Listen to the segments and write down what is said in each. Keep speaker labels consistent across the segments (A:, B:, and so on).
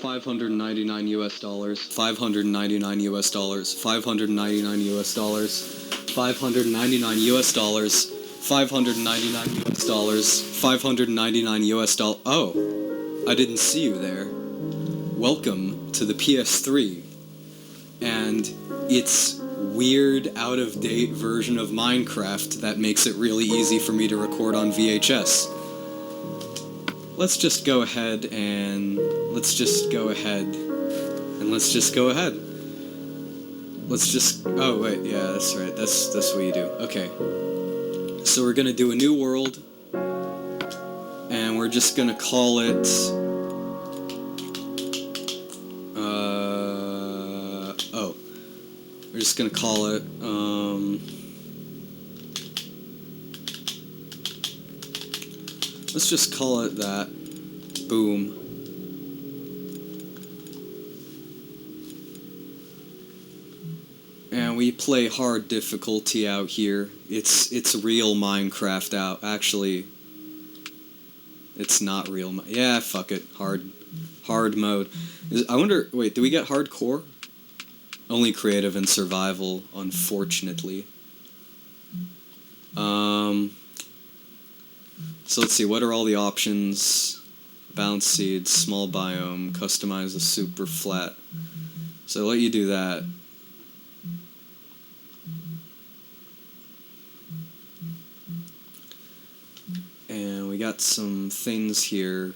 A: $599 US dollars, $599 US dollars, $599 US dollars, $599 US dollars, $599 US dollars, $599 US dollars. Oh, I didn't see you there. Welcome to the PS3 and its weird, out-of-date version of Minecraft that makes it really easy for me to record on VHS. Let's just go ahead and let's just go ahead. Oh wait, yeah, that's right. That's what you do. Okay. So we're gonna do a new world, and we're just gonna call it. We're just gonna call it. Let's just call it that. Boom. And we play hard difficulty out here. It's real Minecraft out. Actually, it's not real. Yeah, fuck it. Hard mode. I wonder. Wait, do we get hardcore? Only creative and survival, unfortunately. So let's see, what are all the options? Bounce seeds, small biome, customize the super flat. So I'll let you do that. And we got some things here.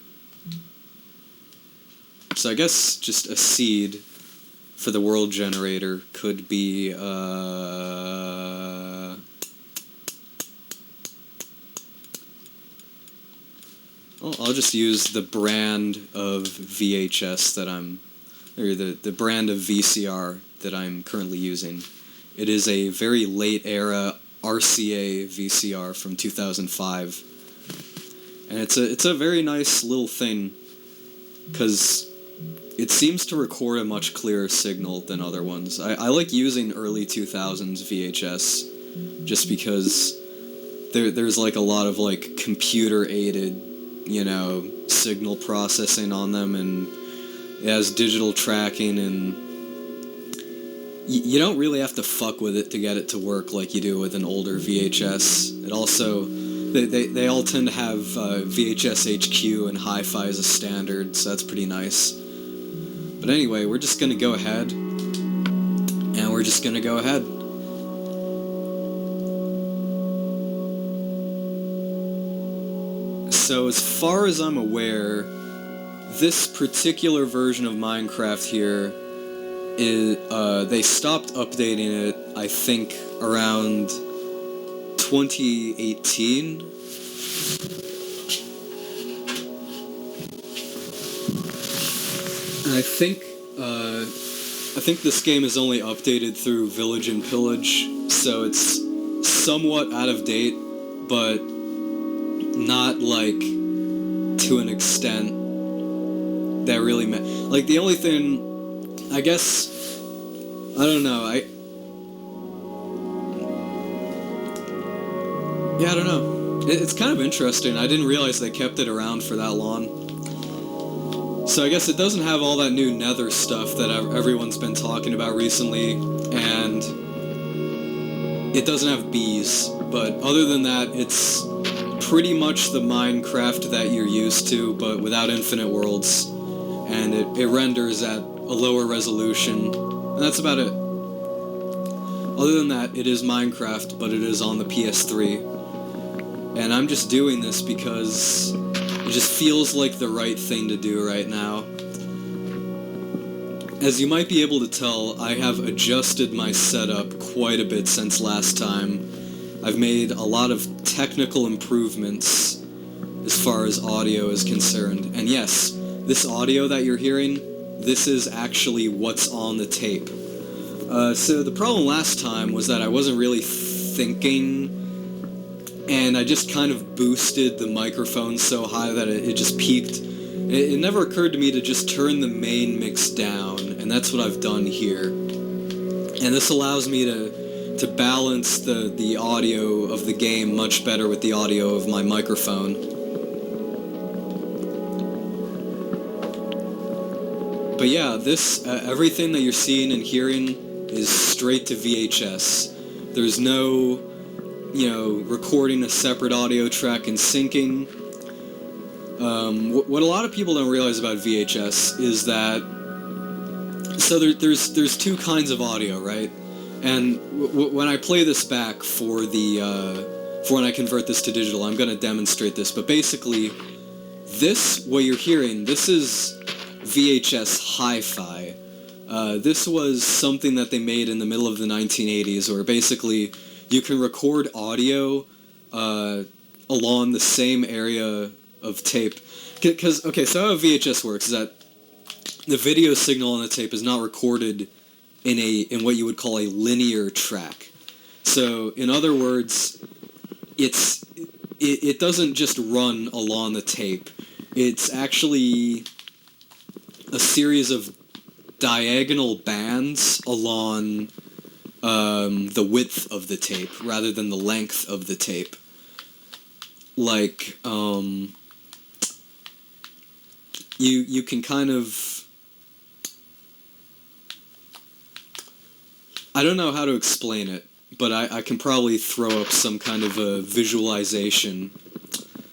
A: So I guess just a seed for the world generator could be, I'll just use the brand of VHS that the brand of VCR that I'm currently using. It is a very late era RCA VCR from 2005. And it's a very nice little thing, because it seems to record a much clearer signal than other ones. I like using early 2000s VHS just because there's like a lot of like computer-aided, signal processing on them, and it has digital tracking, and you don't really have to fuck with it to get it to work like you do with an older VHS. It also, they all tend to have VHS HQ and hi-fi as a standard, so that's pretty nice. But anyway, we're just gonna go ahead, and we're just gonna go ahead. So as far as I'm aware, this particular version of Minecraft here is, they stopped updating it, I think, around 2018. And I think this game is only updated through Village and Pillage, so it's somewhat out of date, but not like to an extent that really like the only thing, I guess, I don't know, I don't know. It's kind of interesting. I didn't realize they kept it around for that long. So I guess it doesn't have all that new Nether stuff that everyone's been talking about recently, and it doesn't have bees, but other than that, it's pretty much the Minecraft that you're used to, but without infinite worlds, and it renders at a lower resolution, and that's about it. Other than that, it is Minecraft, but it is on the PS3, and I'm just doing this because it just feels like the right thing to do right now. As you might be able to tell, I have adjusted my setup quite a bit since last time. I've made a lot of technical improvements as far as audio is concerned. And yes, this audio that you're hearing, this is actually what's on the tape. So the problem last time was that I wasn't really thinking, and I just kind of boosted the microphone so high that it just peaked. It never occurred to me to just turn the main mix down, and that's what I've done here. And this allows me to balance the audio of the game much better with the audio of my microphone. But yeah, this everything that you're seeing and hearing is straight to VHS. There's no, recording a separate audio track and syncing. What a lot of people don't realize about VHS is that there's two kinds of audio, right? And when I play this back for when I convert this to digital, I'm going to demonstrate this. But basically, what you're hearing, this is VHS hi-fi. This was something that they made in the middle of the 1980s, where basically you can record audio along the same area of tape. So how VHS works is that the video signal on the tape is not recorded in what you would call a linear track. So, in other words, it doesn't just run along the tape. It's actually a series of diagonal bands along the width of the tape rather than the length of the tape. Like, you can kind of... I don't know how to explain it, but I can probably throw up some kind of a visualization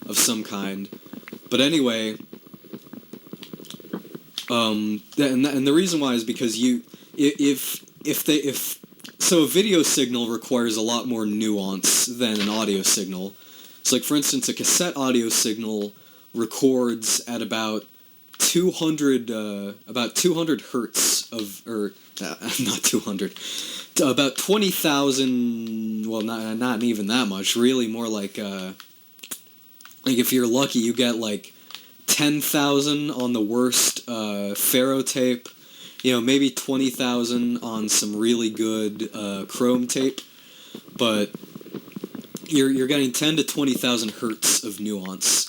A: of some kind. But anyway, and the reason why is because so a video signal requires a lot more nuance than an audio signal. So, like, for instance, a cassette audio signal records at about 200 hertz not 200, about 20,000. Well, not even that much. Really, more like if you're lucky, you get like 10,000 on the worst ferro tape. Maybe 20,000 on some really good chrome tape, but you're getting 10 to 20,000 hertz of nuance.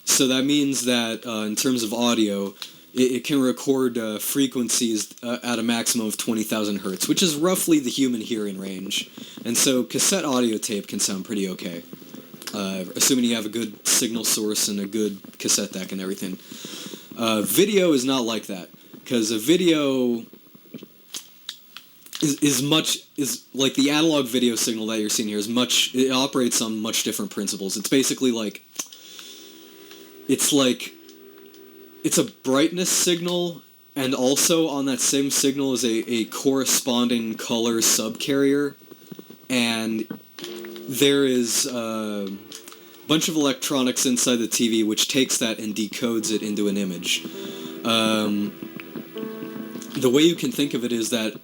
A: So that means that in terms of audio, it can record frequencies at a maximum of 20,000 hertz, which is roughly the human hearing range. And so cassette audio tape can sound pretty okay, assuming you have a good signal source and a good cassette deck and everything. Video is not like that, because a video is like the analog video signal that you're seeing here it operates on much different principles. It's basically like it's a brightness signal, and also on that same signal is a corresponding color subcarrier, and there is a bunch of electronics inside the TV which takes that and decodes it into an image. The way you can think of it is that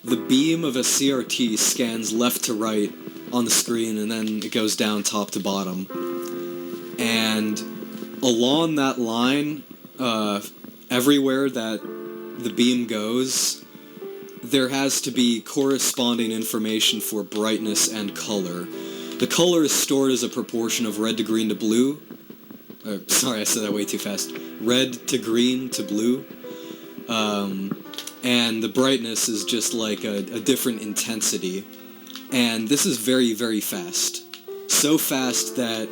A: the beam of a CRT scans left to right on the screen, and then it goes down top to bottom. And along that line, everywhere that the beam goes, there has to be corresponding information for brightness and color. The color is stored as a proportion of red to green to blue. Sorry, I said that way too fast. Red to green to blue. And the brightness is just like a different intensity. And this is very, very fast. So fast that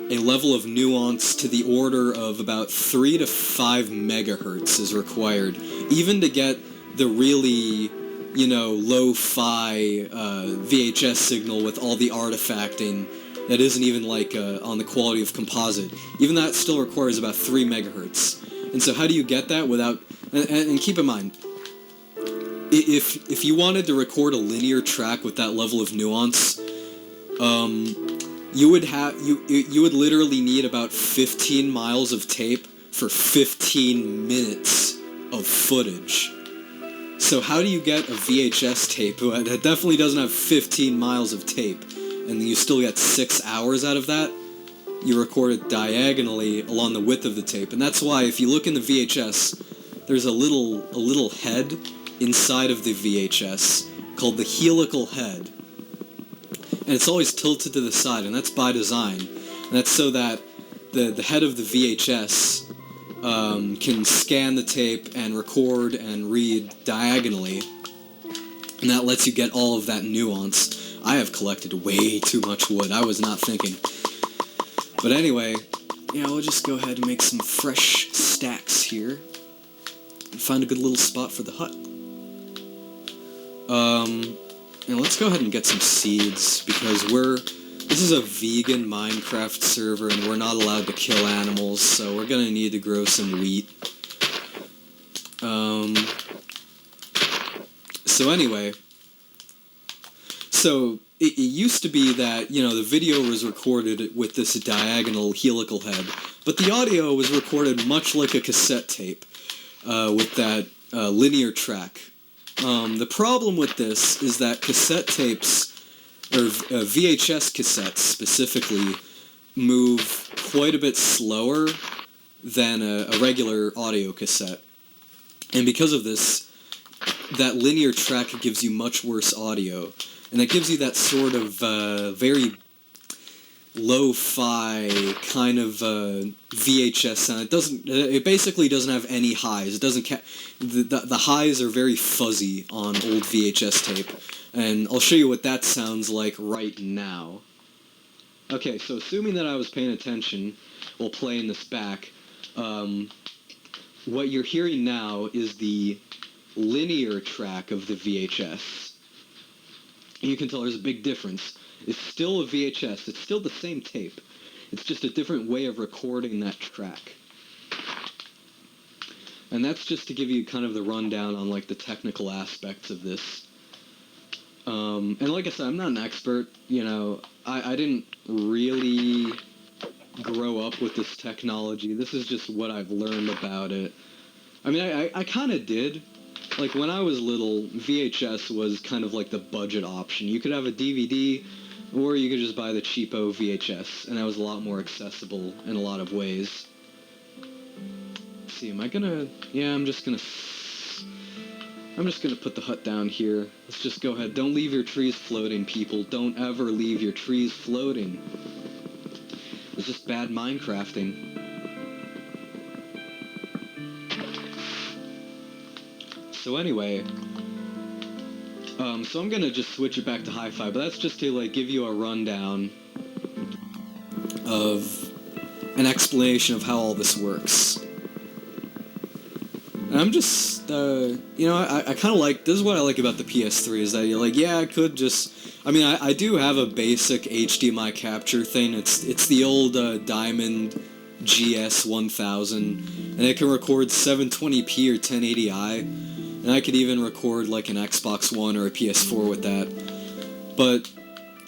A: a level of nuance to the order of about 3 to 5 megahertz is required, even to get the really, lo-fi VHS signal with all the artifacting that isn't even like on the quality of composite. Even that still requires about 3 megahertz. And so how do you get that without... And keep in mind, if you wanted to record a linear track with that level of nuance, you would literally need about 15 miles of tape for 15 minutes of footage. So how do you get a VHS tape that definitely doesn't have 15 miles of tape, and you still get 6 hours out of that? You record it diagonally along the width of the tape, and that's why if you look in the VHS, there's a little head inside of the VHS called the helical head. And it's always tilted to the side, and that's by design. And that's so that the head of the VHS can scan the tape and record and read diagonally. And that lets you get all of that nuance. I have collected way too much wood. I was not thinking. But anyway, we'll just go ahead and make some fresh stacks here. find a good little spot for the hut. And let's go ahead and get some seeds, because this is a vegan Minecraft server, and we're not allowed to kill animals, so we're gonna need to grow some wheat. So anyway, so it used to be that, the video was recorded with this diagonal helical head, but the audio was recorded much like a cassette tape, with that linear track. The problem with this is that cassette tapes, or VHS cassettes specifically, move quite a bit slower than a regular audio cassette. And because of this, that linear track gives you much worse audio. And it gives you that sort of very lo-fi kind of VHS sound. It basically doesn't have any highs. It doesn't the highs are very fuzzy on old VHS tape. And I'll show you what that sounds like right now. Okay, so assuming that I was paying attention while playing this back, what you're hearing now is the linear track of the VHS. You can tell there's a big difference. It's still a VHS. It's still the same tape. It's just a different way of recording that track. And that's just to give you kind of the rundown on like the technical aspects of this. And like I said, I'm not an expert. I didn't really grow up with this technology. This is just what I've learned about it. I mean, I kind of did. Like, when I was little, VHS was kind of like the budget option. You could have a DVD, or you could just buy the cheapo VHS, and that was a lot more accessible in a lot of ways. Let's see, am I gonna... Yeah, I'm just gonna put the hut down here. Let's just go ahead. Don't leave your trees floating, people. Don't ever leave your trees floating. It's just bad Minecrafting. So anyway, so I'm gonna just switch it back to hi-fi, but that's just to like give you a rundown of an explanation of how all this works. And I'm just, I kind of like, this is what I like about the PS3, is that you're like, yeah, I could just, I do have a basic HDMI capture thing. It's the old Diamond GS1000, and it can record 720p or 1080i. And I could even record like an Xbox One or a PS4 with that. But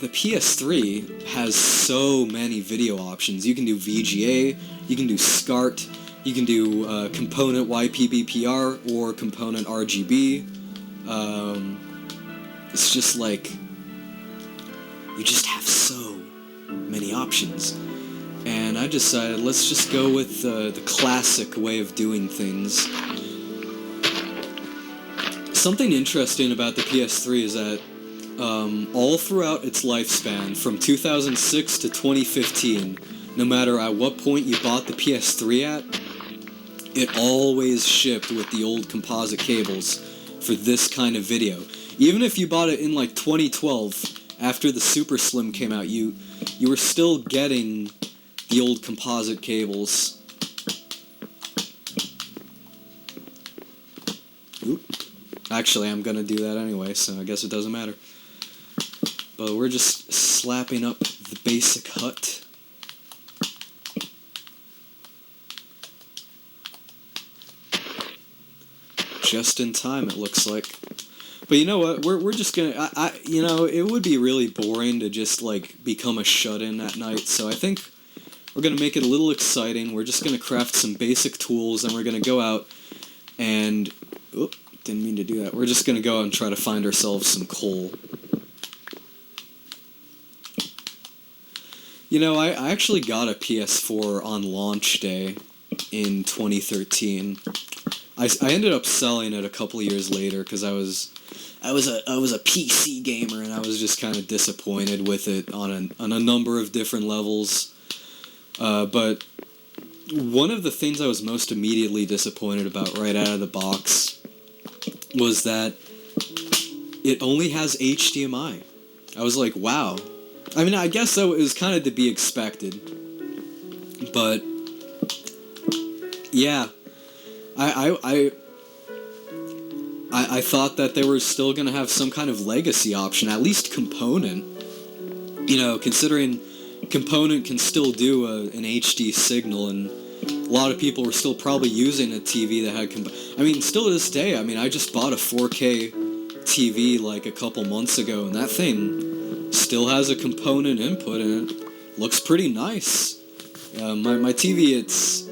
A: the PS3 has so many video options. You can do VGA, you can do SCART, you can do component YPBPR or component RGB. It's just like, you just have so many options. And I decided, let's just go with the classic way of doing things. Something interesting about the PS3 is that all throughout its lifespan, from 2006 to 2015, no matter at what point you bought the PS3 at, it always shipped with the old composite cables for this kind of video. Even if you bought it in like 2012, after the Super Slim came out, you were still getting the old composite cables. Oop. Actually, I'm gonna do that anyway, so I guess it doesn't matter. But we're just slapping up the basic hut. Just in time, it looks like. But you know what? We're just gonna... it would be really boring to just, like, become a shut-in at night, so I think we're gonna make it a little exciting. We're just gonna craft some basic tools, and we're gonna go out and... Oop. Didn't mean to do that. We're just gonna go out and try to find ourselves some coal. I actually got a PS4 on launch day in 2013. I ended up selling it a couple of years later because I was a PC gamer, and I was just kind of disappointed with it on a number of different levels. But one of the things I was most immediately disappointed about right out of the box was that it only has HDMI. I was like, wow. I guess that was kind of to be expected. But, yeah. I thought that they were still going to have some kind of legacy option, at least component. You know, considering component can still do an HD signal, and a lot of people were still probably using a TV that had I mean, still to this day, I mean, I just bought a 4K TV like a couple months ago, and that thing still has a component input, and it looks pretty nice. My TV, it's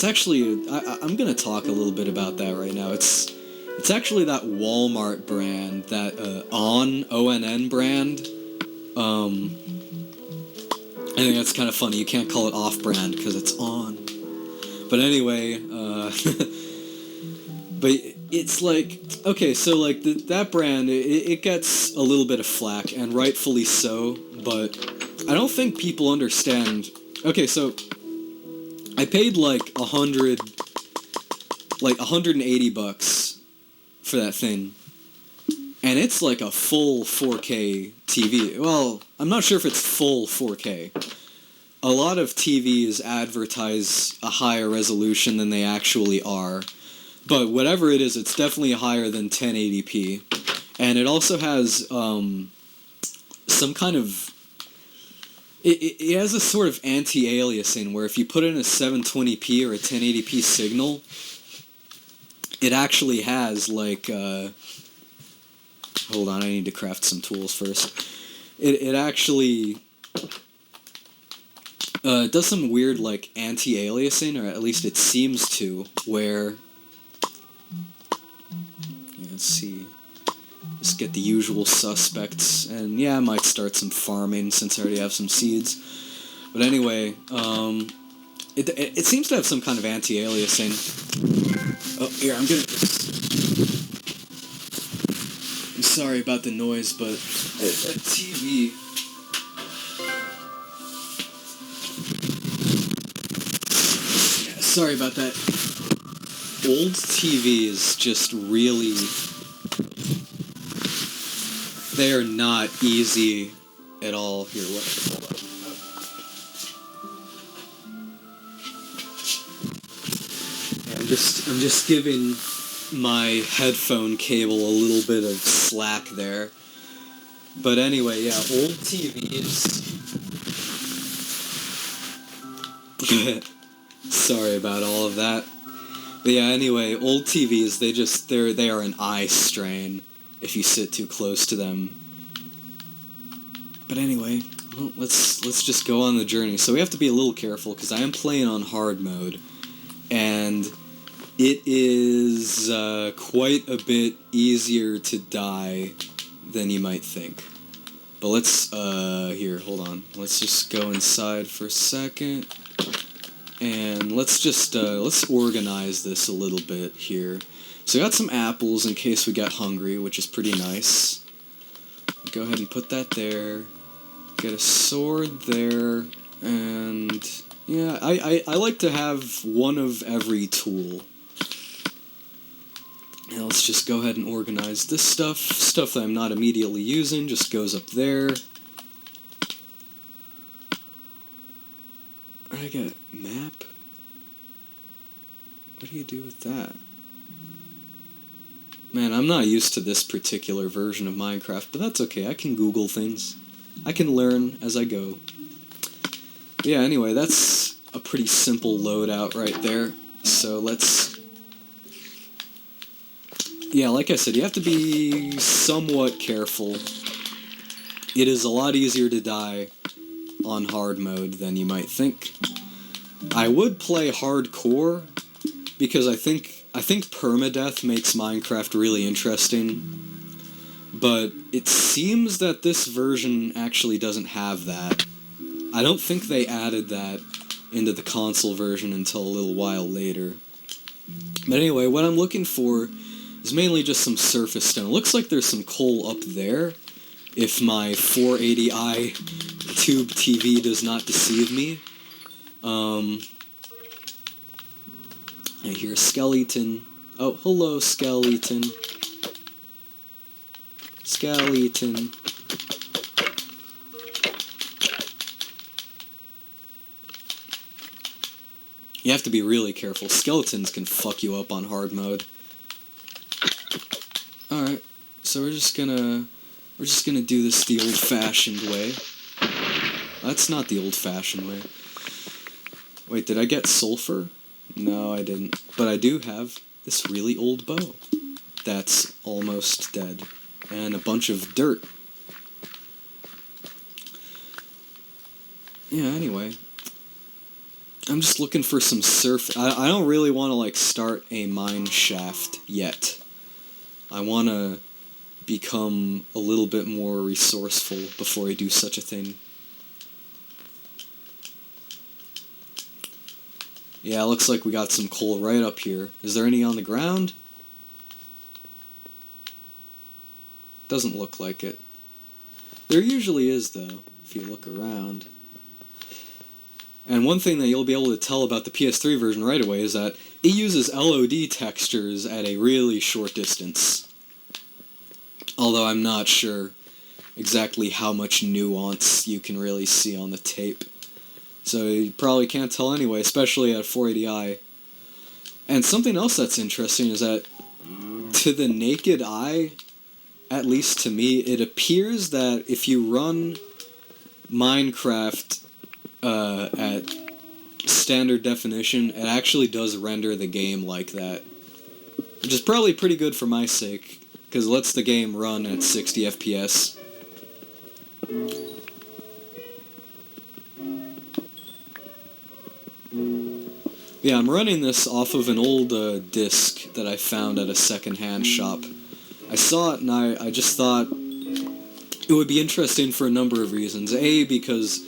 A: actually, I'm gonna talk a little bit about that right now. It's actually that Walmart brand, that ONN brand. I think that's kind of funny. You can't call it off-brand because it's on. But anyway, but it's like, okay, so like that brand, it gets a little bit of flack, and rightfully so, but I don't think people understand. Okay, so I paid like $180 for that thing, and it's like a full 4K TV. Well, I'm not sure if it's full 4K. A lot of TVs advertise a higher resolution than they actually are, but whatever it is, it's definitely higher than 1080p. And it also has some kind of... It has a sort of anti-aliasing, where if you put in a 720p or a 1080p signal, it actually has like... hold on, I need to craft some tools first. It actually... it does some weird, like, anti-aliasing, or at least it seems to, where... Let's see. Just get the usual suspects, and yeah, I might start some farming since I already have some seeds. But anyway, it seems to have some kind of anti-aliasing. Oh, here, I'm sorry about the noise, but a TV... Sorry about that. Old TVs just really... They are not easy at all. Here, hold on. Yeah, I'm just giving my headphone cable a little bit of slack there. But anyway, yeah, old TVs... Sorry about all of that. But yeah, anyway, old TVs, they are an eye strain if you sit too close to them. But anyway, well, let's just go on the journey. So we have to be a little careful, because I am playing on hard mode, and it is quite a bit easier to die than you might think. But let's, here, hold on. Let's just go inside for a second. And let's just, let's organize this a little bit here. So I got some apples in case we get hungry, which is pretty nice. Go ahead and put that there. Get a sword there. And, yeah, I like to have one of every tool. And let's just go ahead and organize this stuff. Stuff that I'm not immediately using just goes up there. I got a map? What do you do with that? Man, I'm not used to this particular version of Minecraft, but that's okay. I can Google things. I can learn as I go. But yeah, anyway, that's a pretty simple loadout right there. So let's... Yeah, like I said, you have to be somewhat careful. It is a lot easier to die on hard mode than you might think. I would play hardcore, because I think permadeath makes Minecraft really interesting, but it seems that this version actually doesn't have that. I don't think they added that into the console version until a little while later. But anyway, what I'm looking for is mainly just some surface stone. It looks like there's some coal up there, if my 480i tube TV does not deceive me. I hear a skeleton. Oh, hello, skeleton. Skeleton. You have to be really careful. Skeletons can fuck you up on hard mode. Alright, so we're just gonna do this the old-fashioned way. That's not the old-fashioned way. Wait, did I get sulfur? No, I didn't. But I do have this really old bow that's almost dead. And a bunch of dirt. Yeah, anyway. I'm just looking for some surf... I don't really want to, like, start a mine shaft yet. I want to become a little bit more resourceful before I do such a thing. Yeah, looks like we got some coal right up here. Is there any on the ground? Doesn't look like it. There usually is, though, if you look around. And one thing that you'll be able to tell about the PS3 version right away is that it uses LOD textures at a really short distance. Although I'm not sure exactly how much nuance you can really see on the tape. So you probably can't tell anyway, especially at 480i. And something else that's interesting is that to the naked eye, at least to me, it appears that if you run Minecraft at standard definition, it actually does render the game like that. Which is probably pretty good for my sake, because it lets the game run at 60 FPS. Yeah, I'm running this off of an old disc that I found at a second-hand shop. I saw it and I just thought it would be interesting for a number of reasons. A, because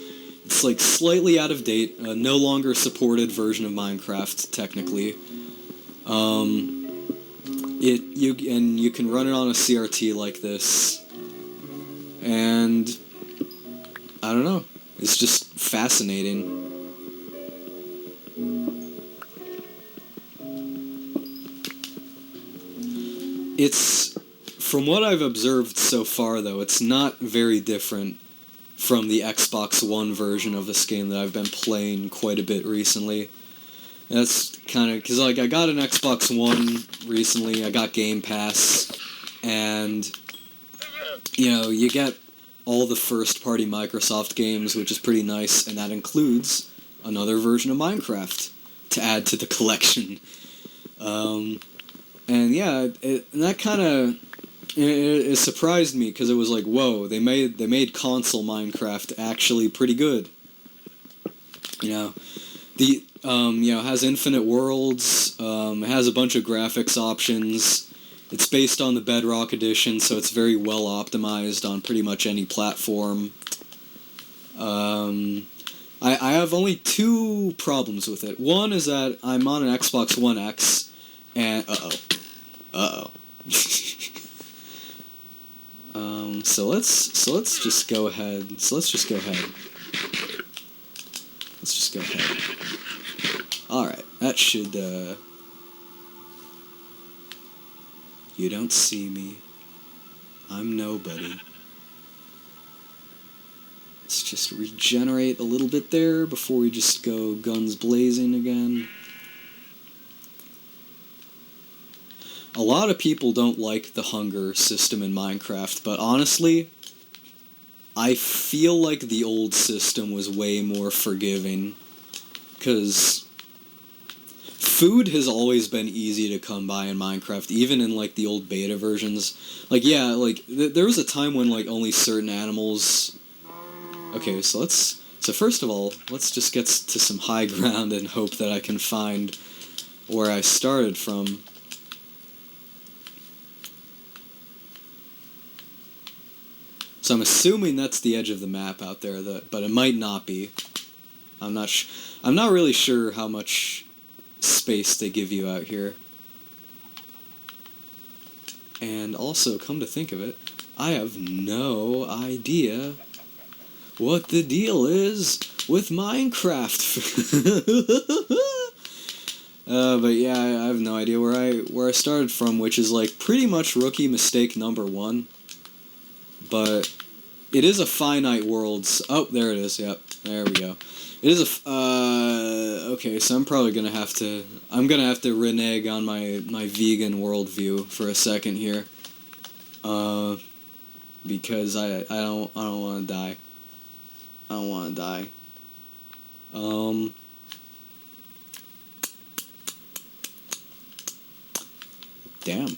A: it's like slightly out of date, a no longer supported version of Minecraft, technically. You can run it on a CRT like this, and I don't know, it's just fascinating. It's, from what I've observed so far though, it's not very different from the Xbox One version of this game that I've been playing quite a bit recently. And that's kind of, because like I got an Xbox One recently, I got Game Pass, and you know, you get all the first-party Microsoft games, which is pretty nice, and that includes another version of Minecraft to add to the collection. And yeah, that kind of it surprised me, because it was like, whoa, they made console Minecraft actually pretty good. You know, it has infinite worlds. It has a bunch of graphics options. It's based on the Bedrock edition, so it's very well optimized on pretty much any platform. I have only two problems with it. One is that I'm on an Xbox One X, and so let's just go ahead. Alright, that should, you don't see me. I'm nobody. Let's just regenerate a little bit there before we just go guns blazing again. A lot of people don't like the hunger system in Minecraft, but honestly, I feel like the old system was way more forgiving, because food has always been easy to come by in Minecraft, even in like the old beta versions. Like, yeah, like there was a time when like only certain animals... Okay, so first of all, let's just get to some high ground and hope that I can find where I started from. So I'm assuming that's the edge of the map out there, but it might not be. I'm not really sure how much space they give you out here. And also, come to think of it, I have no idea what the deal is with Minecraft. But yeah, I have no idea where I started from, which is like pretty much rookie mistake number one. But it is a finite world. Oh, there it is. Yep, there we go. It is okay, so I'm probably gonna have to renege on my vegan worldview for a second here. Because I don't want to die. I don't want to die. Damn.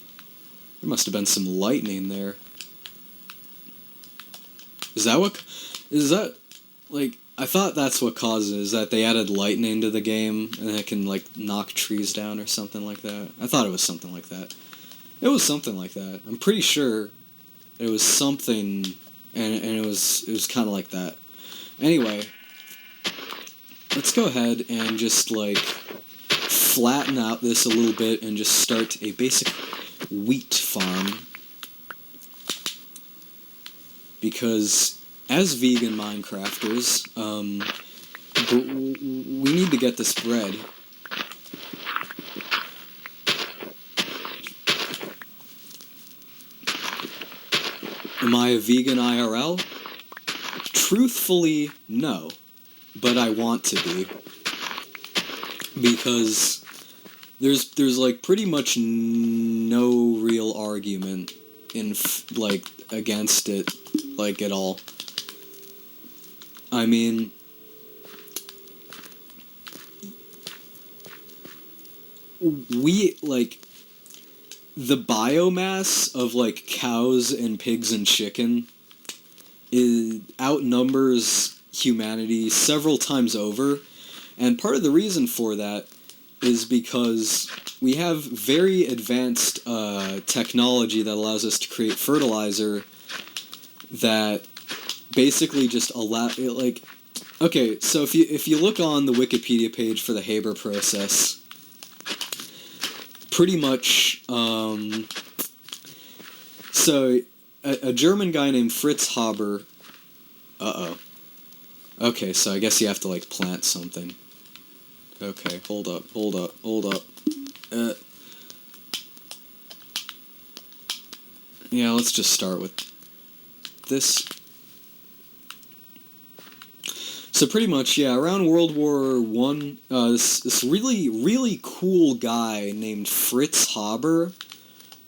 A: There must have been some lightning there. Is that, like, I thought that's what causes that they added lightning to the game and it can, like, knock trees down or something like that. I thought it was something like that. It was something like that. I'm pretty sure it was something, and it was kind of like that. Anyway, let's go ahead and just, like, flatten out this a little bit and just start a basic wheat farm. Because as vegan Minecrafters, we need to get this bread. Am I a vegan IRL? Truthfully, no. But I want to be. Because there's like pretty much no real argument like against it, like, at all. I mean, we, like, the biomass of, like, cows and pigs and chicken outnumbers humanity several times over, and part of the reason for that is because we have very advanced technology that allows us to create fertilizer that basically just like, okay, so if you look on the Wikipedia page for the Haber process, pretty much, so a German guy named Fritz Haber, okay, so I guess you have to, like, plant something. Okay, hold up. Yeah, let's just start with this. So pretty much, yeah, around World War I, this really, really cool guy named Fritz Haber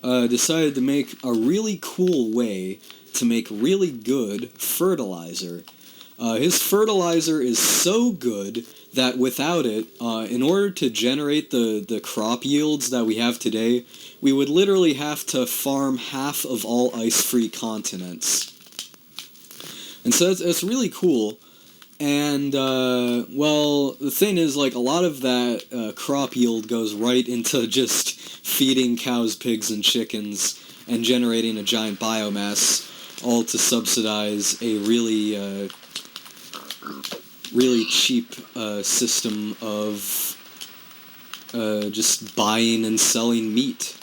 A: decided to make a really cool way to make really good fertilizer. His fertilizer is so good that without it, in order to generate the crop yields that we have today, we would literally have to farm half of all ice-free continents. And so it's really cool. And, well, the thing is, like, a lot of that crop yield goes right into just feeding cows, pigs, and chickens and generating a giant biomass, all to subsidize a really cheap system of just buying and selling meat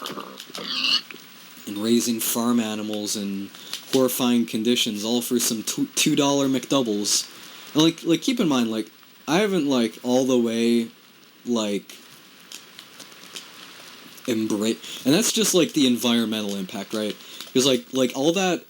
A: and raising farm animals in horrifying conditions, all for some $2 McDoubles. And, like, keep in mind, like, I haven't, like, all the way, like, embraced, and that's just, like, the environmental impact, right? Because, like all that,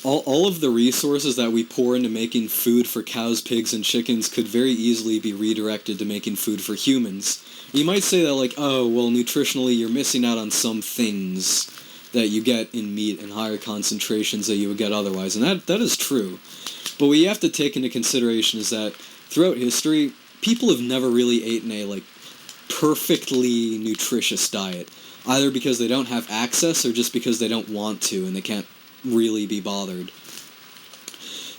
A: all of the resources that we pour into making food for cows, pigs, and chickens could very easily be redirected to making food for humans. You might say that, like, oh, well, nutritionally, you're missing out on some things that you get in meat in higher concentrations that you would get otherwise, and that is true. But what you have to take into consideration is that throughout history, people have never really eaten a, like, perfectly nutritious diet, either because they don't have access or just because they don't want to and they can't really be bothered.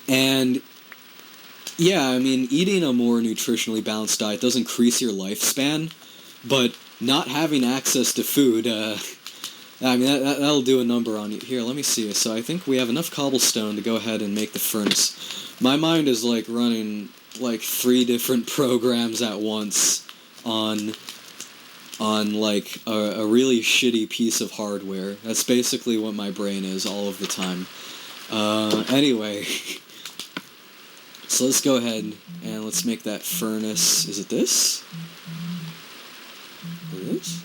A: And yeah, I mean, eating a more nutritionally balanced diet does increase your lifespan, but not having access to food, I mean, that'll do a number on you. Here, let me see. So I think we have enough cobblestone to go ahead and make the furnace. My mind is, like, running, like, 3 different programs at once on like, a really shitty piece of hardware. That's basically what my brain is all of the time. Anyway. So let's go ahead and let's make that furnace. Is it this? Is it this?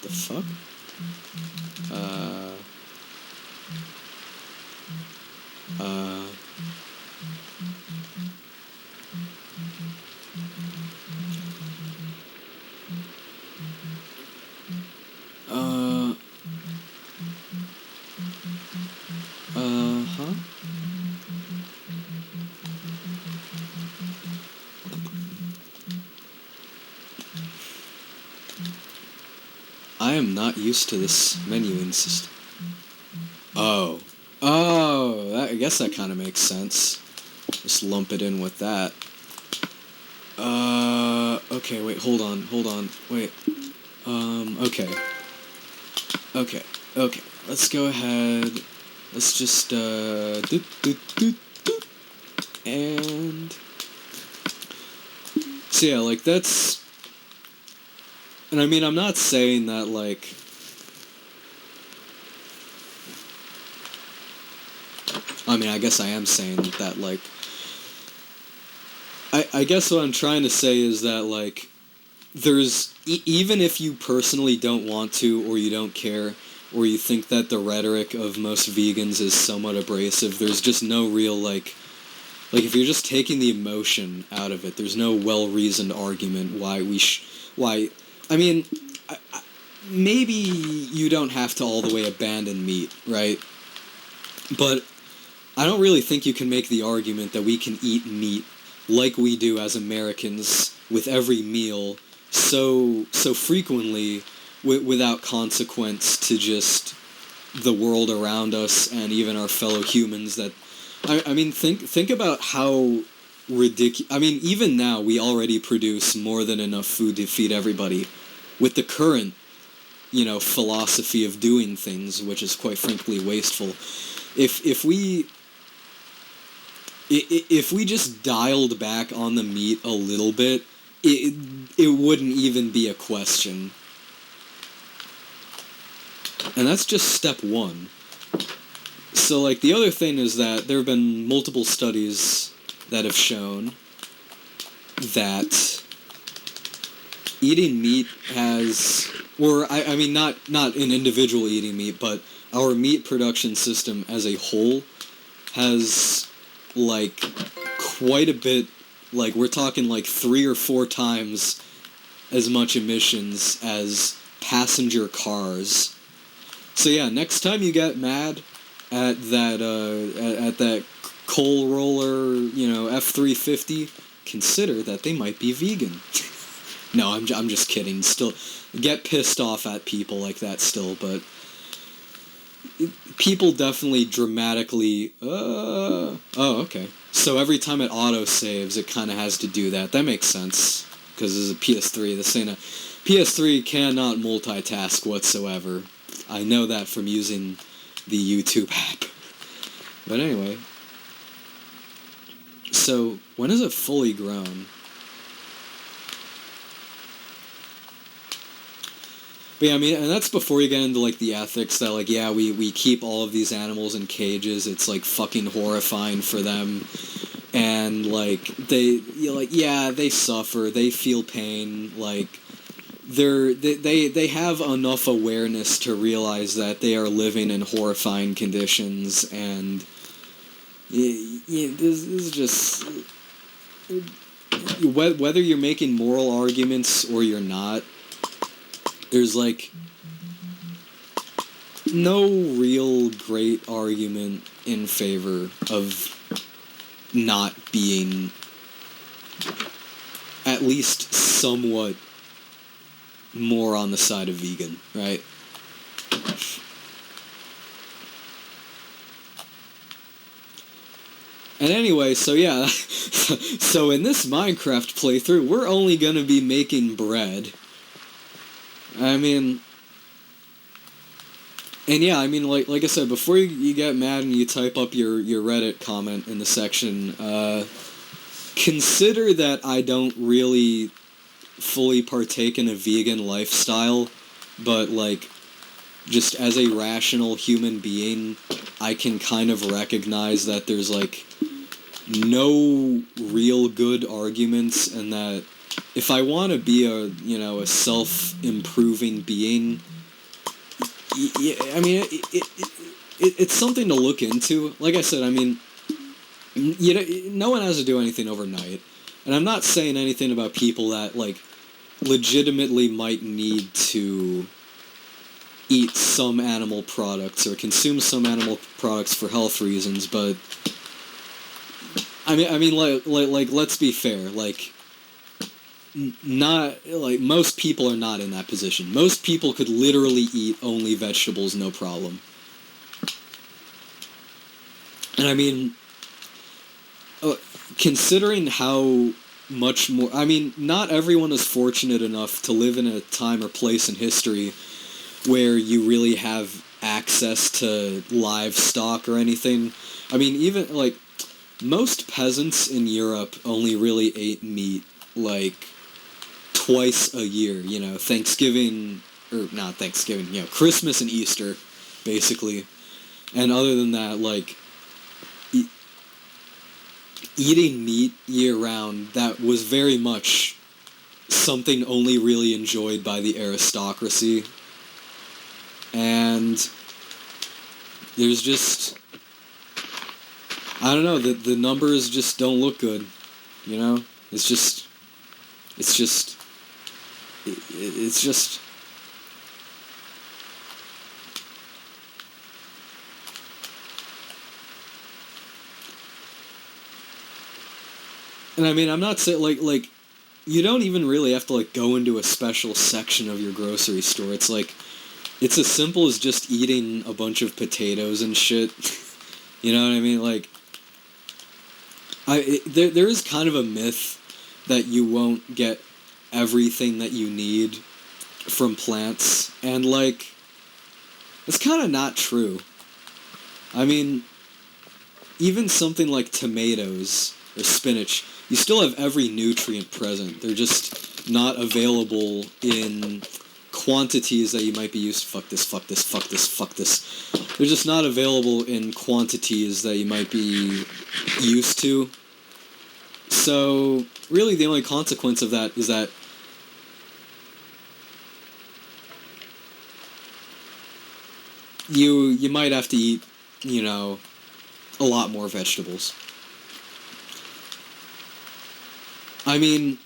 A: The fuck? I am not used to this menuing system. Oh, I guess that kind of makes sense. Just lump it in with that. Okay, wait, hold on, wait. Okay. Let's go ahead. Let's just, doot, and... So yeah, like, that's... And I mean, I'm not saying that, like... I mean, I guess I am saying that, like... I guess what I'm trying to say is that, like, there's... even if you personally don't want to, or you don't care, or you think that the rhetoric of most vegans is somewhat abrasive, there's just no real, like, if you're just taking the emotion out of it, there's no well-reasoned argument why I mean, maybe you don't have to all the way abandon meat, right? But I don't really think you can make the argument that we can eat meat like we do as Americans with every meal so frequently without consequence to just the world around us and even our fellow humans. That I mean, think about how ridiculous. I mean, even now we already produce more than enough food to feed everybody with the current, philosophy of doing things, which is quite frankly wasteful. If we just dialed back on the meat a little bit, it wouldn't even be a question. And that's just step one. So, like, the other thing is that there have been multiple studies that have shown that eating meat has... Or, I mean, not an individual eating meat, but our meat production system as a whole has, like, quite a bit... Like, we're talking, like, 3 or 4 times as much emissions as passenger cars. So yeah, next time you get mad at that coal roller, F-350, consider that they might be vegan. No, I'm just kidding. Still, get pissed off at people like that still, but people definitely dramatically... Oh, okay. So every time it auto-saves, it kind of has to do that. That makes sense, because it's a PS3. This ain't a... PS3 cannot multitask whatsoever. I know that from using the YouTube app. But anyway. So, when is it fully grown? But yeah, I mean, and that's before you get into, like, the ethics that, like, yeah, we keep all of these animals in cages. It's, like, fucking horrifying for them. And, like, they suffer. They feel pain. Like... They have enough awareness to realize that they are living in horrifying conditions, and this is just... Whether you're making moral arguments or you're not, there's, like, no real great argument in favor of not being at least somewhat more on the side of vegan, right? And anyway, so yeah, so in this Minecraft playthrough, we're only gonna be making bread. I mean... And yeah, I mean, like I said, before you get mad and you type up your Reddit comment in the section, consider that I don't really fully partake in a vegan lifestyle, but, like, just as a rational human being, I can kind of recognize that there's, like, no real good arguments, and that if I want to be a self-improving being, I mean, it's something to look into. Like I said, I mean, no one has to do anything overnight, and I'm not saying anything about people that, like, legitimately might need to eat some animal products or consume some animal products for health reasons, but I mean, like, let's be fair. Like, not, like, most people are not in that position. Most people could literally eat only vegetables, no problem. And I mean, considering how much more, I mean, not everyone is fortunate enough to live in a time or place in history where you really have access to livestock or anything. I mean, even, like, most peasants in Europe only really ate meat, like, twice a year, you know, Thanksgiving, or not Thanksgiving, you know, Christmas and Easter, basically. And other than that, like, eating meat year-round, that was very much something only really enjoyed by the aristocracy. And there's just, I don't know, the numbers just don't look good, you know? It's just, and I mean, I'm not saying, like, you don't even really have to, like, go into a special section of your grocery store. It's like, it's as simple as just eating a bunch of potatoes and shit. You know what I mean? Like, there is kind of a myth that you won't get everything that you need from plants, and, like, it's kind of not true. I mean, even something like tomatoes or spinach, you still have every nutrient present. They're just not available in quantities that you might be used to. Fuck this. They're just not available in quantities that you might be used to. So, really, the only consequence of that is that you might have to eat, you know, a lot more vegetables. I mean,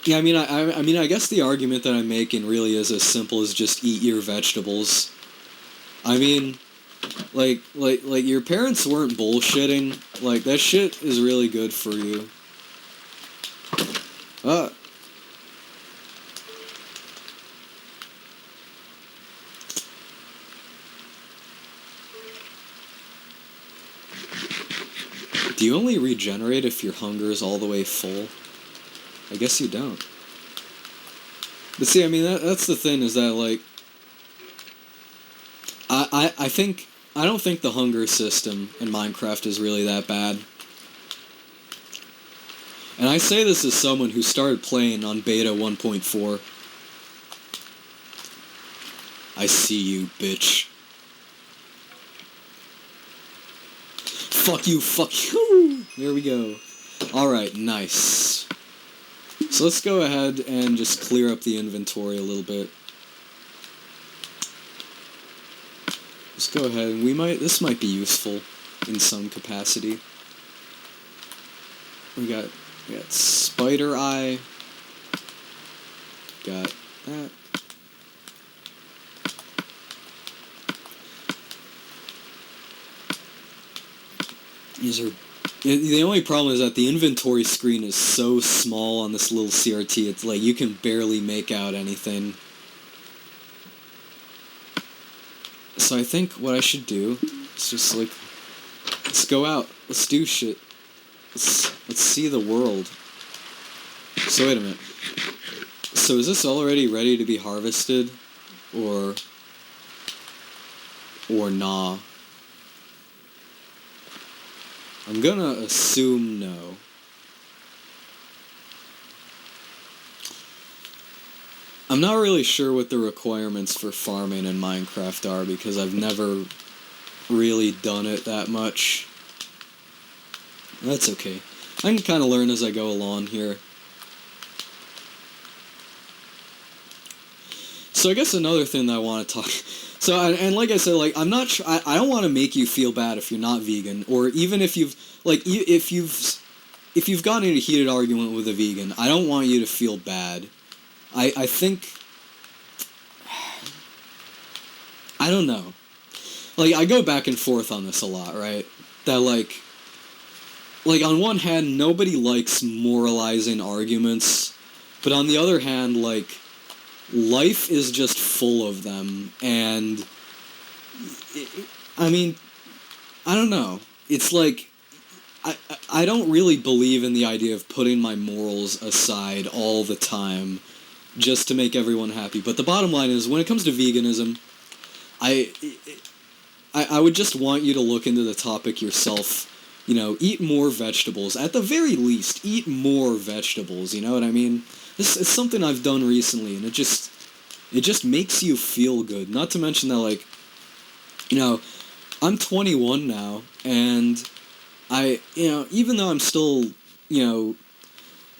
A: yeah, I mean, I guess the argument that I'm making really is as simple as just eat your vegetables. I mean, like your parents weren't bullshitting. Like, that shit is really good for you. Do you only regenerate if your hunger is all the way full? I guess you don't. But see, I mean, that's the thing, is that, like, I don't think the hunger system in Minecraft is really that bad. And I say this as someone who started playing on beta 1.4. I see you, bitch. Fuck you. There we go. Alright, nice. So let's go ahead and just clear up the inventory a little bit. Let's go ahead, and this might be useful in some capacity. We got spider eye. Got that. The only problem is that the inventory screen is so small on this little CRT, it's like you can barely make out anything. So I think what I should do is just, like, let's go out, let's do shit, let's see the world. So wait a minute. So is this already ready to be harvested, or nah? I'm gonna assume no. I'm not really sure what the requirements for farming in Minecraft are, because I've never really done it that much. That's okay. I can kind of learn as I go along here. So I guess another thing that I want to talk... So, and like I said, like, I'm not sure... I don't want to make you feel bad if you're not vegan, or even if you've... Like, if you've gotten in a heated argument with a vegan, I don't want you to feel bad. I think... I don't know. Like, I go back and forth on this a lot, right? That, like, like, on one hand, nobody likes moralizing arguments, but on the other hand, like, life is just full of them, and, I mean, I don't know. It's like, I don't really believe in the idea of putting my morals aside all the time just to make everyone happy, but the bottom line is, when it comes to veganism, I would just want you to look into the topic yourself. You know, eat more vegetables. At the very least, eat more vegetables, you know what I mean? This is something I've done recently, and it just makes you feel good. Not to mention that, like, you know, I'm 21 now, and even though I'm still,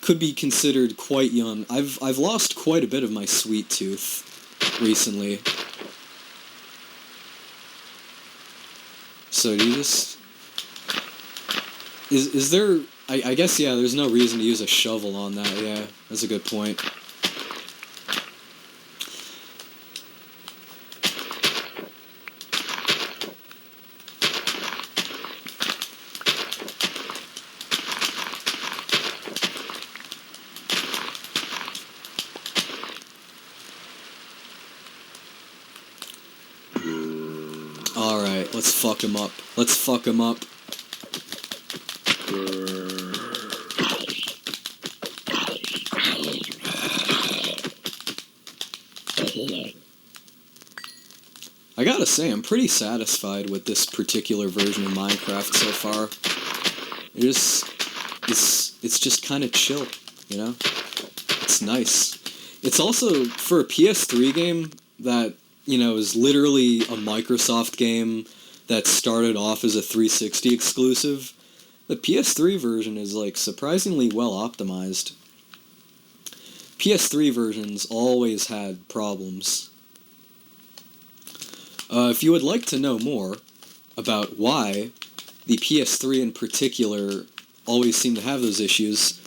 A: could be considered quite young, I've lost quite a bit of my sweet tooth recently. So do you just... Is there... I guess, yeah, there's no reason to use a shovel on that, yeah. That's a good point. Alright, let's fuck him up. Let's fuck him up. I gotta say, I'm pretty satisfied with this particular version of Minecraft so far. It's just kind of chill, you know? It's nice. It's also, for a PS3 game that, is literally a Microsoft game that started off as a 360 exclusive, the PS3 version is, like, surprisingly well optimized. PS3 versions always had problems. If you would like to know more about why the PS3 in particular always seem to have those issues,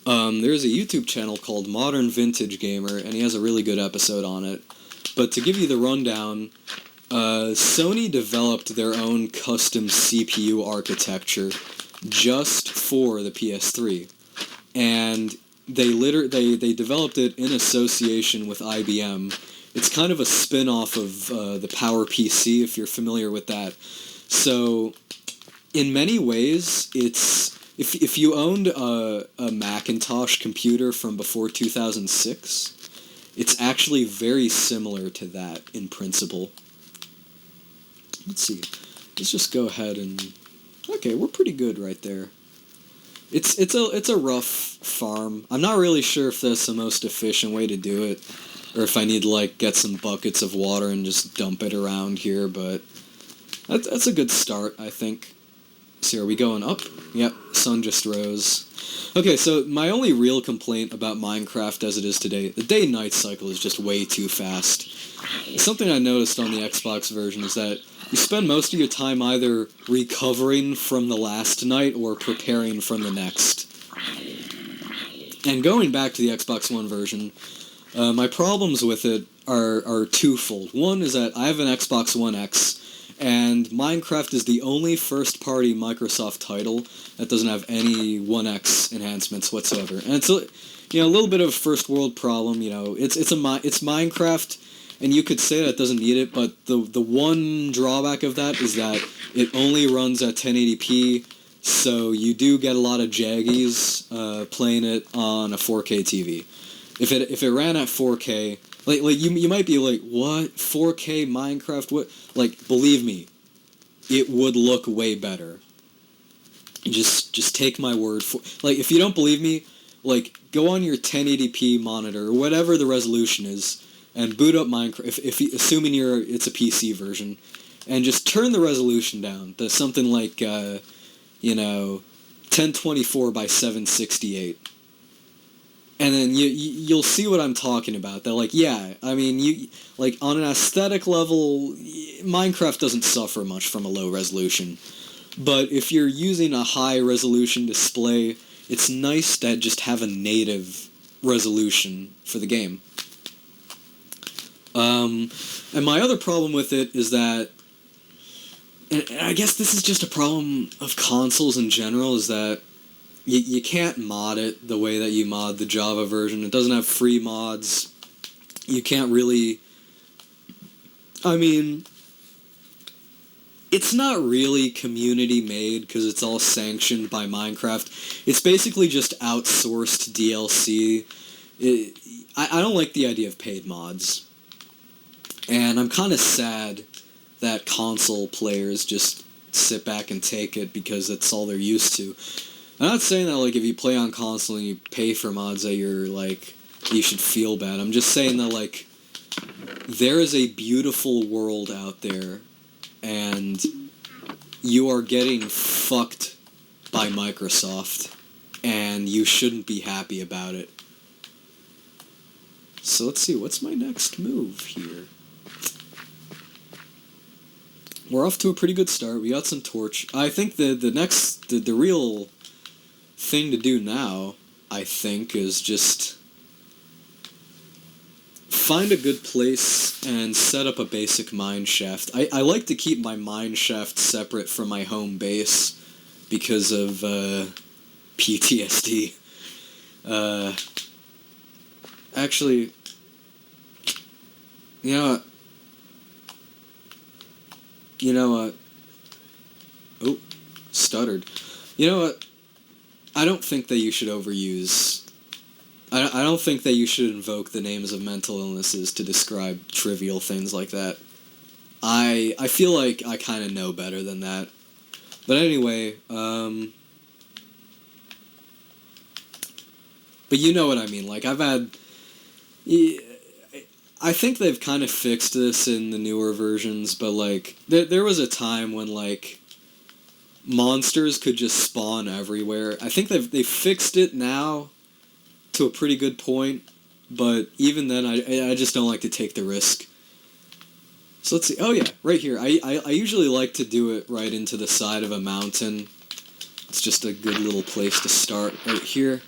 A: there's a YouTube channel called Modern Vintage Gamer, and he has a really good episode on it. But to give you the rundown, Sony developed their own custom CPU architecture just for the PS3, and they developed it in association with IBM. It's kind of a spin-off of the PowerPC, if you're familiar with that. So, in many ways, it's... If you owned a Macintosh computer from before 2006, it's actually very similar to that in principle. Let's see. Let's just go ahead and... Okay, we're pretty good right there. It's a rough farm. I'm not really sure if that's the most efficient way to do it, or if I need to, like, get some buckets of water and just dump it around here, but that's a good start, I think. So are we going up? Yep, sun just rose. Okay, so my only real complaint about Minecraft as it is today, the day-night cycle is just way too fast. Something I noticed on the Xbox version is that you spend most of your time either recovering from the last night or preparing from the next. And going back to the Xbox One version, my problems with it are twofold. One is that I have an Xbox One X, and Minecraft is the only first-party Microsoft title that doesn't have any 1X enhancements whatsoever. And it's a little bit of a first-world problem. It's Minecraft, and you could say that it doesn't need it, but the one drawback of that is that it only runs at 1080p, so you do get a lot of jaggies playing it on a 4K TV. If it ran at 4K, like you might be like, what? 4K Minecraft? What? Like, believe me, it would look way better. Just take my word for... Like, if you don't believe me, like, go on your 1080p monitor, or whatever the resolution is, and boot up Minecraft, assuming it's a PC version, and just turn the resolution down to something like, 1024 by 768. And then you'll see what I'm talking about. That, like, yeah, I mean, on an aesthetic level, Minecraft doesn't suffer much from a low resolution. But if you're using a high resolution display, it's nice to just have a native resolution for the game. And my other problem with it is that, and I guess this is just a problem of consoles in general, is that you can't mod it the way that you mod the Java version. It doesn't have free mods. You can't really... I mean, it's not really community made because it's all sanctioned by Minecraft. It's basically just outsourced DLC. I don't like the idea of paid mods. And I'm kind of sad that console players just sit back and take it because that's all they're used to. I'm not saying that, like, if you play on console and you pay for mods that you're, like, you should feel bad. I'm just saying that, like, there is a beautiful world out there, and you are getting fucked by Microsoft, and you shouldn't be happy about it. So let's see, what's my next move here? We're off to a pretty good start. We got some torch. I think the real thing to do now, I think, is just find a good place and set up a basic mine shaft. I like to keep my mine shaft separate from my home base because of PTSD. Actually, you know what? Oh, stuttered. You know what? I don't think that you should overuse... I don't think that you should invoke the names of mental illnesses to describe trivial things like that. I feel like I kind of know better than that. But anyway, but you know what I mean. Like, I've had... I think they've kind of fixed this in the newer versions, but, like, there was a time when, like, monsters could just spawn everywhere. I think they fixed it now to a pretty good point, but even then, I just don't like to take the risk. So let's see. Oh yeah, right here. I usually like to do it right into the side of a mountain. It's just a good little place to start right here.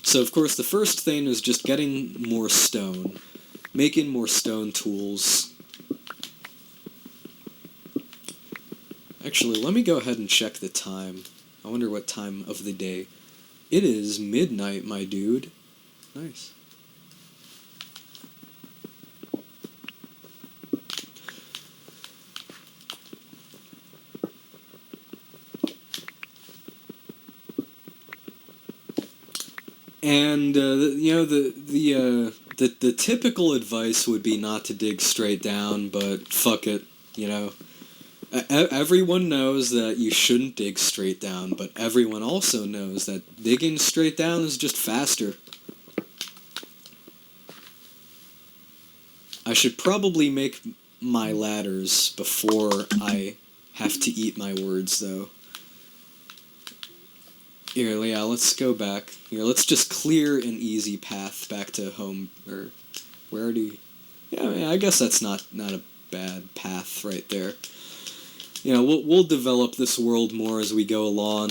A: So of course the first thing is just getting more stone. Making more stone tools. Actually, let me go ahead and check the time. I wonder what time of the day. It is midnight, my dude. Nice. And you know, the typical advice would be not to dig straight down, but fuck it, you know. Everyone knows that you shouldn't dig straight down, but everyone also knows that digging straight down is just faster. I should probably make my ladders before I have to eat my words, though. Here, yeah, let's go back. Here, let's just clear an easy path back to home, or where do you... Yeah, I mean, I guess that's not a bad path right there. You know, we'll develop this world more as we go along.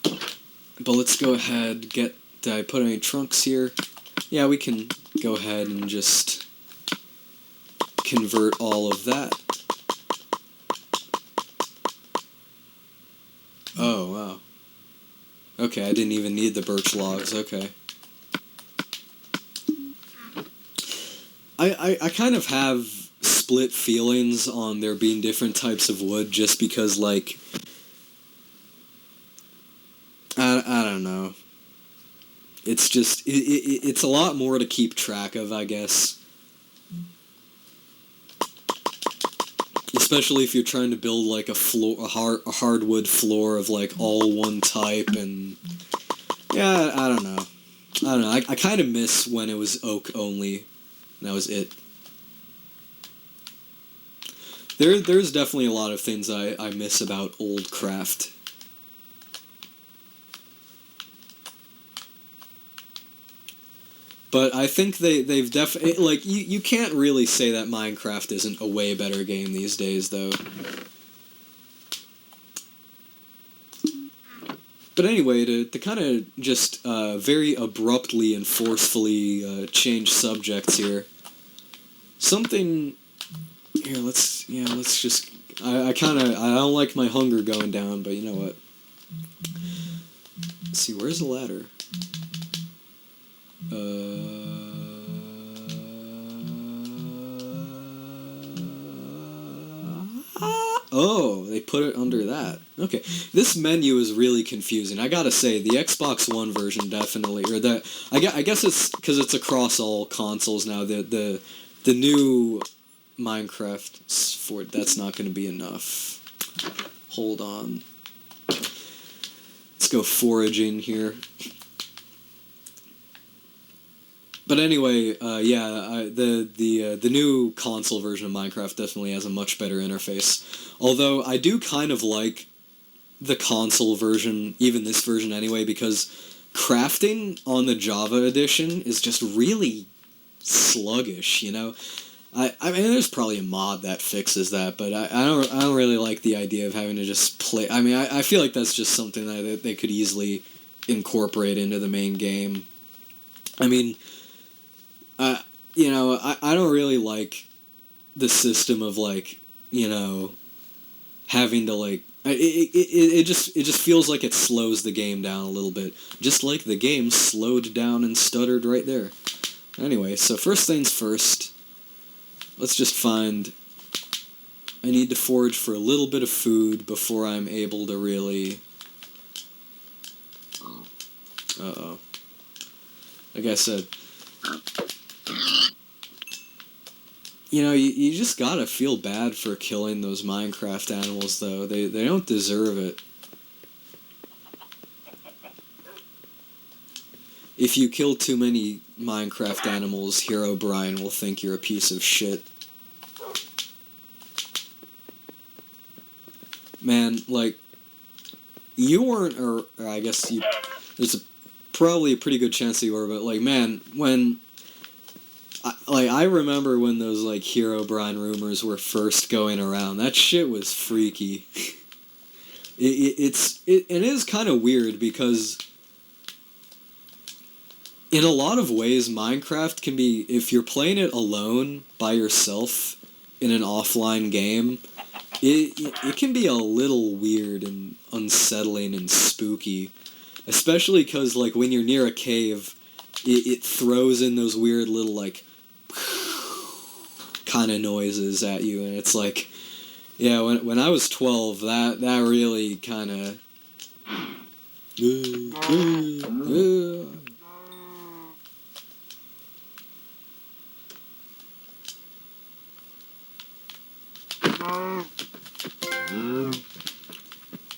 A: But let's go ahead, did I put any trunks here? Yeah, we can go ahead and just convert all of that. Oh, wow. Okay, I didn't even need the birch logs, okay. I kind of have split feelings on there being different types of wood just because, like, I don't know. It's just, it's a lot more to keep track of, I guess. Especially if you're trying to build, like, a hardwood floor of, like, all one type, and... Yeah, I don't know. I kind of miss when it was oak only, and that was it. There's definitely a lot of things I miss about old craft. But I think they've definitely... Like, you can't really say that Minecraft isn't a way better game these days, though. But anyway, to kind of just very abruptly and forcefully change subjects here, something Here, let's just... I don't like my hunger going down, but you know what? Let's see, where's the ladder? Oh, they put it under that. Okay, this menu is really confusing. I gotta say, the Xbox One version definitely, or the I guess it's because it's across all consoles now. The new Minecraft for that's not going to be enough. Hold on. Let's go foraging here. But anyway, the new console version of Minecraft definitely has a much better interface. Although I do kind of like the console version, even this version anyway, because crafting on the Java edition is just really sluggish, you know? I mean, there's probably a mod that fixes that, but I don't really like the idea of having to just play. I mean, I feel like that's just something that they could easily incorporate into the main game. I mean, I don't really like the system of, like, you know, having to, like, it just feels like it slows the game down a little bit, just like the game slowed down and stuttered right there. Anyway, so first things first, let's just find... I need to forage for a little bit of food before I'm able to really... Uh-oh. Like I said... You know, you just gotta feel bad for killing those Minecraft animals, though. They don't deserve it. If you kill too many Minecraft animals, Hero Brian will think you're a piece of shit. Man, like, you weren't, or I guess you... There's probably a pretty good chance that you were, but, like, man, when... I remember when those, like, Hero Brian rumors were first going around. That shit was freaky. It is kind of weird because in a lot of ways, Minecraft can be, if you're playing it alone by yourself in an offline game, it can be a little weird and unsettling and spooky. Especially because, like, when you're near a cave, it throws in those weird little, like, kind of noises at you, and it's like, yeah, when I was 12, that really kind of...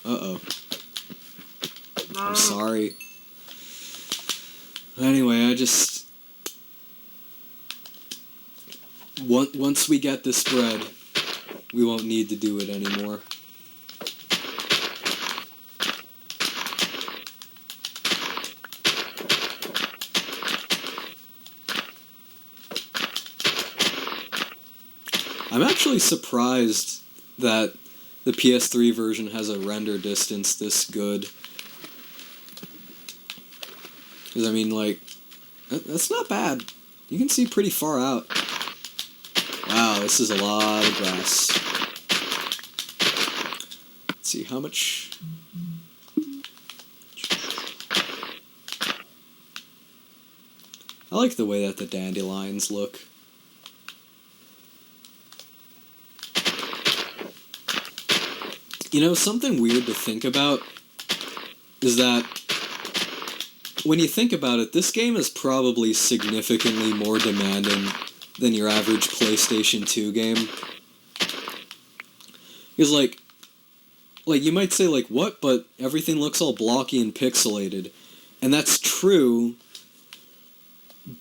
A: Uh-oh. I'm sorry. Anyway, I just... Once we get this bread, we won't need to do it anymore. I'm actually surprised that the PS3 version has a render distance this good. Because, I mean, like, that's not bad. You can see pretty far out. Wow, this is a lot of grass. Let's see, how much... I like the way that the dandelions look. You know, something weird to think about is that when you think about it, this game is probably significantly more demanding than your average PlayStation 2 game. Because, like, you might say, like, what? But everything looks all blocky and pixelated. And that's true,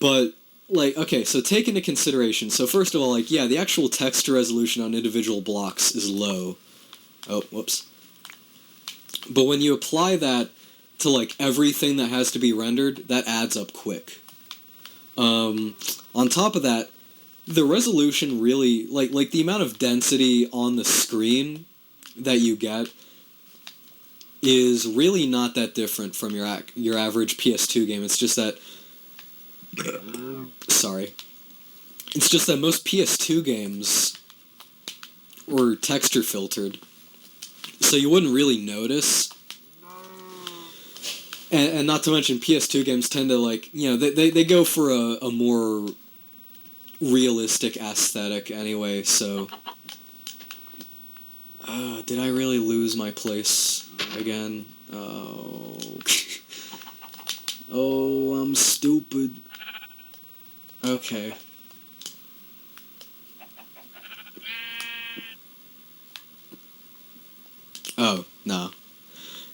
A: but, like, okay, so take into consideration, so first of all, like, yeah, the actual texture resolution on individual blocks is low. Oh, whoops. But when you apply that to, like, everything that has to be rendered, that adds up quick. On top of that, the resolution really, like the amount of density on the screen that you get is really not that different from your average PS2 game. It's just that... Sorry. It's just that most PS2 games or texture filtered, so you wouldn't really notice. And not to mention, PS2 games tend to, like, they go for a more realistic aesthetic anyway, so... did I really lose my place again? Oh... oh, I'm stupid. Okay. Oh, no.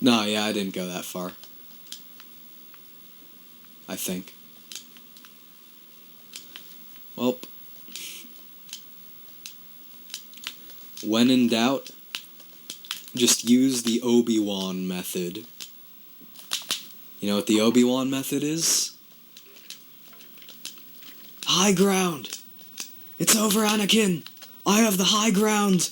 A: No, yeah, I didn't go that far. I think. Well, when in doubt, just use the Obi-Wan method. You know what the Obi-Wan method is? High ground! It's over, Anakin! I have the high ground!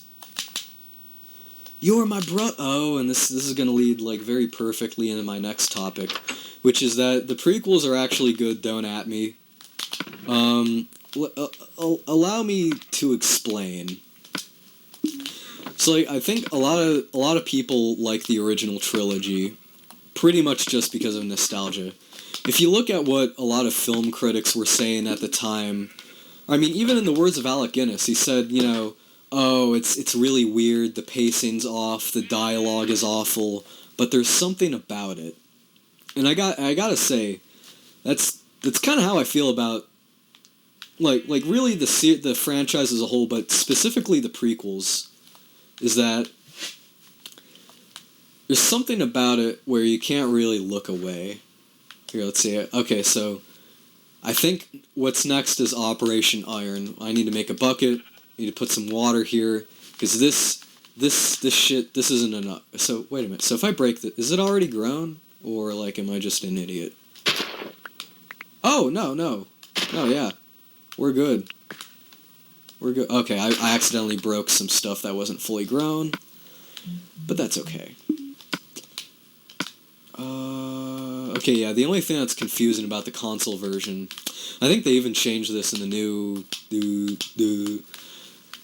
A: You're my bro... Oh, and this is gonna lead, like, very perfectly into my next topic, which is that the prequels are actually good, don't at me. Allow me to explain. So, like, I think a lot of people like the original trilogy, pretty much just because of nostalgia. If you look at what a lot of film critics were saying at the time, I mean, even in the words of Alec Guinness, he said, oh, it's really weird, the pacing's off, the dialogue is awful, but there's something about it. And I gotta say, that's kind of how I feel about, like really the franchise as a whole, but specifically the prequels, is that there's something about it where you can't really look away. Here, let's see it. Okay, so I think what's next is Operation Iron. I need to make a bucket. I need to put some water here, because this shit, this isn't enough. So, wait a minute. So if I break this, is it already grown? Or, like, am I just an idiot? Oh, no. No, yeah. We're good. We're good. Okay, I accidentally broke some stuff that wasn't fully grown. But that's okay. Okay, yeah, the only thing that's confusing about the console version, I think they even changed this in the new...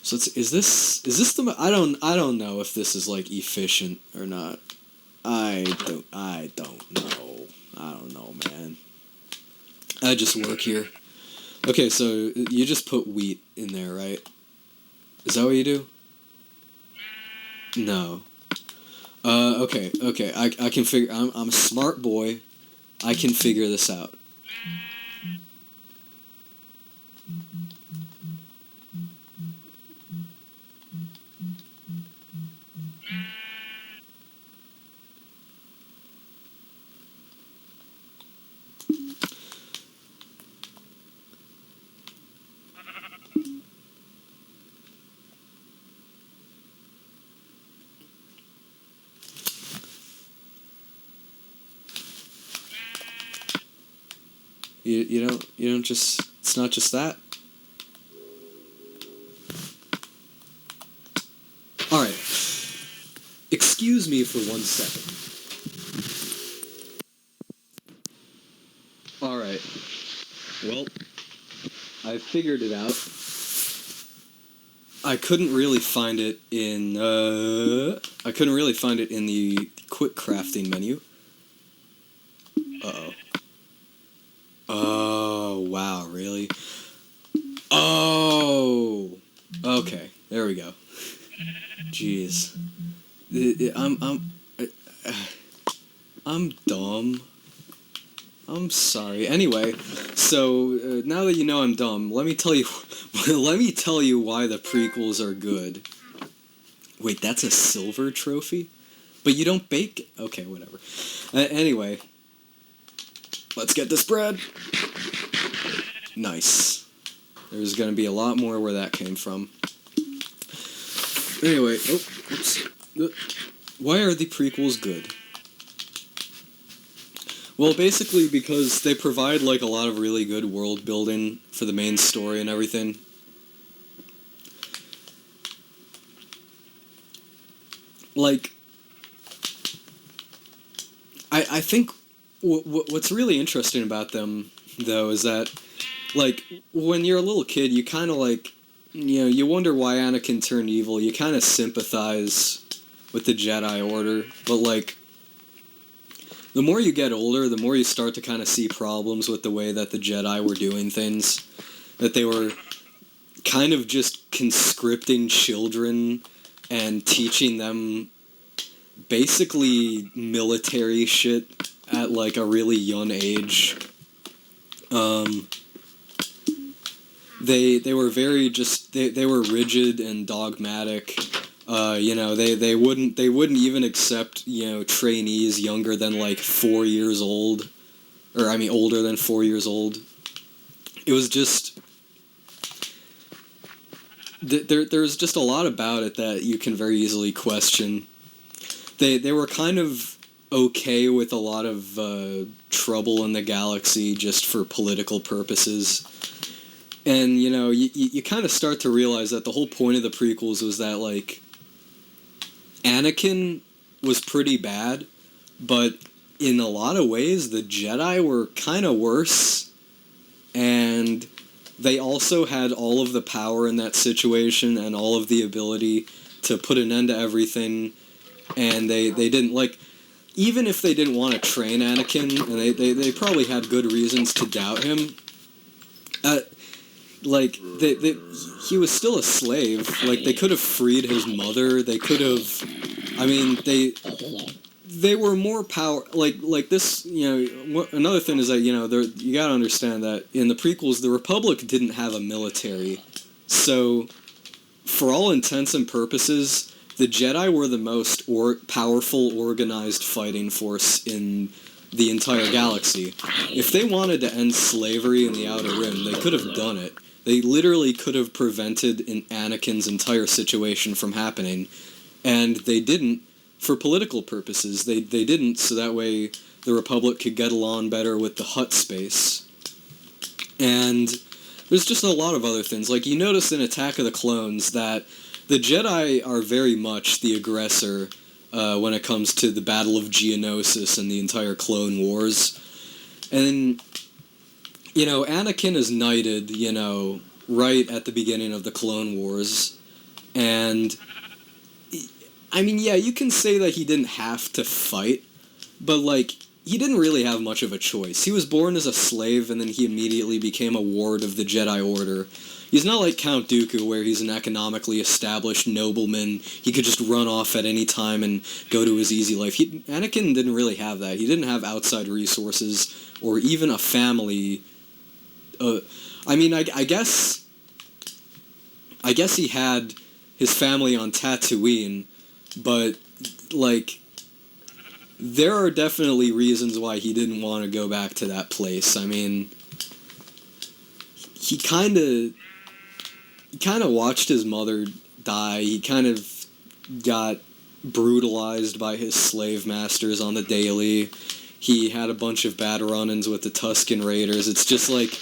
A: So is this the... I don't know if this is, like, efficient or not. I don't know. I don't know, man. I just work here. Okay, so you just put wheat in there, right? Is that what you do? No. Okay. I can figure... I'm a smart boy. I can figure this out. You don't just... It's not just that? Alright. Excuse me for 1 second. Alright. Well, I figured it out. I couldn't really find it in the quick crafting menu. Uh-oh. Oh, wow, really? Oh! Okay, there we go. Jeez. I'm dumb. I'm sorry. Anyway, so now that you know I'm dumb, let me tell you why the prequels are good. Wait, that's a silver trophy? But you don't bake it? Okay, whatever. Anyway, let's get this bread. Nice. There's gonna be a lot more where that came from. Anyway, oops. Why are the prequels good? Well, basically because they provide, like, a lot of really good world building for the main story and everything. Like, I think what's really interesting about them, though, is that, like, when you're a little kid, you kind of, like, you wonder why Anakin turned evil. You kind of sympathize with the Jedi Order, but like, the more you get older, the more you start to kind of see problems with the way that the Jedi were doing things. That they were kind of just conscripting children and teaching them basically military shit at like a really young age. They were very just they were rigid and dogmatic. They wouldn't even accept trainees younger than like 4 years old, or I mean older than 4 years old. It was just there's just a lot about it that you can very easily question. They were kind of okay with a lot of trouble in the galaxy just for political purposes. And, you kind of start to realize that the whole point of the prequels was that, like, Anakin was pretty bad, but in a lot of ways, the Jedi were kind of worse. And they also had all of the power in that situation and all of the ability to put an end to everything. And they didn't, like, even if they didn't want to train Anakin, and they probably had good reasons to doubt him, he was still a slave. Like, they could have freed his mother. They could have, I mean, they were more power, like this, another thing is that, you gotta understand that in the prequels, the Republic didn't have a military. So, for all intents and purposes, the Jedi were the most powerful, organized fighting force in the entire galaxy. If they wanted to end slavery in the Outer Rim, they could have done it. They literally could have prevented Anakin's entire situation from happening. And they didn't for political purposes. They didn't, so that way the Republic could get along better with the Hutt space. And there's just a lot of other things. Like, you notice in Attack of the Clones that the Jedi are very much the aggressor when it comes to the Battle of Geonosis and the entire Clone Wars. And, Anakin is knighted, right at the beginning of the Clone Wars. And, I mean, yeah, you can say that he didn't have to fight, but, like, he didn't really have much of a choice. He was born as a slave, and then he immediately became a ward of the Jedi Order. He's not like Count Dooku, where he's an economically established nobleman. He could just run off at any time and go to his easy life. Anakin didn't really have that. He didn't have outside resources or even a family. I guess he had his family on Tatooine, but, like, there are definitely reasons why he didn't want to go back to that place. I mean, he kind of watched his mother die. He kind of got brutalized by his slave masters on the daily. He had a bunch of bad run-ins with the Tusken Raiders. It's just like,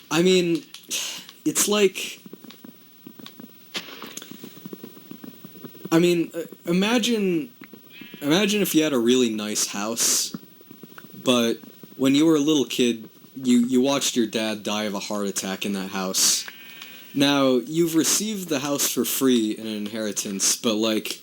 A: I mean, it's like, I mean, imagine if you had a really nice house, but when you were a little kid, you watched your dad die of a heart attack in that house. Now, you've received the house for free in an inheritance, but, like,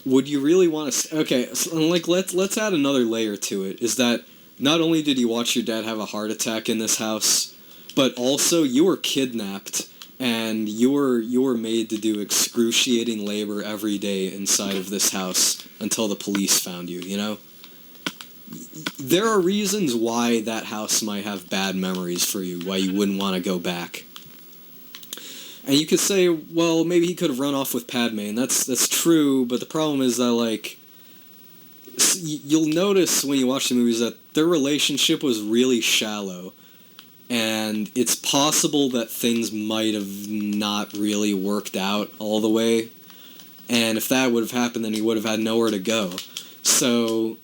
A: would you really want to... Okay, so, like, let's add another layer to it, is that not only did you watch your dad have a heart attack in this house, but also you were kidnapped, and you were made to do excruciating labor every day inside of this house until the police found you, There are reasons why that house might have bad memories for you, why you wouldn't want to go back. And you could say, well, maybe he could have run off with Padme, and that's true, but the problem is that, like, you'll notice when you watch the movies that their relationship was really shallow. And it's possible that things might have not really worked out all the way. And if that would have happened, then he would have had nowhere to go. So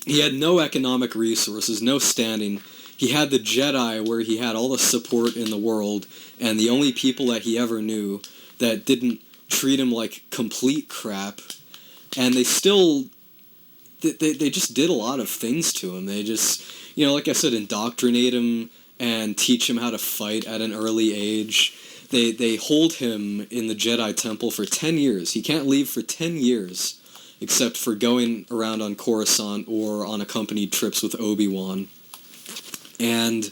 A: he had no economic resources, no standing. He had the Jedi, where he had all the support in the world, and the only people that he ever knew that didn't treat him like complete crap. And they still... they just did a lot of things to him. They just, like I said, indoctrinate him and teach him how to fight at an early age. They hold him in the Jedi Temple for 10 years. He can't leave for 10 years, except for going around on Coruscant or on accompanied trips with Obi-Wan. And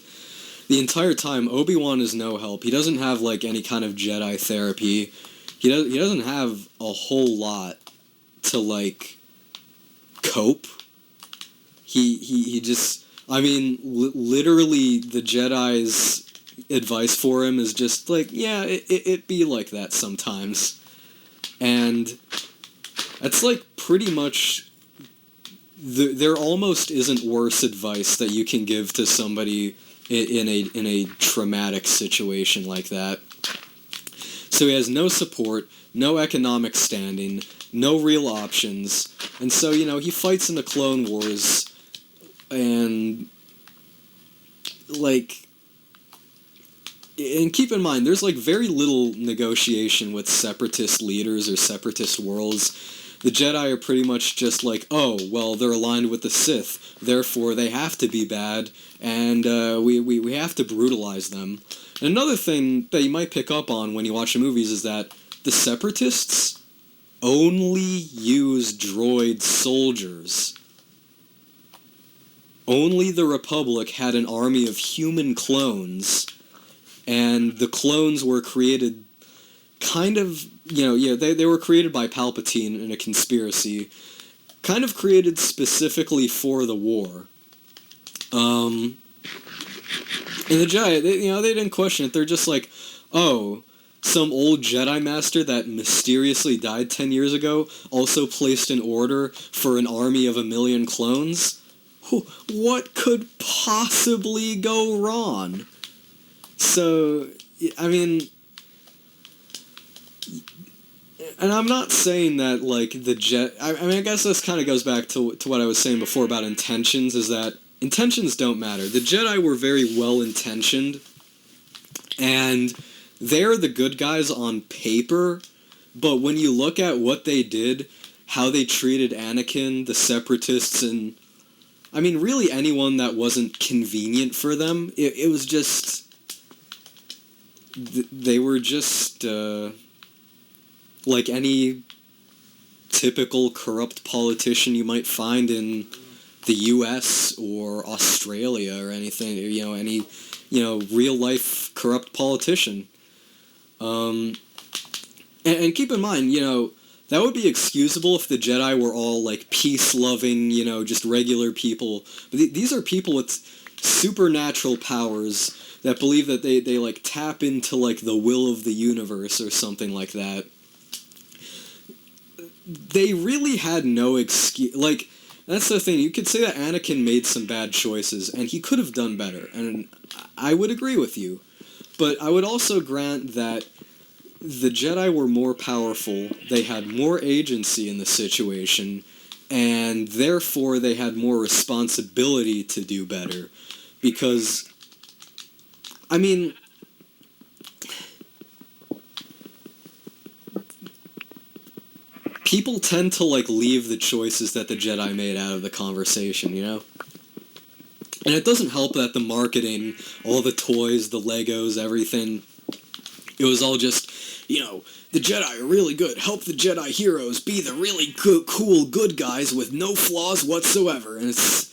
A: the entire time, Obi-Wan is no help. He doesn't have, like, any kind of Jedi therapy. He doesn't have a whole lot to, like, cope. He just... I mean, literally, the Jedi's advice for him is just, like, yeah, it be like that sometimes. And that's, like, pretty much... there almost isn't worse advice that you can give to somebody in a traumatic situation like that. So he has no support, no economic standing, no real options, and so, he fights in the Clone Wars, and, like, and keep in mind, there's, like, very little negotiation with separatist leaders or separatist worlds. The Jedi are pretty much just like, oh, well, they're aligned with the Sith, therefore they have to be bad, and we have to brutalize them. And another thing that you might pick up on when you watch the movies is that the Separatists only use droid soldiers. Only the Republic had an army of human clones, and the clones were created kind of, they were created by Palpatine in a conspiracy, kind of created specifically for the war. And the Jedi, they didn't question it. They're just like, oh, some old Jedi Master that mysteriously died 10 years ago also placed an order for an army of 1 million clones? What could possibly go wrong? So, I mean... And I'm not saying that, like, I guess this kind of goes back to what I was saying before about intentions, is that intentions don't matter. The Jedi were very well-intentioned, and they're the good guys on paper, but when you look at what they did, how they treated Anakin, the Separatists, and, I mean, really anyone that wasn't convenient for them, it was just... They were just, like any typical corrupt politician you might find in the U.S. or Australia or anything, any, real-life corrupt politician. And keep in mind, that would be excusable if the Jedi were all, like, peace-loving, just regular people. But these are people with supernatural powers that believe that they, like, tap into, like, the will of the universe or something like that. They really had no excuse. Like, that's the thing. You could say that Anakin made some bad choices, and he could have done better, and I would agree with you. But I would also grant that the Jedi were more powerful, they had more agency in the situation, and therefore they had more responsibility to do better. Because, I mean... people tend to, like, leave the choices that the Jedi made out of the conversation, And it doesn't help that the marketing, all the toys, the Legos, everything, it was all just, the Jedi are really good. Help the Jedi heroes be the really cool good guys with no flaws whatsoever. And it's,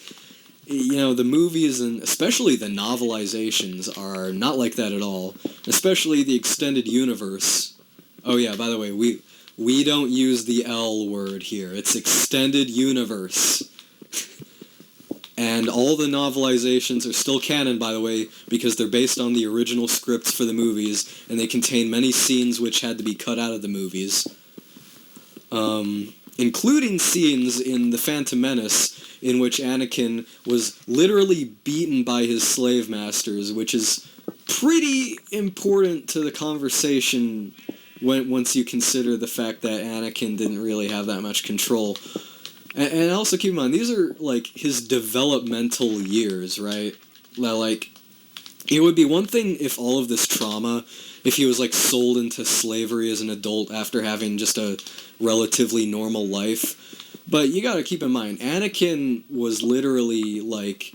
A: the movies and especially the novelizations are not like that at all. Especially the extended universe. Oh yeah, by the way, we don't use the L word here. It's extended universe. And all the novelizations are still canon, by the way, because they're based on the original scripts for the movies, and they contain many scenes which had to be cut out of the movies. Including scenes in The Phantom Menace, in which Anakin was literally beaten by his slave masters, which is pretty important to the conversation once you consider the fact that Anakin didn't really have that much control. And also keep in mind, these are, like, his developmental years, right? Like, it would be one thing if all of this trauma, if he was, like, sold into slavery as an adult after having just a relatively normal life. But you gotta keep in mind, Anakin was literally, like,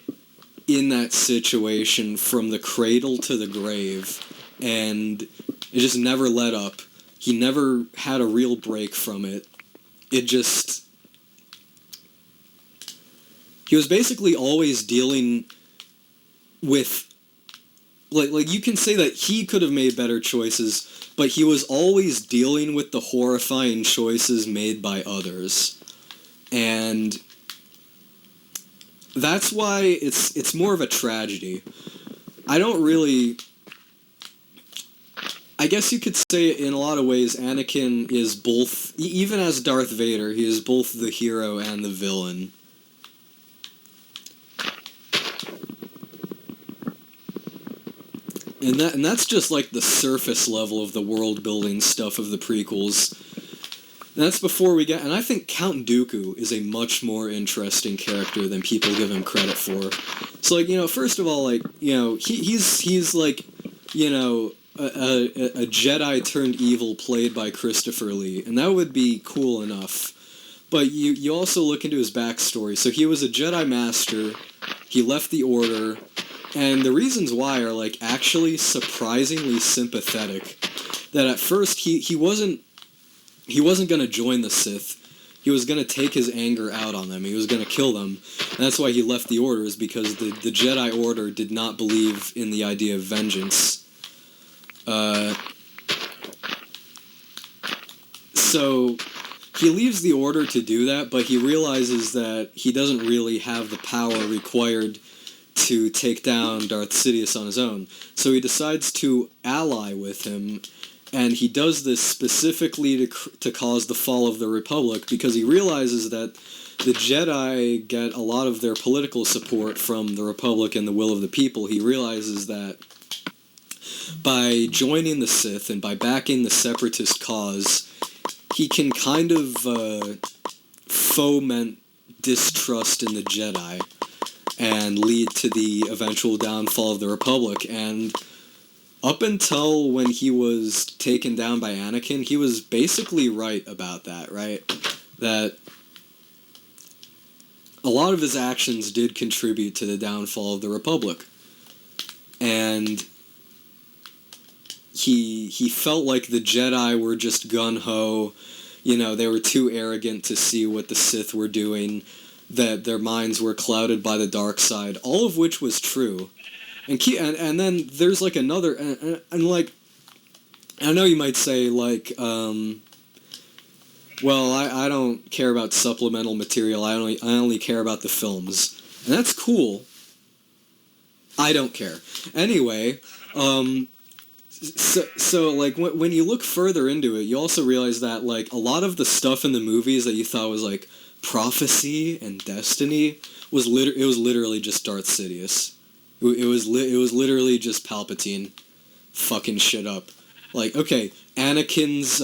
A: in that situation from the cradle to the grave, and it just never let up. He never had a real break from it. It just... He was basically always dealing with... Like you can say that he could have made better choices, but he was always dealing with the horrifying choices made by others. And that's why it's more of a tragedy. I don't really... I guess you could say in a lot of ways Anakin is both, even as Darth Vader, he is both the hero and the villain. And that's just like the surface level of the world building stuff of the prequels. And that's before we get... And I think Count Dooku is a much more interesting character than people give him credit for. So, like, first of all, like, he's like, a Jedi turned evil played by Christopher Lee, and that would be cool enough. But you also look into his backstory. So he was a Jedi Master, he left the Order, and the reasons why are, like, actually surprisingly sympathetic. That at first he wasn't going to join the Sith. He was going to take his anger out on them. He was going to kill them. And that's why he left the Order, is because the Jedi Order did not believe in the idea of vengeance. So he leaves the Order to do that, but he realizes that he doesn't really have the power required to take down Darth Sidious on his own. So he decides to ally with him, and he does this specifically to cause the fall of the Republic, because he realizes that the Jedi get a lot of their political support from the Republic and the will of the people. He realizes that by joining the Sith and by backing the Separatist cause, he can kind of foment distrust in the Jedi and lead to the eventual downfall of the Republic. And up until when he was taken down by Anakin, he was basically right about that, right? That a lot of his actions did contribute to the downfall of the Republic. And he felt like the Jedi were just gun-ho, they were too arrogant to see what the Sith were doing, that their minds were clouded by the dark side, all of which was true. And then there's, like, another... And like, I know you might say, like, well, I don't care about supplemental material, I only care about the films. And that's cool. I don't care. Anyway, So like, when you look further into it, you also realize that, like, a lot of the stuff in the movies that you thought was, like, prophecy and destiny was literally just Darth Sidious. It was literally just Palpatine fucking shit up. Like, okay, Anakin's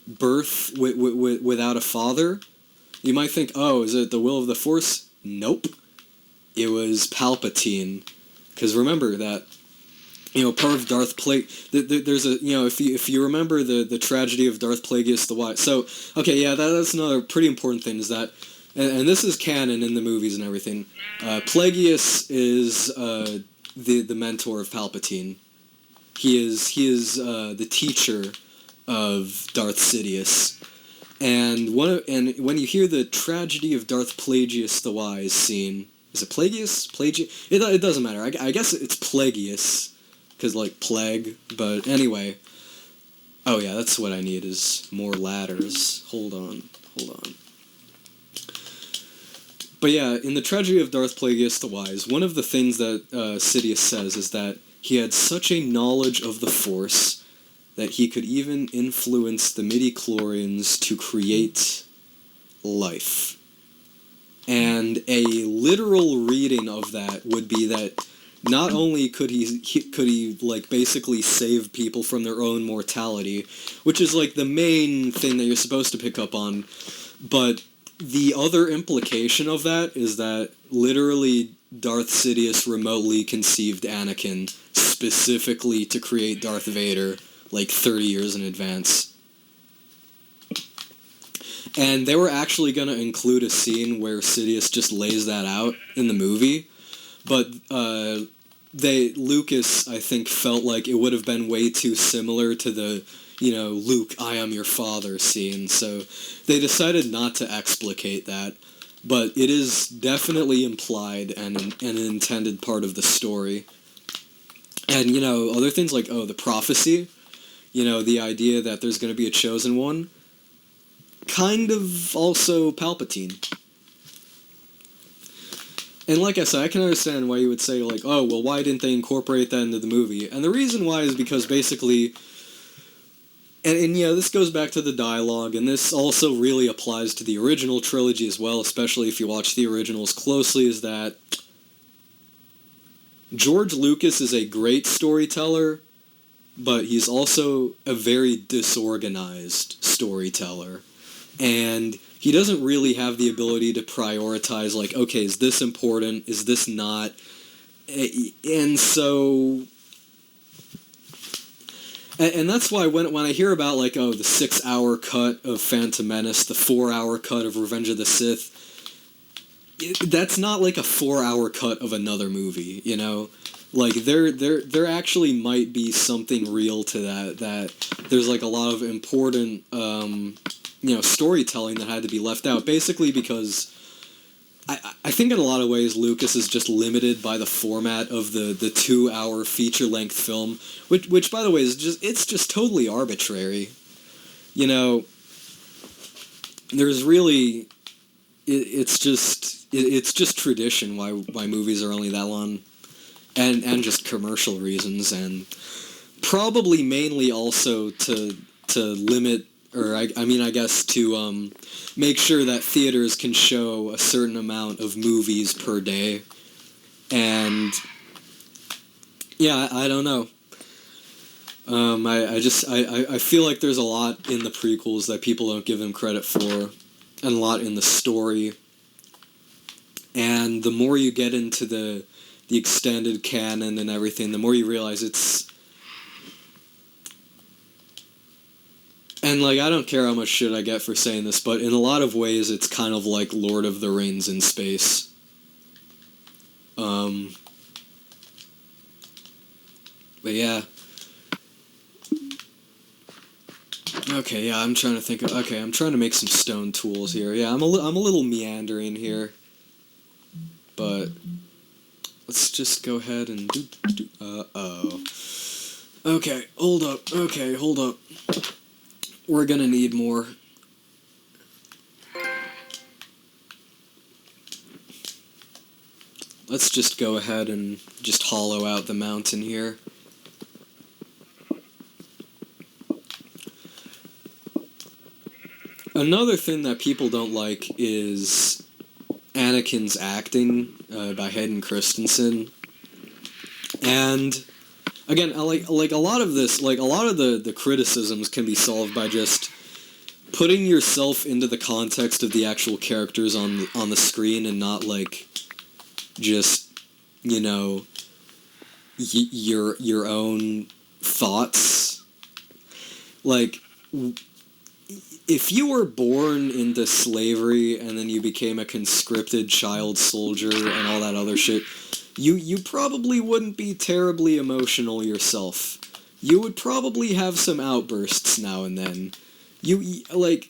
A: birth without a father. You might think, oh, is it the will of the Force? Nope. It was Palpatine. Because remember that, part of Darth there's a, if you remember the tragedy of Darth Plagueis the Wise. So, okay, yeah, that's another pretty important thing, is that, and this is canon in the movies and everything, Plagueis is the mentor of Palpatine. He is the teacher of Darth Sidious. And when you hear the tragedy of Darth Plagueis the Wise scene, is it Plagueis? It doesn't matter. I guess it's Plagueis, because, like, plague, but anyway. Oh yeah, that's what I need, is more ladders. Hold on. But yeah, in the tragedy of Darth Plagueis the Wise, one of the things that Sidious says is that he had such a knowledge of the Force that he could even influence the midi-chlorians to create life. And a literal reading of that would be that not only could he like, basically save people from their own mortality, which is, like, the main thing that you're supposed to pick up on, but the other implication of that is that literally Darth Sidious remotely conceived Anakin specifically to create Darth Vader, like, 30 years in advance. And they were actually going to include a scene where Sidious just lays that out in the movie, but Lucas, I think, felt like it would have been way too similar to the, Luke, I am your father scene, so they decided not to explicate that, but it is definitely implied and an intended part of the story. And, other things like, the prophecy, the idea that there's going to be a chosen one, kind of also Palpatine. And like I said, I can understand why you would say, like, oh, well, why didn't they incorporate that into the movie? And the reason why is because basically, and this goes back to the dialogue, and this also really applies to the original trilogy as well, especially if you watch the originals closely, is that George Lucas is a great storyteller, but he's also a very disorganized storyteller. And he doesn't really have the ability to prioritize, like, okay, is this important? Is this not? And so... And that's why when I hear about, like, the 6-hour cut of Phantom Menace, the 4-hour cut of Revenge of the Sith, that's not like a 4-hour cut of another movie, Like, there actually might be something real to that there's, like, a lot of important... storytelling that had to be left out, basically because I think in a lot of ways Lucas is just limited by the format of the 2-hour feature-length film, which by the way is just totally arbitrary. There's really it's just tradition why movies are only that long, and just commercial reasons, and probably mainly also to limit. Or, I guess to make sure that theaters can show a certain amount of movies per day. And, yeah, I don't know. I feel like there's a lot in the prequels that people don't give them credit for, and a lot in the story. And the more you get into the extended canon and everything, the more you realize it's... And, like, I don't care how much shit I get for saying this, but in a lot of ways, it's kind of like Lord of the Rings in space. But yeah. Okay, yeah, I'm trying to think of... Okay, I'm trying to make some stone tools here. Yeah, I'm a little meandering here. But... let's just go ahead and... Uh-oh. Okay, hold up. We're gonna need more. Let's just go ahead and just hollow out the mountain here. Another thing that people don't like is Anakin's acting by Hayden Christensen. And... again, like a lot of this, like a lot of the criticisms can be solved by just putting yourself into the context of the actual characters on the screen, and not like just your own thoughts. Like, if you were born into slavery and then you became a conscripted child soldier and all that other shit, you probably wouldn't be terribly emotional yourself. You would probably have some outbursts now and then. Like,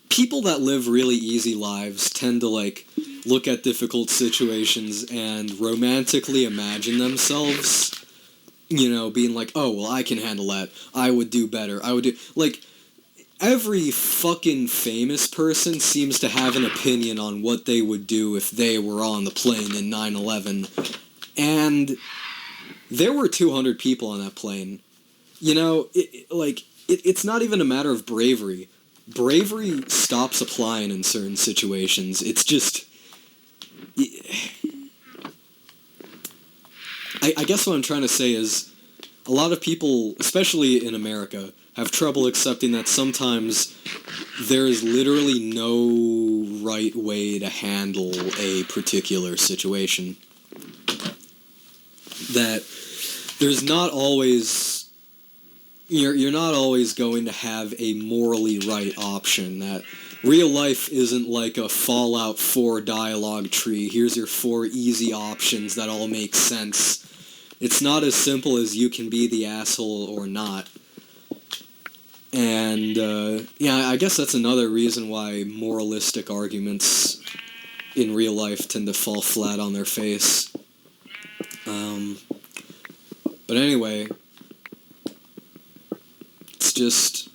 A: people that live really easy lives tend to, like, look at difficult situations and romantically imagine themselves, being like, oh, well, I can handle that. I would do better. Like, every fucking famous person seems to have an opinion on what they would do if they were on the plane in 9/11. And there were 200 people on that plane. It's not even a matter of bravery. Bravery stops applying in certain situations. It's just... I guess what I'm trying to say is, a lot of people, especially in America, have trouble accepting that sometimes there is literally no right way to handle a particular situation. That there's not always you're not always going to have a morally right option. That real life isn't like a Fallout 4 dialogue tree. Here's your 4 easy options that all make sense. It's not as simple as you can be the asshole or not. And, yeah, I guess that's another reason why moralistic arguments in real life tend to fall flat on their face. But anyway, it's just...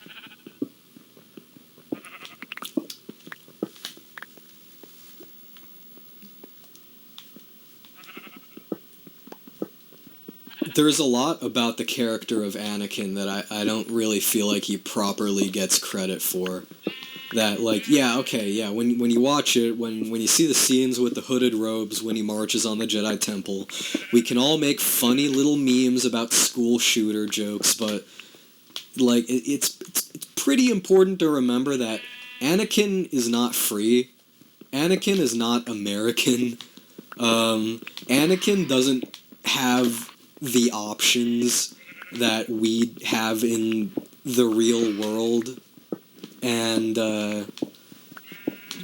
A: There's a lot about the character of Anakin that I don't really feel like he properly gets credit for. That, like, yeah, okay, yeah, when you watch it, when you see the scenes with the hooded robes when he marches on the Jedi Temple, we can all make funny little memes about school shooter jokes, but, like, it's pretty important to remember that Anakin is not free. Anakin is not American. Anakin doesn't have the options that we have in the real world. And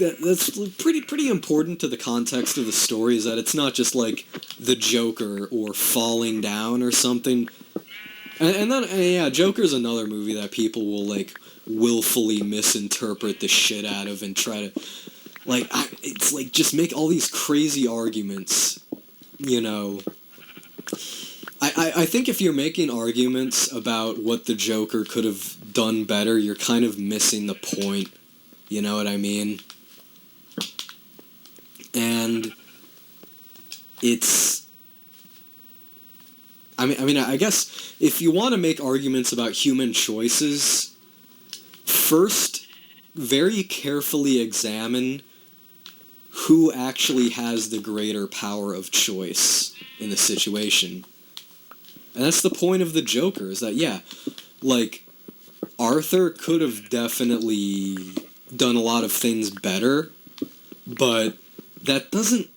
A: that's pretty important to the context of the story, is that it's not just like the Joker or Falling Down or something. And then, yeah, Joker's another movie that people will, like, willfully misinterpret the shit out of and try to, like, it's like, just make all these crazy arguments, you know. I think if you're making arguments about what the Joker could have done better, you're kind of missing the point. You know what I mean? And it's... I mean, I guess if you want to make arguments about human choices, first, very carefully examine who actually has the greater power of choice in the situation. And that's the point of the Joker, is that, yeah, like, Arthur could have definitely done a lot of things better, but that doesn't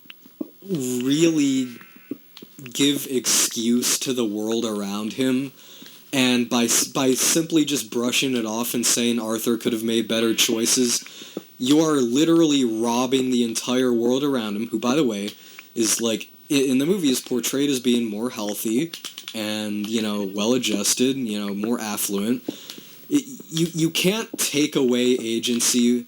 A: really give excuse to the world around him. And by simply just brushing it off and saying Arthur could have made better choices, you are literally robbing the entire world around him, who, by the way, is, like, in the movie is portrayed as being more healthy and, you know, well-adjusted, you know, more affluent. You can't take away agency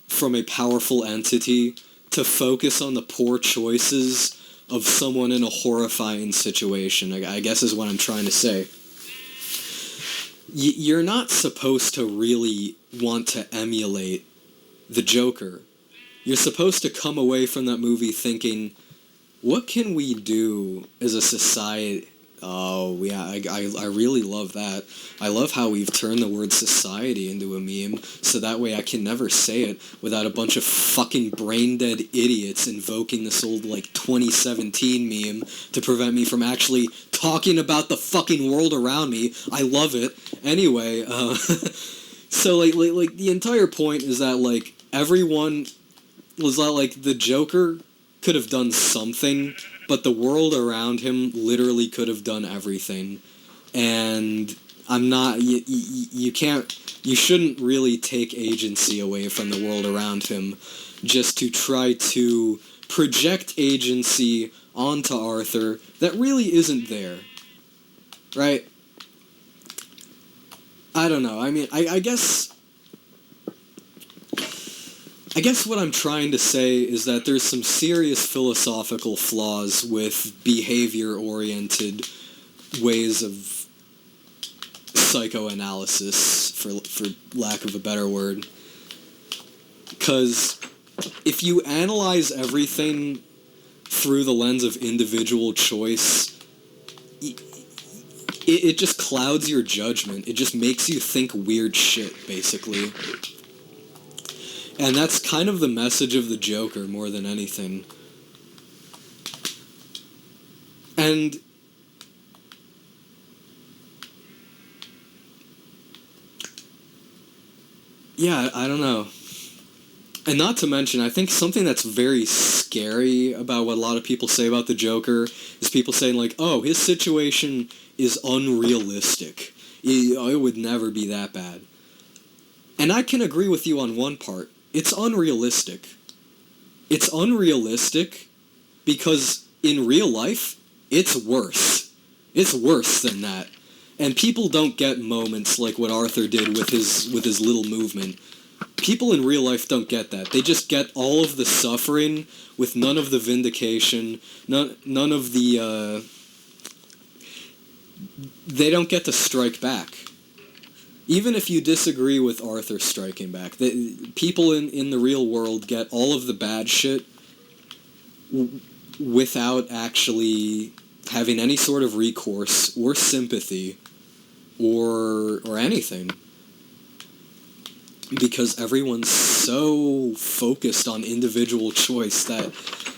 A: from a powerful entity to focus on the poor choices of someone in a horrifying situation, I guess is what I'm trying to say. You're not supposed to really want to emulate the Joker. You're supposed to come away from that movie thinking, what can we do as a society? Oh, yeah, I really love that. I love how we've turned the word society into a meme, so that way I can never say it without a bunch of fucking brain-dead idiots invoking this old, like, 2017 meme to prevent me from actually talking about the fucking world around me. I love it. Anyway, so, like, the entire point is that, like, everyone was like, the Joker could have done something, but the world around him literally could have done everything. And I'm not... You shouldn't really take agency away from the world around him just to try to project agency onto Arthur that really isn't there. Right? I don't know. I mean, I guess what I'm trying to say is that there's some serious philosophical flaws with behavior-oriented ways of psychoanalysis, for lack of a better word. Because if you analyze everything through the lens of individual choice, it just clouds your judgment. It just makes you think weird shit, basically. And that's kind of the message of the Joker more than anything. And yeah, I don't know. And not to mention, I think something that's very scary about what a lot of people say about the Joker is people saying, like, oh, his situation is unrealistic. It would never be that bad. And I can agree with you on one part. It's unrealistic. It's unrealistic because in real life, it's worse. It's worse than that. And people don't get moments like what Arthur did with his little movement. People in real life don't get that. They just get all of the suffering with none of the vindication, none of the, they don't get to strike back. Even if you disagree with Arthur striking back, people in the real world get all of the bad shit without actually having any sort of recourse or sympathy or anything. Because everyone's so focused on individual choice that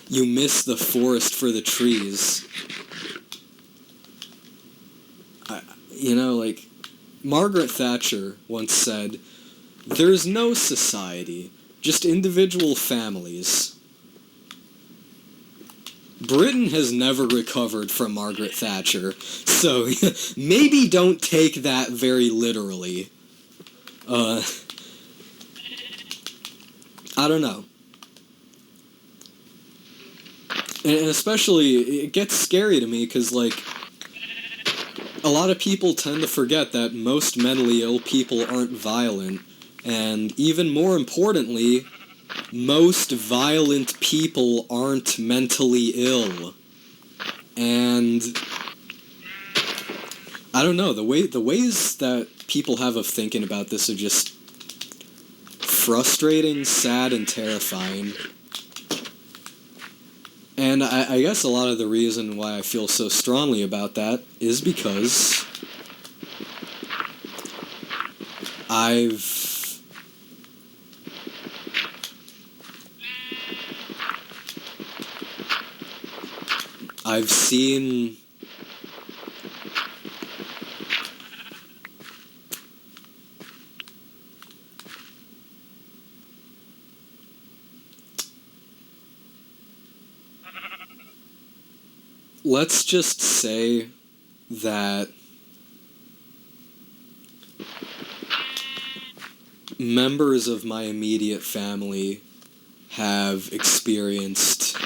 A: you miss the forest for the trees. Like, Margaret Thatcher once said, "There's no society, just individual families." Britain has never recovered from Margaret Thatcher, so maybe don't take that very literally. I don't know. And especially, it gets scary to me because, like, a lot of people tend to forget that most mentally ill people aren't violent. And even more importantly, most violent people aren't mentally ill. And I don't know, the ways that people have of thinking about this are just frustrating, sad, and terrifying. And I guess a lot of the reason why I feel so strongly about that is because I've seen let's just say that members of my immediate family have experienced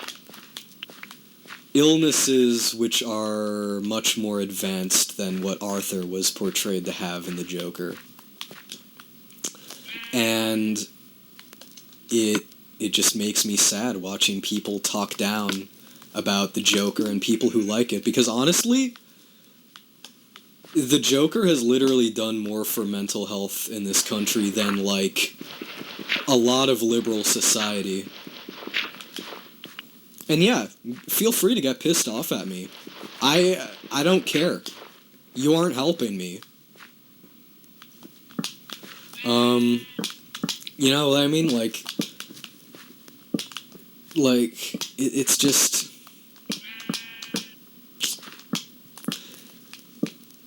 A: illnesses which are much more advanced than what Arthur was portrayed to have in the Joker. And it just makes me sad watching people talk down about the Joker and people who like it, because honestly, the Joker has literally done more for mental health in this country than, like, a lot of liberal society. And yeah, feel free to get pissed off at me. I don't care. You aren't helping me. You know what I mean? Like, it's just...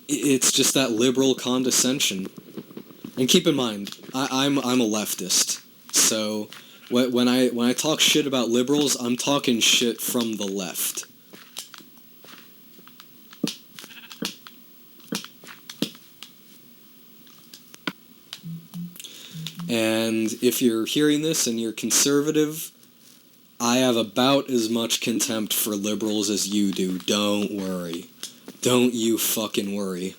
A: It's just that liberal condescension. And keep in mind, I'm a leftist, so when I talk shit about liberals, I'm talking shit from the left. And if you're hearing this and you're conservative, I have about as much contempt for liberals as you do. Don't worry. Don't you fucking worry.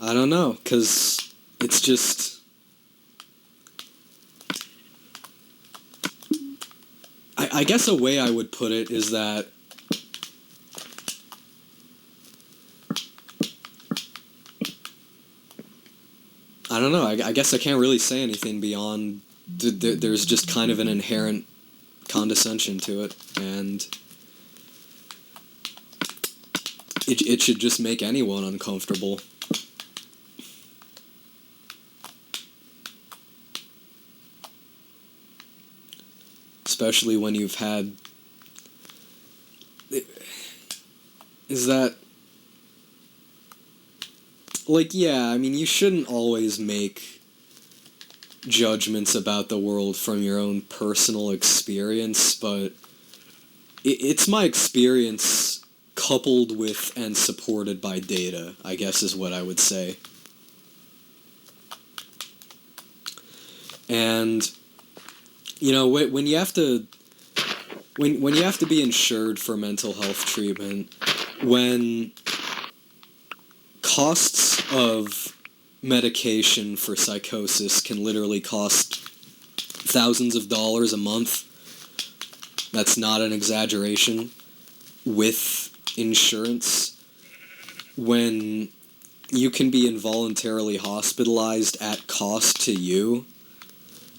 A: I don't know, 'cause it's just... I guess a way I would put it is that I don't know, I guess I can't really say anything beyond there's just kind of an inherent condescension to it, and it should just make anyone uncomfortable. Especially when you've had... Is that... Like, yeah, I mean, you shouldn't always make judgments about the world from your own personal experience, but it's my experience coupled with and supported by data, I guess is what I would say. And, you know, when you have to... When you have to be insured for mental health treatment, when costs of medication for psychosis can literally cost thousands of dollars a month, that's not an exaggeration, with insurance, when you can be involuntarily hospitalized at cost to you,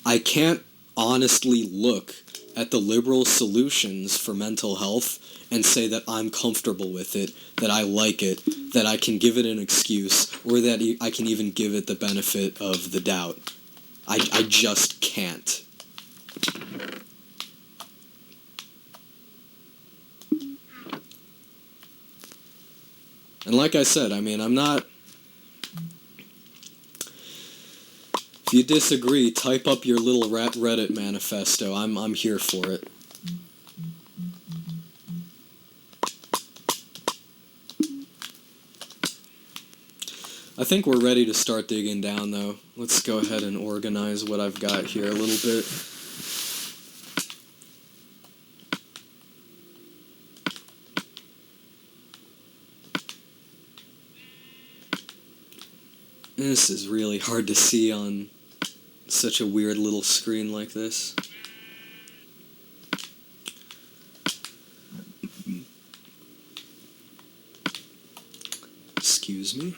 A: I can't honestly look at the liberal solutions for mental health and say that I'm comfortable with it, that I like it, that I can give it an excuse, or that I can even give it the benefit of the doubt. I just can't. And like I said, I mean, I'm not... If you disagree, type up your little Reddit manifesto. I'm here for it. I think we're ready to start digging down, though. Let's go ahead and organize what I've got here a little bit. This is really hard to see on such a weird little screen like this. Excuse me.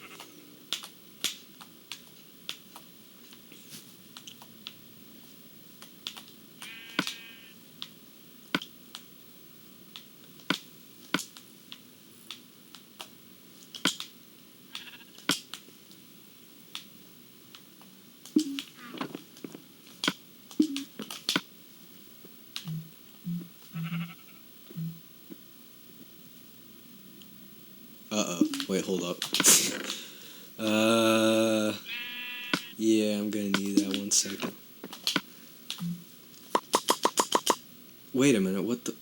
A: Wait, hold up. Yeah, I'm gonna need that 1 second. Wait a minute, what the...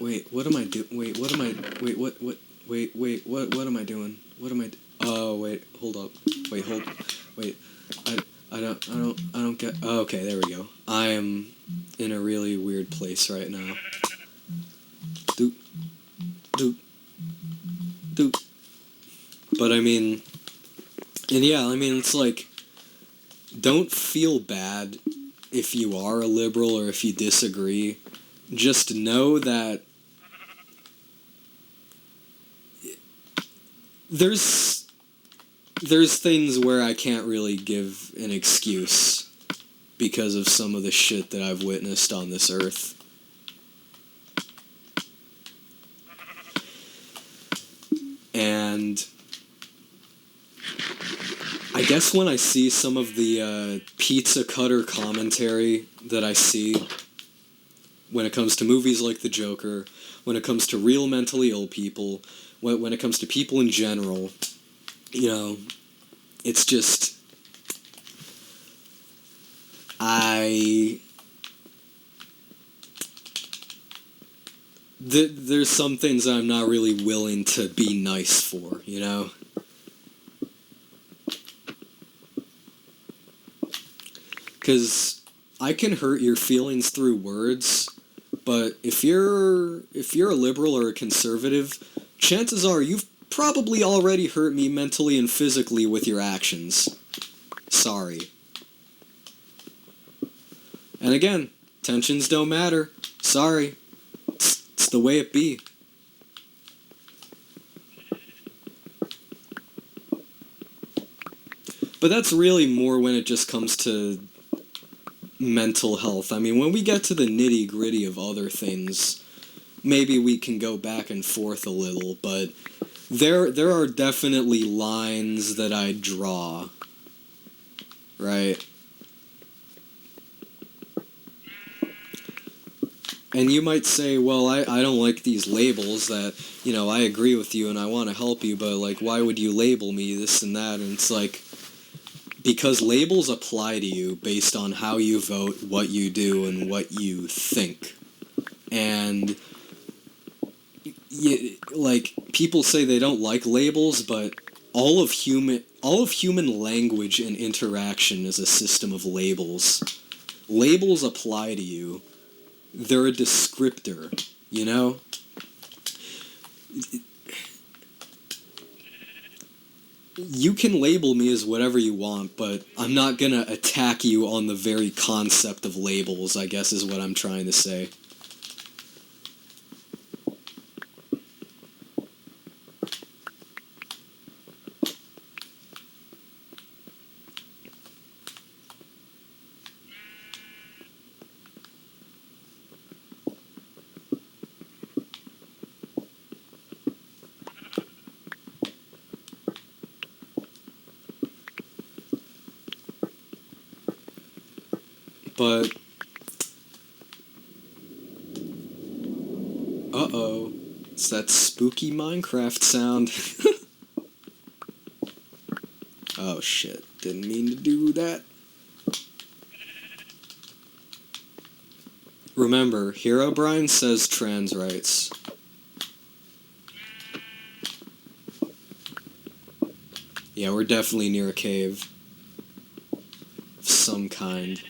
A: Wait, what am I doing? Wait, what am I... Wait, what am I doing? What am I... Oh, wait, hold up. Wait, wait, I don't get... Oh, okay, there we go. I am in a really weird place right now. Doop. Doop. Doop. But I mean, and yeah, I mean, it's like, don't feel bad if you are a liberal or if you disagree. Just know that there's things where I can't really give an excuse because of some of the shit that I've witnessed on this earth. And I guess when I see some of the pizza cutter commentary that I see when it comes to movies like The Joker, when it comes to real mentally ill people, when it comes to people in general, you know, it's just... There's some things I'm not really willing to be nice for, you know? Because I can hurt your feelings through words, but if you're a liberal or a conservative, chances are you've probably already hurt me mentally and physically with your actions. Sorry. And again, tensions don't matter. Sorry. It's the way it be. But that's really more when it just comes to mental health. I mean, when we get to the nitty-gritty of other things, maybe we can go back and forth a little, but there are definitely lines that I draw, right? And you might say, well, I don't like these labels that, you know, I agree with you and I want to help you, but, like, why would you label me this and that? And it's like, because labels apply to you based on how you vote, what you do, and what you think. And like, people say they don't like labels, but all of human language and interaction is a system of labels. Labels apply to you. They're a descriptor, you know? You can label me as whatever you want, but I'm not gonna attack you on the very concept of labels, I guess is what I'm trying to say. But, uh-oh, it's that spooky Minecraft sound. Oh shit, didn't mean to do that. Remember, Herobrine says trans rights. Yeah, we're definitely near a cave. Of some kind.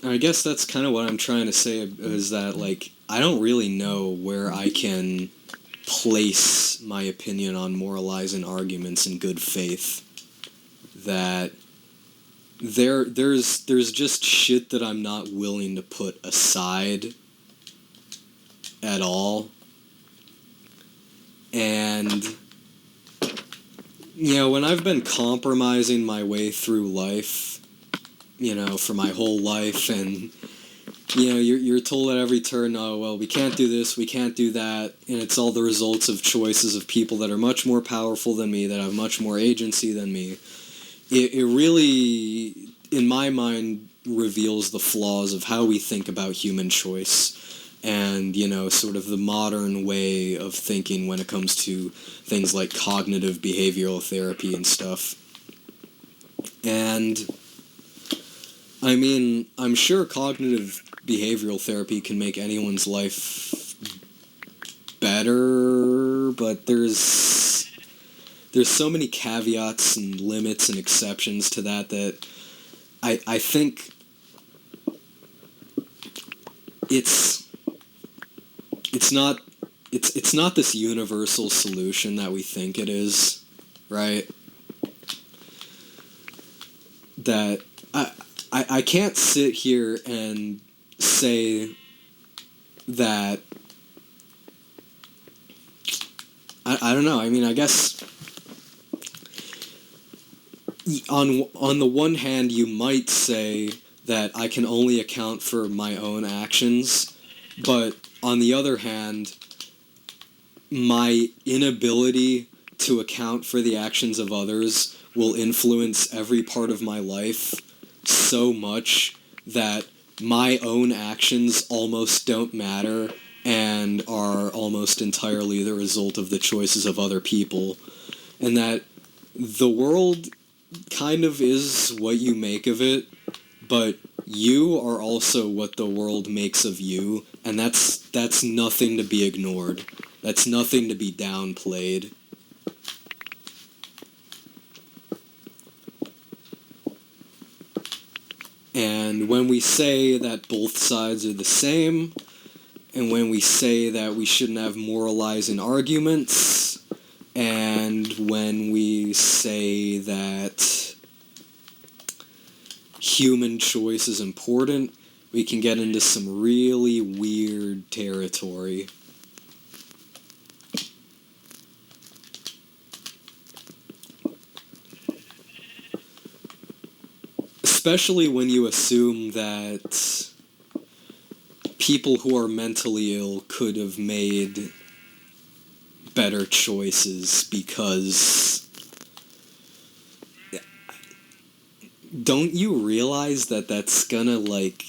A: I guess that's kind of what I'm trying to say, is that, like, I don't really know where I can place my opinion on moralizing arguments in good faith. That there's just shit that I'm not willing to put aside at all. And, you know, when I've been compromising my way through life, you know, for my whole life, and, you know, you're told at every turn, oh, well, we can't do this, we can't do that, and it's all the results of choices of people that are much more powerful than me, that have much more agency than me. It really, in my mind, reveals the flaws of how we think about human choice, and, you know, sort of the modern way of thinking when it comes to things like cognitive behavioral therapy and stuff. And, I mean, I'm sure cognitive behavioral therapy can make anyone's life better, but there's so many caveats and limits and exceptions to that I think it's not this universal solution that we think it is, right? That I can't sit here and say that I don't know. I mean, I guess on the one hand, you might say that I can only account for my own actions, but on the other hand, my inability to account for the actions of others will influence every part of my life so much that my own actions almost don't matter and are almost entirely the result of the choices of other people, and that the world kind of is what you make of it, but you are also what the world makes of you, and that's nothing to be ignored. That's nothing to be downplayed. And when we say that both sides are the same, and when we say that we shouldn't have moralizing arguments, and when we say that human choice is important, we can get into some really weird territory. Especially when you assume that people who are mentally ill could have made better choices because... Don't you realize that that's gonna, like...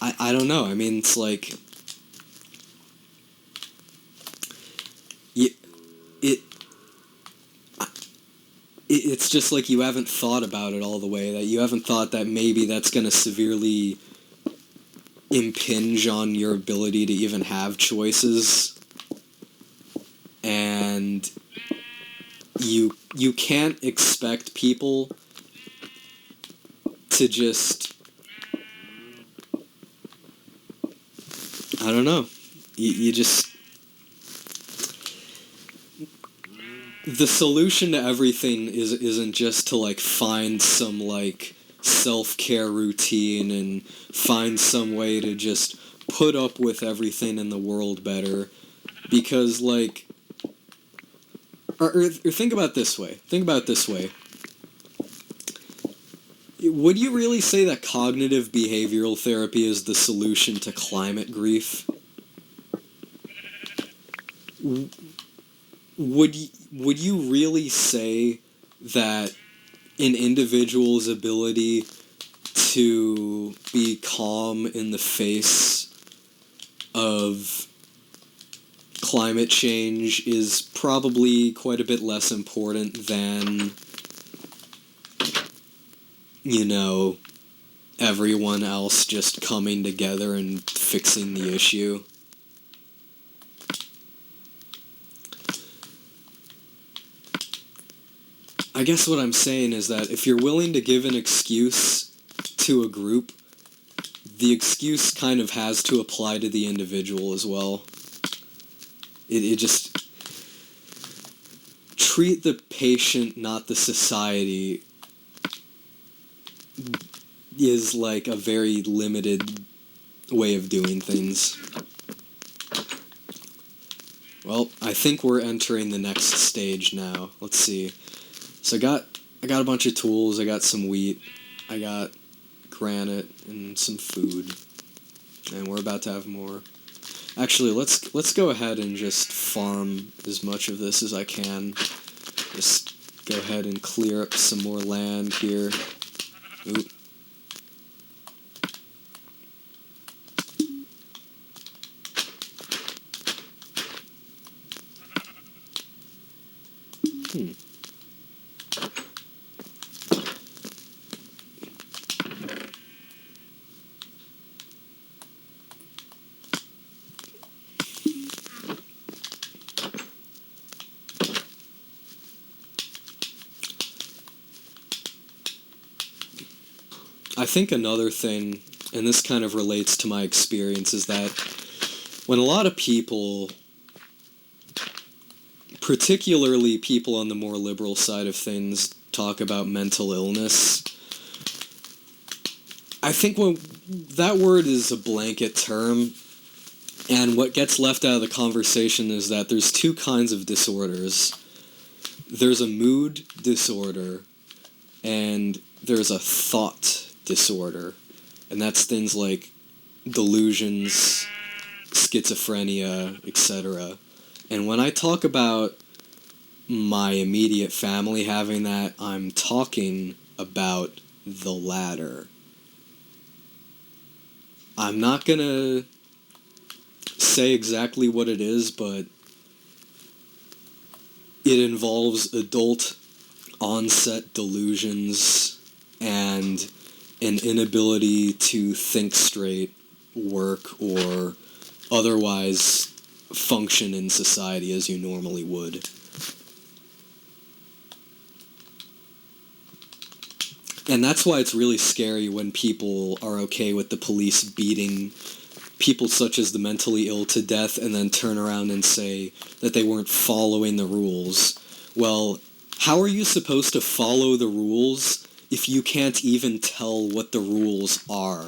A: I don't know, I mean, it's like... It's just like you haven't thought about it all the way, that you haven't thought that maybe that's gonna severely impinge on your ability to even have choices. And you can't expect people to just... I don't know. You just... The solution to everything isn't just to, like, find some, like, self-care routine and find some way to just put up with everything in the world better. Because, like... Or think about it this way. Would you really say that cognitive behavioral therapy is the solution to climate grief? Would you really say that an individual's ability to be calm in the face of climate change is probably quite a bit less important than, you know, everyone else just coming together and fixing the issue? I guess what I'm saying is that if you're willing to give an excuse to a group, the excuse kind of has to apply to the individual as well. It just... Treat the patient, not the society, is like a very limited way of doing things. Well, I think we're entering the next stage now. Let's see. So I got a bunch of tools, I got some wheat, I got granite, and some food. And we're about to have more. Actually, let's go ahead and just farm as much of this as I can. Just go ahead and clear up some more land here. Oop. I think another thing, and this kind of relates to my experience, is that when a lot of people, particularly people on the more liberal side of things, talk about mental illness, I think when that word is a blanket term, and what gets left out of the conversation is that there's two kinds of disorders. There's a mood disorder, and there's a thought disorder, and that's things like delusions, schizophrenia, etc. And when I talk about my immediate family having that, I'm talking about the latter. I'm not gonna say exactly what it is, but it involves adult onset delusions and an inability to think straight, work, or otherwise function in society as you normally would. And that's why it's really scary when people are okay with the police beating people such as the mentally ill to death and then turn around and say that they weren't following the rules. Well, how are you supposed to follow the rules if you can't even tell what the rules are?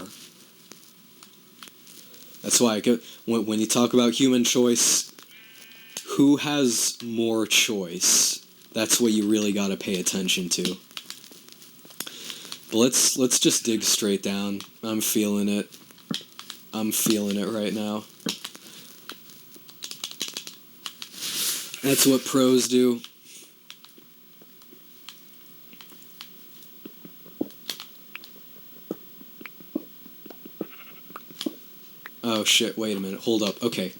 A: That's why when you talk about human choice, who has more choice? That's what you really got to pay attention to. But let's just dig straight down. I'm feeling it. I'm feeling it right now. That's what pros do. Oh shit, wait a minute. Hold up. Okay.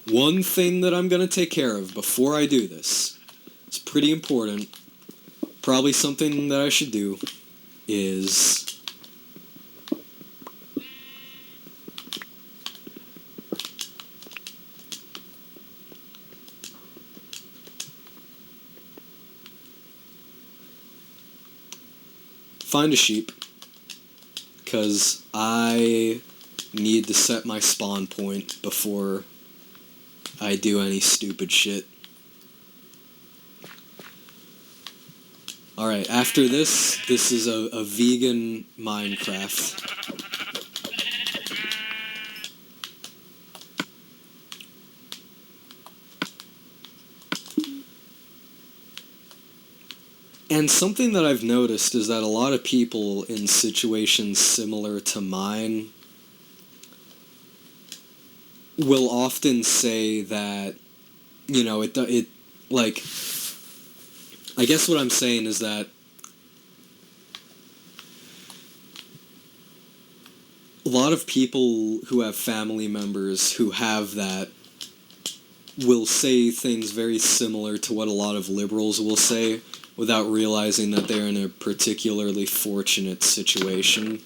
A: One thing that I'm gonna take care of before I do this, it's pretty important, probably something that I should do, is find a sheep, because I need to set my spawn point before I do any stupid shit. Alright, after this is a vegan Minecraft. And something that I've noticed is that a lot of people in situations similar to mine will often say that, you know, it like, I guess what I'm saying is that a lot of people who have family members who have that will say things very similar to what a lot of liberals will say without realizing that they're in a particularly fortunate situation,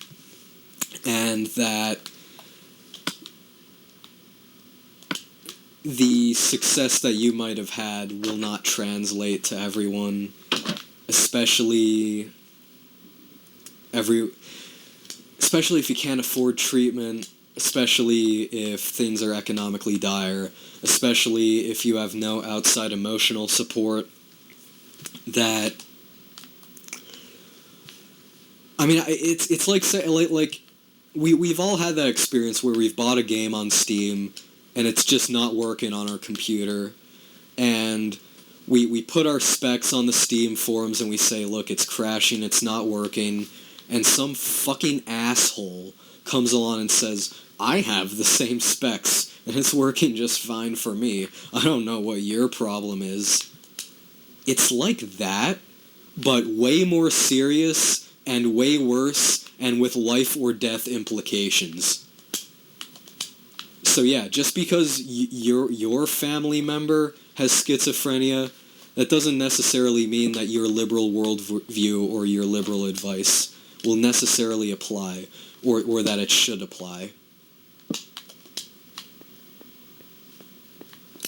A: and that the success that you might have had will not translate to everyone, especially if you can't afford treatment, especially if things are economically dire, especially if you have no outside emotional support. That, I mean, it's like we've all had that experience where we've bought a game on Steam and it's just not working on our computer, and we put our specs on the Steam forums and we say, look, it's crashing, it's not working, and some fucking asshole comes along and says, I have the same specs and it's working just fine for me. I don't know what your problem is. It's like that, but way more serious and way worse and with life or death implications. So yeah, just because your family member has schizophrenia, that doesn't necessarily mean that your liberal worldview or your liberal advice will necessarily apply, or that it should apply.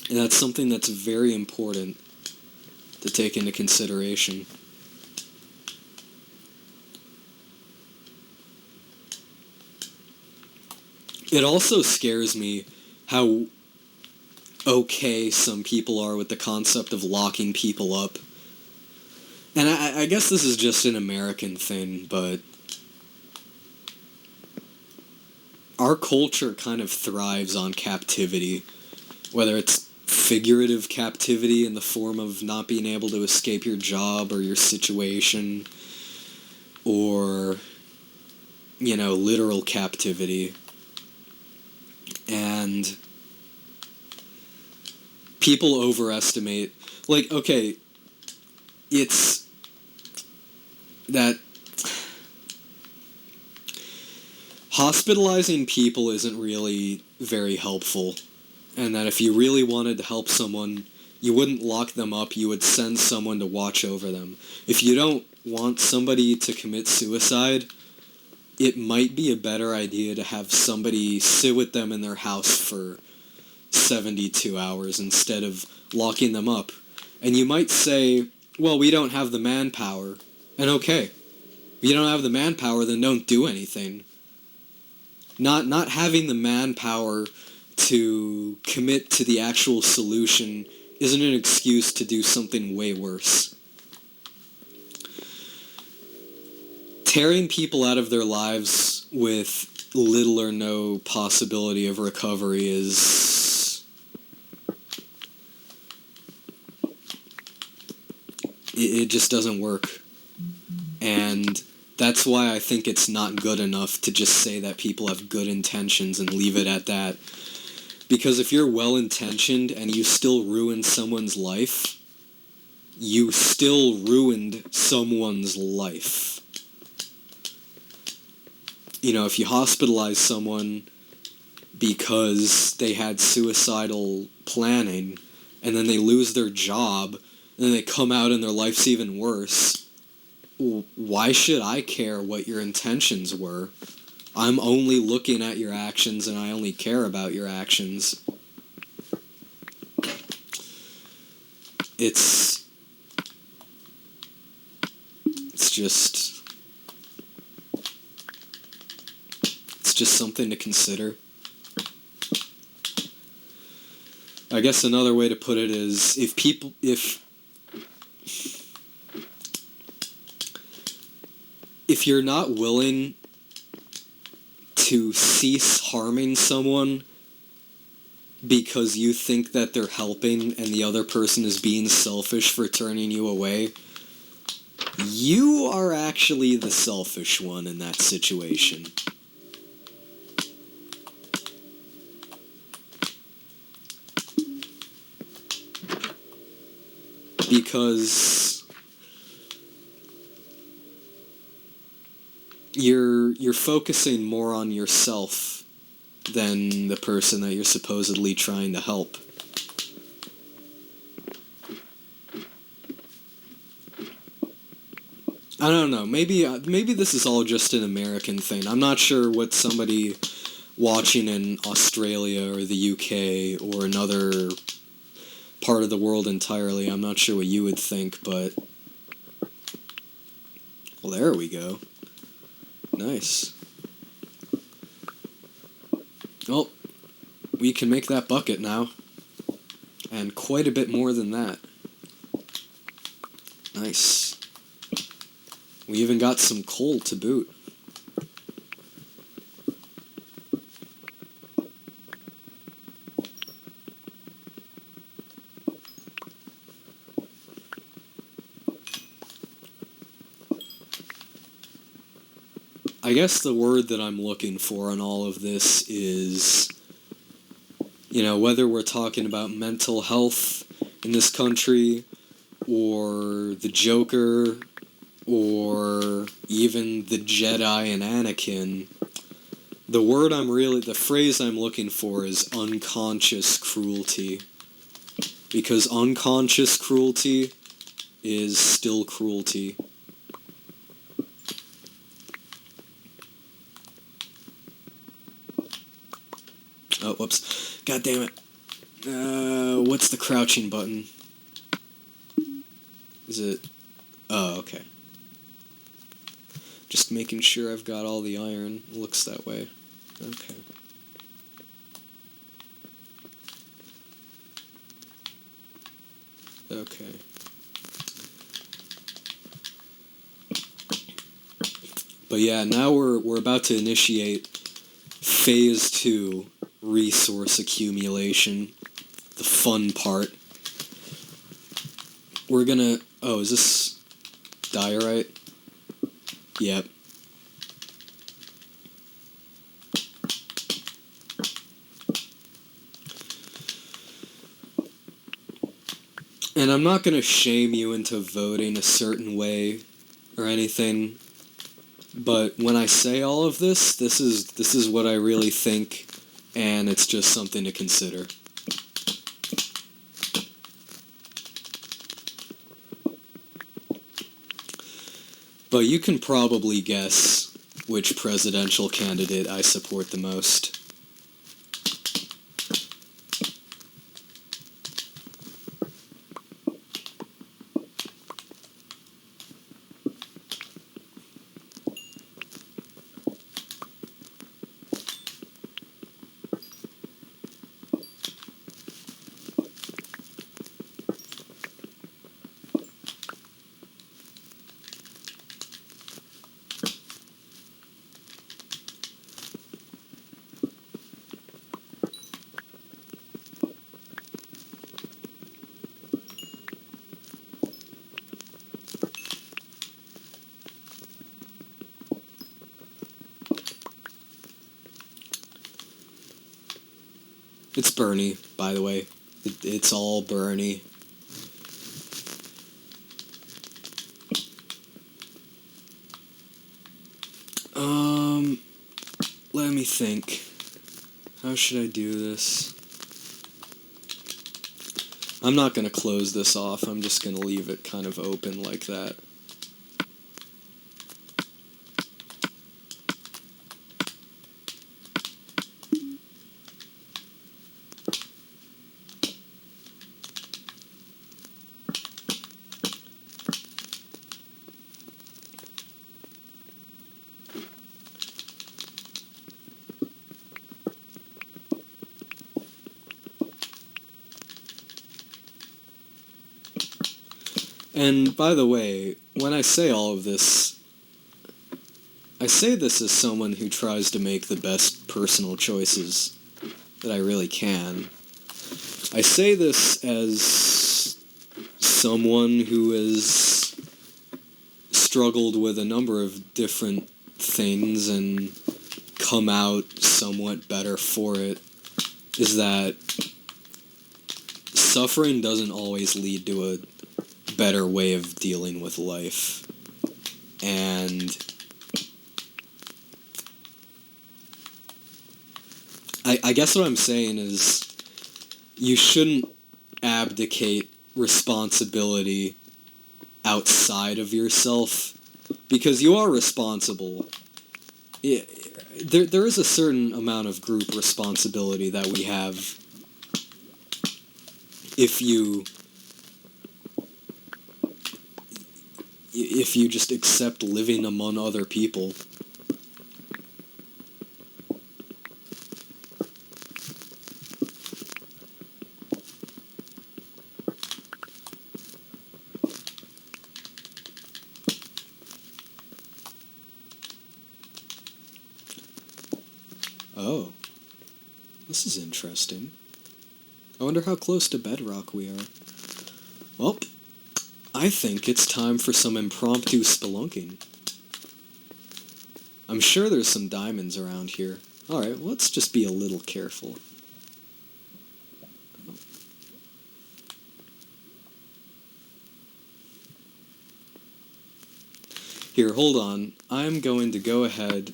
A: And that's something that's very important to take into consideration. It also scares me how okay some people are with the concept of locking people up. And I guess this is just an American thing, but our culture kind of thrives on captivity, whether it's figurative captivity in the form of not being able to escape your job or your situation, or, you know, literal captivity. And people overestimate, like, okay, it's that hospitalizing people isn't really very helpful, and that if you really wanted to help someone, you wouldn't lock them up, you would send someone to watch over them. If you don't want somebody to commit suicide, it might be a better idea to have somebody sit with them in their house for 72 hours instead of locking them up. And you might say, well, we don't have the manpower. And okay, If you don't have the manpower, then don't do anything. Not having the manpower to commit to the actual solution isn't an excuse to do something way worse. Tearing people out of their lives with little or no possibility of recovery is... It just doesn't work. And that's why I think it's not good enough to just say that people have good intentions and leave it at that. Because if you're well-intentioned and you still ruin someone's life, you still ruined someone's life. You know, if you hospitalize someone because they had suicidal planning, and then they lose their job, and then they come out and their life's even worse, why should I care what your intentions were? I'm only looking at your actions, and I only care about your actions. It's just something to consider. I guess another way to put it is, if you're not willing to cease harming someone because you think that they're helping and the other person is being selfish for turning you away, you are actually the selfish one in that situation. Because you're focusing more on yourself than the person that you're supposedly trying to help. I don't know, maybe this is all just an American thing. I'm not sure what somebody watching in Australia or the UK or another part of the world entirely, I'm not sure what you would think, but... Well, there we go. Nice. Well, we can make that bucket now. And quite a bit more than that. Nice. We even got some coal to boot. I guess the word that I'm looking for in all of this is, you know, whether we're talking about mental health in this country, or the Joker, or even the Jedi and Anakin, the phrase I'm looking for is unconscious cruelty. Because unconscious cruelty is still cruelty. Oh, whoops. God damn it. What's the crouching button? Is it... Oh, okay. Just making sure I've got all the iron. It looks that way. Okay. Okay. But yeah, now we're about to initiate Phase 2, resource accumulation. The fun part. We're gonna... Oh, is this diorite? Yep. And I'm not gonna shame you into voting a certain way or anything, but when I say all of this, this is what I really think, and it's just something to consider. But you can probably guess which presidential candidate I support the most. It's Bernie, by the way. It's all Bernie. Let me think. How should I do this? I'm not going to close this off. I'm just going to leave it kind of open like that. And by the way, when I say all of this, I say this as someone who tries to make the best personal choices that I really can. I say this as someone who has struggled with a number of different things and come out somewhat better for it, is that suffering doesn't always lead to a better way of dealing with life. And I guess what I'm saying is you shouldn't abdicate responsibility outside of yourself, because you are responsible. There is a certain amount of group responsibility that we have if you just accept living among other people. Oh, this is interesting. I wonder how close to bedrock we are. Well, I think it's time for some impromptu spelunking. I'm sure there's some diamonds around here. Alright, let's just be a little careful. Here, hold on. I'm going to go ahead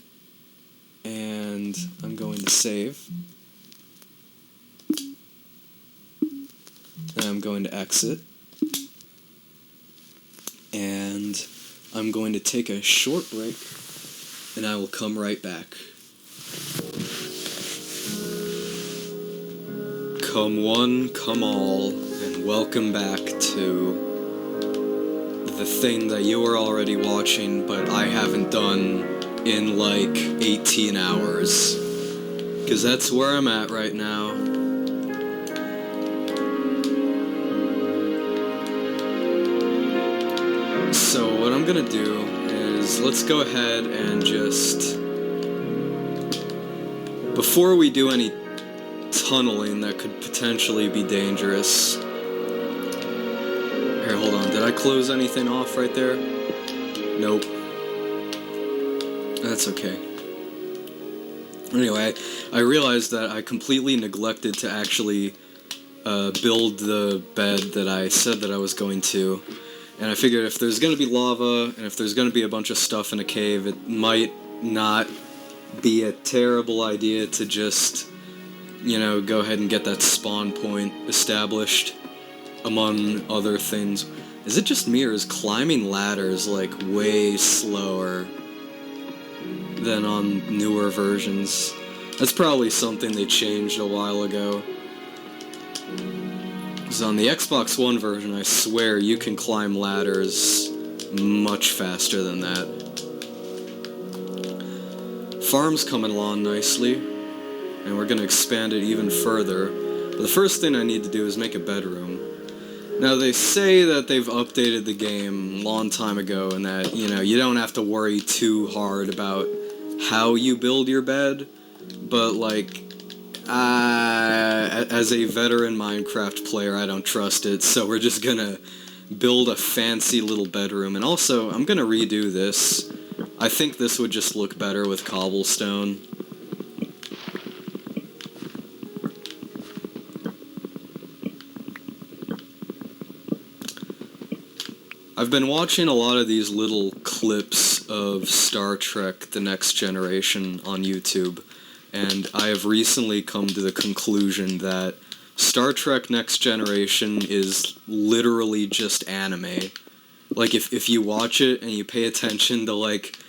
A: and I'm going to save. And I'm going to exit. And I'm going to take a short break, and I will come right back. Come one, come all, and welcome back to the thing that you are already watching, but I haven't done in like 18 hours. Because that's where I'm at right now. So what I'm gonna do is, let's go ahead and just, before we do any tunneling that could potentially be dangerous. Here, hold on, did I close anything off right there? Nope. That's okay. Anyway, I realized that I completely neglected to actually build the bed that I said that I was going to. And I figured if there's going to be lava, and if there's going to be a bunch of stuff in a cave, it might not be a terrible idea to just, go ahead and get that spawn point established, among other things. Is it just me, or is climbing ladders, like, way slower than on newer versions? That's probably something they changed a while ago. Because on the Xbox One version, I swear you can climb ladders much faster than that. Farm's coming along nicely, and we're going to expand it even further. But the first thing I need to do is make a bedroom. Now, they say that they've updated the game a long time ago, and that, you don't have to worry too hard about how you build your bed, but, as a veteran Minecraft player, I don't trust it, so we're just gonna build a fancy little bedroom. And also, I'm gonna redo this. I think this would just look better with cobblestone. I've been watching a lot of these little clips of Star Trek The Next Generation on YouTube, and I have recently come to the conclusion that Star Trek Next Generation is literally just anime. Like, if you watch it and you pay attention to, like,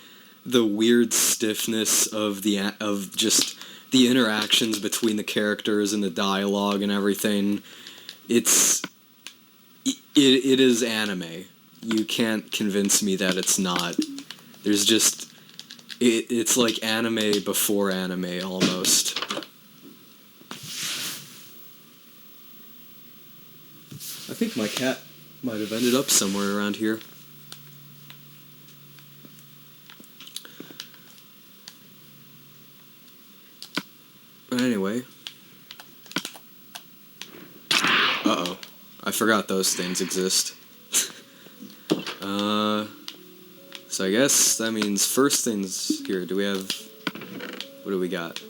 A: the weird stiffness of just the interactions between the characters and the dialogue and everything, it is anime. You can't convince me that it's not. There's just it's like anime before anime almost. I think my cat might have ended up somewhere around here. But anyway. Uh-oh. I forgot those things exist. So I guess that means first things here. Do we have... What do we got?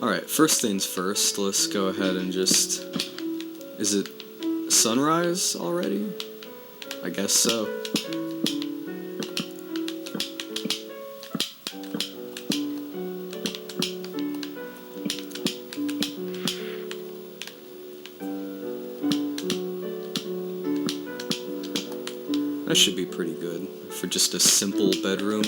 A: Alright, first things first. Let's go ahead and just... Is it sunrise already? I guess so. That should be pretty good for just a simple bedroom.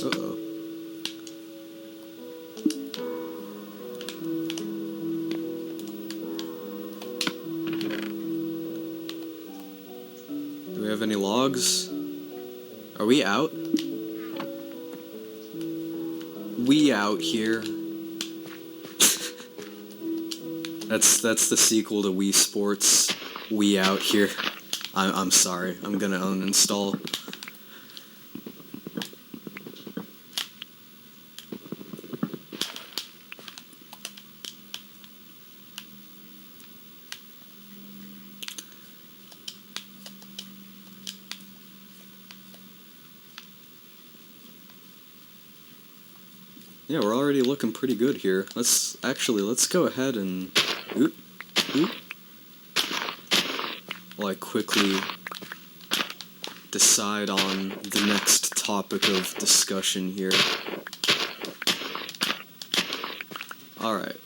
A: Uh-oh. Do we have any logs? Are we out? We out here. That's the sequel to Wii Sports. We out here. I'm sorry. I'm gonna uninstall. Yeah, we're already looking pretty good here. Let's go ahead and... Oop, oop. While I quickly decide on the next topic of discussion here. Alright.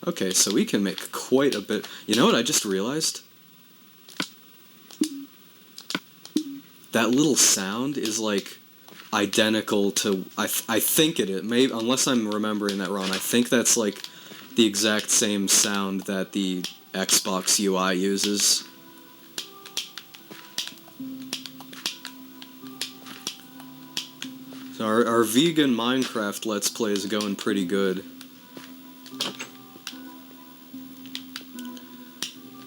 A: Okay, so we can make quite a bit... You know what I just realized? That little sound is, like, identical to... I think it is. Maybe, unless I'm remembering that wrong, I think that's, like, the exact same sound that the Xbox UI uses. So our vegan Minecraft Let's Play is going pretty good.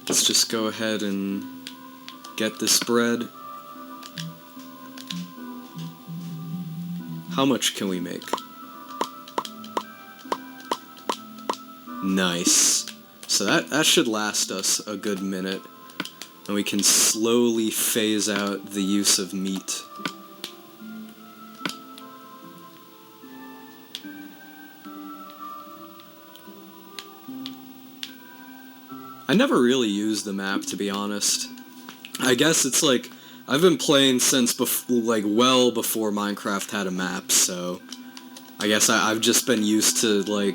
A: Let's just go ahead and get this bread. How much can we make? Nice. So that should last us a good minute. And we can slowly phase out the use of meat. I never really used the map, to be honest. I guess it's like... I've been playing since well before Minecraft had a map, so I guess I've just been used to, like,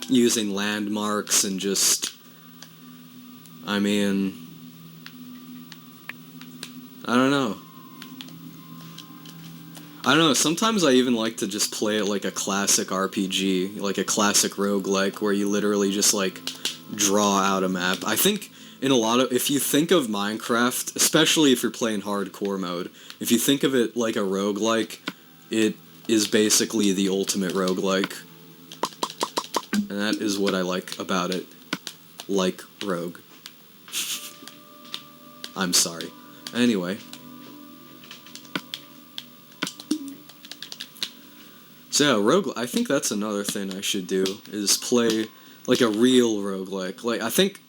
A: using landmarks and just, I mean, I don't know. Sometimes I even like to just play it like a classic RPG, like a classic roguelike, where you literally just, like, draw out a map. I think... if you think of Minecraft, especially if you're playing hardcore mode, if you think of it like a roguelike, it is basically the ultimate roguelike. And that is what I like about it. Like Rogue. I'm sorry. Anyway. So So yeah, I think that's another thing I should do, is play like a real roguelike. Like, I think,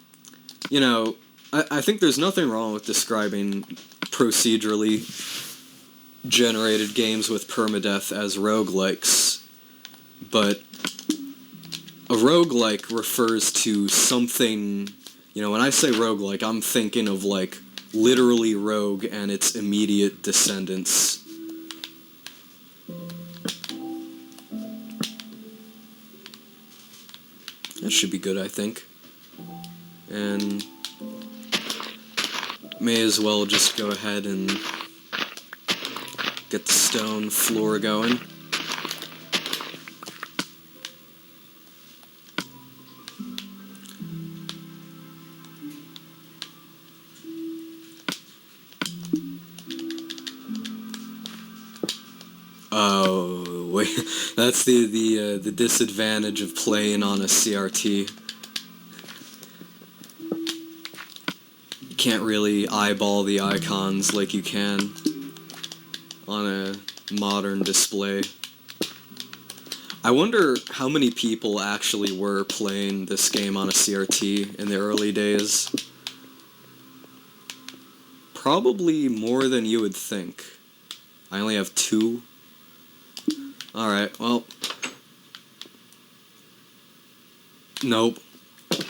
A: you know, I think there's nothing wrong with describing procedurally generated games with permadeath as roguelikes, but a roguelike refers to something, when I say roguelike, I'm thinking of like literally Rogue and its immediate descendants. That should be good, I think. And may as well just go ahead and get the stone floor going. Oh, wait, that's the disadvantage of playing on a CRT. You can't really eyeball the icons like you can on a modern display. I wonder how many people actually were playing this game on a CRT in the early days. Probably more than you would think. I only have 2. Alright, well... Nope.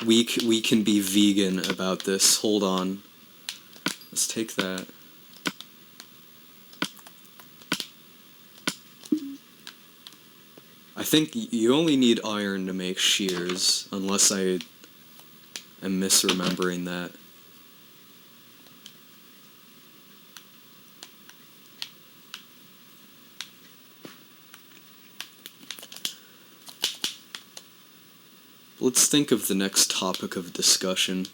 A: We can be vegan about this. Hold on. Let's take that. I think you only need iron to make shears, unless I am misremembering that. Let's think of the next topic of discussion.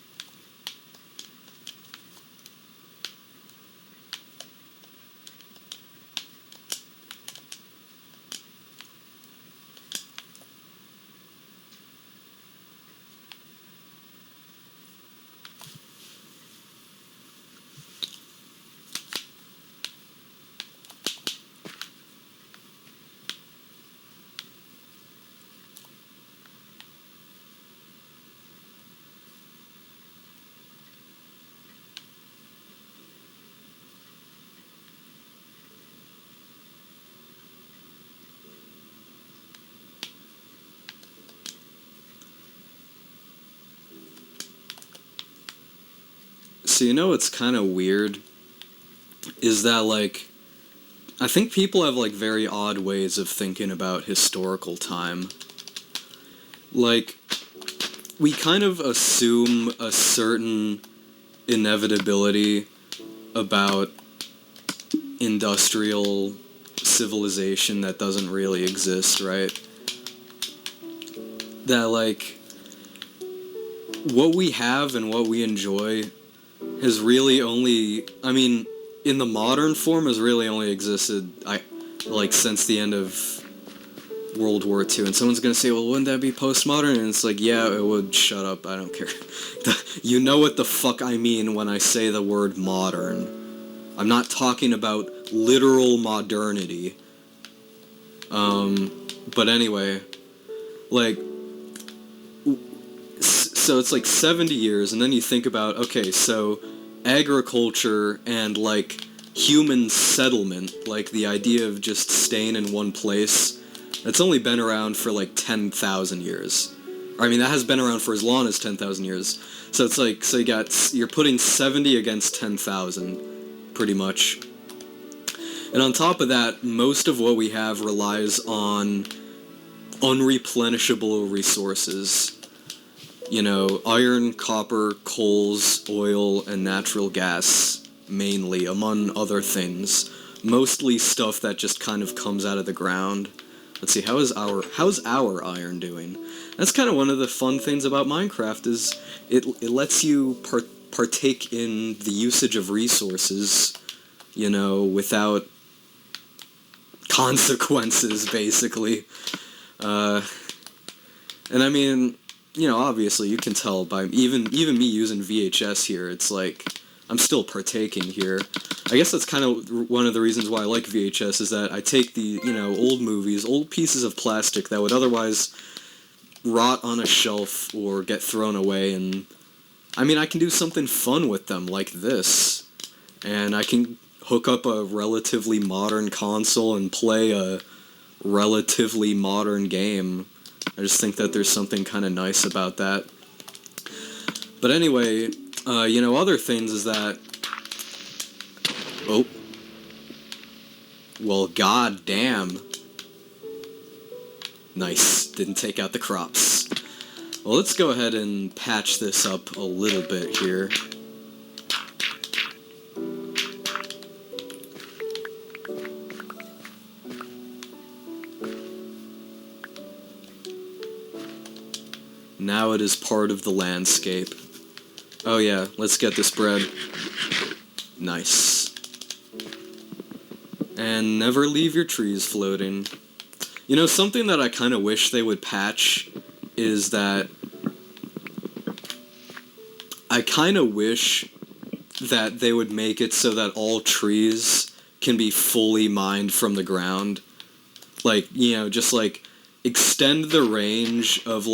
A: So what's kind of weird is that, like, I think people have, like, very odd ways of thinking about historical time. Like, we kind of assume a certain inevitability about industrial civilization that doesn't really exist, right? That, like, what we have and what we enjoy has really only, in the modern form, has really only existed, since the end of World War II. And someone's gonna say, well, wouldn't that be postmodern? And it's like, yeah, it would. Shut up, I don't care. You know what the fuck I mean when I say the word modern. I'm not talking about literal modernity. But anyway, like, so it's like 70 years, and then you think about, okay, so agriculture and, like, human settlement, like the idea of just staying in one place, that's only been around for like 10,000 years. That has been around for as long as 10,000 years. So it's like, you're putting 70 against 10,000, pretty much. And on top of that, most of what we have relies on unreplenishable resources. Iron, copper, coals, oil, and natural gas, mainly, among other things. Mostly stuff that just kind of comes out of the ground. Let's see, how's our iron doing? That's kind of one of the fun things about Minecraft, is it lets you partake in the usage of resources, without consequences, basically. And obviously you can tell by even me using VHS here, it's like I'm still partaking here. I guess that's kind of one of the reasons why I like VHS, is that I take the, old movies, old pieces of plastic that would otherwise rot on a shelf or get thrown away, and I can do something fun with them like this. And I can hook up a relatively modern console and play a relatively modern game. I just think that there's something kind of nice about that. But anyway, other things is that... Oh. Well, god damn. Nice. Didn't take out the crops. Well, let's go ahead and patch this up a little bit here. Now it is part of the landscape. Oh yeah, let's get this bread. Nice. And never leave your trees floating. Something that I kind of wish they would patch is that I kind of wish that they would make it so that all trees can be fully mined from the ground. Just extend the range of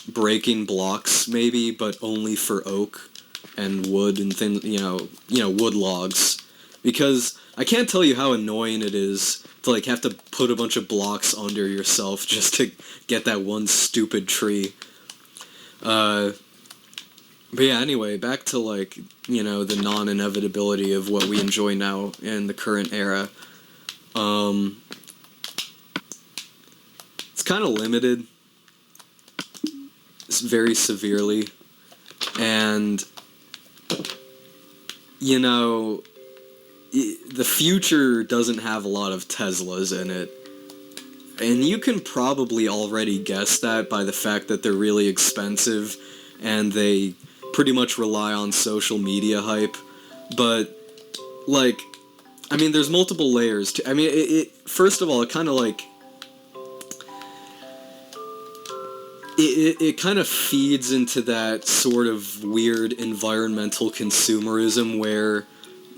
A: breaking blocks maybe, but only for oak and wood and things, wood logs. Because I can't tell you how annoying it is to have to put a bunch of blocks under yourself just to get that one stupid tree. But yeah, anyway, back to the non-inevitability of what we enjoy now in the current era. It's kind of limited. It's very severely. And, the future doesn't have a lot of Teslas in it. And you can probably already guess that by the fact that they're really expensive and they pretty much rely on social media hype. But, there's multiple layers to... first of all, it kind of It kind of feeds into that sort of weird environmental consumerism where,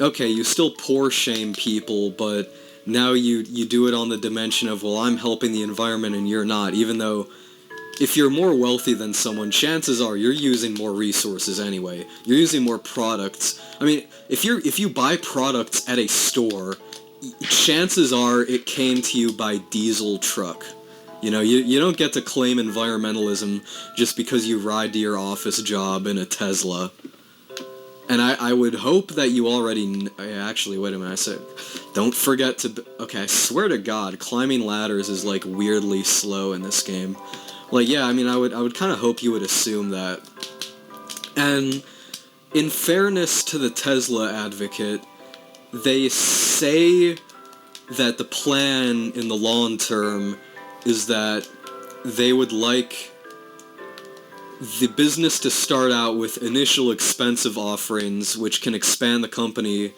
A: okay, you still poor shame people, but now you do it on the dimension of, well, I'm helping the environment and you're not, even though if you're more wealthy than someone, chances are you're using more resources anyway. You're using more products. If you buy products at a store, chances are it came to you by diesel truck. You don't get to claim environmentalism just because you ride to your office job in a Tesla. And I would hope that you already... Actually, wait a minute, I said... Don't forget to... Okay, I swear to God, climbing ladders is, weirdly slow in this game. I would kind of hope you would assume that. And in fairness to the Tesla advocate, they say that the plan in the long term is that they would like the business to start out with initial expensive offerings, which can expand the company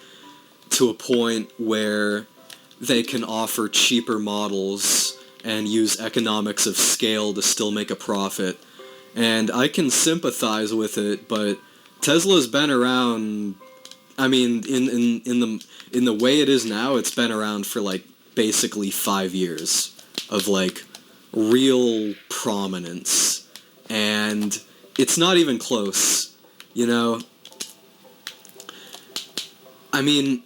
A: to a point where they can offer cheaper models and use economics of scale to still make a profit. And I can sympathize with it, but Tesla's been around, in the way it is now, it's been around for basically 5 years of real prominence. And it's not even close,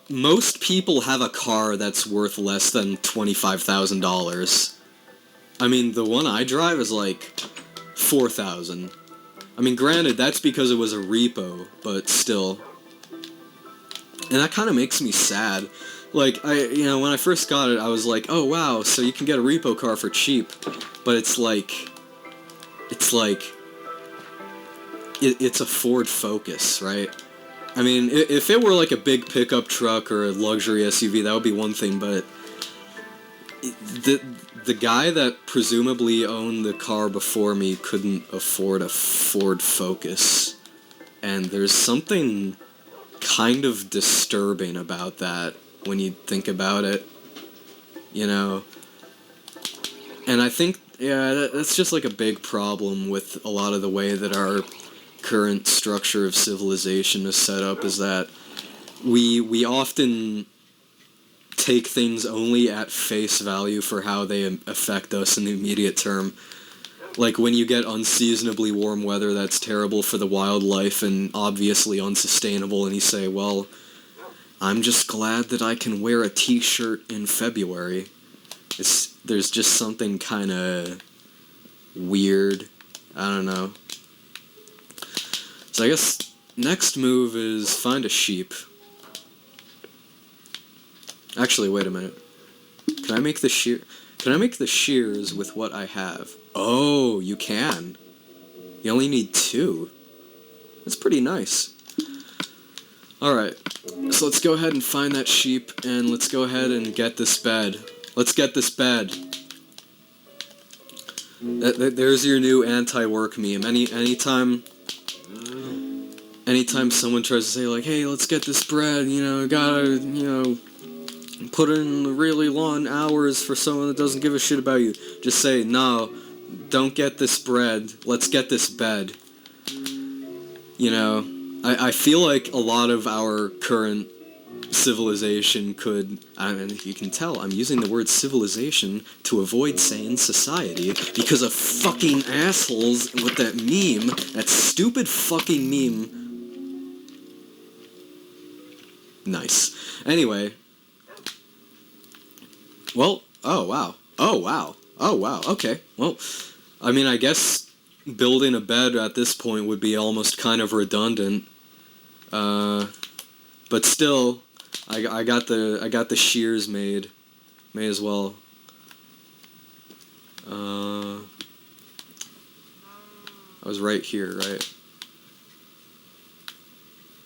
A: most people have a car that's worth less than $25,000. The one I drive is $4,000. Granted, that's because it was a repo, but still. And that kind of makes me sad. When I first got it, I was like, oh wow, so you can get a repo car for cheap. But it's a Ford Focus, right? If it were a big pickup truck or a luxury SUV, that would be one thing, but the guy that presumably owned the car before me couldn't afford a Ford Focus. And there's something kind of disturbing about that when you think about it, And I think, yeah, that's just a big problem with a lot of the way that our current structure of civilization is set up is that we often take things only at face value for how they affect us in the immediate term. Like, when you get unseasonably warm weather that's terrible for the wildlife and obviously unsustainable, and you say, well, I'm just glad that I can wear a t-shirt in February. There's just something kind of weird. I don't know. So I guess next move is find a sheep. Actually, wait a minute. Can I make the shears with what I have? Oh, you can. You only need 2. That's pretty nice. Alright, so let's go ahead and find that sheep, and let's go ahead and get this bed. Let's get this bed. There's your new anti-work meme. Anytime someone tries to say, like, hey, let's get this bread, gotta, put in really long hours for someone that doesn't give a shit about you. Just say, no, don't get this bread, let's get this bed. I feel like a lot of our current civilization could, you can tell I'm using the word civilization to avoid saying society, because of fucking assholes with that meme, that stupid fucking meme. Nice. Anyway. Well, oh wow, okay, well, I guess building a bed at this point would be almost kind of redundant, but still, I got the shears made, may as well. I was right here, right?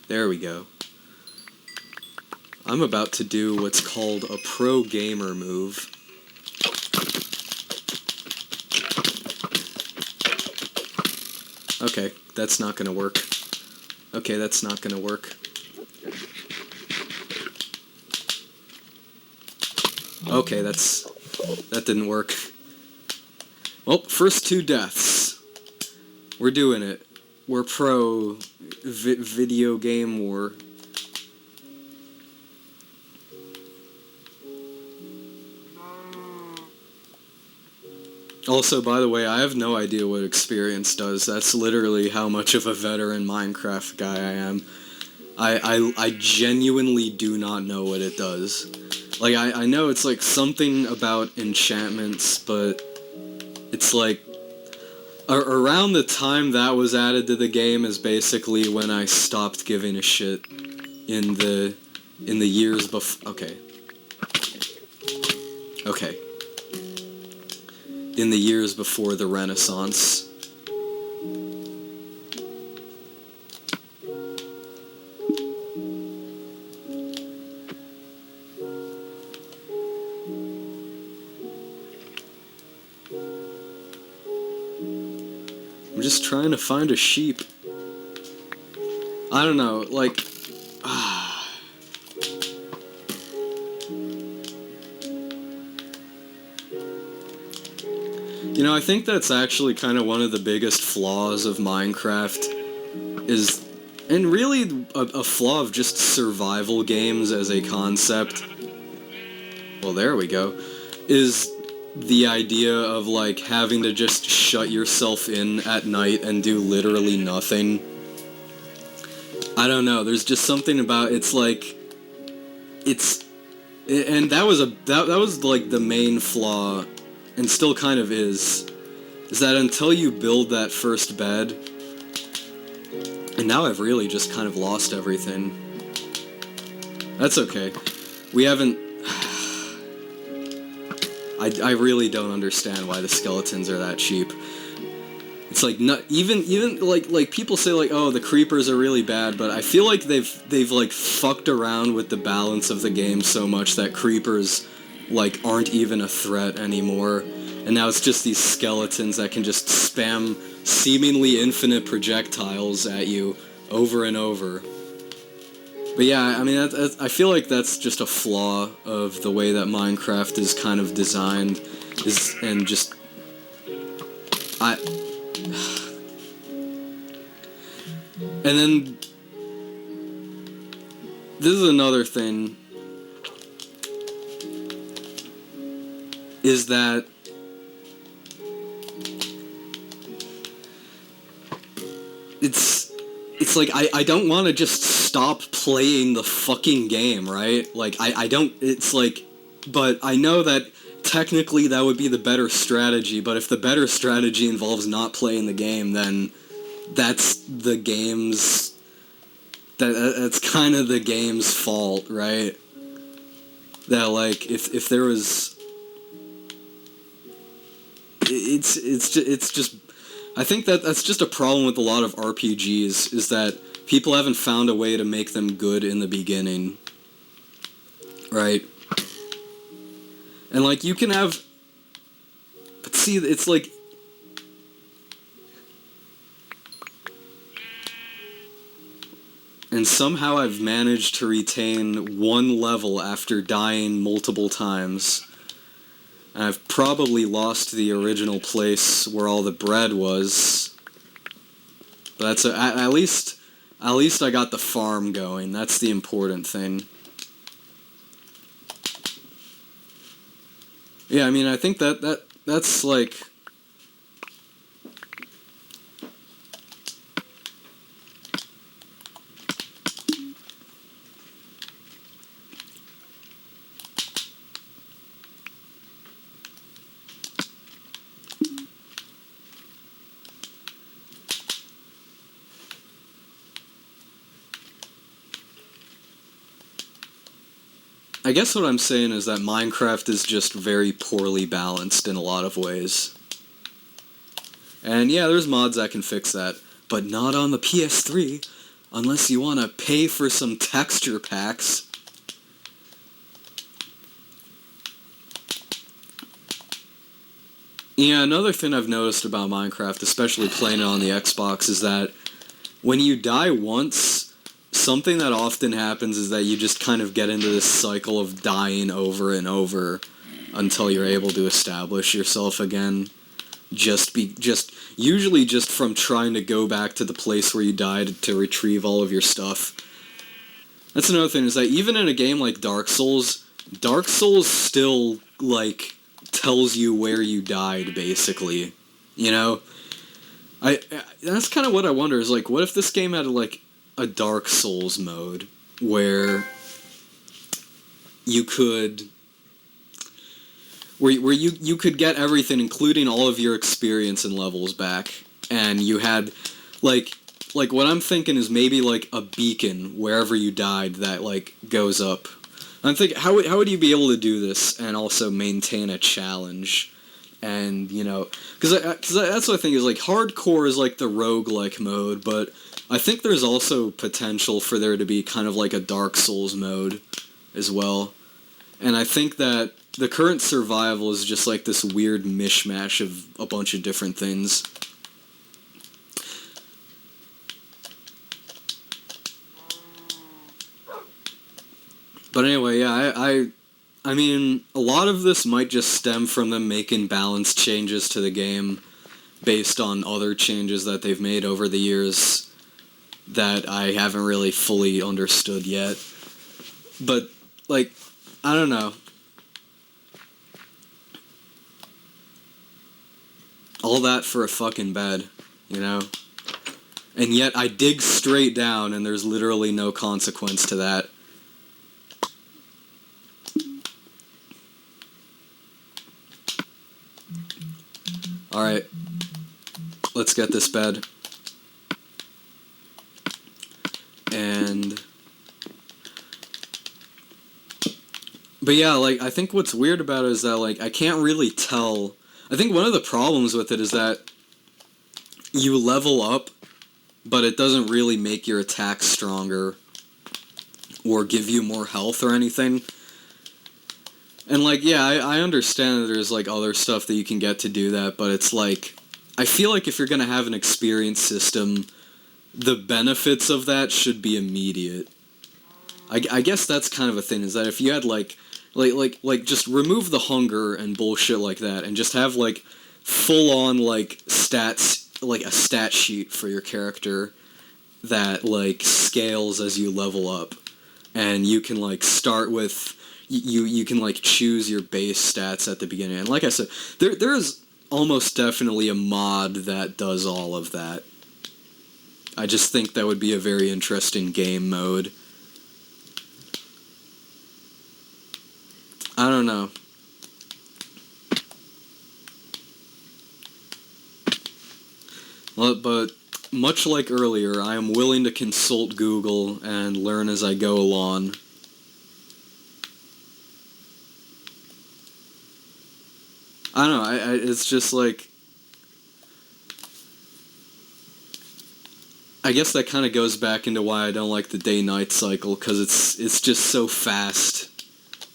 A: There we go. I'm about to do what's called a pro gamer move. Okay, that's not gonna work. Okay, that's not gonna work. Okay, that didn't work. Well, first 2 deaths. We're doing it. We're pro video game war. Also, by the way, I have no idea what experience does. That's literally how much of a veteran Minecraft guy I am. I genuinely do not know what it does. Like, I know it's like something about enchantments, but it's like around the time that was added to the game is basically when I stopped giving a shit in the years before. Okay. In the years before the Renaissance. I'm just trying to find a sheep. I don't know, like... I think that's actually kind of one of the biggest flaws of Minecraft is, and really a flaw of just survival games as a concept. Well, there we go. Is the idea of, like, having to just shut yourself in at night and do literally nothing. I don't know, there's just something about, it's like, and that was like the main flaw, and still kind of is that until you build that first bed, and now I've really just kind of lost everything. That's okay. We haven't... I really don't understand why the skeletons are that cheap. It's like, not even like people say, like, oh, the creepers are really bad, but I feel like they've like fucked around with the balance of the game so much that creepers like aren't even a threat anymore. And now it's just these skeletons that can just spam seemingly infinite projectiles at you over and over. But yeah, I mean, I feel like that's just a flaw of the way that Minecraft is kind of designed, and just... And then this is another thing, is that it's like I don't want to just stop playing the fucking game, right? Like I don't, it's like, but I know that technically that would be the better strategy, but if the better strategy involves not playing the game, then that's the game's, that's kind of the game's fault, right? That, like, if there was, it's just, I think that's just a problem with a lot of RPGs, is that people haven't found a way to make them good in the beginning, right? And, like, you can have, but see, it's like, and somehow I've managed to retain one level after dying multiple times. And I've probably lost the original place where all the bread was. But that's at least I got the farm going. That's the important thing. Yeah, I mean, I think that's like, I guess what I'm saying is that Minecraft is just very poorly balanced in a lot of ways. And yeah, there's mods that can fix that, but not on the PS3, unless you want to pay for some texture packs. Yeah, another thing I've noticed about Minecraft, especially playing it on the Xbox, is that when you die once, something that often happens is that you just kind of get into this cycle of dying over and over until you're able to establish yourself again. Usually just from trying to go back to the place where you died to retrieve all of your stuff. That's another thing, is that even in a game like Dark Souls still, like, tells you where you died, basically. You know? That's kind of what I wonder, is, like, what if this game had, like, a Dark Souls mode where you could you could get everything, including all of your experience and levels back, and you had like what I'm thinking is maybe like a beacon wherever you died that like goes up. I'm thinking, how would you be able to do this and also maintain a challenge? And, you know, because that's what I think is, like, hardcore is like the roguelike mode, but I think there's also potential for there to be kind of like a Dark Souls mode as well. And I think that the current survival is just like this weird mishmash of a bunch of different things. But anyway, yeah, I mean, a lot of this might just stem from them making balance changes to the game based on other changes that they've made over the years that I haven't really fully understood yet. But, like, I don't know. All that for a fucking bed, you know? And yet I dig straight down and there's literally no consequence to that. Alright. Let's get this bed. But yeah, like, I think what's weird about it is that, like, I can't really tell. I think one of the problems with it is that you level up, but it doesn't really make your attacks stronger or give you more health or anything. And, like, yeah, I understand that there's, like, other stuff that you can get to do that, but it's, like, I feel like if you're gonna have an experience system, the benefits of that should be immediate. I guess that's kind of a thing, is that if you had, like, just remove the hunger and bullshit like that, and just have, like, full-on, like, stats, like, a stat sheet for your character, that like scales as you level up, and you can like start with you can like choose your base stats at the beginning. And like I said, there's almost definitely a mod that does all of that. I just think that would be a very interesting game mode. I don't know. But much like earlier, I am willing to consult Google and learn as I go along. I don't know, it's just like... I guess that kind of goes back into why I don't like the day-night cycle, because it's just so fast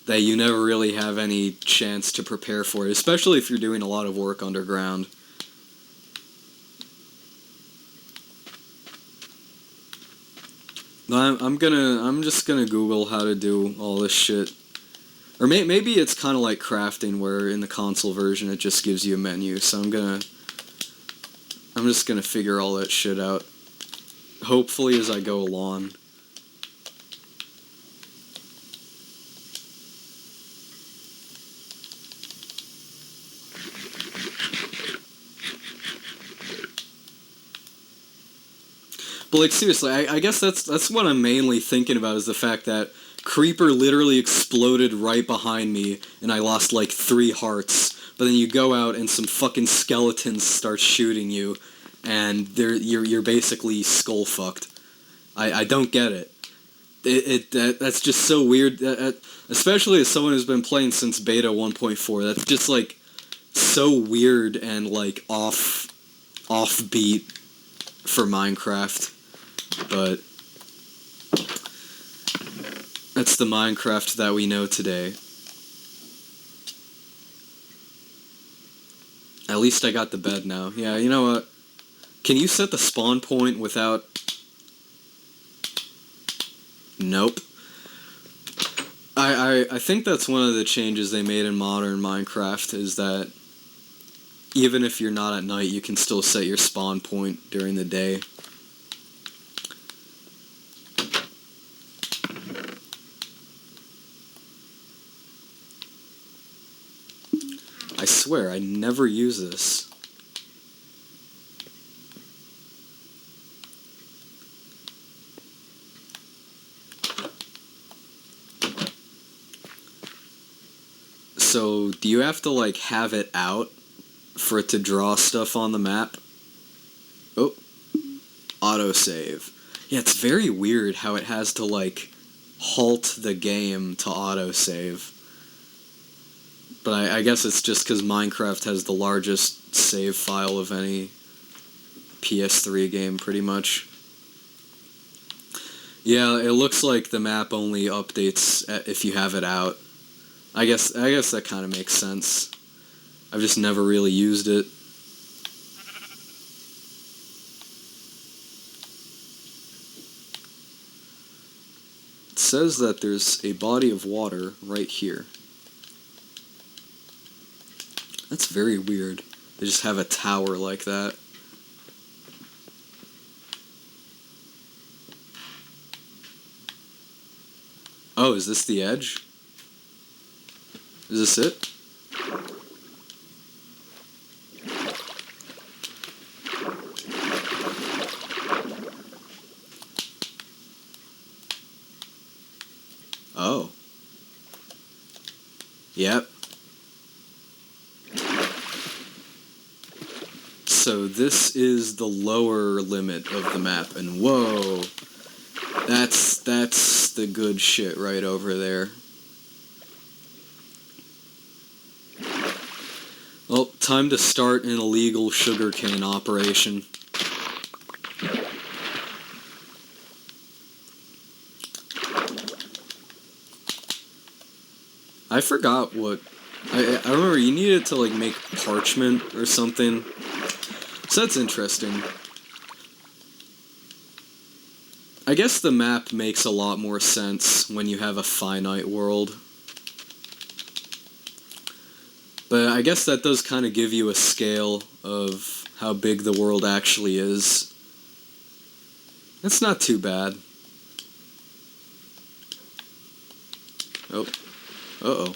A: that you never really have any chance to prepare for it, especially if you're doing a lot of work underground. I'm just gonna Google how to do all this shit. Or maybe it's kind of like crafting, where in the console version it just gives you a menu, so I'm just gonna figure all that shit out. Hopefully as I go along. But like seriously, I guess that's what I'm mainly thinking about, is the fact that Creeper literally exploded right behind me and I lost like 3 hearts. But then you go out and some fucking skeletons start shooting you, and you're basically skull fucked. I don't get it. That's just so weird. Especially as someone who's been playing since beta 1.4, that's just like so weird and like offbeat for Minecraft. But that's the Minecraft that we know today. At least I got the bed now. Yeah, you know what? Can you set the spawn point without... Nope. I think that's one of the changes they made in modern Minecraft, is that even if you're not at night, you can still set your spawn point during the day. I swear, I never use this. So, do you have to, like, have it out for it to draw stuff on the map? Oh. Autosave. Yeah, it's very weird how it has to, like, halt the game to autosave. But I guess it's just because Minecraft has the largest save file of any PS3 game, pretty much. Yeah, it looks like the map only updates if you have it out. I guess that kind of makes sense. I've just never really used it. It says that there's a body of water right here. That's very weird. They just have a tower like that. Oh, is this the edge? Is this it? Oh. Yep. So this is the lower limit of the map, and whoa, that's the good shit right over there. Well, time to start an illegal sugarcane operation. I forgot what... I remember you needed to, like, make parchment or something. So that's interesting. I guess the map makes a lot more sense when you have a finite world. But I guess that does kind of give you a scale of how big the world actually is. It's not too bad. Oh. Uh-oh.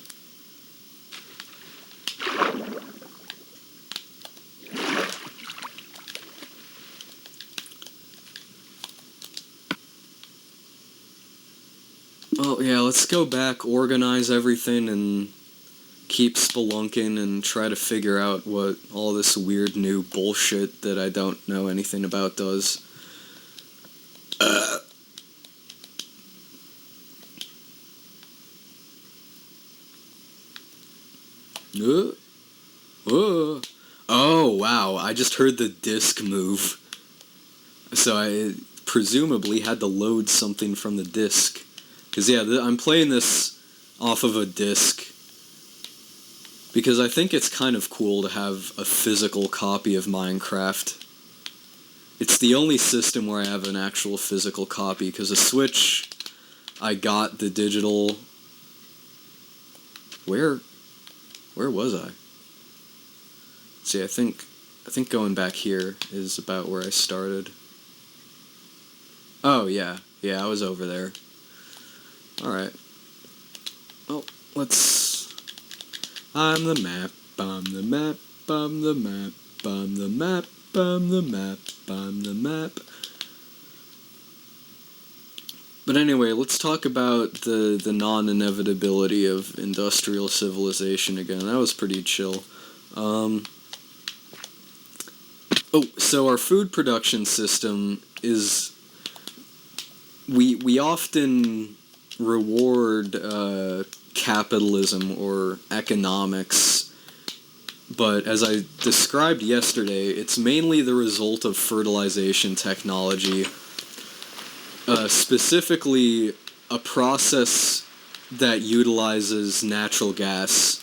A: Oh, yeah, let's go back, organize everything, and keep spelunking and try to figure out what all this weird new bullshit that I don't know anything about does. Uh, Oh, wow, I just heard the disc move. So I presumably had to load something from the disc. Because, yeah, I'm playing this off of a disc. Because I think it's kind of cool to have a physical copy of Minecraft. It's the only system where I have an actual physical copy, because a Switch, I got the digital... Where was I? See, I think going back here is about where I started. Oh, yeah. Yeah, I was over there. Alright. Oh, let's... I'm the map, I'm the map, I'm the map, I'm the map, I'm the map, I'm the map. But anyway, let's talk about the non-inevitability of industrial civilization again. That was pretty chill. So our food production system is... We often reward capitalism or economics, but as I described yesterday, it's mainly the result of fertilization technology, specifically a process that utilizes natural gas.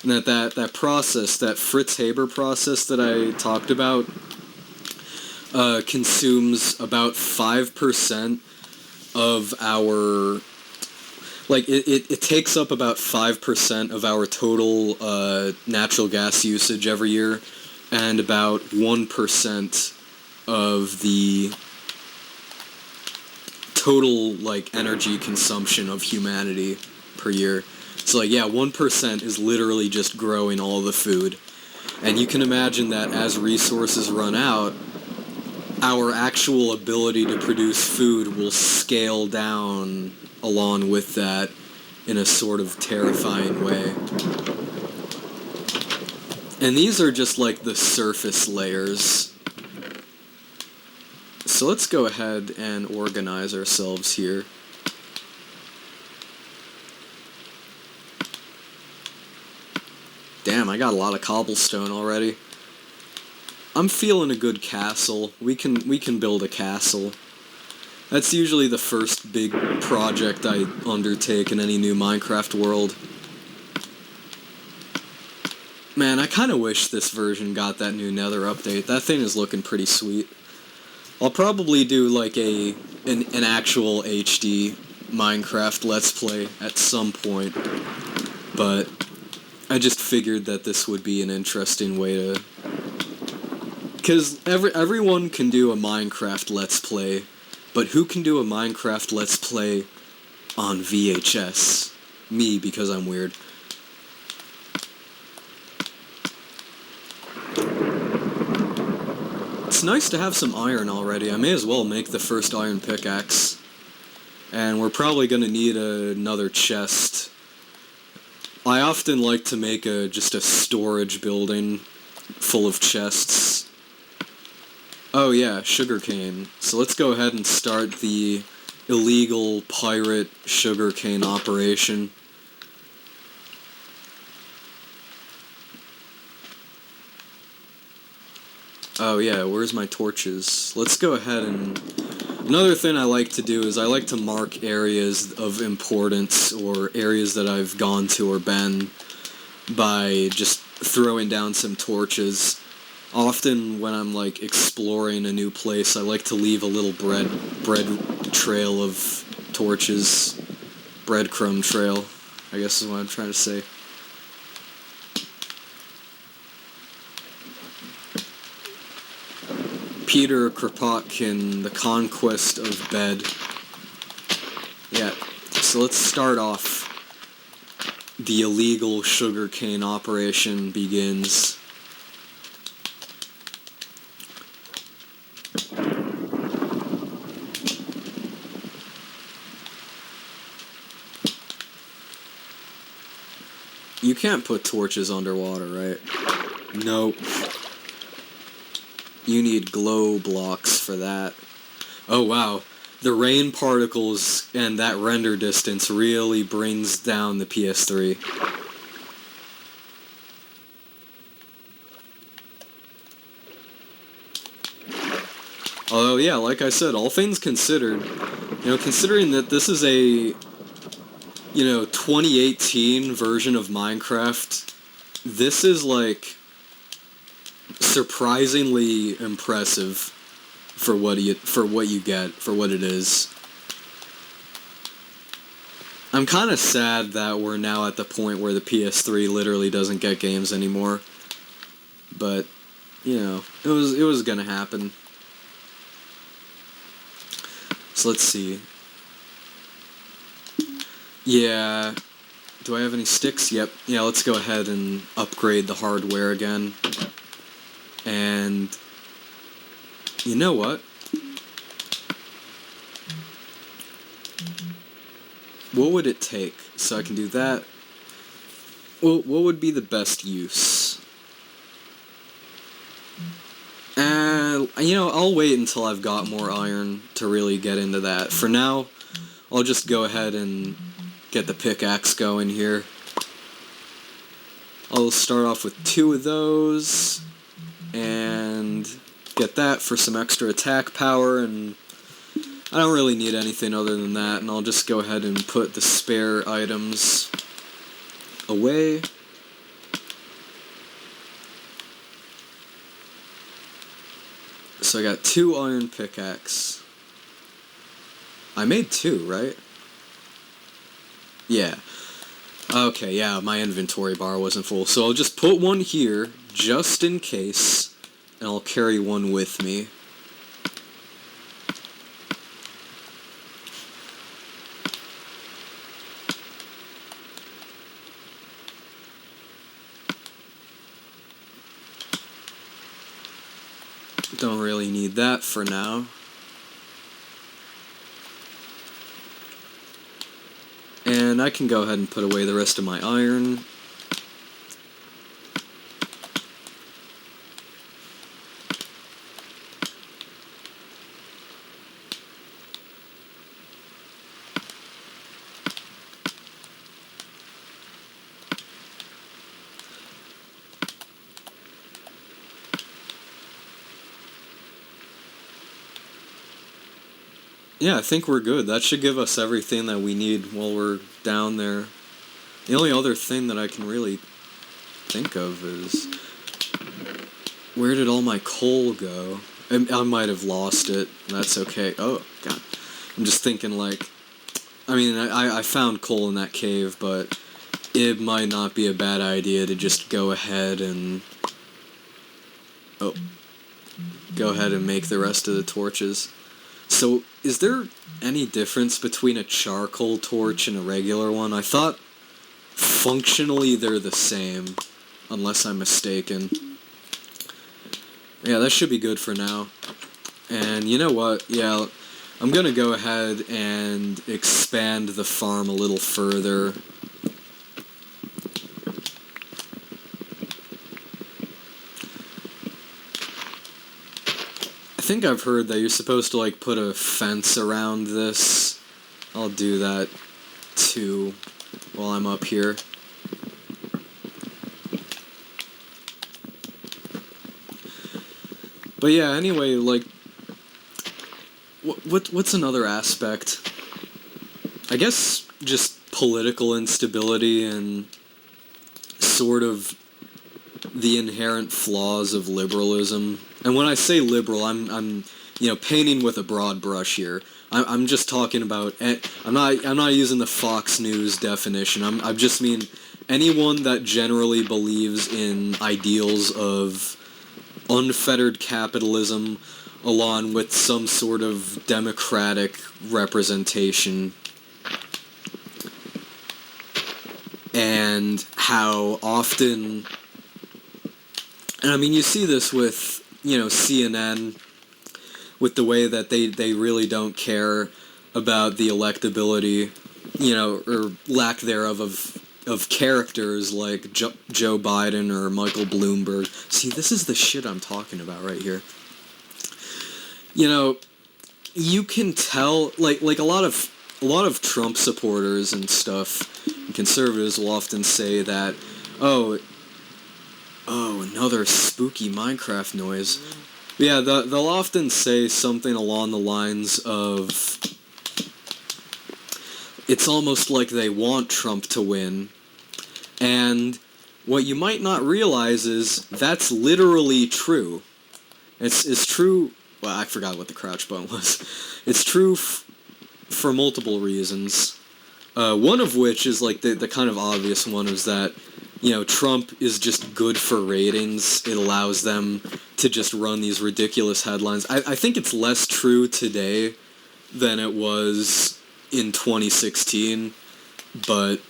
A: And that process, that Fritz Haber process that I talked about, consumes about 5% of our... Like, it takes up about 5% of our total natural gas usage every year, and about 1% of the total, like, energy consumption of humanity per year. So, like, yeah, 1% is literally just growing all the food. And you can imagine that as resources run out, our actual ability to produce food will scale down along with that in a sort of terrifying way. And these are just like the surface layers. So let's go ahead and organize ourselves here. Damn, I got a lot of cobblestone already. I'm feeling a good castle. We can build a castle. That's usually the first big project I undertake in any new Minecraft world. Man, I kind of wish this version got that new Nether update. That thing is looking pretty sweet. I'll probably do like an actual HD Minecraft Let's Play at some point, but I just figured that this would be an interesting way to... Because everyone can do a Minecraft Let's Play, but who can do a Minecraft Let's Play on VHS? Me, because I'm weird. It's nice to have some iron already. I may as well make the first iron pickaxe. And we're probably going to need another chest. I often like to make just a storage building full of chests. Oh yeah, sugarcane. So let's go ahead and start the illegal pirate sugarcane operation. Oh yeah, where's my torches? Let's go ahead and... Another thing I like to do is I like to mark areas of importance or areas that I've gone to or been by just throwing down some torches. Often when I'm like exploring a new place, I like to leave a little bread trail of torches. Breadcrumb trail, I guess is what I'm trying to say. Peter Kropotkin, The Conquest of Bed. Yeah, so let's start off. The illegal sugarcane operation begins. You can't put torches underwater, right? Nope. You need glow blocks for that. Oh wow. The rain particles and that render distance really brings down the PS3. Although, yeah, like I said, all things considered, considering that this is a, 2018 version of Minecraft, this is, like, surprisingly impressive for what you get, for what it is. I'm kind of sad that we're now at the point where the PS3 literally doesn't get games anymore. But, it was gonna happen. So let's see. Yeah. Do I have any sticks? Yep. Yeah, let's go ahead and upgrade the hardware again. And you know what? What would it take so I can do that? Well, what would be the best use? I'll wait until I've got more iron to really get into that. For now, I'll just go ahead and get the pickaxe going here. I'll start off with 2 of those, and get that for some extra attack power, and I don't really need anything other than that, and I'll just go ahead and put the spare items away. So I got 2 iron pickaxe. I made 2, right? Yeah. Okay, yeah, my inventory bar wasn't full. So I'll just put 1 here, just in case, and I'll carry 1 with me. Don't really need that for now. And I can go ahead and put away the rest of my iron. Yeah, I think we're good. That should give us everything that we need while we're down there. The only other thing that I can really think of is... where did all my coal go? I might have lost it. That's okay. Oh, God. I'm just thinking, like... I mean, I found coal in that cave, but it might not be a bad idea to just go ahead and... oh. Go ahead and make the rest of the torches. So, is there any difference between a charcoal torch and a regular one? I thought functionally they're the same, unless I'm mistaken. Yeah, that should be good for now. And you know what? Yeah, I'm gonna go ahead and expand the farm a little further. I think I've heard that you're supposed to, like, put a fence around this. I'll do that, too, while I'm up here. But yeah, anyway, like, what's another aspect? I guess just political instability and sort of the inherent flaws of liberalism. And when I say liberal, I'm painting with a broad brush here. I'm just talking about... I'm not using the Fox News definition. I just mean anyone that generally believes in ideals of unfettered capitalism, along with some sort of democratic representation. And how often, and I mean, you see this with, CNN, with the way that they really don't care about the electability, or lack thereof of characters like Joe Biden or Michael Bloomberg. See, this is the shit I'm talking about right here. You can tell, like a lot of Trump supporters and stuff, and conservatives will often say that, oh, another spooky Minecraft noise. Yeah, they'll often say something along the lines of, it's almost like they want Trump to win, and what you might not realize is that's literally true. It's true. Well, I forgot what the crouch button was. It's true for multiple reasons. One of which is like the kind of obvious one is that, Trump is just good for ratings. It allows them to just run these ridiculous headlines. I think it's less true today than it was in 2016, but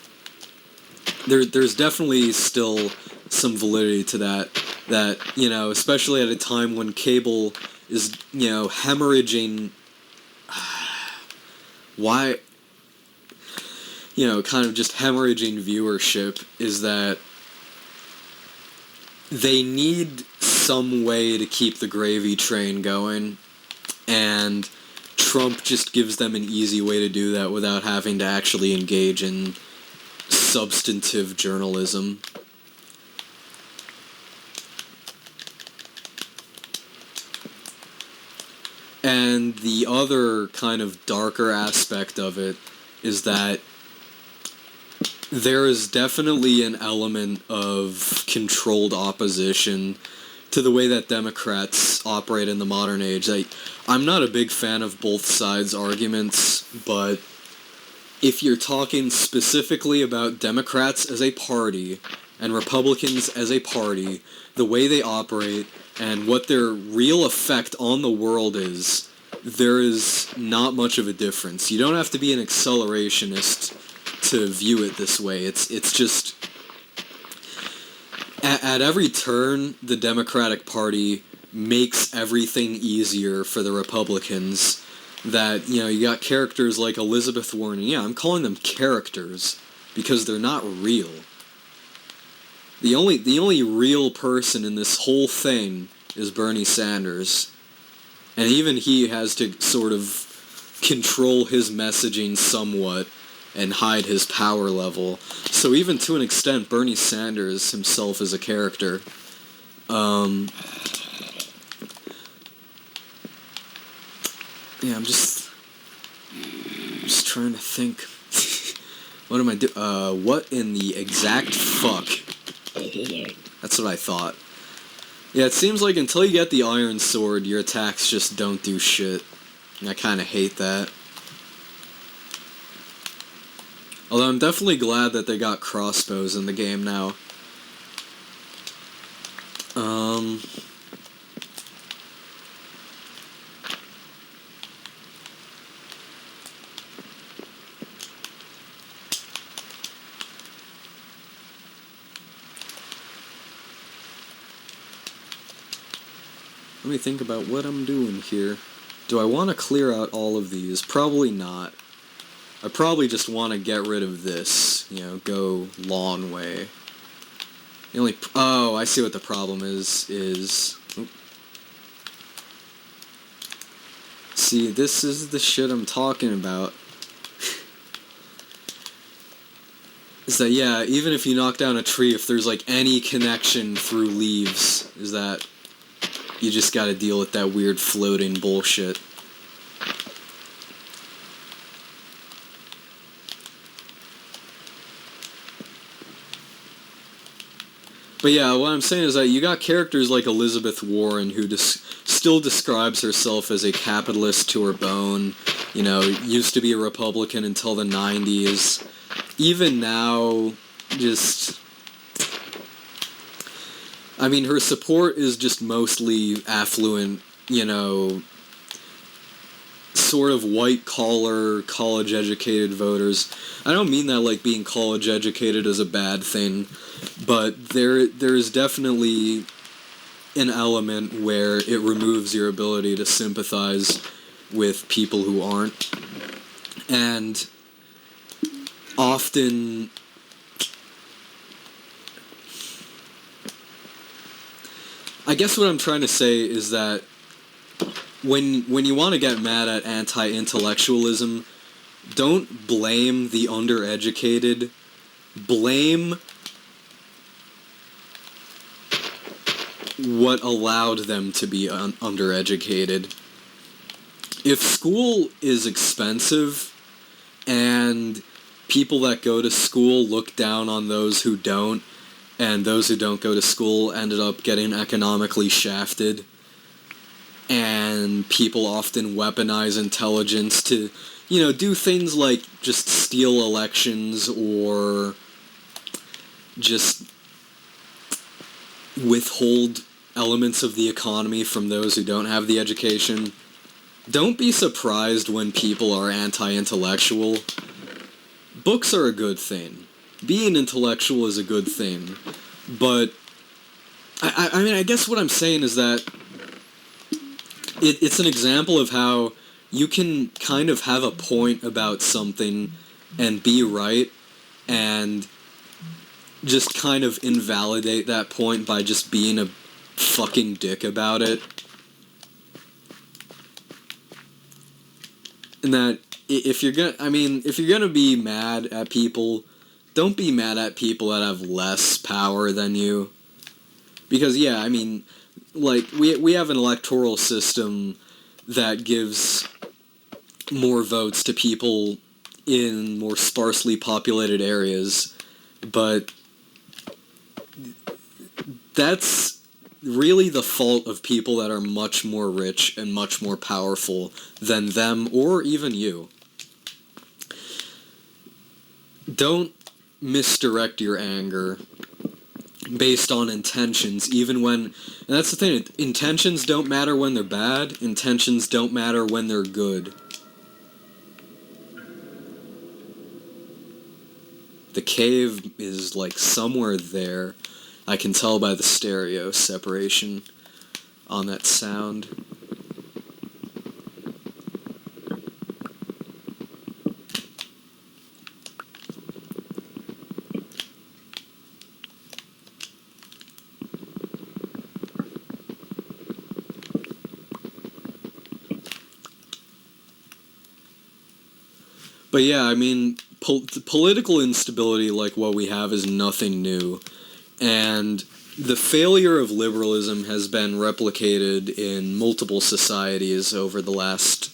A: there's definitely still some validity to that, especially at a time when cable is, hemorrhaging, why, kind of just hemorrhaging viewership, is that they need some way to keep the gravy train going, and Trump just gives them an easy way to do that without having to actually engage in substantive journalism. And the other kind of darker aspect of it is that there is definitely an element of controlled opposition to the way that Democrats operate in the modern age. I'm not a big fan of both sides' arguments, but if you're talking specifically about Democrats as a party and Republicans as a party, the way they operate and what their real effect on the world is, there is not much of a difference. You don't have to be an accelerationist to view it this way. It's just, at every turn, the Democratic Party makes everything easier for the Republicans. That, you got characters like Elizabeth Warren. Yeah, I'm calling them characters because they're not real. The only real person in this whole thing is Bernie Sanders. And even he has to sort of control his messaging somewhat and hide his power level. So even to an extent, Bernie Sanders himself is a character. Yeah, I'm just trying to think. What am I doing? What in the exact fuck? That's what I thought. Yeah, it seems like until you get the Iron Sword, your attacks just don't do shit. And I kind of hate that. Although I'm definitely glad that they got crossbows in the game now. Let me think about what I'm doing here. Do I want to clear out all of these? Probably not. I probably just want to get rid of this, go long way. The only... Oh, I see what the problem is... Oop. See, this is the shit I'm talking about. Is that, yeah, even if you knock down a tree, if there's, like, any connection through leaves, is that... You just gotta deal with that weird floating bullshit. But yeah, what I'm saying is that you got characters like Elizabeth Warren, who still describes herself as a capitalist to her bone, used to be a Republican until the 90s. Even now, just... I mean, her support is just mostly affluent you know, sort of white-collar, college-educated voters. I don't mean that like being college-educated is a bad thing, but there's definitely an element where it removes your ability to sympathize with people who aren't. And often I guess what I'm trying to say is that when you want to get mad at anti-intellectualism, don't blame the undereducated. Blame what allowed them to be undereducated. If school is expensive and people that go to school look down on those who don't, and those who don't go to school ended up getting economically shafted, and people often weaponize intelligence to, do things like just steal elections or just withhold elements of the economy from those who don't have the education. Don't be surprised when people are anti-intellectual. Books are a good thing. Being intellectual is a good thing. But, I mean, I guess what I'm saying is that it's an example of how you can kind of have a point about something and be right, and just kind of invalidate that point by just being a fucking dick about it. And that if you're gonna be mad at people, don't be mad at people that have less power than you. Because yeah, I mean, like we have an electoral system that gives more votes to people in more sparsely populated areas, but that's really the fault of people that are much more rich and much more powerful than them or even you. Don't misdirect your anger based on intentions, even when... And that's the thing, intentions don't matter when they're bad, intentions don't matter when they're good. The cave is, like, somewhere there. I can tell by the stereo separation on that sound. But yeah, I mean, political instability like what we have is nothing new. And the failure of liberalism has been replicated in multiple societies over the last,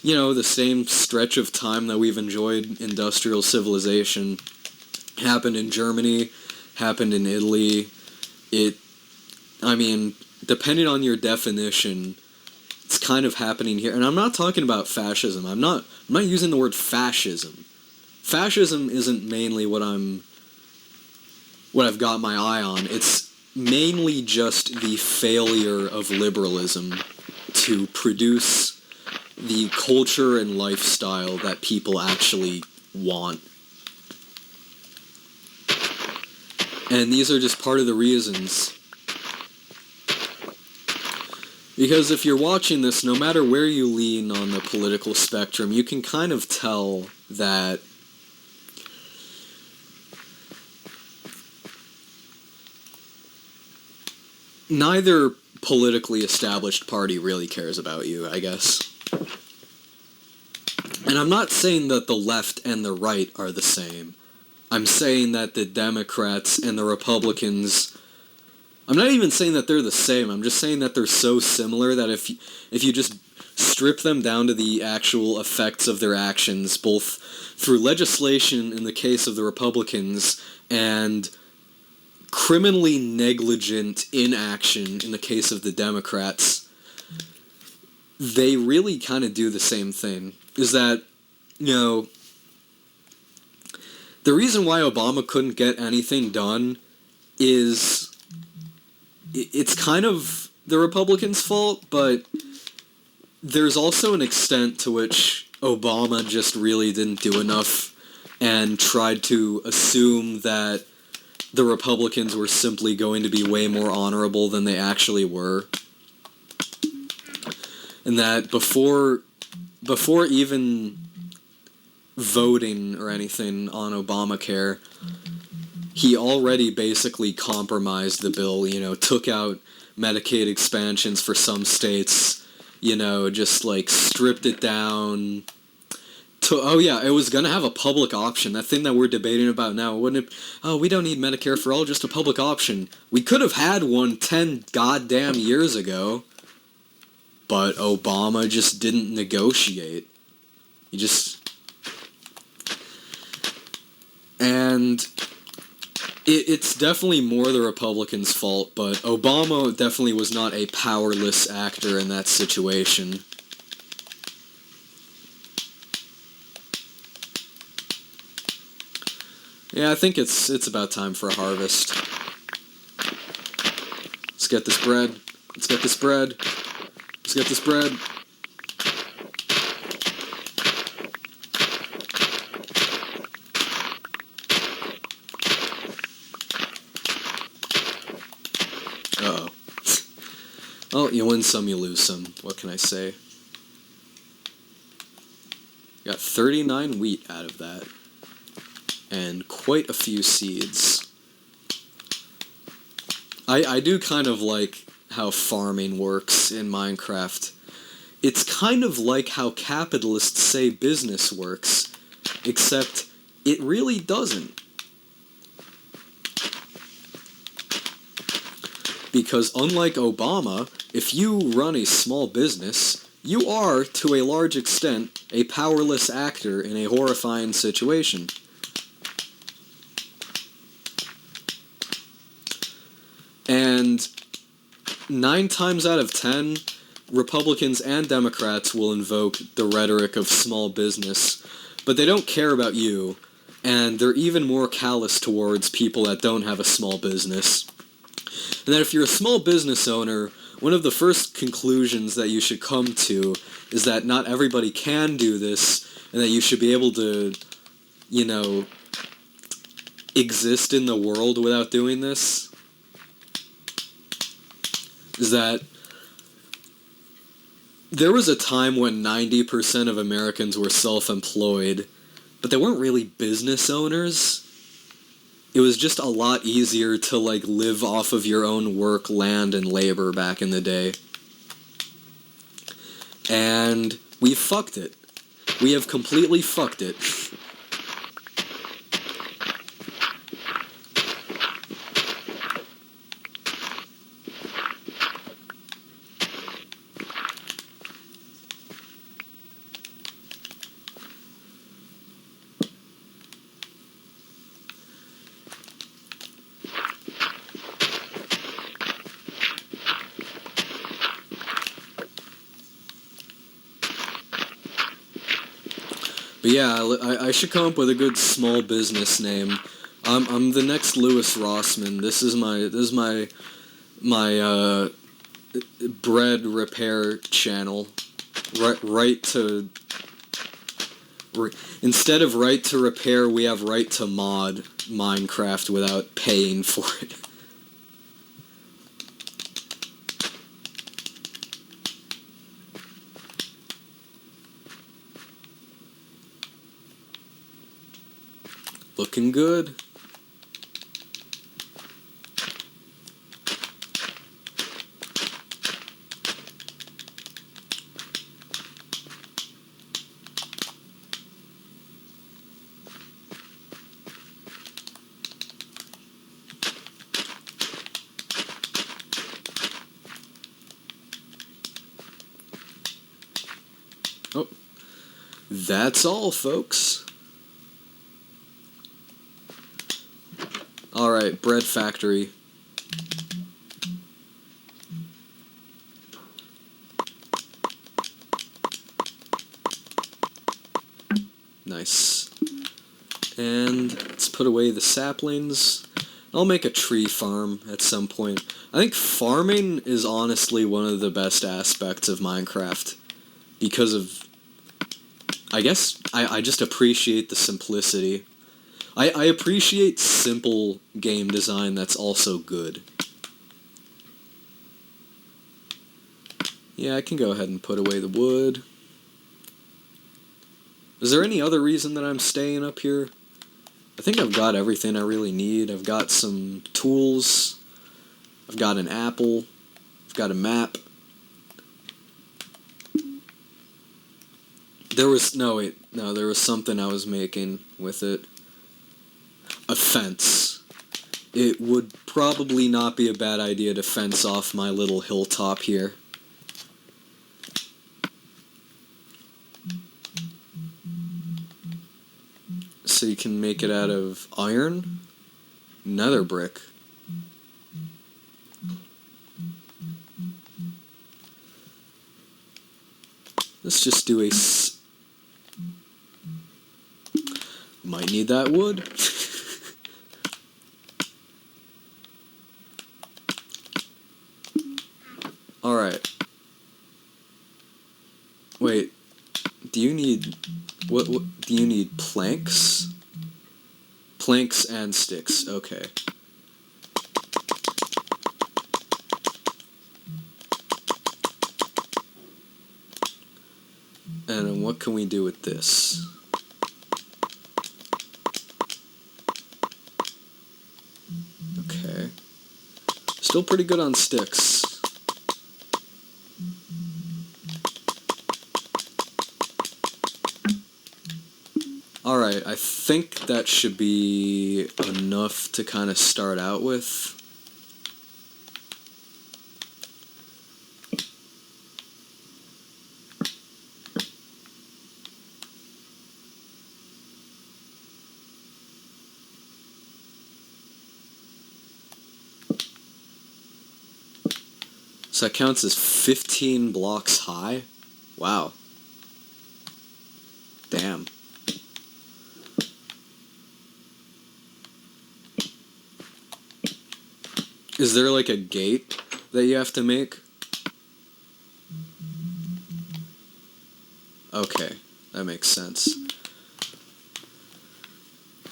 A: the same stretch of time that we've enjoyed industrial civilization. Happened in Germany, happened in Italy. Depending on your definition, it's kind of happening here. And I'm not talking about fascism. I'm not using the word fascism. Fascism isn't mainly what I've got my eye on. It's mainly just the failure of liberalism to produce the culture and lifestyle that people actually want. And these are just part of the reasons. Because if you're watching this, no matter where you lean on the political spectrum, you can kind of tell that neither politically established party really cares about you, I guess. And I'm not saying that the left and the right are the same. I'm saying that the Democrats and the Republicans... I'm not even saying that they're the same. I'm just saying that they're so similar that if you just strip them down to the actual effects of their actions, both through legislation in the case of the Republicans and criminally negligent inaction in the case of the Democrats, they really kind of do the same thing. Is that, the reason why Obama couldn't get anything done is it's kind of the Republicans' fault, but there's also an extent to which Obama just really didn't do enough and tried to assume that the Republicans were simply going to be way more honorable than they actually were. And that before even voting or anything on Obamacare, he already basically compromised the bill, took out Medicaid expansions for some states, just like stripped it down. It was going to have a public option. That thing that we're debating about now, wouldn't it? Oh, we don't need Medicare for all, just a public option. We could have had one 10 goddamn years ago, but Obama just didn't negotiate. And it's definitely more the Republicans' fault, but Obama definitely was not a powerless actor in that situation. Yeah, I think it's about time for a harvest. Let's get this bread. Let's get this bread. Let's get this bread. Uh-oh. Well, you win some, you lose some. What can I say? Got 39 wheat out of that. And quite a few seeds. I do kind of like how farming works in Minecraft. It's kind of like how capitalists say business works, except it really doesn't. Because unlike Obama, if you run a small business, you are, to a large extent, a powerless actor in a horrifying situation. And 9 times out of 10, Republicans and Democrats will invoke the rhetoric of small business, but they don't care about you, and they're even more callous towards people that don't have a small business. And that if you're a small business owner, one of the first conclusions that you should come to is that not everybody can do this, and that you should be able to, exist in the world without doing this. Is that there was a time when 90% of Americans were self-employed, but they weren't really business owners. It was just a lot easier to, live off of your own work, land, and labor back in the day. And we fucked it. We have completely fucked it. But yeah, I should come up with a good small business name. I'm the next Louis Rossman. This is my bread repair channel. Instead of right to repair, we have right to mod Minecraft without paying for it. Looking good. Oh, that's all, folks. Alright, bread factory. Nice. And let's put away the saplings. I'll make a tree farm at some point. I think farming is honestly one of the best aspects of Minecraft because of, I guess, I just appreciate the simplicity. I appreciate simple game design that's also good. Yeah, I can go ahead and put away the wood. Is there any other reason that I'm staying up here? I think I've got everything I really need. I've got some tools. I've got an apple. I've got a map. There was something I was making with it. A fence. It would probably not be a bad idea to fence off my little hilltop here. So you can make it out of iron, nether brick. Let's just do might need that wood. Alright. Wait. Do you need... What do you need? Planks? Planks and sticks. Okay. And then what can we do with this? Okay. Still pretty good on sticks. Alright, I think that should be enough to kind of start out with. So that counts as 15 blocks high? Wow. Damn. Is there like a gate that you have to make? Okay, that makes sense.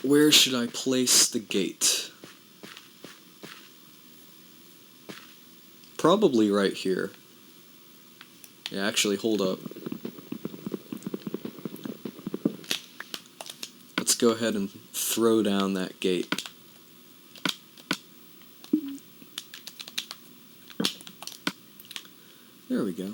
A: Where should I place the gate? Probably right here. Yeah, actually, hold up. Let's go ahead and throw down that gate. There we go.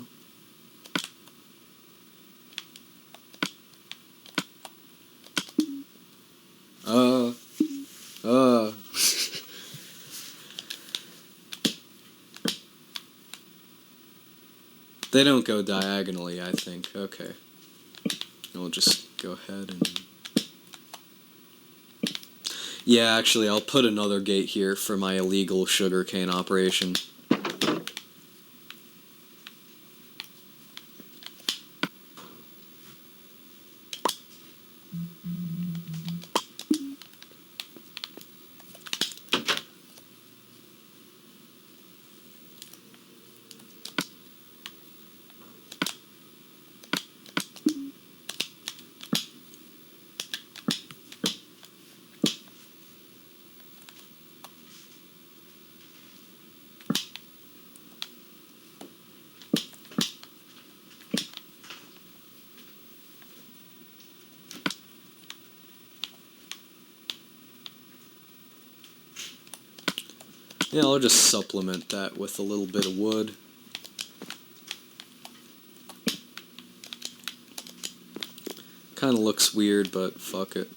A: They don't go diagonally, I think. Okay. We'll just go ahead and... Yeah, actually, I'll put another gate here for my illegal sugarcane operation. Yeah, I'll just supplement that with a little bit of wood. Kinda looks weird, but fuck it.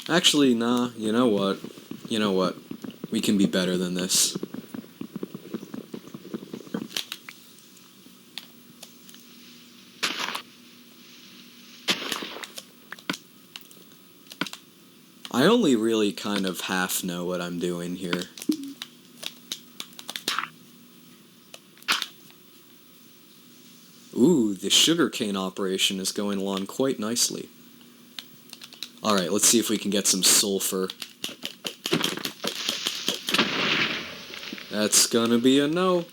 A: Actually, nah, you know what? You know what? We can be better than this. I only really kind of half know what I'm doing here. Ooh, the sugarcane operation is going along quite nicely. Alright, let's see if we can get some sulfur. That's gonna be a no.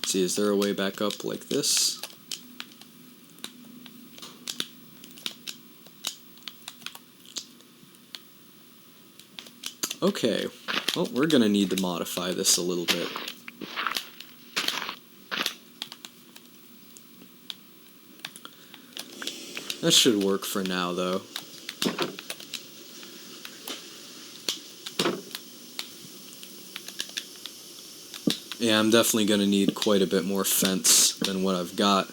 A: See, is there a way back up like this? Okay, well, we're gonna need to modify this a little bit. That should work for now, though. Yeah, I'm definitely gonna need quite a bit more fence than what I've got.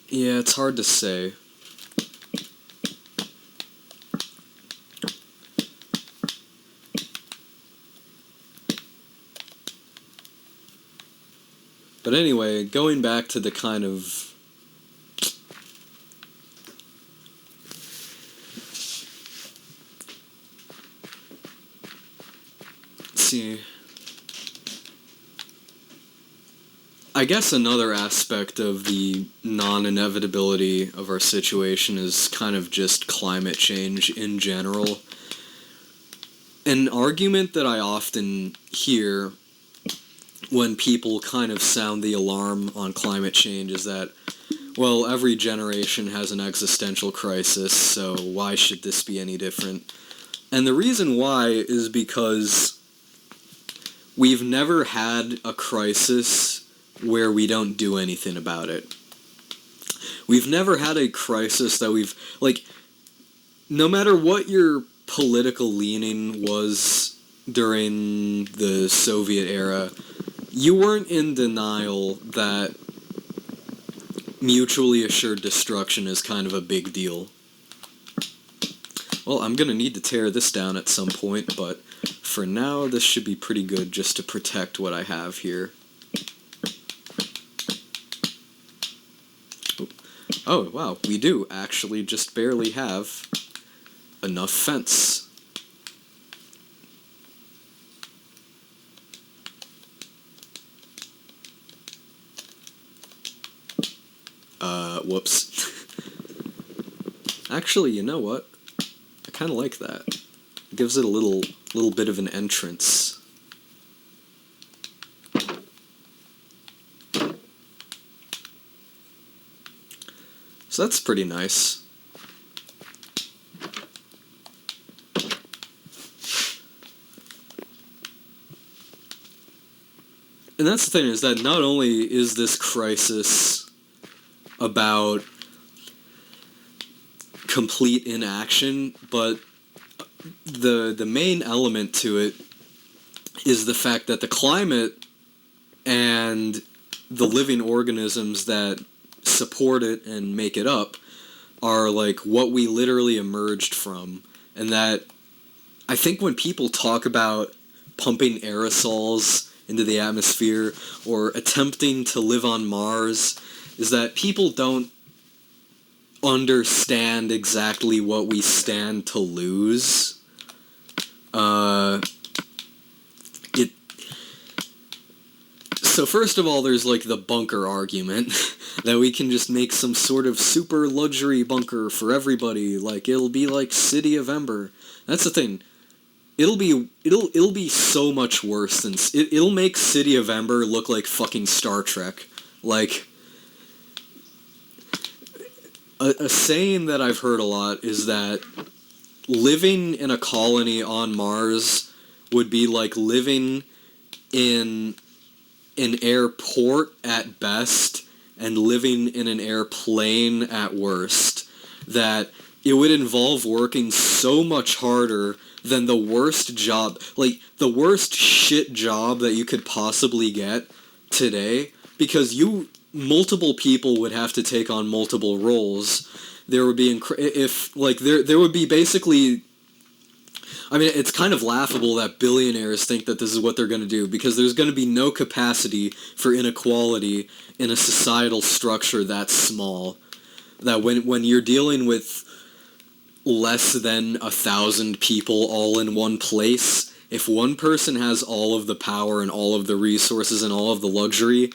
A: Yeah, it's hard to say. But anyway, going back to the kind of... Let's see... I guess another aspect of the non-inevitability of our situation is kind of just climate change in general. An argument that I often hear when people kind of sound the alarm on climate change is that, well, every generation has an existential crisis, so why should this be any different? And the reason why is because we've never had a crisis where we don't do anything about it. We've never had a crisis that we've, like, no matter what your political leaning was during the Soviet era, you weren't in denial that mutually assured destruction is kind of a big deal. Well, I'm gonna need to tear this down at some point, but for now, this should be pretty good just to protect what I have here. Oh, wow, we do actually just barely have enough fence. Whoops. Actually, you know what? I kind of like that. It gives it a little bit of an entrance. So that's pretty nice. And that's the thing, is that not only is this crisis about complete inaction, but the main element to it is the fact that the climate and the living organisms that support it and make it up are like what we literally emerged from. And that I think when people talk about pumping aerosols into the atmosphere or attempting to live on Mars, is that people don't understand exactly what we stand to lose. So first of all, there's like the bunker argument that we can just make some sort of super luxury bunker for everybody, like it'll be like City of Ember. That's the thing. It'll be so much worse than it'll make City of Ember look like fucking Star Trek. Like a saying that I've heard a lot is that living in a colony on Mars would be like living in an airport at best and living in an airplane at worst. That it would involve working so much harder than the worst job, like the worst shit job that you could possibly get today, because multiple people would have to take on multiple roles. There would be there would be basically I mean, it's kind of laughable that billionaires think that this is what they're going to do, because there's going to be no capacity for inequality in a societal structure that small. That when you're dealing with less than 1,000 people all in one place, if one person has all of the power and all of the resources and all of the luxury,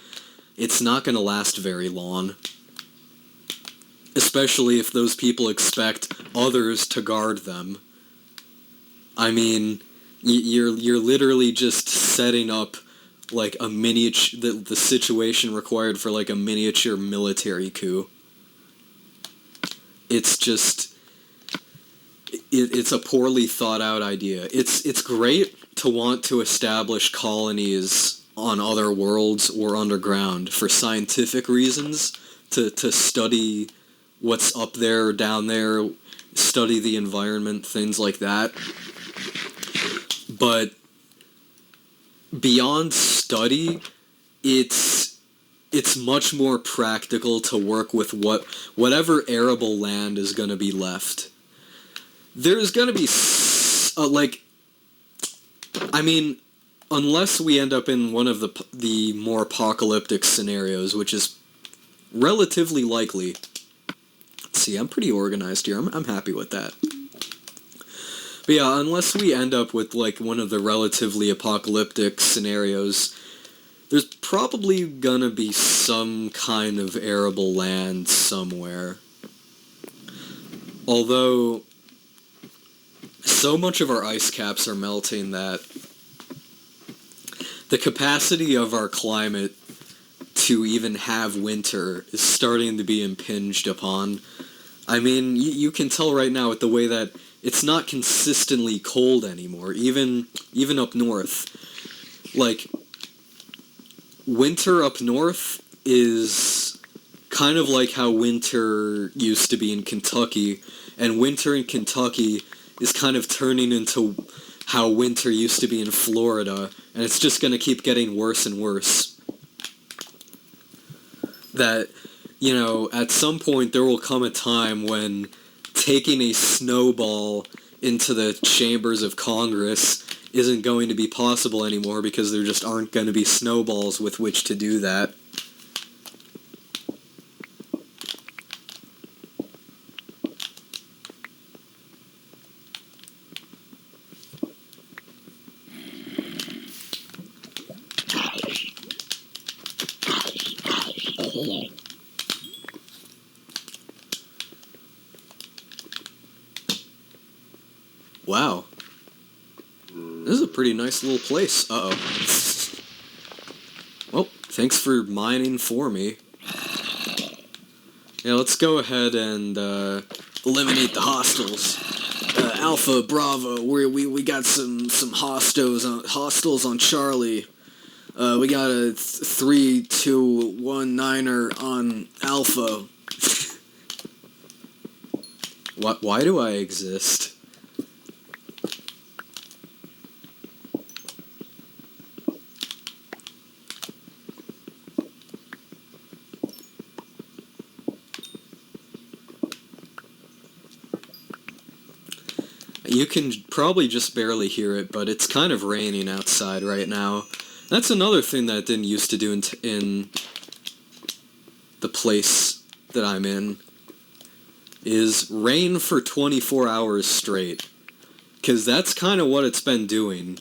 A: it's not going to last very long. Especially if those people expect others to guard them. I mean, you're literally just setting up like a miniature, the situation required for like a miniature military coup. It's just, it's a poorly thought out idea. It's great to want to establish colonies on other worlds or underground for scientific reasons, to study what's up there or down there, study the environment, things like that. But beyond study, it's much more practical to work with whatever arable land is going to be left. There's going to be, I mean, unless we end up in one of the more apocalyptic scenarios, which is relatively likely. Let's see, I'm pretty organized here. I'm happy with that. But yeah, unless we end up with like one of the relatively apocalyptic scenarios, there's probably gonna be some kind of arable land somewhere. Although, so much of our ice caps are melting that the capacity of our climate to even have winter is starting to be impinged upon. I mean, you can tell right now with the way that it's not consistently cold anymore, even up north. Like, winter up north is kind of like how winter used to be in Kentucky, and winter in Kentucky is kind of turning into how winter used to be in Florida, and it's just going to keep getting worse and worse. That, you know, at some point there will come a time when taking a snowball into the chambers of Congress isn't going to be possible anymore, because there just aren't going to be snowballs with which to do that. Wow. This is a pretty nice little place. Uh-oh. Well, thanks for mining for me. Yeah, let's go ahead and eliminate the hostiles. Alpha, Bravo, we got some hostiles on Charlie. We got a 3-2-1-9er on Alpha. Why do I exist? You can probably just barely hear it, but it's kind of raining outside right now. That's another thing that it didn't used to do in the place that I'm in, is rain for 24 hours straight. Because that's kind of what it's been doing.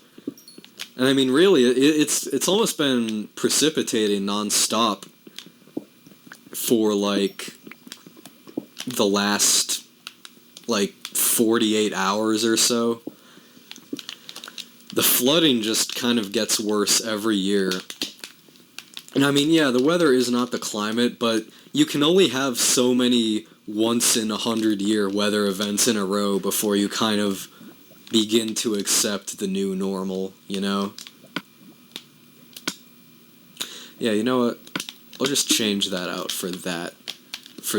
A: And I mean, really, it's almost been precipitating non-stop for, like, the last, like, 48 hours or so. The flooding just kind of gets worse every year. And I mean, yeah, the weather is not the climate, but you can only have so many once-in-a-100-year weather events in a row before you kind of begin to accept the new normal, you know? Yeah, you know what? I'll just change that out for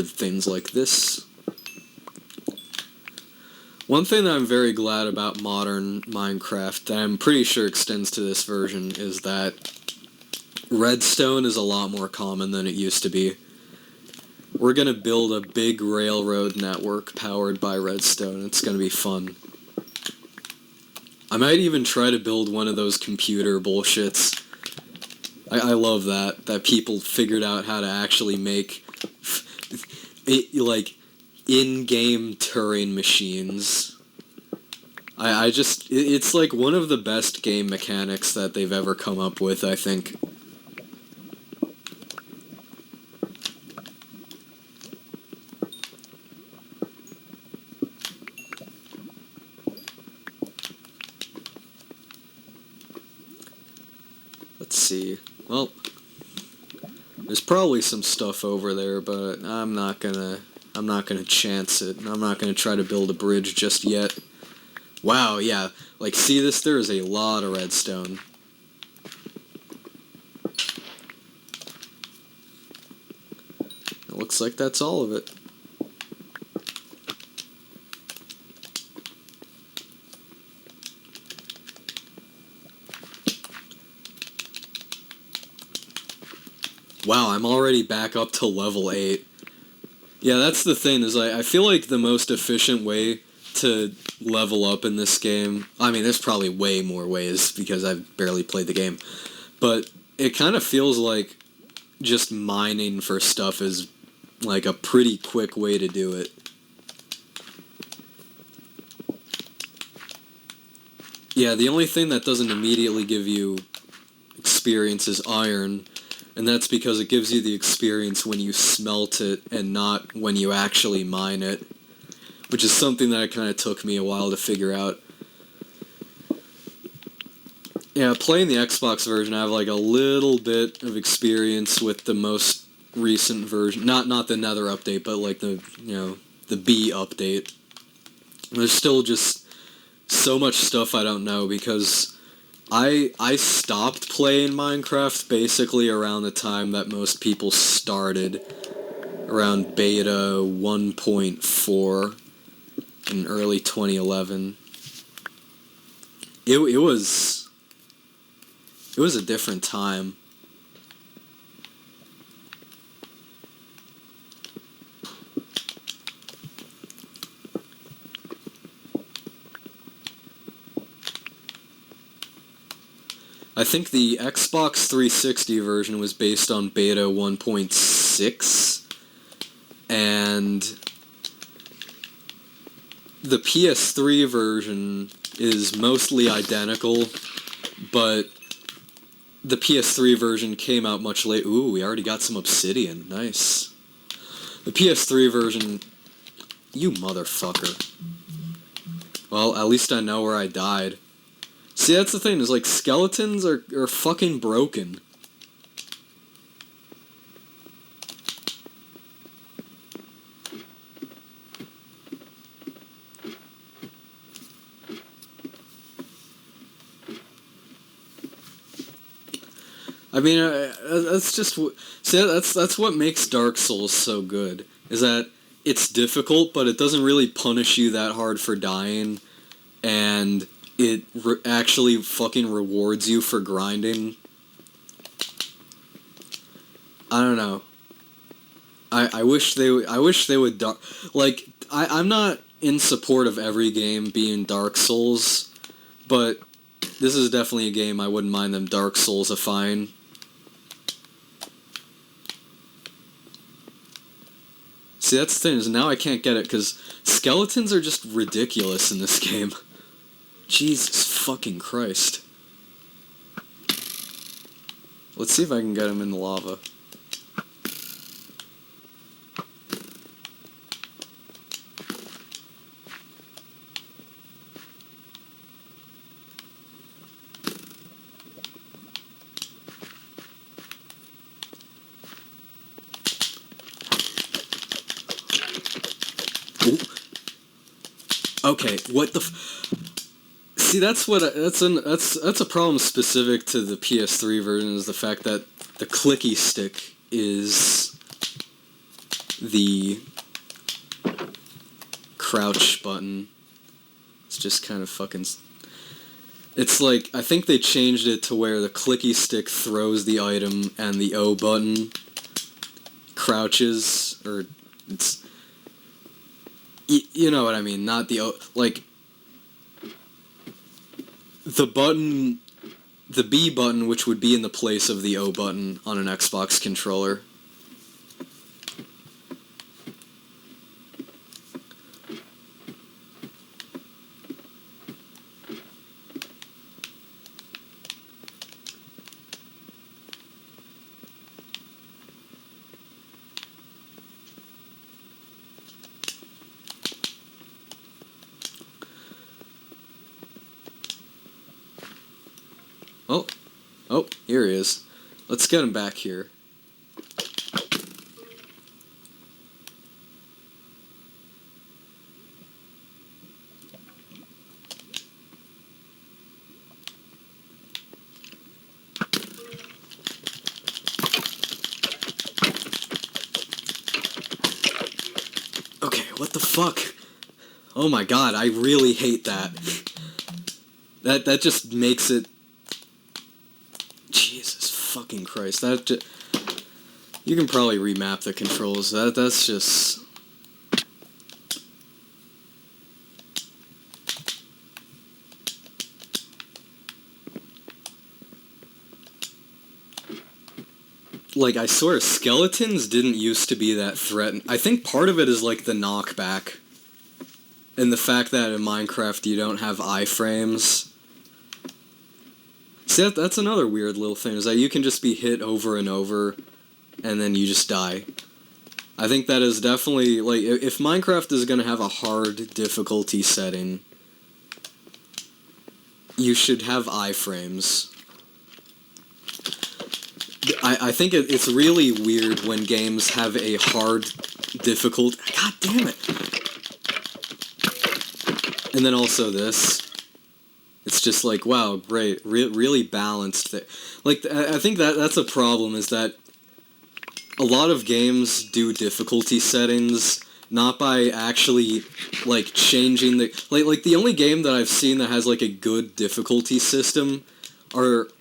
A: things like this. One thing that I'm very glad about modern Minecraft, that I'm pretty sure extends to this version, is that redstone is a lot more common than it used to be. We're going to build a big railroad network powered by redstone. It's going to be fun. I might even try to build one of those computer bullshits. I love that people figured out how to actually make like in-game Turing machines. I just it's like one of the best game mechanics that they've ever come up with, I think. Let's see. Well, there's probably some stuff over there, but I'm not gonna chance it. I'm not gonna try to build a bridge just yet. Wow, yeah. Like, see this? There is a lot of redstone. It looks like that's all of it. Wow, I'm already back up to level 8. Yeah, that's the thing, is I feel like the most efficient way to level up in this game, I mean, there's probably way more ways because I've barely played the game, but it kind of feels like just mining for stuff is like a pretty quick way to do it. Yeah, the only thing that doesn't immediately give you experience is iron, and that's because it gives you the experience when you smelt it and not when you actually mine it, which is something that kind of took me a while to figure out. Yeah, playing the Xbox version, I have like a little bit of experience with the most recent version. Not the Nether update, but like the B update. There's still just so much stuff I don't know because I stopped playing Minecraft basically around the time that most people started, around beta 1.4 in early 2011. It was a different time. I think the Xbox 360 version was based on beta 1.6, and the PS3 version is mostly identical, but the PS3 version came out much late. Ooh, we already got some obsidian. Nice. The PS3 version... You motherfucker. Well, at least I know where I died. See, that's the thing, is like, skeletons are fucking broken. I mean, that's just... See, that's what makes Dark Souls so good, is that it's difficult, but it doesn't really punish you that hard for dying, and it actually fucking rewards you for grinding. I don't know. I wish they would like, I'm not in support of every game being Dark Souls, but this is definitely a game I wouldn't mind them Dark Souls-ifying. See, that's the thing, is now I can't get it, because skeletons are just ridiculous in this game. Jesus fucking Christ. Let's see if I can get him in the lava. Ooh. Okay, what the See, that's a problem specific to the PS3 version, is the fact that the clicky stick is the crouch button. It's just kind of fucking... It's like, I think they changed it to where the clicky stick throws the item and the O button crouches, or it's... You know what I mean, not the O... Like... the button, the B button, which would be in the place of the O button on an Xbox controller. Oh, here he is. Let's get him back here. Okay, what the fuck? Oh my god, I really hate that. That just makes it... Jesus fucking Christ, that just... You can probably remap the controls. That's just... Like, I swear, skeletons didn't used to be that threatening. I think part of it is, like, the knockback. And the fact that in Minecraft you don't have iframes. See, that's another weird little thing, is that you can just be hit over and over, and then you just die. I think that is definitely, like, if Minecraft is going to have a hard difficulty setting, you should have iframes. I think it's really weird when games have a hard difficult... God damn it! And then also this. It's just like, wow, great, really balanced. Like, I think that's a problem, is that a lot of games do difficulty settings not by actually, like, changing the... Like the only game that I've seen that has, like, a good difficulty system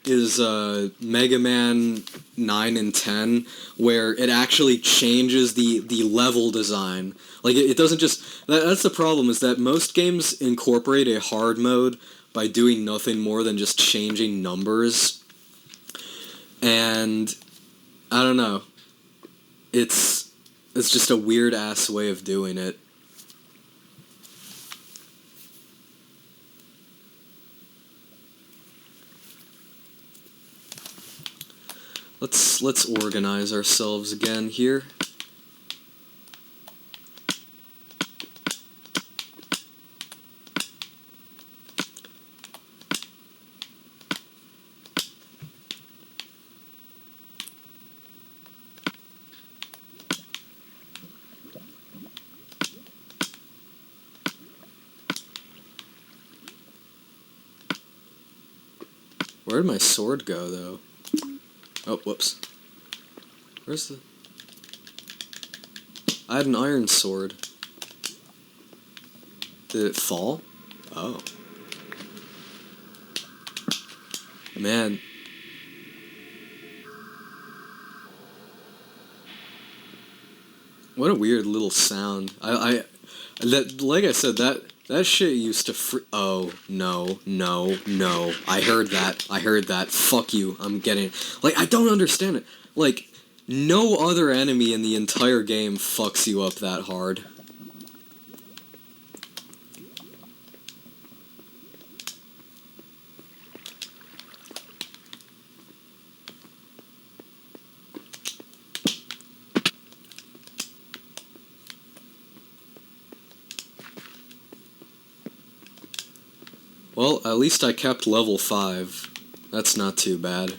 A: is Mega Man 9 and 10, where it actually changes the level design. Like, it doesn't just... That's the problem, is that most games incorporate a hard mode by doing nothing more than just changing numbers. And I don't know. It's just a weird-ass way of doing it. Let's organize ourselves again here. Where'd my sword go, though? Oh, whoops. Where's the... I had an iron sword. Did it fall? Oh. Man. What a weird little sound. Like I said, that shit used to oh, no. I heard that. Fuck you. I'm getting... Like, I don't understand it. Like, no other enemy in the entire game fucks you up that hard. Well, at least I kept level 5. That's not too bad.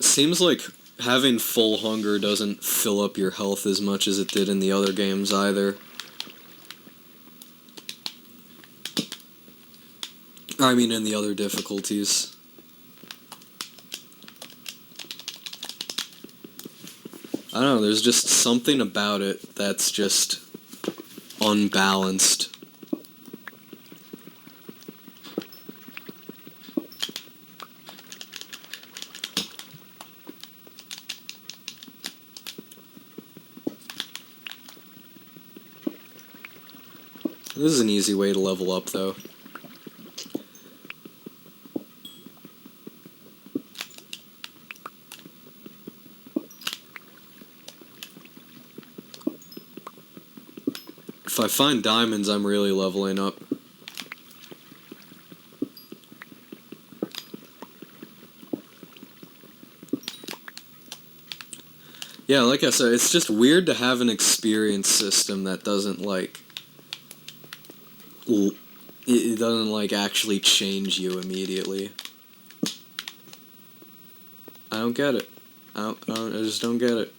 A: Seems like having full hunger doesn't fill up your health as much as it did in the other games either. I mean, in the other difficulties. I don't know, there's just something about it that's just unbalanced. This is an easy way to level up, though. If I find diamonds, I'm really leveling up. Yeah, like I said, it's just weird to have an experience system that doesn't, like... It doesn't, like, actually change you immediately. I don't get it. I just don't get it.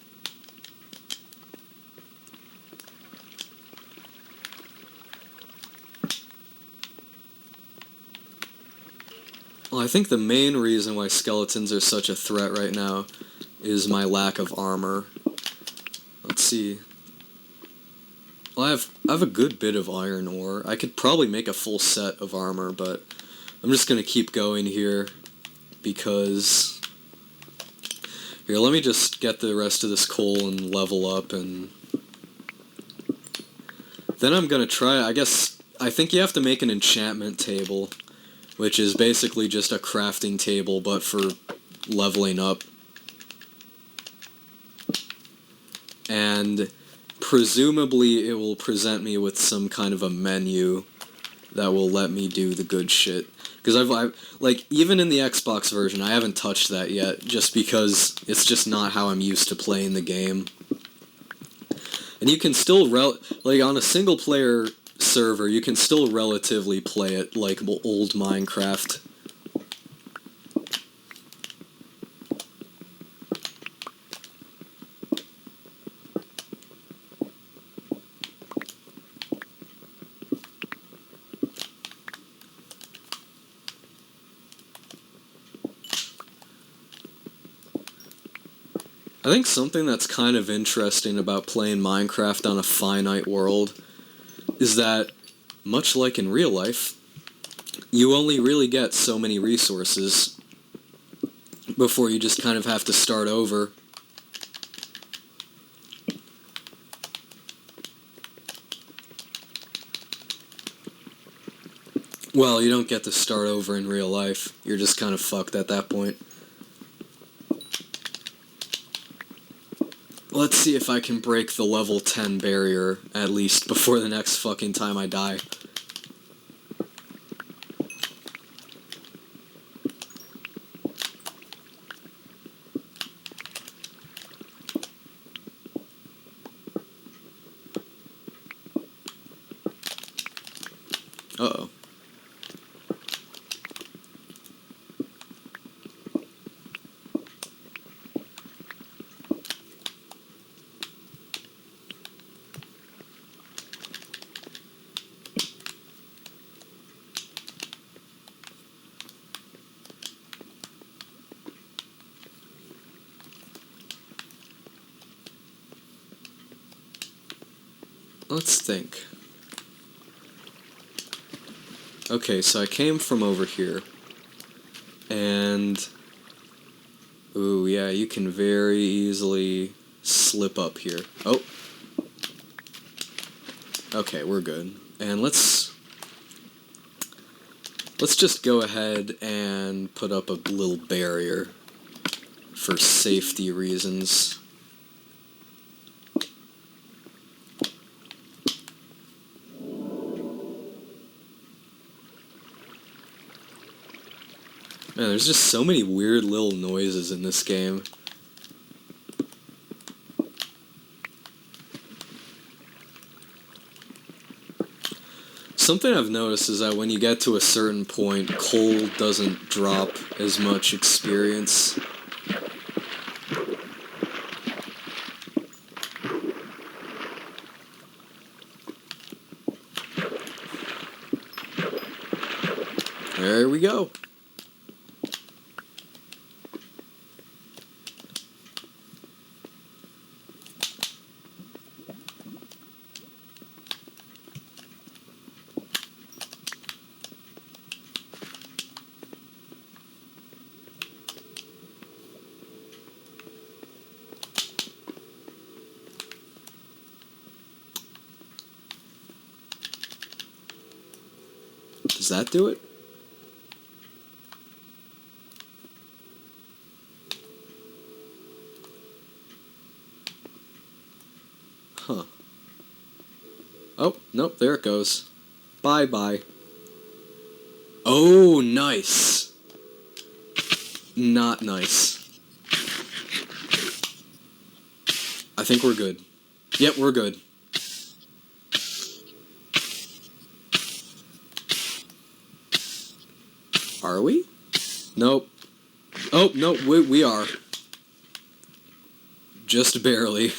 A: Well, I think the main reason why skeletons are such a threat right now is my lack of armor. Let's see. Well, I have a good bit of iron ore. I could probably make a full set of armor, but I'm just gonna keep going here because... Here, let me just get the rest of this coal and level up, and then I'm gonna try... I think you have to make an enchantment table, which is basically just a crafting table, but for leveling up. And presumably it will present me with some kind of a menu that will let me do the good shit. Because I've like, even in the Xbox version, I haven't touched that yet, just because it's just not how I'm used to playing the game. And you can still, like, on a single-player server, you can still relatively play it like old Minecraft. I think something that's kind of interesting about playing Minecraft on a finite world is that, much like in real life, you only really get so many resources before you just kind of have to start over. Well, you don't get to start over in real life. You're just kind of fucked at that point. Let's see if I can break the level 10 barrier, at least, before the next fucking time I die. Uh-oh. Let's think. Okay, so I came from over here. And... Ooh, yeah, you can very easily slip up here. Oh! Okay, we're good. And let's just go ahead and put up a little barrier for safety reasons. Man, there's just so many weird little noises in this game. Something I've noticed is that when you get to a certain point, coal doesn't drop as much experience. There we go. Does that do it? Huh. Oh, nope, there it goes. Bye-bye. Oh, nice. Not nice. I think we're good. Yep, we're good. Are we? Nope. Oh, no, we are. Just barely.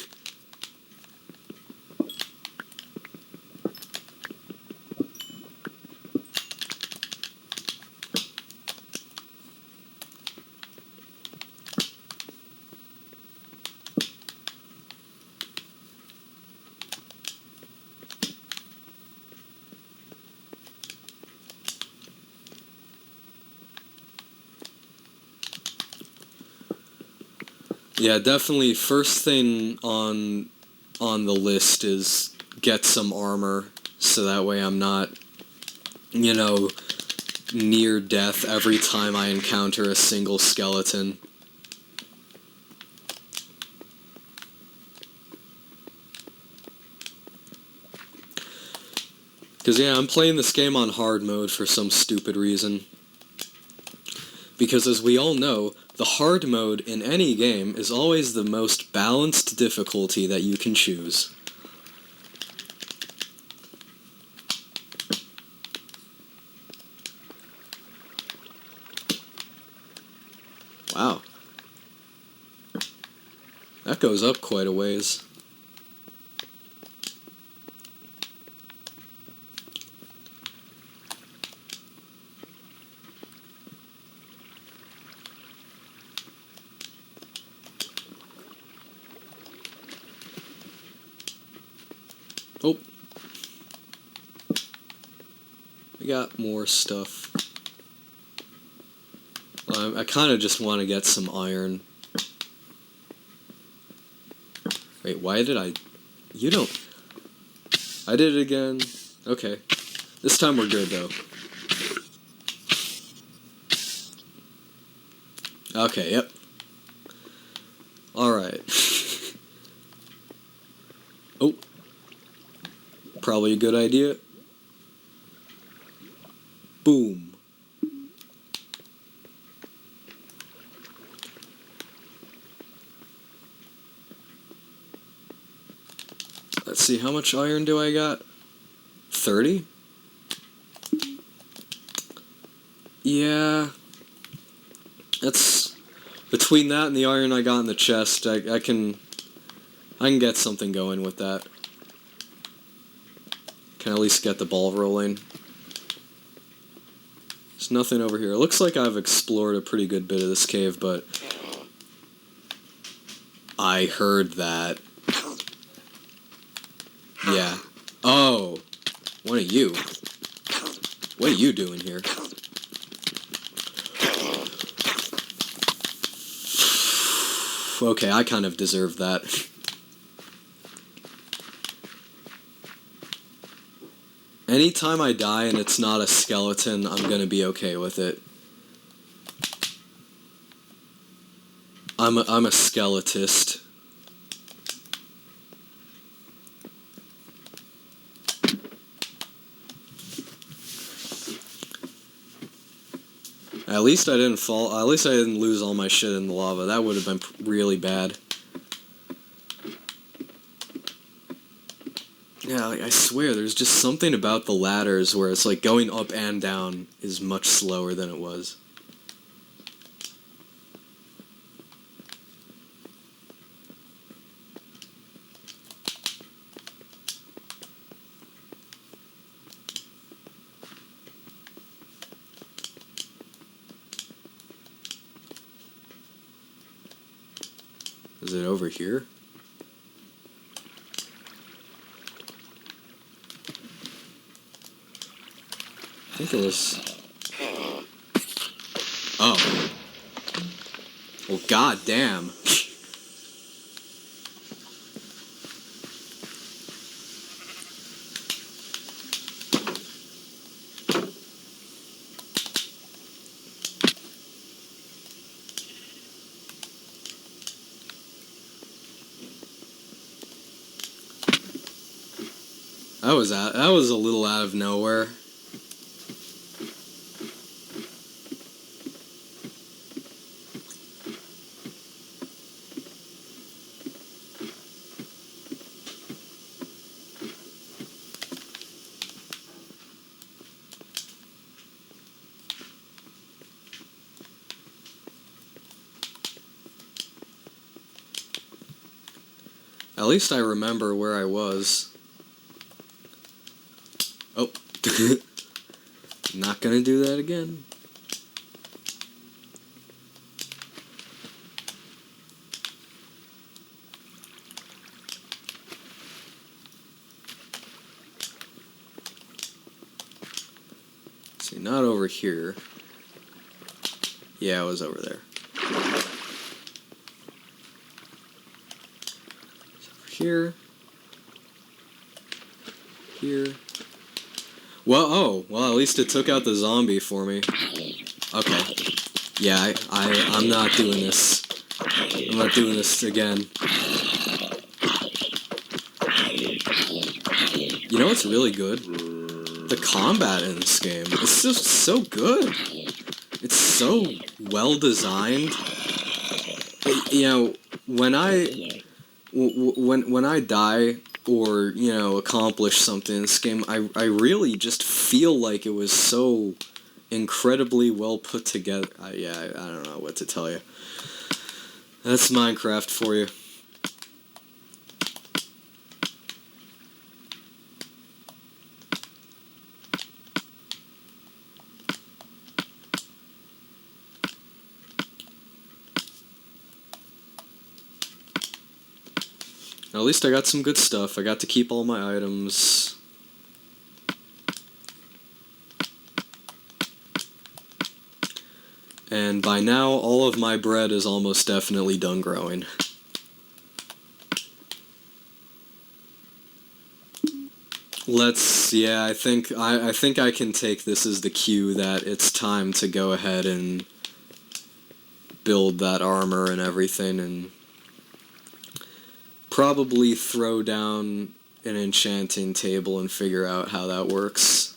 A: Yeah, definitely first thing on the list is get some armor, so that way I'm not, you know, near death every time I encounter a single skeleton. Because, yeah, I'm playing this game on hard mode for some stupid reason. Because, as we all know, the hard mode in any game is always the most balanced difficulty that you can choose. Wow. That goes up quite a ways. Oh. We got more stuff. I kind of just want to get some iron. Wait, why did I... You don't... I did it again. Okay. This time we're good, though. Okay, yep. Alright. Oh. Probably a good idea. Boom. Let's see, how much iron do I got? 30? Yeah. That's... Between that and the iron I got in the chest, I can get something going with that. Can at least get the ball rolling. There's nothing over here. It looks like I've explored a pretty good bit of this cave, but... I heard that. Yeah. Oh. One of you. What are you doing here? Okay, I kind of deserve that. Anytime I die and it's not a skeleton, I'm gonna be okay with it. I'm a skeletist. At least I didn't fall. At least I didn't lose all my shit in the lava. That would have been really bad. Yeah, like, I swear, there's just something about the ladders where it's like going up and down is much slower than it was. Is it over here? I think it was... Oh. Well, goddamn. That was a little out of nowhere. At least I remember where I was. Oh. Not gonna do that again. See, not over here. Yeah, I was over there. It's over here. Here. Well, at least it took out the zombie for me. Okay. Yeah, I'm not doing this. I'm not doing this again. You know what's really good? The combat in this game. It's just so good. It's so well designed. You know, when I die or, you know, accomplish something in this game, I really just feel like it was so incredibly well put together. I don't know what to tell you. That's Minecraft for you. At least I got some good stuff. I got to keep all my items. And by now, all of my bread is almost definitely done growing. I think I can take this as the cue that it's time to go ahead and build that armor and everything, and probably throw down an enchanting table and figure out how that works.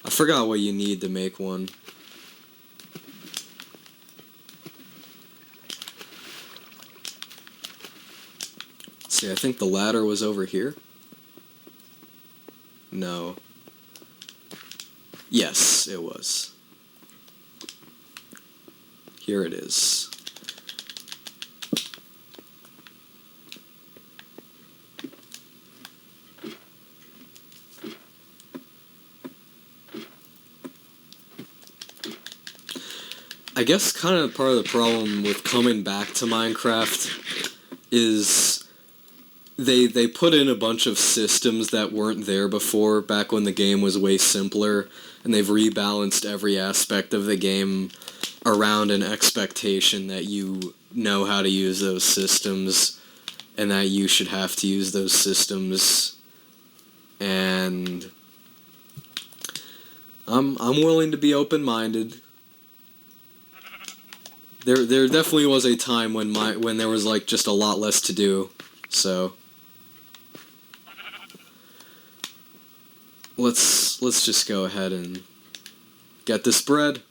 A: I forgot what you need to make one. See, I think the ladder was over here. No. Yes, it was. Here it is. I guess kind of part of the problem with coming back to Minecraft is they put in a bunch of systems that weren't there before, back when the game was way simpler, and they've rebalanced every aspect of the game around an expectation that you know how to use those systems, and that you should have to use those systems. And I'm willing to be open-minded. There definitely was a time when there was like just a lot less to do, so let's just go ahead and get this bread.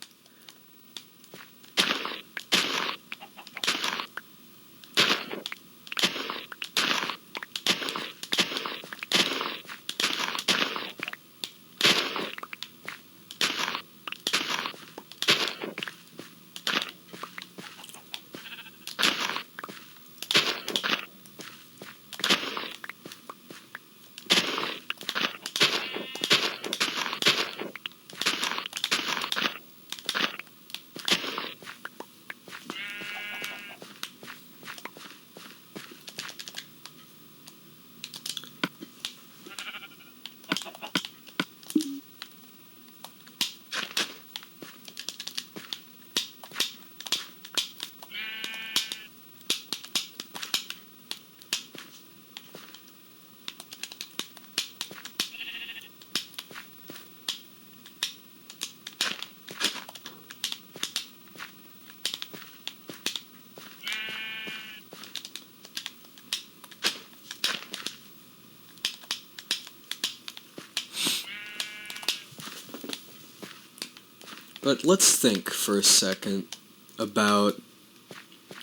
A: But let's think for a second about,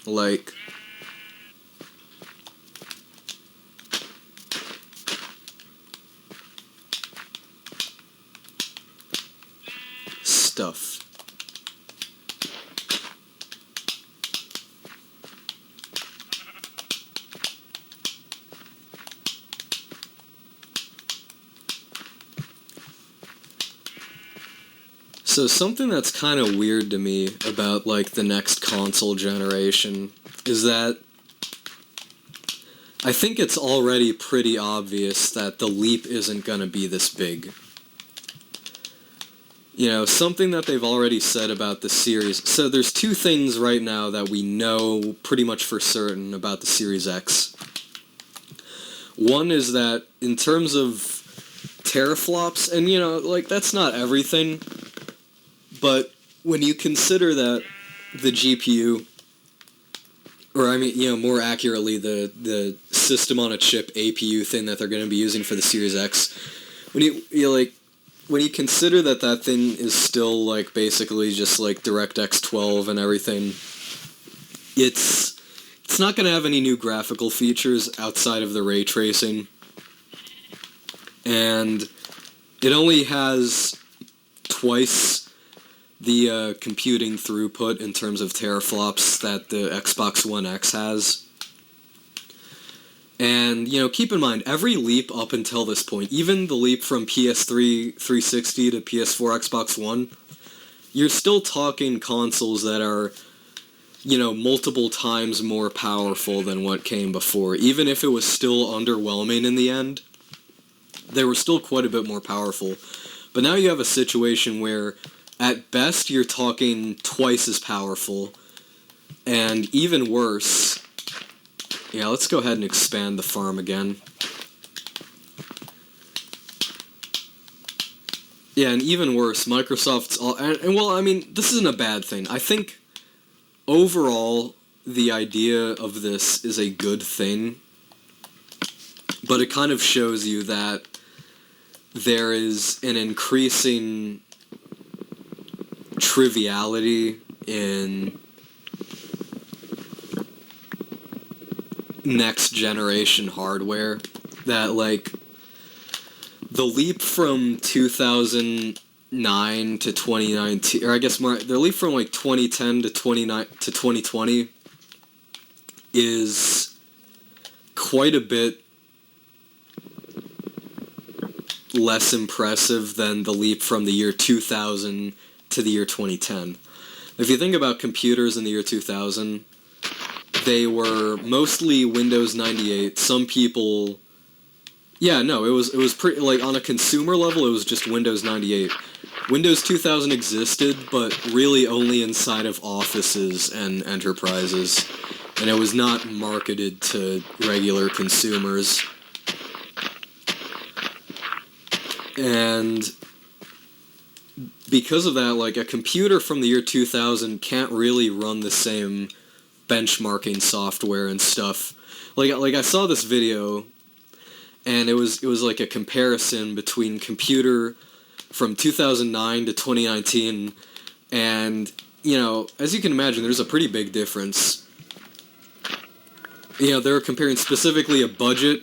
A: like, stuff. So something that's kind of weird to me about, like, the next console generation is that I think it's already pretty obvious that the leap isn't going to be this big. You know, something that they've already said about the series. So there's two things right now that we know pretty much for certain about the Series X. One is that in terms of teraflops, and, you know, like, that's not everything, but when you consider that the GPU, or I mean, you know, more accurately, the system on a chip APU thing that they're going to be using for the Series X, when you consider that that thing is still, like, basically just like DirectX 12 and everything, it's not going to have any new graphical features outside of the ray tracing, and it only has twice the computing throughput in terms of teraflops that the Xbox One X has. And, you know, keep in mind, every leap up until this point, even the leap from PS3 360 to PS4 Xbox One, you're still talking consoles that are, you know, multiple times more powerful than what came before. Even if it was still underwhelming in the end, they were still quite a bit more powerful. But now you have a situation where, at best, you're talking twice as powerful, and even worse. Yeah, let's go ahead and expand the farm again. Yeah, and even worse, Microsoft's all... And well, I mean, this isn't a bad thing. I think, overall, the idea of this is a good thing, but it kind of shows you that there is an increasing triviality in next generation hardware, that, like, the leap from 2009 to 2019, or I guess more, the leap from, like, 2010 to 2020 is quite a bit less impressive than the leap from the year 2000 to the year 2010. If you think about computers in the year 2000, they were mostly Windows 98. Some people... Yeah, no, it was pretty... Like, on a consumer level, it was just Windows 98. Windows 2000 existed, but really only inside of offices and enterprises. And it was not marketed to regular consumers. And because of that, like, a computer from the year 2000 can't really run the same benchmarking software and stuff. Like I saw this video, and it was like a comparison between computer from 2009 to 2019, and, you know, as you can imagine, there's a pretty big difference. You know, they were comparing specifically a budget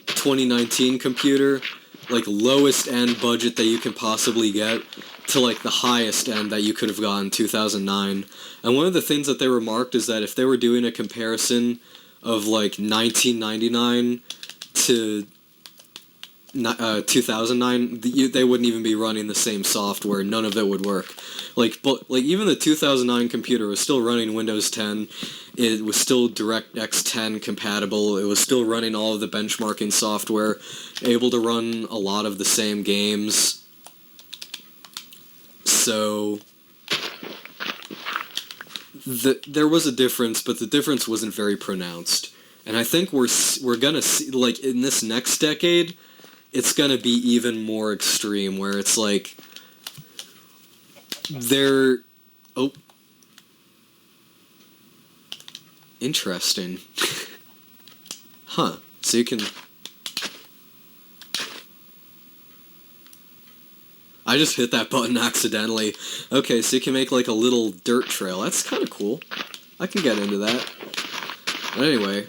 A: 2019 computer, like, lowest end budget that you can possibly get, to, like, the highest end that you could have gotten in 2009. And one of the things that they remarked is that if they were doing a comparison of, like, 1999 to 2009, they wouldn't even be running the same software. None of it would work. Like, but, like, even the 2009 computer was still running Windows 10. It was still DirectX 10 compatible. It was still running all of the benchmarking software, able to run a lot of the same games. So there was a difference, but the difference wasn't very pronounced. And I think we're gonna see, like, in this next decade, it's gonna be even more extreme, where it's like interesting. Huh. So you can... I just hit that button accidentally. Okay, so you can make like a little dirt trail. That's kind of cool. I can get into that. But anyway.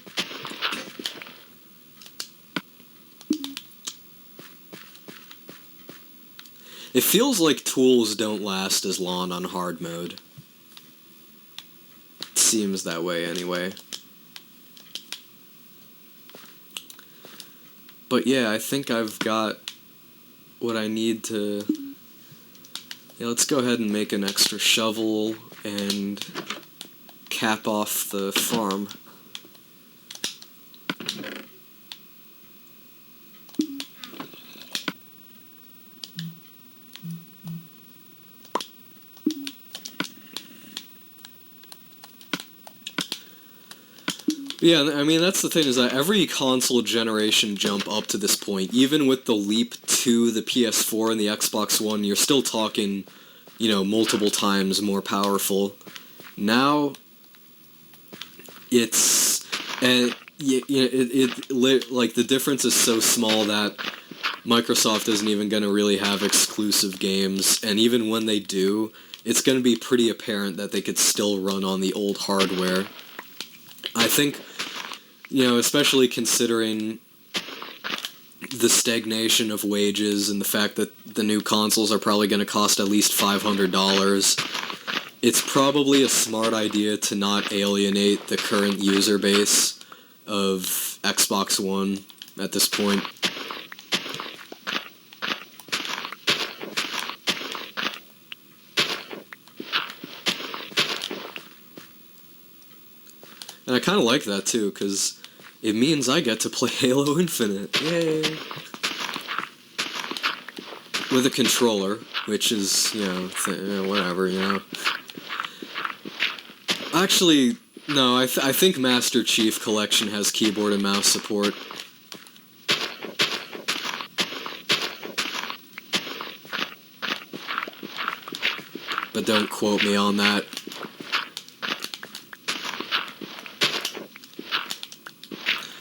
A: It feels like tools don't last as long on hard mode. It seems that way anyway. But yeah, I think I've got what I need to... Yeah, let's go ahead and make an extra shovel and cap off the farm. Yeah, I mean, that's the thing, is that every console generation jump up to this point, even with the leap to the PS4 and the Xbox One, you're still talking, you know, multiple times more powerful. Now, it's... And, like, the difference is so small that Microsoft isn't even going to really have exclusive games, and even when they do, it's going to be pretty apparent that they could still run on the old hardware. I think, you know, especially considering the stagnation of wages and the fact that the new consoles are probably going to cost at least $500, it's probably a smart idea to not alienate the current user base of Xbox One at this point. And I kind of like that, too, because it means I get to play Halo Infinite. Yay! With a controller, which is, you know, whatever, you know. Actually, no, I think Master Chief Collection has keyboard and mouse support. But don't quote me on that.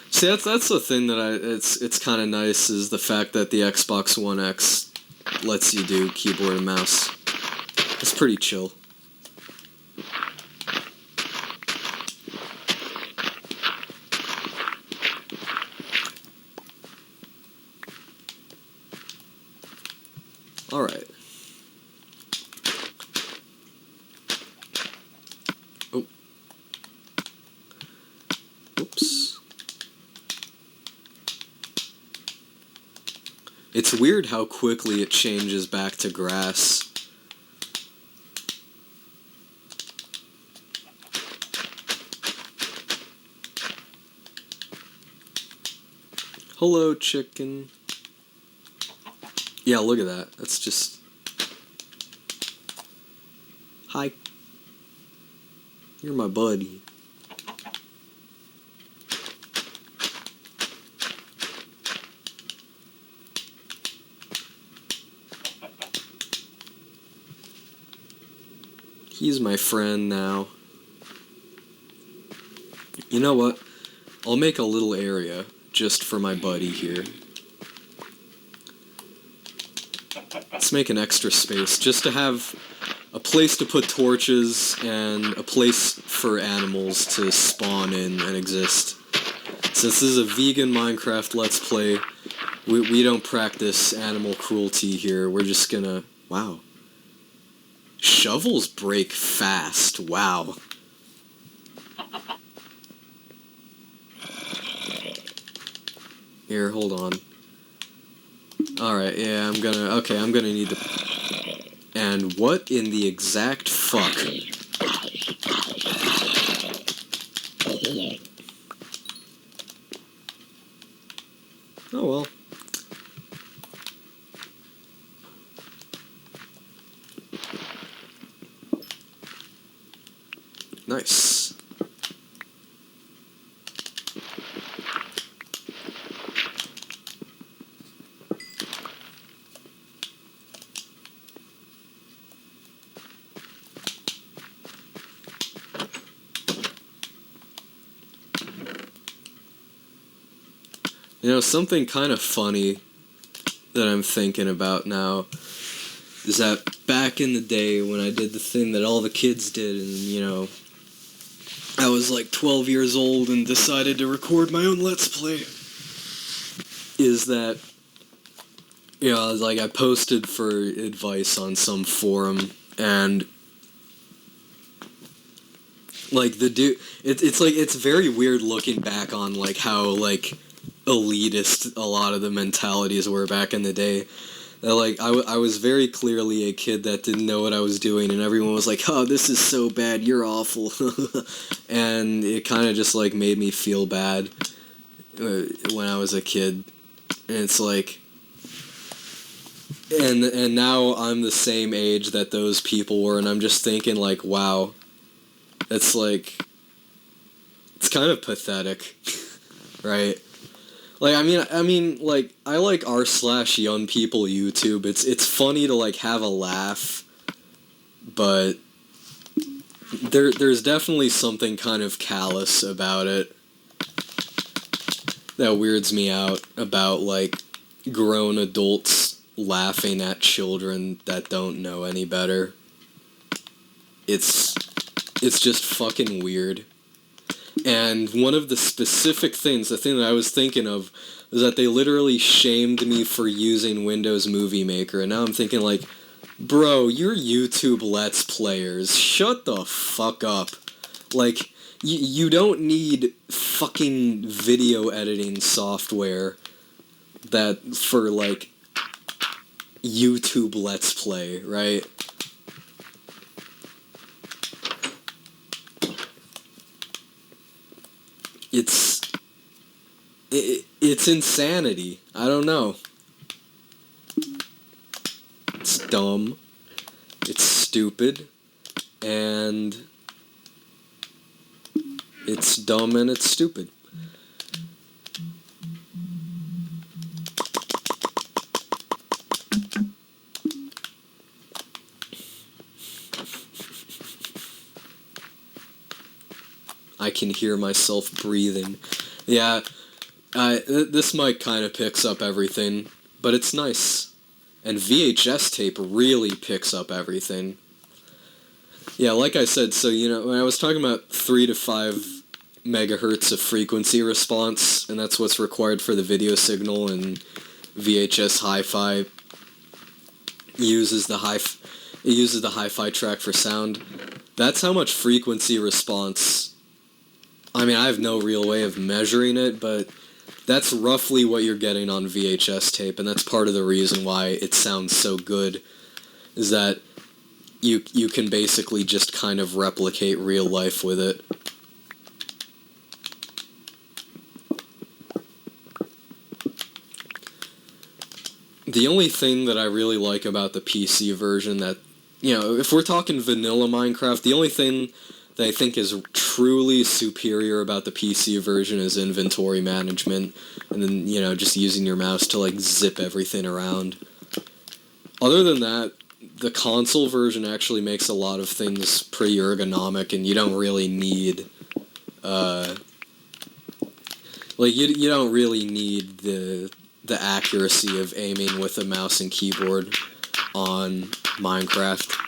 A: See, that's the thing that it's kind of nice, is the fact that the Xbox One X lets you do keyboard and mouse. It's pretty chill. Alright. Oh. Oops. It's weird how quickly it changes back to grass. Hello, chicken. Yeah, look at that. That's just... Hi. You're my buddy. He's my friend now. You know what? I'll make a little area just for my buddy here. Let's make an extra space just to have a place to put torches and a place for animals to spawn in and exist. Since this is a vegan Minecraft Let's Play, we don't practice animal cruelty here. We're just gonna... Wow. Shovels break fast. Wow. Here, hold on. Alright, yeah, I'm gonna need to... And what in the exact fuck? Oh well. Nice. You know, something kind of funny that I'm thinking about now is that back in the day when I did the thing that all the kids did, and, you know, I was like 12 years old and decided to record my own Let's Play, is that, you know, like, I posted for advice on some forum, and, like, the dude, it's like, it's very weird looking back on, like, how, like, elitist a lot of the mentalities were back in the day. That, like, I was very clearly a kid that didn't know what I was doing, and everyone was like, oh, this is so bad, you're awful. And it kind of just, like, made me feel bad when I was a kid. And it's like, and now I'm the same age that those people were, and I'm just thinking, like, wow, it's like, it's kind of pathetic, right? Like, I mean, like, I like r/young people YouTube. It's funny to, like, have a laugh, but there's definitely something kind of callous about it that weirds me out about, like, grown adults laughing at children that don't know any better. It's just fucking weird. And one of the specific things, the thing that I was thinking of, was that they literally shamed me for using Windows Movie Maker. And now I'm thinking, like, bro, you're YouTube Let's Players. Shut the fuck up. Like, you don't need fucking video editing software that for, like, YouTube Let's Play, right? It's insanity. I don't know. It's dumb. It's stupid. And it's dumb and it's stupid. I can hear myself breathing. Yeah, this mic kind of picks up everything, but it's nice. And VHS tape really picks up everything. Yeah, like I said, so, you know, when I was talking about 3 to 5 megahertz of frequency response, and that's what's required for the video signal, and VHS hi-fi uses the hi-fi track for sound. That's how much frequency response. I mean, I have no real way of measuring it, but that's roughly what you're getting on VHS tape, and that's part of the reason why it sounds so good, is that you can basically just kind of replicate real life with it. The only thing that I really like about the PC version that, you know, if we're talking vanilla Minecraft, the only thing that I think is truly superior about the PC version is inventory management, and then, you know, just using your mouse to, like, zip everything around. Other than that, the console version actually makes a lot of things pretty ergonomic, and you don't really need, like, you don't really need the accuracy of aiming with a mouse and keyboard on Minecraft.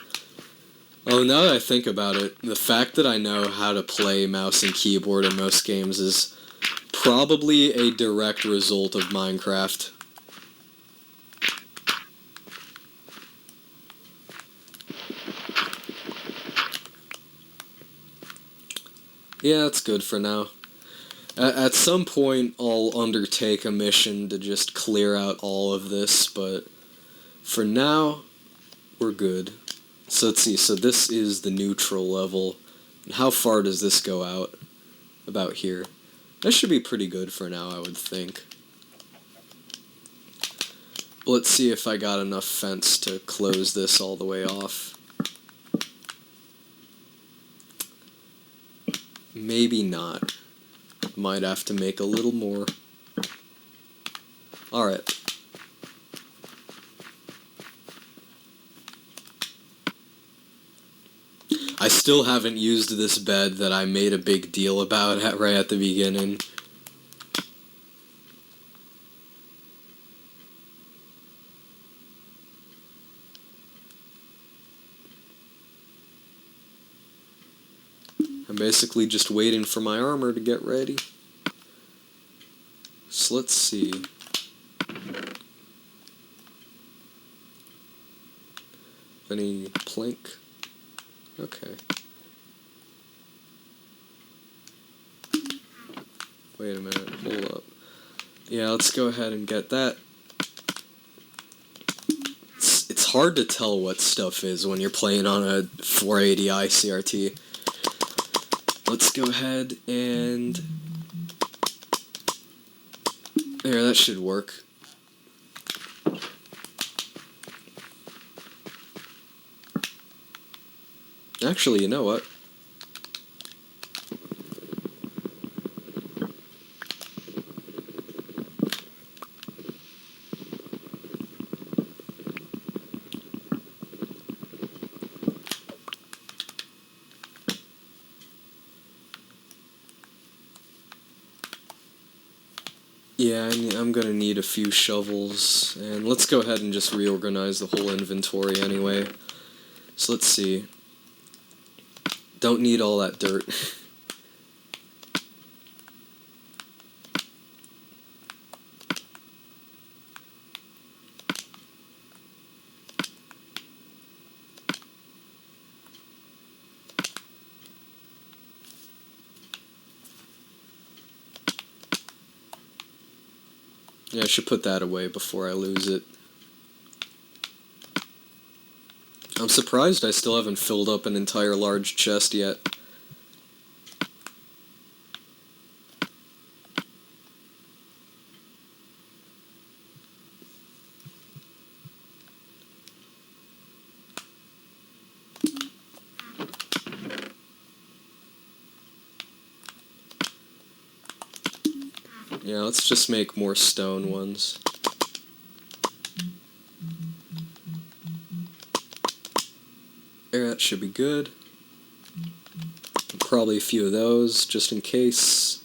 A: Oh, now that I think about it, the fact that I know how to play mouse and keyboard in most games is probably a direct result of Minecraft. Yeah, that's good for now. At some point, I'll undertake a mission to just clear out all of this, but for now, we're good. So let's see, so this is the neutral level. And how far does this go out? About here. That should be pretty good for now, I would think. Let's see if I got enough fence to close this all the way off. Maybe not. Might have to make a little more. Alright. I still haven't used this bed that I made a big deal about right at the beginning. basically just waiting for my armor to get ready. So let's see. Any plank? Okay. Wait a minute, hold up. Yeah, let's go ahead and get that. It's hard to tell what stuff is when you're playing on a 480i CRT. Let's go ahead and... There, that should work. Actually, you know what? Yeah, I'm gonna need a few shovels, and let's go ahead and just reorganize the whole inventory anyway. So let's see. Don't need all that dirt. Yeah, I should put that away before I lose it. I'm surprised I still haven't filled up an entire large chest yet. Yeah, let's just make more stone ones. There, that should be good. Probably a few of those, just in case.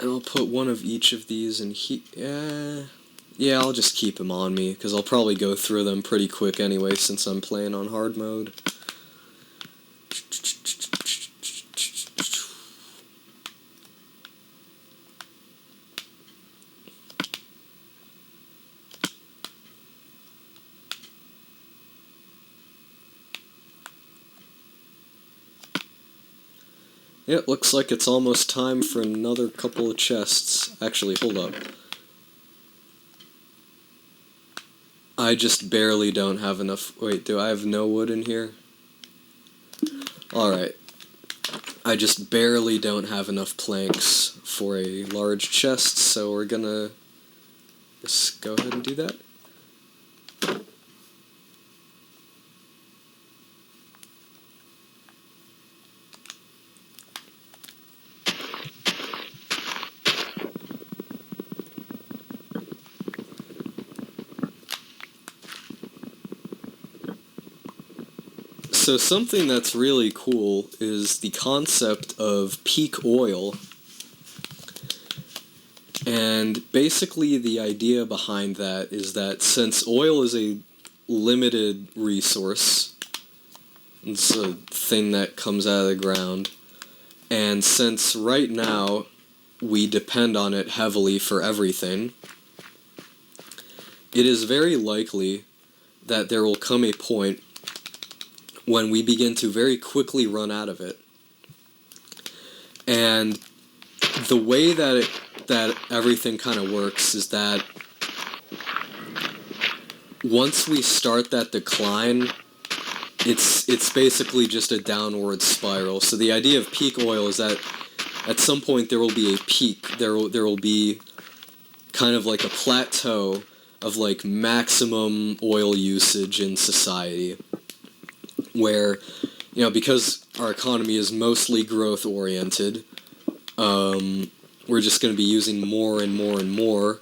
A: And I'll put one of each of these in here. Yeah, I'll just keep them on me, because I'll probably go through them pretty quick anyway, since I'm playing on hard mode. Yep, looks like it's almost time for another couple of chests. Actually, hold up. I just barely don't have enough... Wait, do I have no wood in here? Alright. I just barely don't have enough planks for a large chest, so we're gonna just go ahead and do that. So something that's really cool is the concept of peak oil. And basically the idea behind that is that since oil is a limited resource, it's a thing that comes out of the ground, and since right now we depend on it heavily for everything, it is very likely that there will come a point when we begin to very quickly run out of it. And the way that everything kind of works is that once we start that decline, it's basically just a downward spiral. So the idea of peak oil is that at some point there will be a peak. There will be kind of like a plateau of like maximum oil usage in society, where, you know, because our economy is mostly growth oriented, we're just going to be using more and more and more,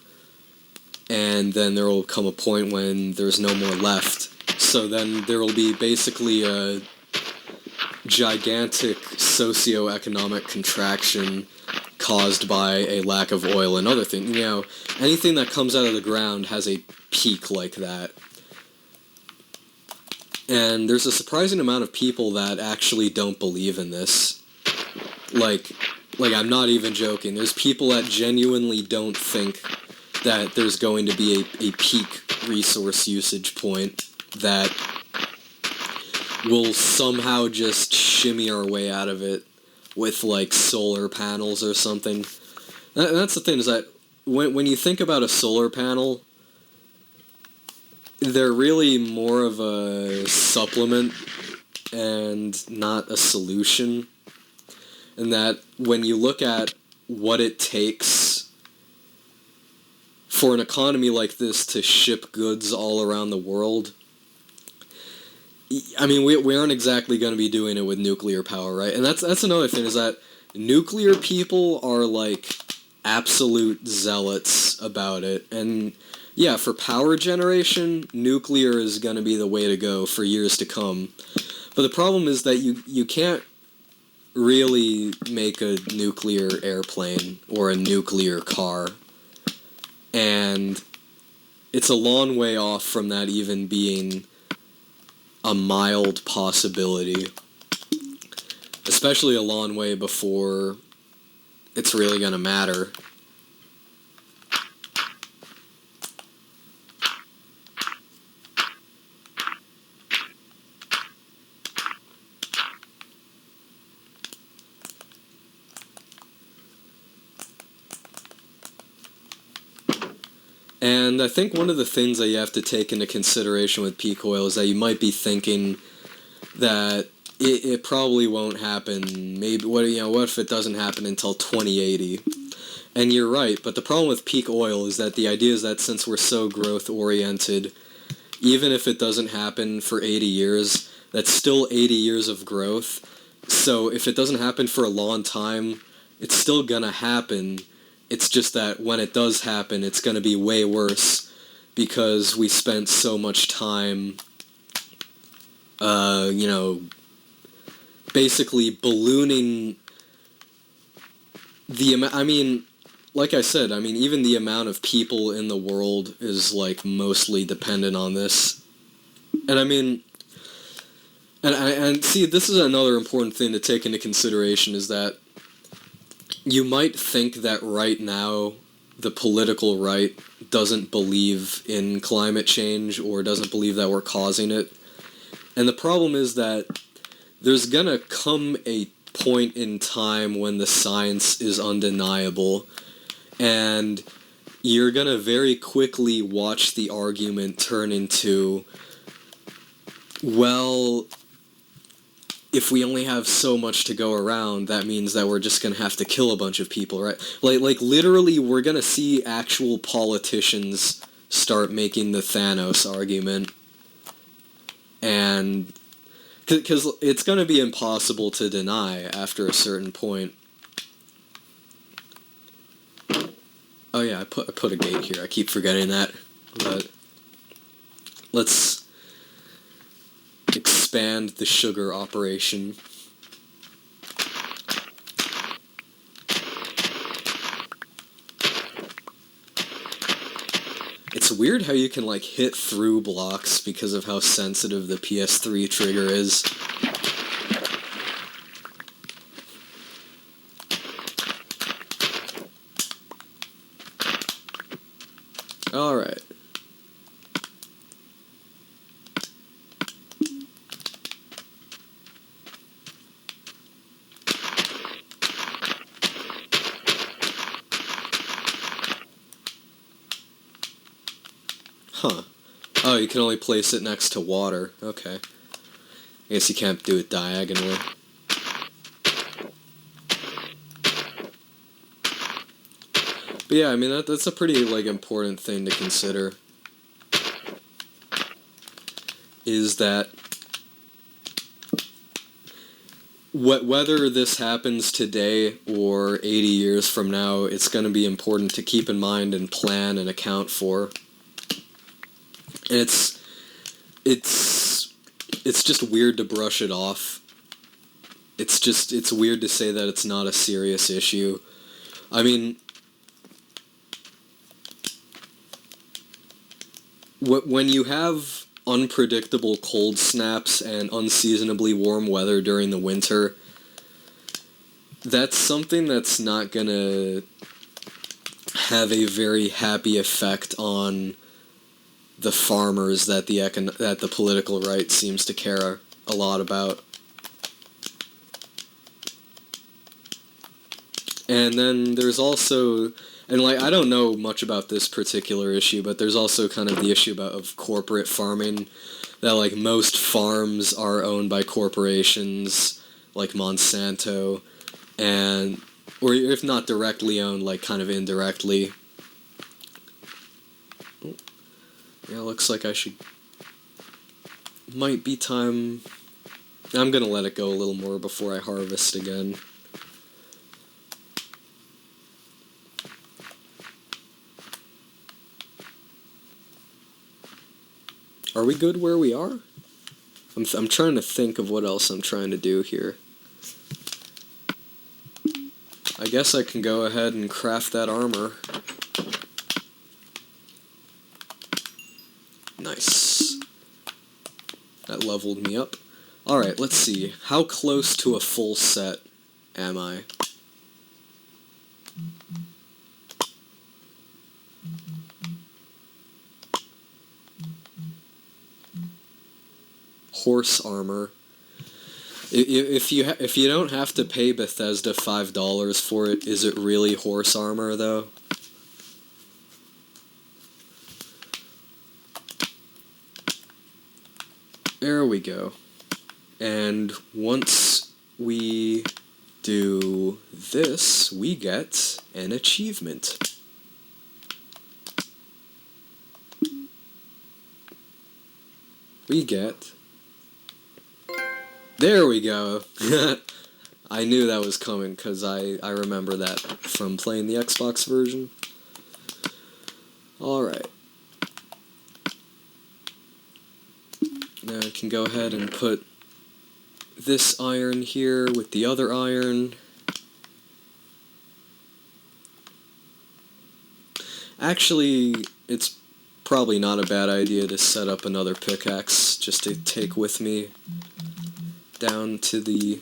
A: and then there will come a point when there's no more left. So then there will be basically a gigantic socioeconomic contraction caused by a lack of oil and other things. You know, anything that comes out of the ground has a peak like that. And there's a surprising amount of people that actually don't believe in this. Like, I'm not even joking. There's people that genuinely don't think that there's going to be a peak resource usage point that will somehow just shimmy our way out of it with, like, solar panels or something. And that's the thing, is that when you think about a solar panel, they're really more of a supplement and not a solution. And that when you look at what it takes for an economy like this to ship goods all around the world, I mean, we aren't exactly going to be doing it with nuclear power, right? And that's another thing, is that nuclear people are, like, absolute zealots about it. And yeah, for power generation, nuclear is going to be the way to go for years to come. But the problem is that you can't really make a nuclear airplane or a nuclear car. And it's a long way off from that even being a mild possibility. Especially a long way before it's really going to matter. And I think one of the things that you have to take into consideration with peak oil is that you might be thinking that it probably won't happen. Maybe what if it doesn't happen until 2080? And you're right, but the problem with peak oil is that the idea is that since we're so growth oriented, even if it doesn't happen for 80 years, that's still 80 years of growth. So if it doesn't happen for a long time, it's still gonna happen. It's just that when it does happen, it's gonna be way worse because we spent so much time, basically ballooning the amount. I mean, like I said, I mean, even the amount of people in the world is, like, mostly dependent on this. And I mean, and see, this is another important thing to take into consideration, is that you might think that right now the political right doesn't believe in climate change or doesn't believe that we're causing it. And the problem is that there's gonna come a point in time when the science is undeniable, and you're gonna very quickly watch the argument turn into, well, if we only have so much to go around, that means that we're just gonna have to kill a bunch of people, right? Like literally, we're gonna see actual politicians start making the Thanos argument, and because it's gonna be impossible to deny after a certain point. Oh yeah, I put a gate here. I keep forgetting that, but let's expand the sugar operation. It's weird how you can, like, hit through blocks because of how sensitive the PS3 trigger is. Alright. Huh. Oh, you can only place it next to water. Okay. I guess you can't do it diagonally. But yeah, I mean, that's a pretty, like, important thing to consider. Is that whether this happens today or 80 years from now, it's going to be important to keep in mind and plan and account for. And it's just weird to brush it off. It's weird to say that it's not a serious issue. I mean, when you have unpredictable cold snaps and unseasonably warm weather during the winter, that's something that's not gonna have a very happy effect on the farmers that the political right seems to care a lot about. And then there's also, and like, I don't know much about this particular issue, but there's also kind of the issue of corporate farming, that like most farms are owned by corporations like Monsanto, and or if not directly owned, like kind of indirectly. Yeah, looks like might be time. I'm gonna let it go a little more before I harvest again. Are we good where we are? I'm trying to think of what else I'm trying to do here. I guess I can go ahead and craft that armor. Nice. That leveled me up. Alright, let's see. How close to a full set am I? Horse armor. If you don't have to pay Bethesda $5 for it, is it really horse armor though? There we go. And once we do this, we get an achievement. We get... There we go! I knew that was coming, because I remember that from playing the Xbox version. Alright. Now I can go ahead and put this iron here with the other iron. Actually, it's probably not a bad idea to set up another pickaxe just to take with me down to the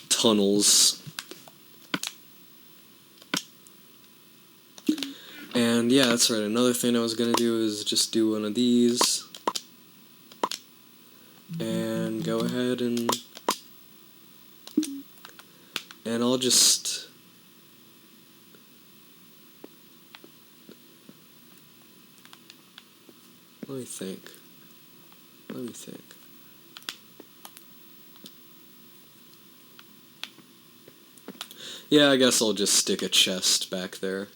A: tunnels. And yeah, that's right, another thing I was gonna do is just do one of these. And go ahead and I'll just... Let me think. Yeah, I guess I'll just stick a chest back there.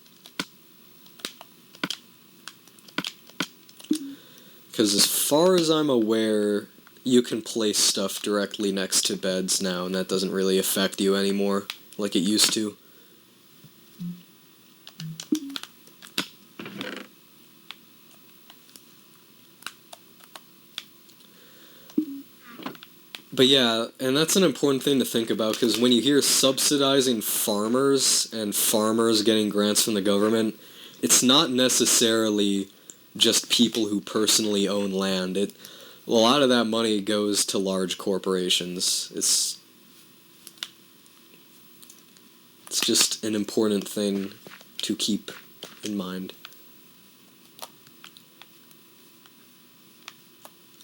A: Because as far as I'm aware, you can place stuff directly next to beds now, and that doesn't really affect you anymore, like it used to. But yeah, and that's an important thing to think about, because when you hear subsidizing farmers and farmers getting grants from the government, it's not necessarily just people who personally own land. A lot of that money goes to large corporations. It's just an important thing to keep in mind.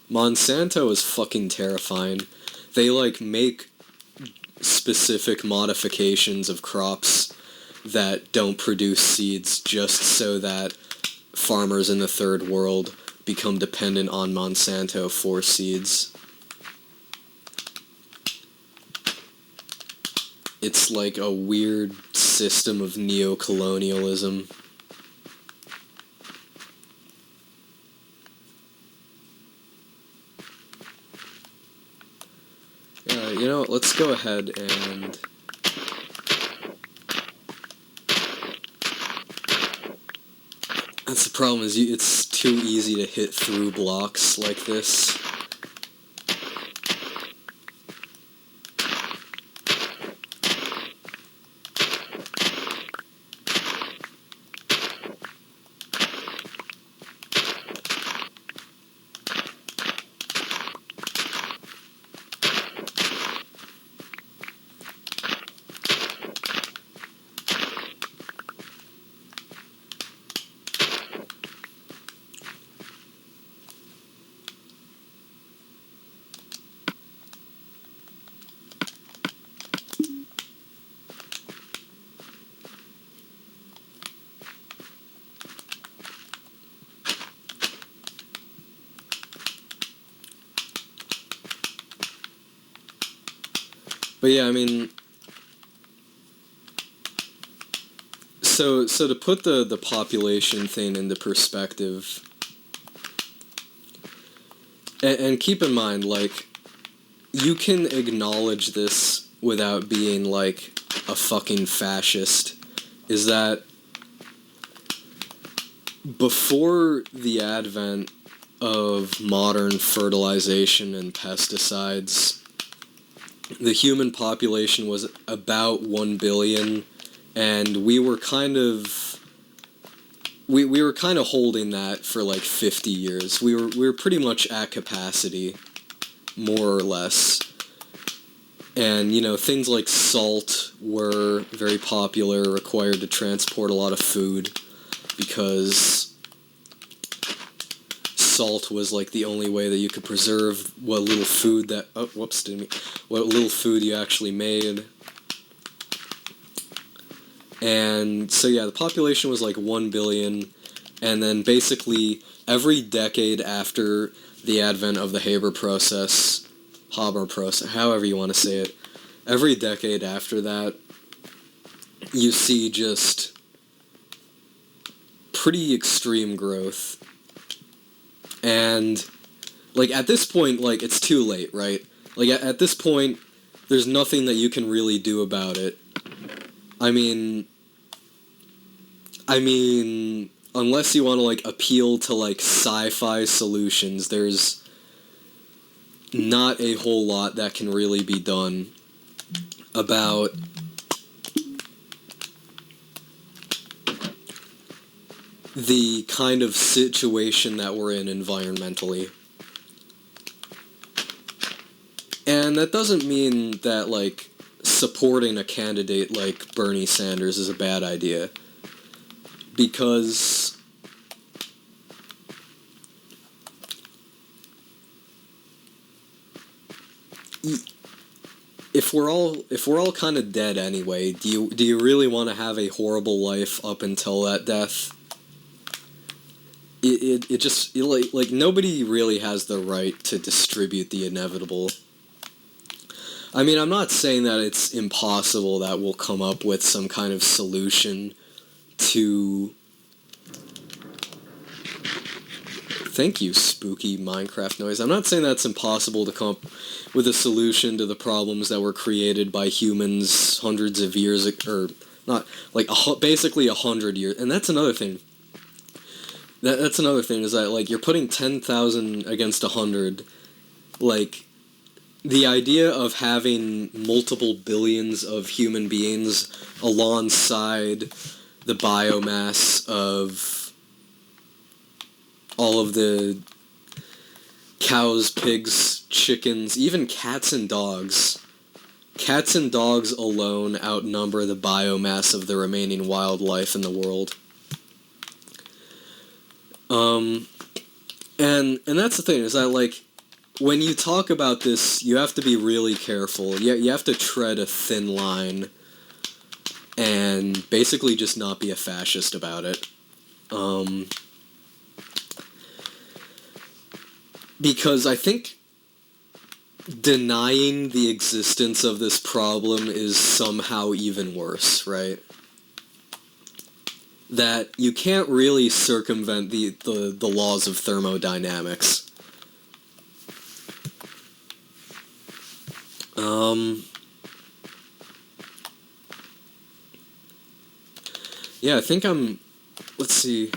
A: Monsanto is fucking terrifying. They, like, make specific modifications of crops that don't produce seeds just so that farmers in the third world become dependent on Monsanto for seeds. It's like a weird system of neo-colonialism. You know what, let's go ahead and... That's the problem, is it's too easy to hit through blocks like this. But yeah, I mean, so to put the population thing into perspective, and keep in mind, like, you can acknowledge this without being, like, a fucking fascist, is that before the advent of modern fertilization and pesticides, the human population was about 1 billion, and we were kind of holding that for like 50 years. We were pretty much at capacity, more or less. And, you know, things like salt were very popular, required to transport a lot of food, because salt was like the only way that you could preserve what little food that what little food you actually made. And so yeah, the population was like 1 billion, and then basically every decade after the advent of the Haber process, however you want to say it, every decade after that, you see just pretty extreme growth. And, like, at this point, like, it's too late, right? Like, at this point, there's nothing that you can really do about it. I mean, unless you want to, like, appeal to, like, sci-fi solutions, there's not a whole lot that can really be done about the kind of situation that we're in environmentally. And that doesn't mean that, like, supporting a candidate like Bernie Sanders is a bad idea. Because if we're all kind of dead anyway, do you really want to have a horrible life up until that death? It just, like nobody really has the right to distribute the inevitable. I mean, I'm not saying that it's impossible that we'll come up with some kind of solution to... Thank you, spooky Minecraft noise. I'm not saying that it's impossible to come up with a solution to the problems that were created by humans hundreds of years ago, or not, like, basically 100 years. And that's another thing. That's another thing, is that, like, you're putting 10,000 against 100. Like, the idea of having multiple billions of human beings alongside the biomass of all of the cows, pigs, chickens, even cats and dogs. Cats and dogs alone outnumber the biomass of the remaining wildlife in the world. And that's the thing, is that, like, when you talk about this, you have to be really careful. You have to tread a thin line and basically just not be a fascist about it. Because I think denying the existence of this problem is somehow even worse, right? That you can't really circumvent the laws of thermodynamics. Yeah, I think let's see.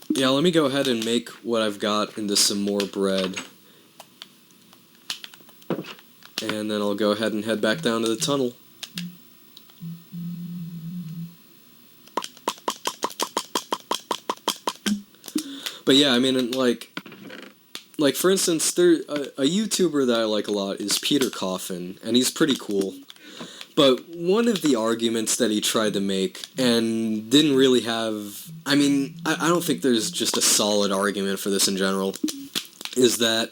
A: Yeah, let me go ahead and make what I've got into some more bread. And then I'll go ahead and head back down to the tunnel. But yeah, I mean, like for instance, a YouTuber that I like a lot is Peter Coffin, and he's pretty cool. But one of the arguments that he tried to make, and didn't really have... I mean, I don't think there's just a solid argument for this in general, is that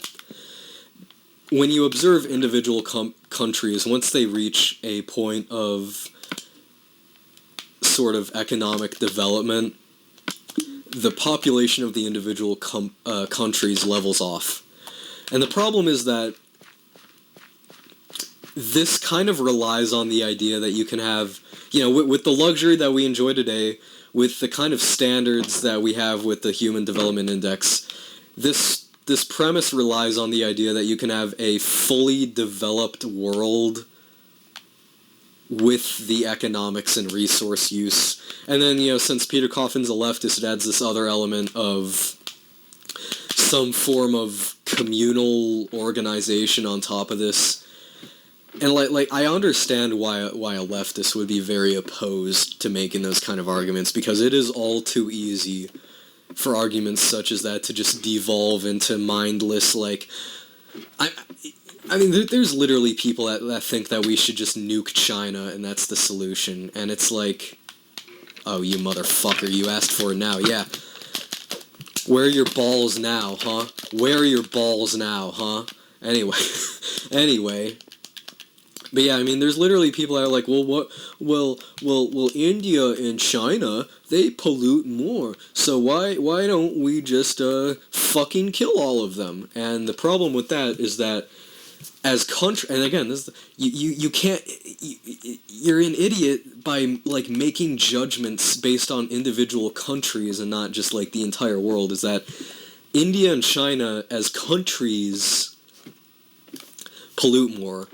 A: when you observe individual countries, once they reach a point of sort of economic development, the population of the individual countries levels off. And the problem is that this kind of relies on the idea that you can have, with the luxury that we enjoy today, with the kind of standards that we have with the Human Development Index, this premise relies on the idea that you can have a fully developed world with the economics and resource use. And then, since Peter Coffin's a leftist, it adds this other element of some form of communal organization on top of this. And I understand why a leftist would be very opposed to making those kind of arguments, because it is all too easy for arguments such as that to just devolve into mindless, I mean, there's literally people that think that we should just nuke China and that's the solution. And it's like, oh, you motherfucker, you asked for it now, yeah. Where are your balls now, huh? Where are your balls now, huh? Anyway. But yeah, I mean, there's literally people that are like, well, India and China, they pollute more, so why don't we just fucking kill all of them? And the problem with that is that as country, and again, this you can't, you're an idiot by making judgments based on individual countries and not just the entire world. Is that India and China as countries pollute more,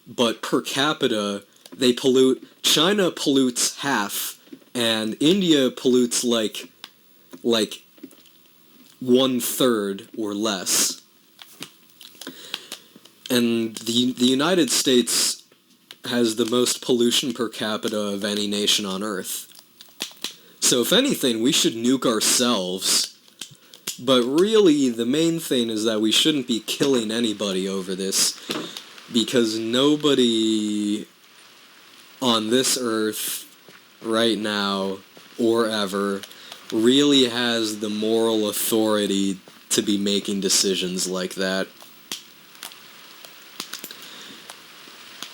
A: but per capita, they pollute. China pollutes half, and India pollutes like 1/3 or less. And the United States has the most pollution per capita of any nation on Earth. So if anything, we should nuke ourselves. But really, the main thing is that we shouldn't be killing anybody over this, because nobody on this earth right now or ever really has the moral authority to be making decisions like that.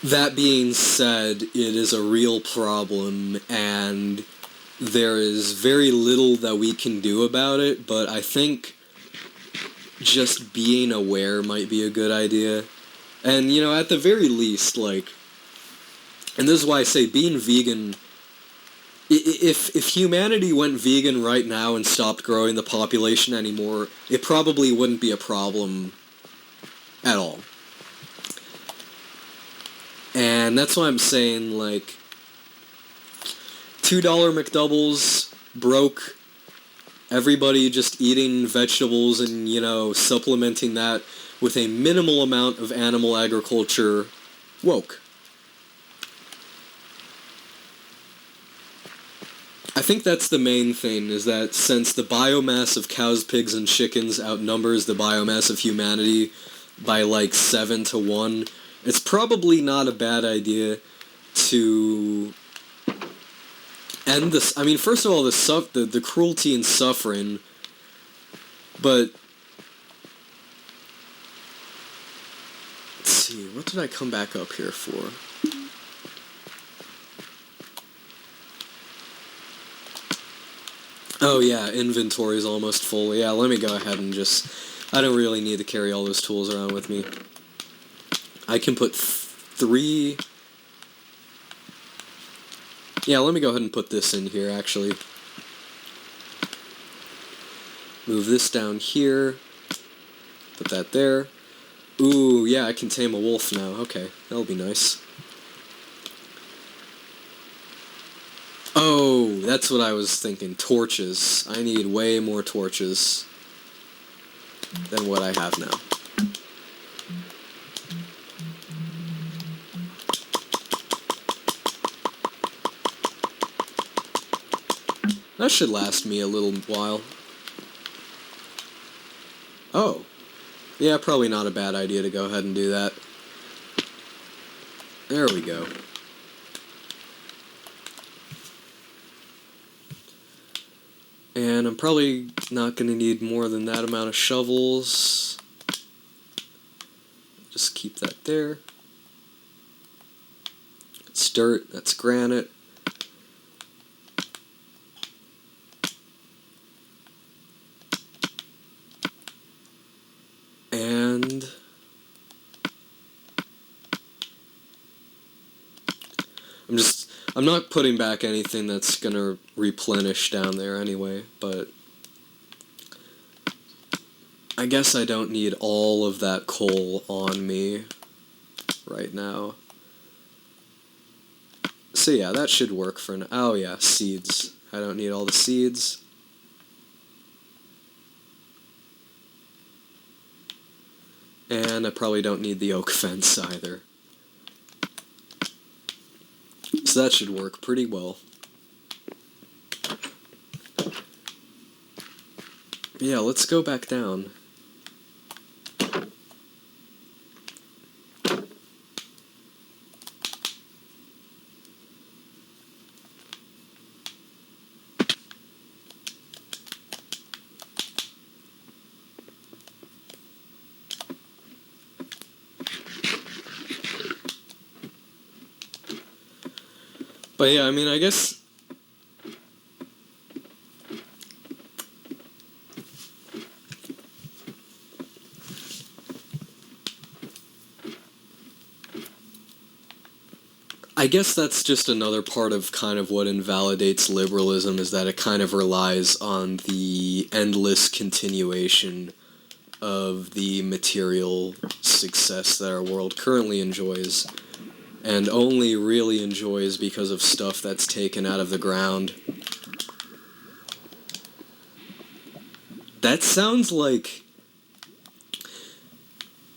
A: That being said, it is a real problem, and there is very little that we can do about it, but I think just being aware might be a good idea. And, at the very least, and this is why I say being vegan, if humanity went vegan right now and stopped growing the population anymore, it probably wouldn't be a problem at all. And that's why I'm saying, $2 McDoubles broke, everybody just eating vegetables and, supplementing that with a minimal amount of animal agriculture woke. I think that's the main thing, is that since the biomass of cows, pigs, and chickens outnumbers the biomass of humanity by 7-1, it's probably not a bad idea to end this. I mean, first of all, the cruelty and suffering, but let's see, what did I come back up here for? Oh yeah, inventory is almost full. Yeah, let me go ahead and I don't really need to carry all those tools around with me. I can put 3... Yeah, let me go ahead and put this in here, actually. Move this down here. Put that there. Ooh, yeah, I can tame a wolf now. Okay, that'll be nice. Oh, that's what I was thinking. Torches. I need way more torches than what I have now. That should last me a little while. Oh. Yeah, probably not a bad idea to go ahead and do that. There we go. And I'm probably not going to need more than that amount of shovels. Just keep that there. That's dirt, that's granite. And I'm not putting back anything that's gonna replenish down there anyway, but I guess I don't need all of that coal on me right now. So yeah, that should work for now. Oh yeah, seeds. I don't need all the seeds. And I probably don't need the oak fence either. So that should work pretty well. Yeah, let's go back down. But yeah, I mean, I guess that's just another part of kind of what invalidates liberalism, is that it kind of relies on the endless continuation of the material success that our world currently enjoys, and only really enjoys because of stuff that's taken out of the ground. That sounds like...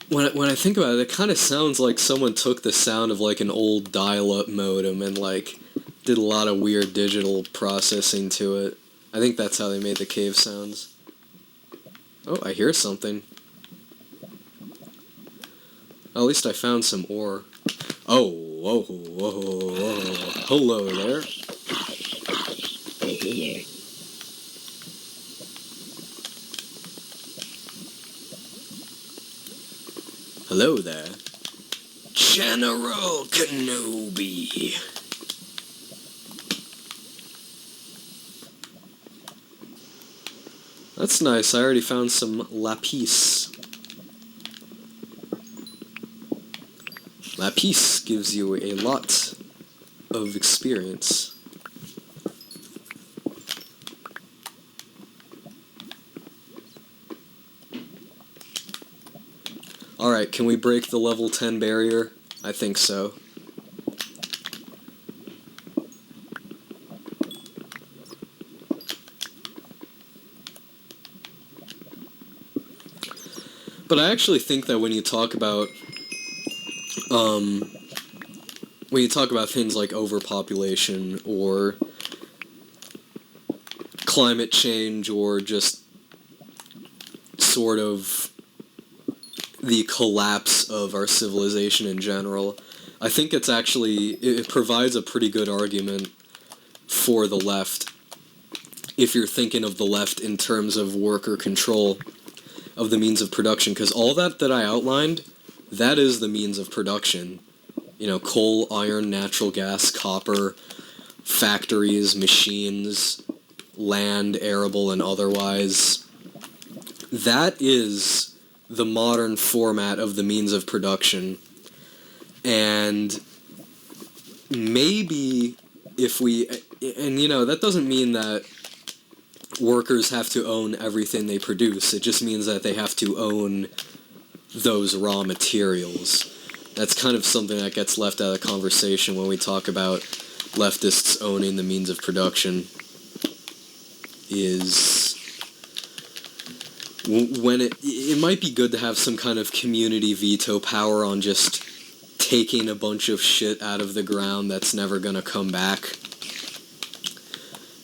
A: When I think about it, it kind of sounds like someone took the sound of like an old dial-up modem and like did a lot of weird digital processing to it. I think that's how they made the cave sounds. Oh, I hear something. At least I found some ore. Oh, whoa, whoa, whoa. Hello there. Hello there. General Kenobi. That's nice. I already found some lapis. Lapis gives you a lot of experience. Alright, can we break the level 10 barrier? I think so. But I actually think that when you talk about things like overpopulation or climate change or just sort of the collapse of our civilization in general, I think it provides a pretty good argument for the left, if you're thinking of the left in terms of worker control of the means of production, because all that I outlined, that is the means of production. You know, coal, iron, natural gas, copper, factories, machines, land, arable and otherwise. That is the modern format of the means of production. And maybe if we... And, you know, that doesn't mean that workers have to own everything they produce. It just means that they have to own those raw materials. That's kind of something that gets left out of the conversation when we talk about leftists owning the means of production. Is when it might be good to have some kind of community veto power on just taking a bunch of shit out of the ground that's never gonna come back.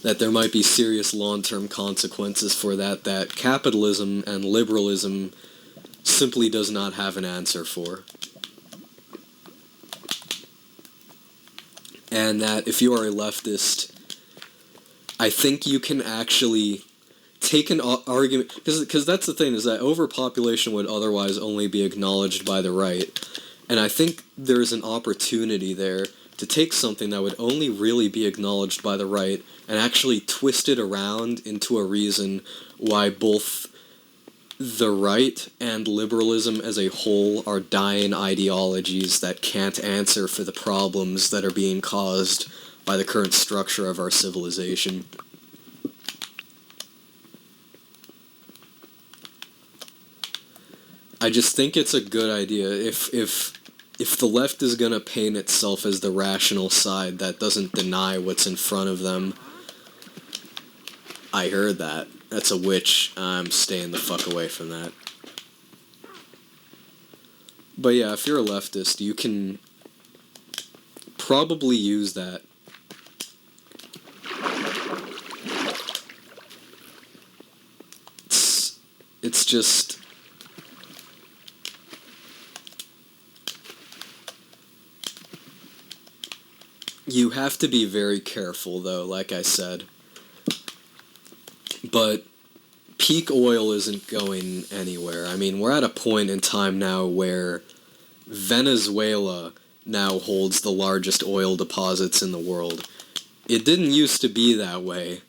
A: That there might be serious long-term consequences for that capitalism and liberalism simply does not have an answer for. And that if you are a leftist, I think you can actually take an argument, because that's the thing, is that overpopulation would otherwise only be acknowledged by the right. And I think there's an opportunity there to take something that would only really be acknowledged by the right and actually twist it around into a reason why both the right and liberalism as a whole are dying ideologies that can't answer for the problems that are being caused by the current structure of our civilization. I just think it's a good idea if the left is gonna paint itself as the rational side that doesn't deny what's in front of them. I heard that. That's a witch. I'm staying the fuck away from that. But yeah, if you're a leftist, you can probably use that. It's just... You have to be very careful, though, like I said. But peak oil isn't going anywhere. I mean, we're at a point in time now where Venezuela now holds the largest oil deposits in the world. It didn't used to be that way.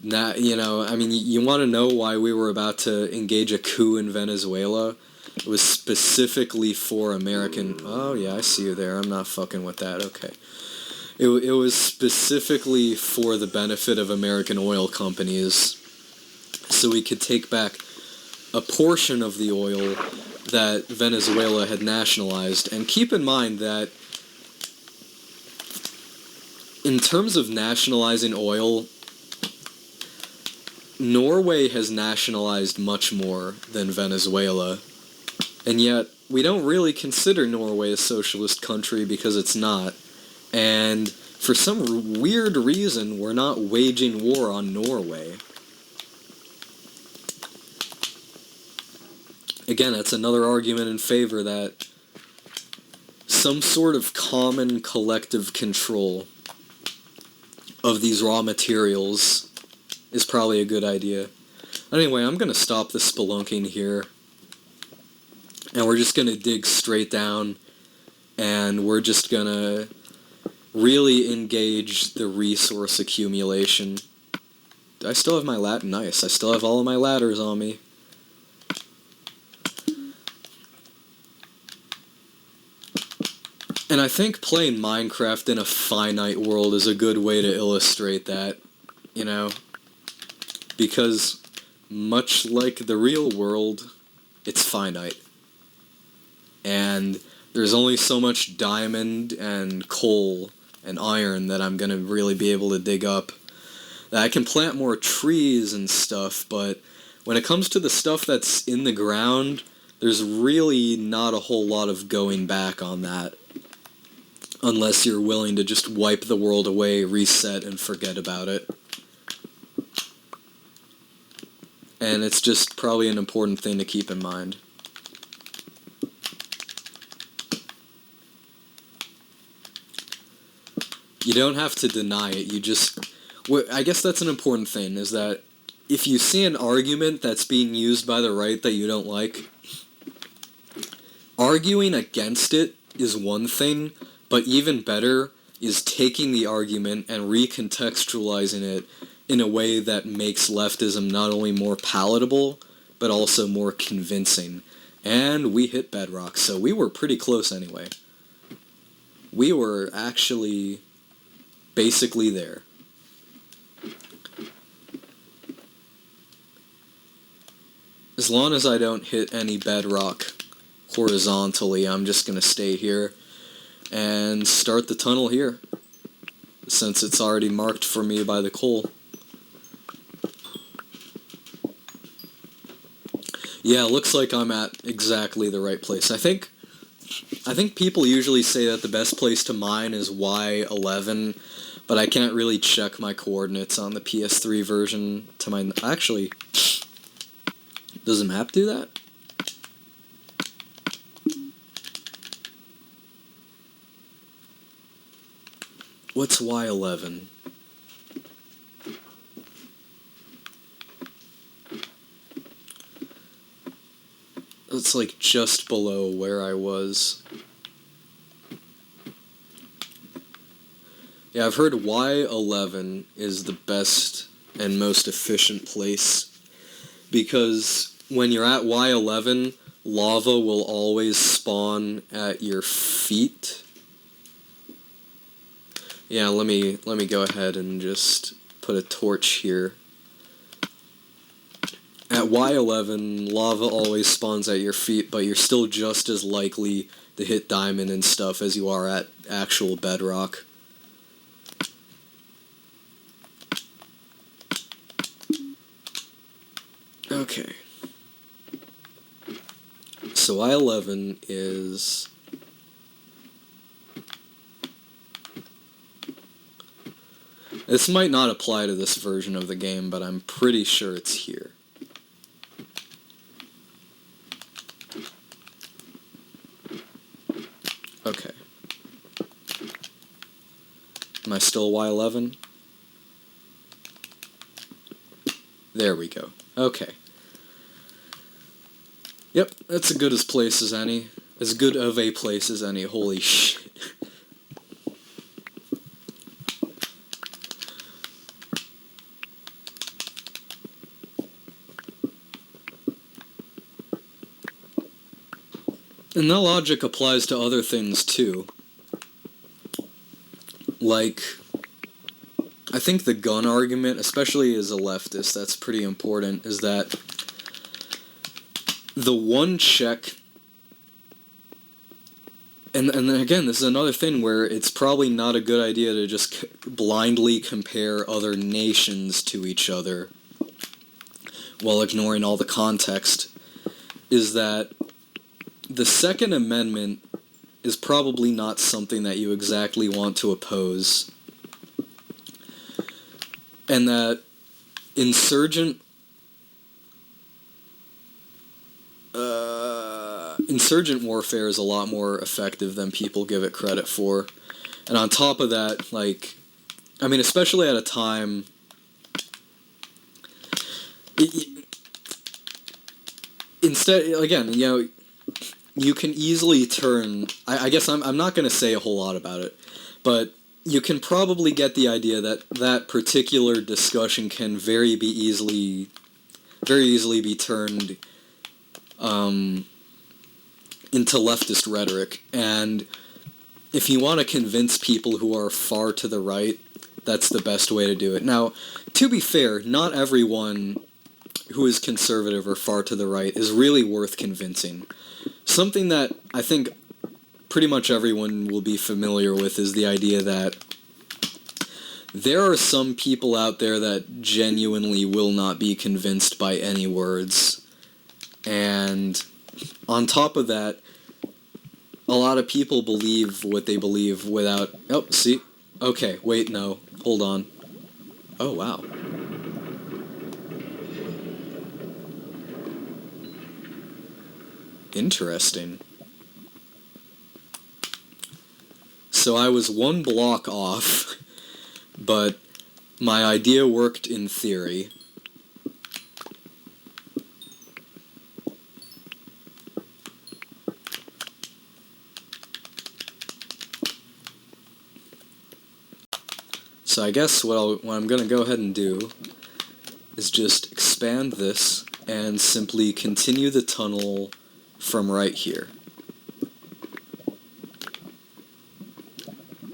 A: Now, I mean, you want to know why we were about to engage a coup in Venezuela? It was specifically for American... Oh, yeah, I see you there. I'm not fucking with that. Okay. It was specifically for the benefit of American oil companies, so we could take back a portion of the oil that Venezuela had nationalized. And keep in mind that in terms of nationalizing oil, Norway has nationalized much more than Venezuela, and yet we don't really consider Norway a socialist country because it's not. And for some weird reason, we're not waging war on Norway. Again, that's another argument in favor that some sort of common collective control of these raw materials is probably a good idea. Anyway, I'm going to stop the spelunking here. And we're just going to dig straight down. And we're just going to really engage the resource accumulation. I still have my ladder. Nice. I still have all of my ladders on me. And I think playing Minecraft in a finite world is a good way to illustrate that, because much like the real world, it's finite. And there's only so much diamond and coal and iron that I'm going to really be able to dig up. I can plant more trees and stuff, but when it comes to the stuff that's in the ground, there's really not a whole lot of going back on that. Unless you're willing to just wipe the world away, reset, and forget about it. And it's just probably an important thing to keep in mind. You don't have to deny it, you just... I guess that's an important thing, is that if you see an argument that's being used by the right that you don't like, arguing against it is one thing, but even better is taking the argument and recontextualizing it in a way that makes leftism not only more palatable, but also more convincing. And we hit bedrock, so we were pretty close anyway. We were actually basically there. As long as I don't hit any bedrock horizontally, I'm just going to stay here and start the tunnel here, since it's already marked for me by the coal. Yeah, looks like I'm at exactly the right place. I think people usually say that the best place to mine is Y11, but I can't really check my coordinates on the PS3 version to mine. Actually, does the map do that? What's Y11? It's like just below where I was. Yeah, I've heard Y11 is the best and most efficient place because when you're at Y11, lava will always spawn at your feet. Yeah, let me go ahead and just put a torch here. At Y11, lava always spawns at your feet, but you're still just as likely to hit diamond and stuff as you are at actual bedrock. Okay. So Y11 is... This might not apply to this version of the game, but I'm pretty sure it's here. Okay. Am I still Y11? There we go. Okay. Yep, that's as good as place as any. As good of a place as any. Holy shit. And that logic applies to other things too. Like, I think the gun argument, especially as a leftist, that's pretty important, is that the one check, and then again, this is another thing where it's probably not a good idea to just blindly compare other nations to each other while ignoring all the context, is that the Second Amendment is probably not something that you exactly want to oppose, and that insurgent warfare is a lot more effective than people give it credit for. And on top of that, like, I mean, especially at a time... Instead, again, you know, you can easily turn... I guess I'm not going to say a whole lot about it, but you can probably get the idea that that particular discussion can very easily be turned into leftist rhetoric. And if you want to convince people who are far to the right, that's the best way to do it. Now, to be fair, not everyone who is conservative or far to the right is really worth convincing. Something that I think pretty much everyone will be familiar with is the idea that there are some people out there that genuinely will not be convinced by any words. And on top of that, a lot of people believe what they believe without... Oh, see? Okay, wait, no. Hold on. Oh, wow. Interesting. So I was one block off, but my idea worked in theory. So I guess what I'm going to go ahead and do is just expand this and simply continue the tunnel from right here.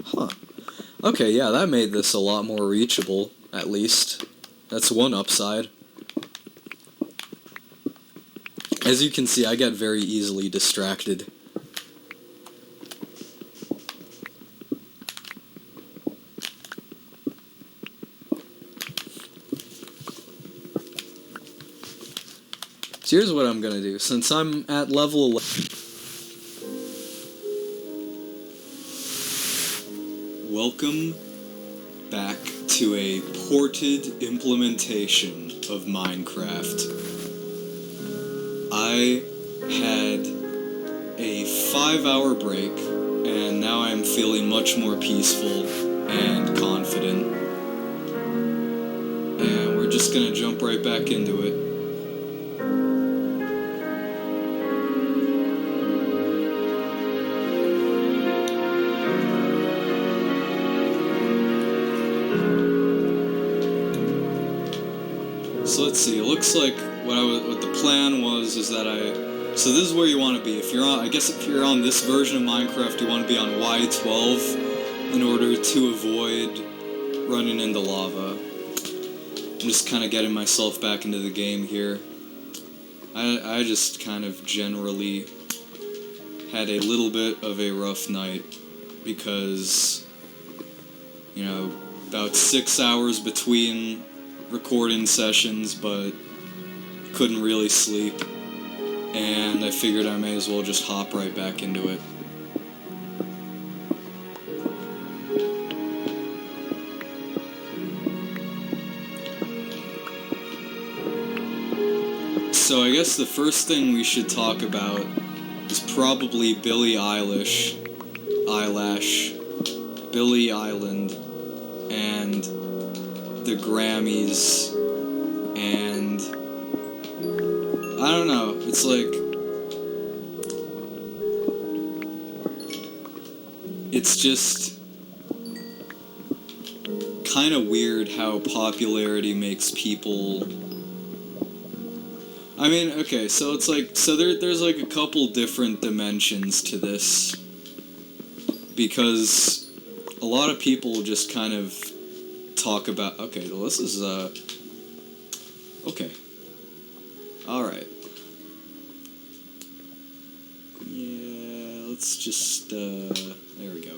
A: Huh. Okay, yeah, that made this a lot more reachable, at least. That's one upside. As you can see, I get very easily distracted. So here's what I'm gonna do. Since I'm at level 11... Welcome back to a ported implementation of Minecraft. I had a 5-hour break, and now I'm feeling much more peaceful and confident. And we're just gonna jump right back into it. So let's see, it looks like what the plan was is that so this is where you want to be. If you're on, I guess if you're on this version of Minecraft, you want to be on Y12 in order to avoid running into lava. I'm just kind of getting myself back into the game here. I just kind of generally had a little bit of a rough night because, you know, about 6 hours between recording sessions, but couldn't really sleep, and I figured I may as well just hop right back into it. So I guess the first thing we should talk about is probably Billie Island, and the Grammys, and I don't know, it's like, it's just kind of weird how popularity makes people... I mean, okay, so it's like, so there's like a couple different dimensions to this, because a lot of people just kind of talk about, okay, well this is, okay, alright, yeah, let's just, there we go.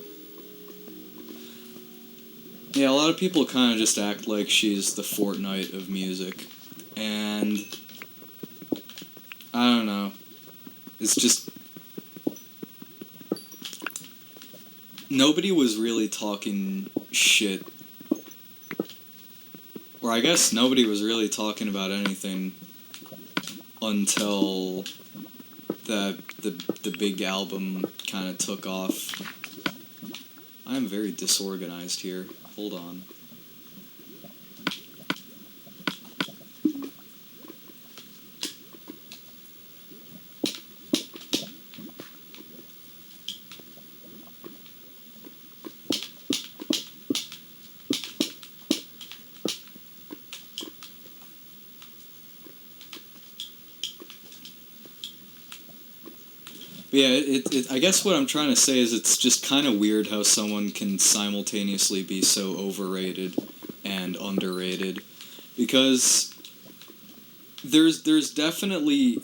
A: Yeah, a lot of people kind of just act like she's the Fortnite of music, and I don't know, it's just, nobody was really talking shit, or I guess nobody was really talking about anything until the big album kind of took off. I am very disorganized here. Hold on. But yeah, I guess what I'm trying to say is it's just kind of weird how someone can simultaneously be so overrated and underrated, because there's definitely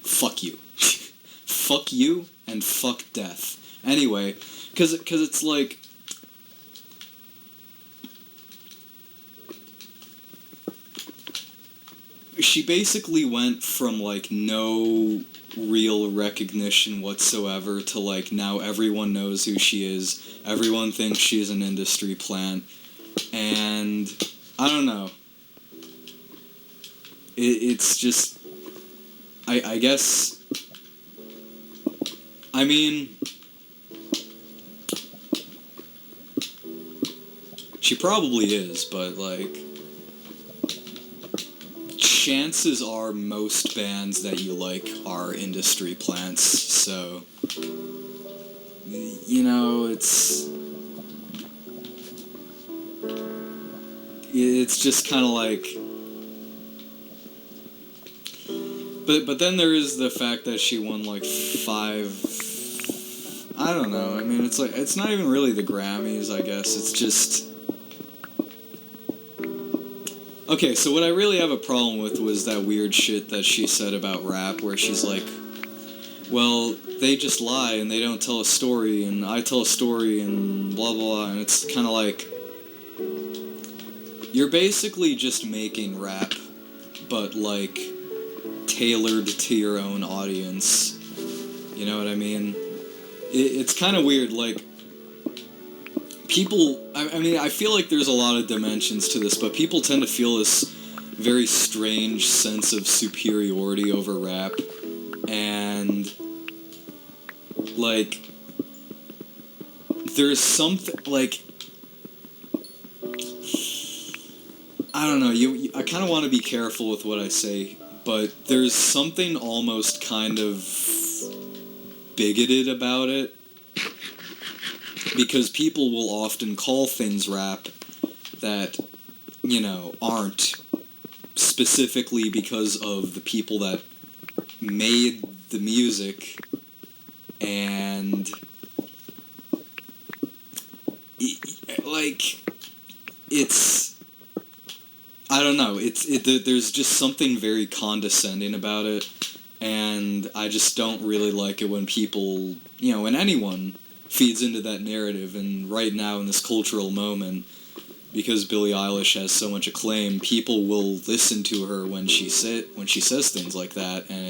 A: fuck you, fuck you, and fuck death. Anyway, because it's like, she basically went from, like, no real recognition whatsoever to, like, now everyone knows who she is. Everyone thinks she's an industry plant. And I don't know. It's just... I guess... I mean... She probably is, but, like... chances are most bands that you like are industry plants, so, you know, it's just kind of like, but then there is the fact that she won like 5, I don't know, I mean, it's like, it's not even really the Grammys, I guess, it's just... Okay, so what I really have a problem with was that weird shit that she said about rap, where she's like, well, they just lie and they don't tell a story, and I tell a story, and blah, blah, blah, and it's kind of like, you're basically just making rap, but, like, tailored to your own audience, you know what I mean? It's kind of weird, like, people, I mean, I feel like there's a lot of dimensions to this, but people tend to feel this very strange sense of superiority over rap, and, like, there's something, like, I don't know, I kind of want to be careful with what I say, but there's something almost kind of bigoted about it, because people will often call things rap, that, you know, aren't specifically because of the people that made the music, and like, it's, I don't know, there's just something very condescending about it, and I just don't really like it when people, you know, when anyone feeds into that narrative. And right now in this cultural moment, because Billie Eilish has so much acclaim, people will listen to her when she says things like that, and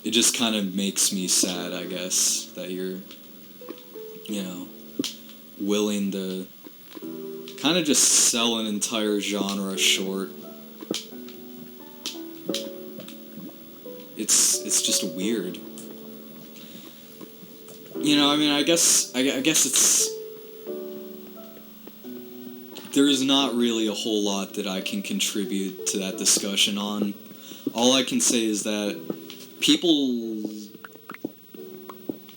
A: it just kind of makes me sad, I guess, that you're, you know, willing to kind of just sell an entire genre short. It's just weird. You know, I mean, I guess it's, there is not really a whole lot that I can contribute to that discussion on. All I can say is that people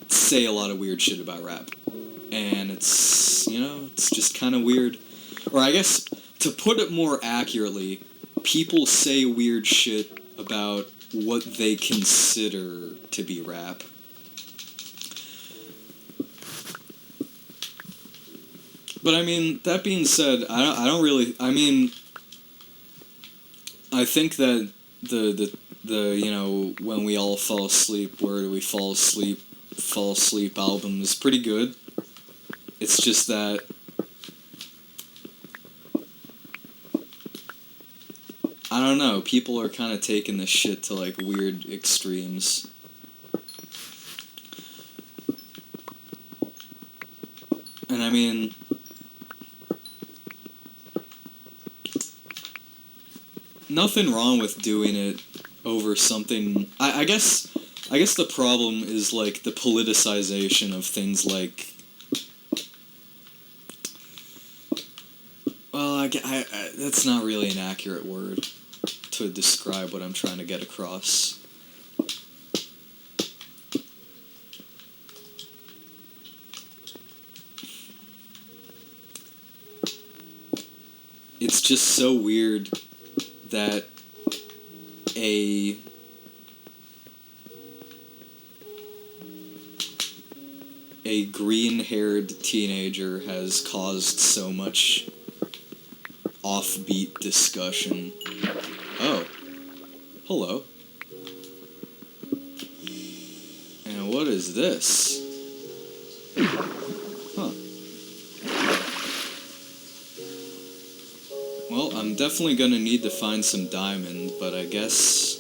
A: say a lot of weird shit about rap. And it's, you know, it's just kind of weird. Or I guess, to put it more accurately, people say weird shit about what they consider to be rap. But I mean, that being said, I don't really, I mean, I think that the you know, When We All Fall Asleep, Where Do We Fall Asleep album is pretty good. It's just that I don't know, people are kind of taking this shit to like weird extremes. And I mean, nothing wrong with doing it over something. I guess the problem is like the politicization of things like, well, I that's not really an accurate word to describe what I'm trying to get across. It's just so weird that a green-haired teenager has caused so much offbeat discussion. Oh. Hello. And what is this? Huh. Well, I'm definitely gonna need to find some diamond, but I guess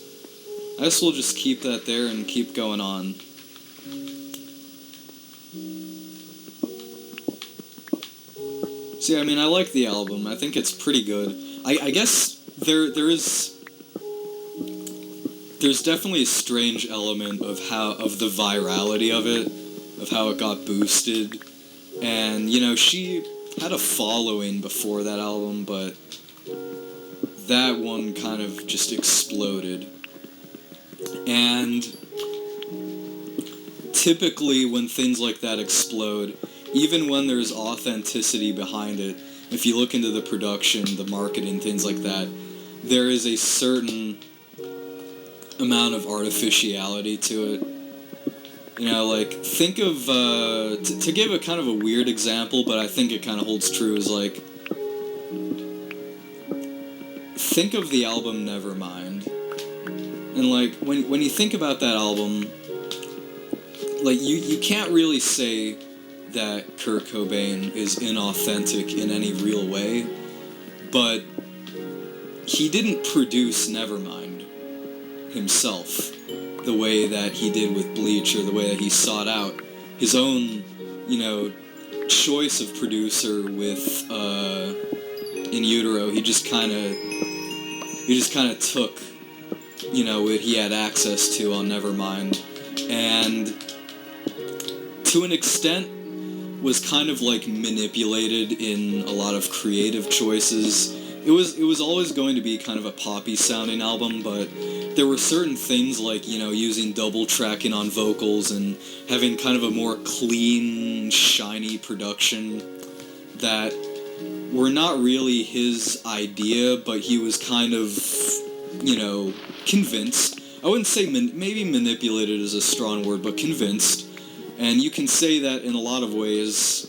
A: we'll just keep that there and keep going on. See, I mean, I like the album. I think it's pretty good. I guess there's definitely a strange element of the virality of it, of how it got boosted. And, you know, she had a following before that album, but that one kind of just exploded. And typically when things like that explode, even when there's authenticity behind it, if you look into the production, the marketing, things like that, there is a certain amount of artificiality to it. You know, like, think of, to give a kind of a weird example, but I think it kind of holds true, is like, think of the album Nevermind. And, like, when you think about that album, like, you can't really say that Kurt Cobain is inauthentic in any real way, but he didn't produce Nevermind himself the way that he did with Bleach, or the way that he sought out his own, you know, choice of producer with In Utero. He just kind of took, you know, what he had access to on Nevermind, and to an extent was kind of like manipulated in a lot of creative choices. It was always going to be kind of a poppy sounding album, but there were certain things like, you know, using double tracking on vocals and having kind of a more clean, shiny production that were not really his idea, but he was kind of, convinced. I wouldn't say maybe manipulated is a strong word, but convinced. And you can say that in a lot of ways,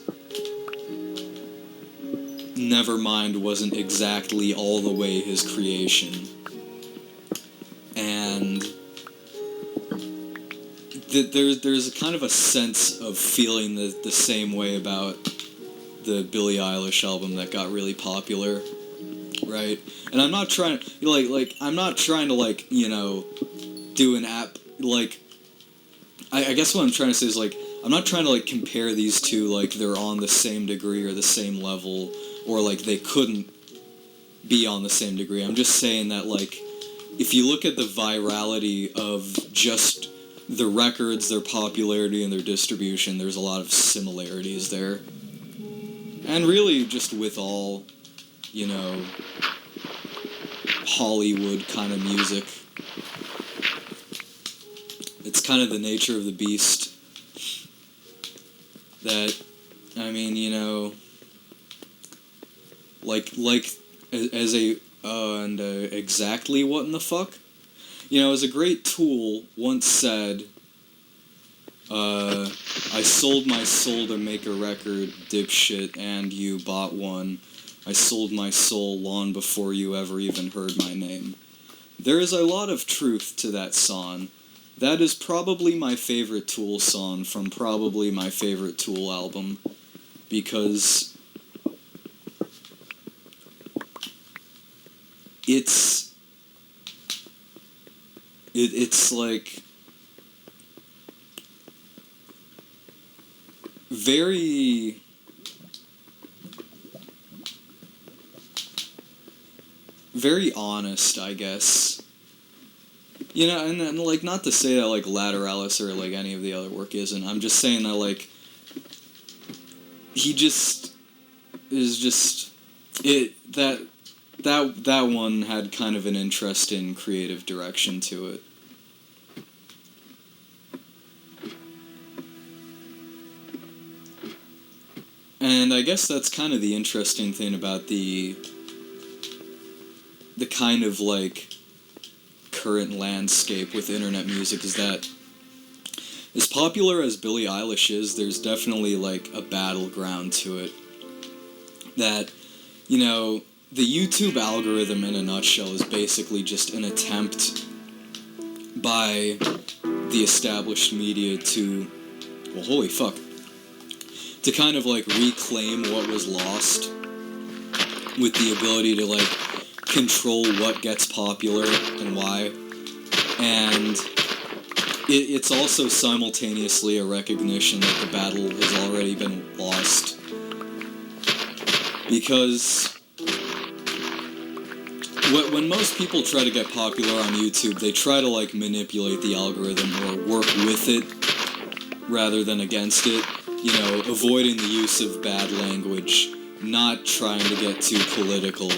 A: Nevermind wasn't exactly all the way his creation. And there's a kind of a sense of feeling the same way about the Billie Eilish album that got really popular, right? And I'm not trying to, I'm not trying to, do an app, I guess what I'm trying to say is, I'm not trying to, compare these two, they're on the same degree or the same level, or, they couldn't be on the same degree. I'm just saying that, if you look at the virality of just the records, their popularity, and their distribution, there's a lot of similarities there. And really, just with all, Hollywood kind of music. It's kind of the nature of the beast that, I mean, exactly what in the fuck? As a great Tool once said, I sold my soul to make a record, dipshit, and you bought one. I sold my soul long before you ever even heard my name. There is a lot of truth to that song. That is probably my favorite Tool song from probably my favorite Tool album, because it's very very honest, I guess. And not to say that, Lateralis or, any of the other work isn't. I'm just saying that, he just is just... That one had kind of an interesting creative direction to it. And I guess that's kind of the interesting thing about the kind of, current landscape with internet music, is that as popular as Billie Eilish is, there's definitely, a battleground to it. That, the YouTube algorithm in a nutshell is basically just an attempt by the established media to, well, holy fuck, to kind of, reclaim what was lost with the ability to, control what gets popular and why. And it's also simultaneously a recognition that the battle has already been lost. Because when most people try to get popular on YouTube, they try to, manipulate the algorithm or work with it rather than against it. Avoiding the use of bad language, not trying to get too political,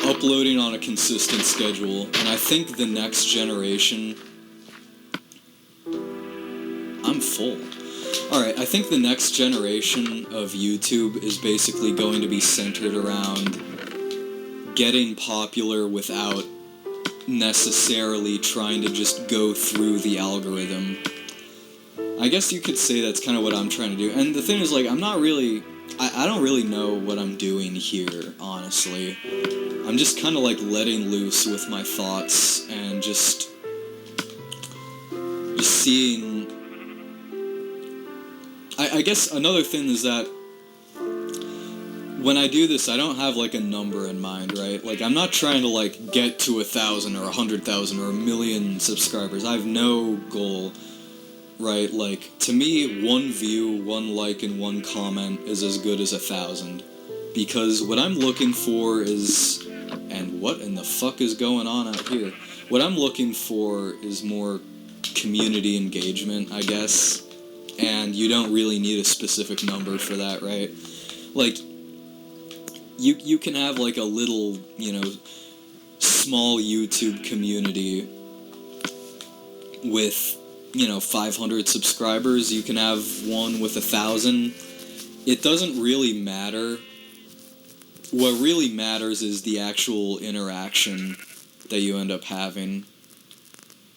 A: uploading on a consistent schedule. And I think the next generation... I'm full. Alright, I think the next generation of YouTube is basically going to be centered around getting popular without necessarily trying to just go through the algorithm. I guess you could say that's kind of what I'm trying to do. And the thing is, I'm not really... I don't really know what I'm doing here, honestly. I'm just kind of, letting loose with my thoughts and just seeing... I guess another thing is that when I do this, I don't have, a number in mind, right? I'm not trying to, get to 1,000 or 100,000 or 1,000,000 subscribers. I have no goal, right? To me, one view, one like, and one comment is as good as 1,000. Because what I'm looking for is... And what in the fuck is going on out here? What I'm looking for is more community engagement, I guess. And you don't really need a specific number for that, right? You can have, a little, small YouTube community with, 500 subscribers. You can have one with 1,000. it doesn't really matter. What really matters is the actual interaction that you end up having.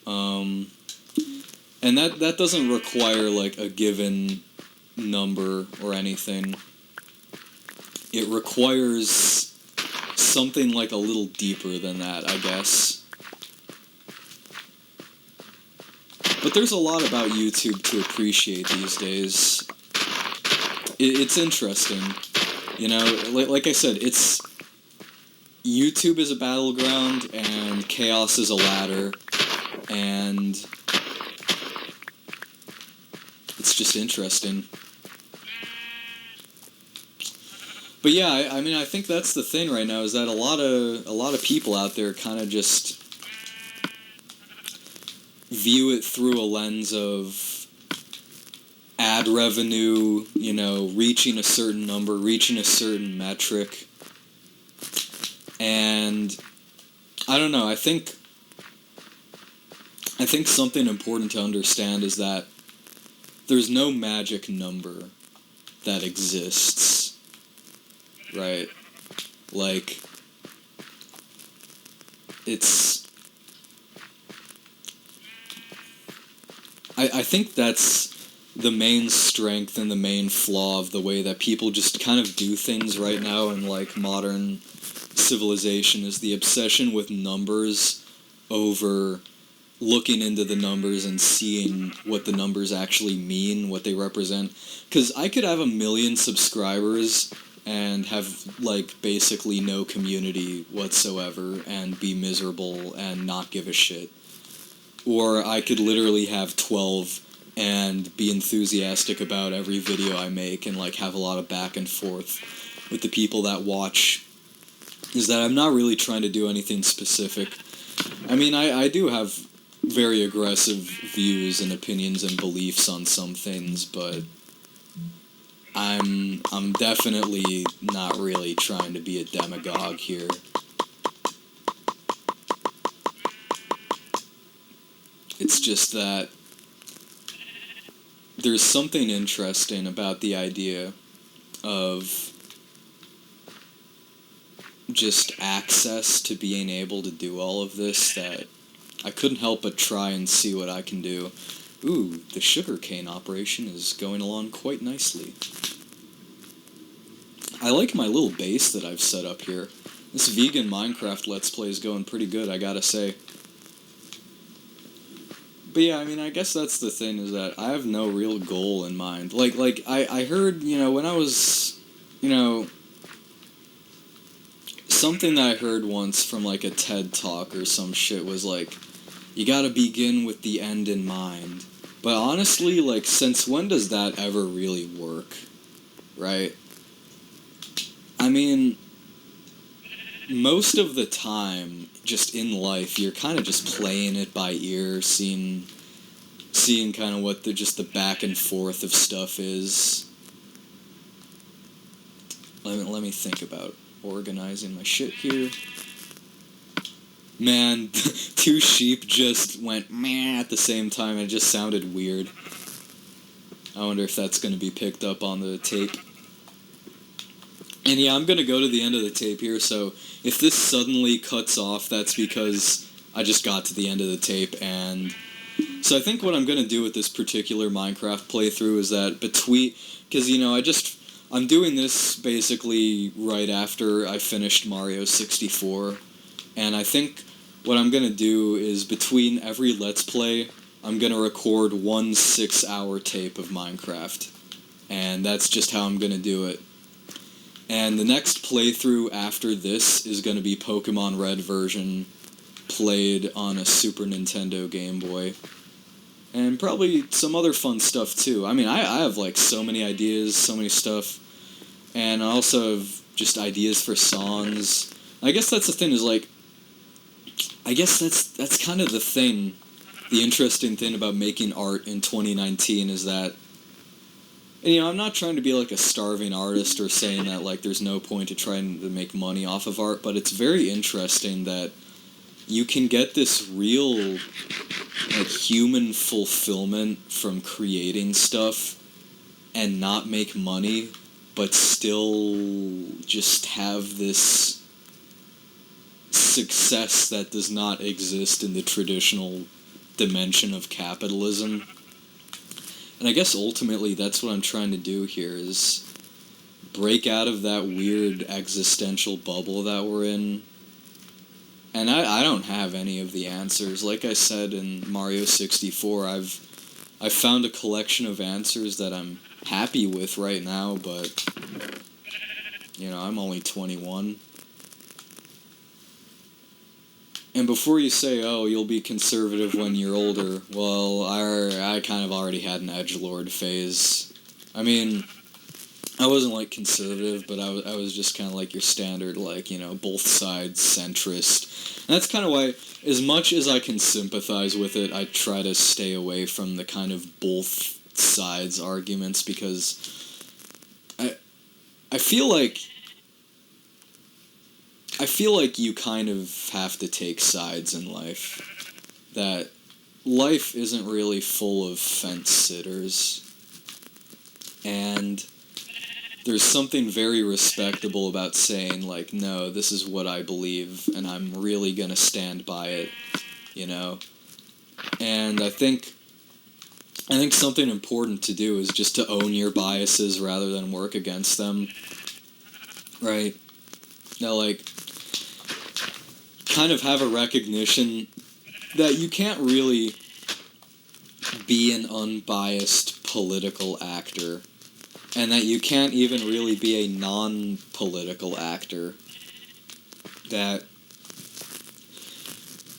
A: And that doesn't require, like, a given number or anything. It requires something, like, a little deeper than that, I guess. But there's a lot about YouTube to appreciate these days. It's interesting. You know, like I said, YouTube is a battleground and chaos is a ladder, and it's just interesting. But yeah, I mean, I think that's the thing right now, is that a lot of people out there kind of just view it through a lens of ad revenue, you know, reaching a certain number, reaching a certain metric. And I don't know, I think something important to understand is that there's no magic number that exists, right? Like, I think that's the main strength and the main flaw of the way that people just kind of do things right now in, like, modern civilization, is the obsession with numbers over looking into the numbers and seeing what the numbers actually mean, what they represent. Because I could have 1 million subscribers and have, like, basically no community whatsoever and be miserable and not give a shit. Or I could literally have 12 and be enthusiastic about every video I make and, like, have a lot of back and forth with the people that watch. Is that I'm not really trying to do anything specific. I mean, I do have very aggressive views and opinions and beliefs on some things, but I'm definitely not really trying to be a demagogue here. It's just that there's something interesting about the idea of just access to being able to do all of this, that I couldn't help but try and see what I can do. Ooh, the sugarcane operation is going along quite nicely. I like my little base that I've set up here. This vegan Minecraft Let's Play is going pretty good, I gotta say. But yeah, I mean, I guess that's the thing, is that I have no real goal in mind. Like I heard, you know, when I was, you know, something that I heard once from, like, a TED Talk or some shit was, like, you gotta begin with the end in mind. But honestly, like, since when does that ever really work? Right? I mean, most of the time, just in life, you're kind of just playing it by ear, seeing kind of what the back and forth of stuff is. Let me think about organizing my shit here. Man, 2 sheep just went meh at the same time, and it just sounded weird. I wonder if that's going to be picked up on the tape. And yeah, I'm going to go to the end of the tape here, so if this suddenly cuts off, that's because I just got to the end of the tape. And so I think what I'm going to do with this particular Minecraft playthrough is that because, you know, I'm doing this basically right after I finished Mario 64, and I think what I'm going to do is between every Let's Play, I'm going to record 1 6-hour tape of Minecraft, and that's just how I'm going to do it. And the next playthrough after this is going to be Pokemon Red version, played on a Super Nintendo Game Boy. And probably some other fun stuff too. I mean, I have, like, so many ideas, so many stuff. And I also have just ideas for songs. I guess that's the thing, is, like, I guess that's kind of the thing, the interesting thing about making art in 2019 is that, and, you know, I'm not trying to be, like, a starving artist or saying that, like, there's no point to trying to make money off of art, but it's very interesting that you can get this real, like, human fulfillment from creating stuff and not make money but still just have this success that does not exist in the traditional dimension of capitalism. And I guess ultimately that's what I'm trying to do here, is break out of that weird existential bubble that we're in. And I don't have any of the answers. Like I said in Mario 64, I've found a collection of answers that I'm happy with right now, but, you know, I'm only 21. And before you say, oh, you'll be conservative when you're older, well, I kind of already had an edgelord phase. I mean, I wasn't, like, conservative, but I was just kind of like your standard, like, you know, both sides centrist. And that's kind of why, as much as I can sympathize with it, I try to stay away from the kind of both sides arguments, because I feel like you kind of have to take sides in life. That life isn't really full of fence sitters. And there's something very respectable about saying, like, no, this is what I believe, and I'm really gonna stand by it, you know? And I think something important to do is just to own your biases rather than work against them. Right? Now, like, kind of have a recognition that you can't really be an unbiased political actor, and that you can't even really be a non-political actor. That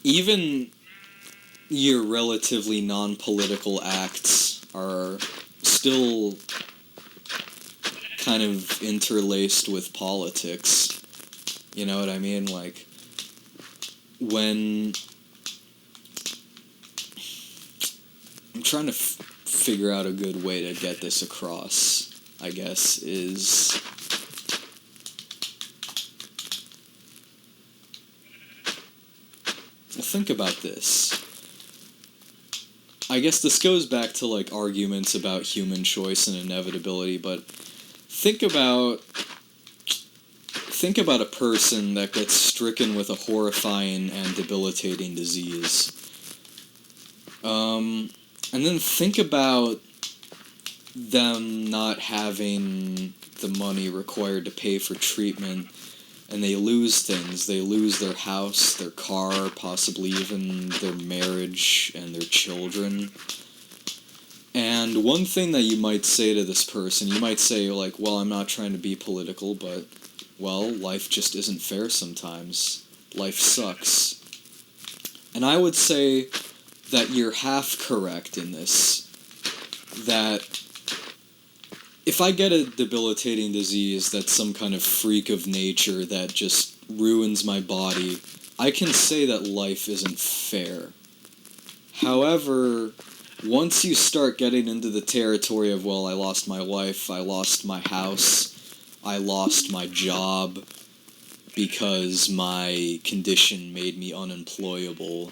A: even your relatively non-political acts are still kind of interlaced with politics. You know what I mean? Like, when I'm trying to figure out a good way to get this across, I guess, is well, think about this. I guess this goes back to, like, arguments about human choice and inevitability, but think about a person that gets stricken with a horrifying and debilitating disease. And then think about them not having the money required to pay for treatment, and they lose things. They lose their house, their car, possibly even their marriage and their children. And one thing that you might say to this person, you might say, like, well, I'm not trying to be political, but, well, life just isn't fair sometimes. Life sucks. And I would say that you're half correct in this. That if I get a debilitating disease that's some kind of freak of nature that just ruins my body, I can say that life isn't fair. However, once you start getting into the territory of, well, I lost my wife, I lost my house, I lost my job because my condition made me unemployable,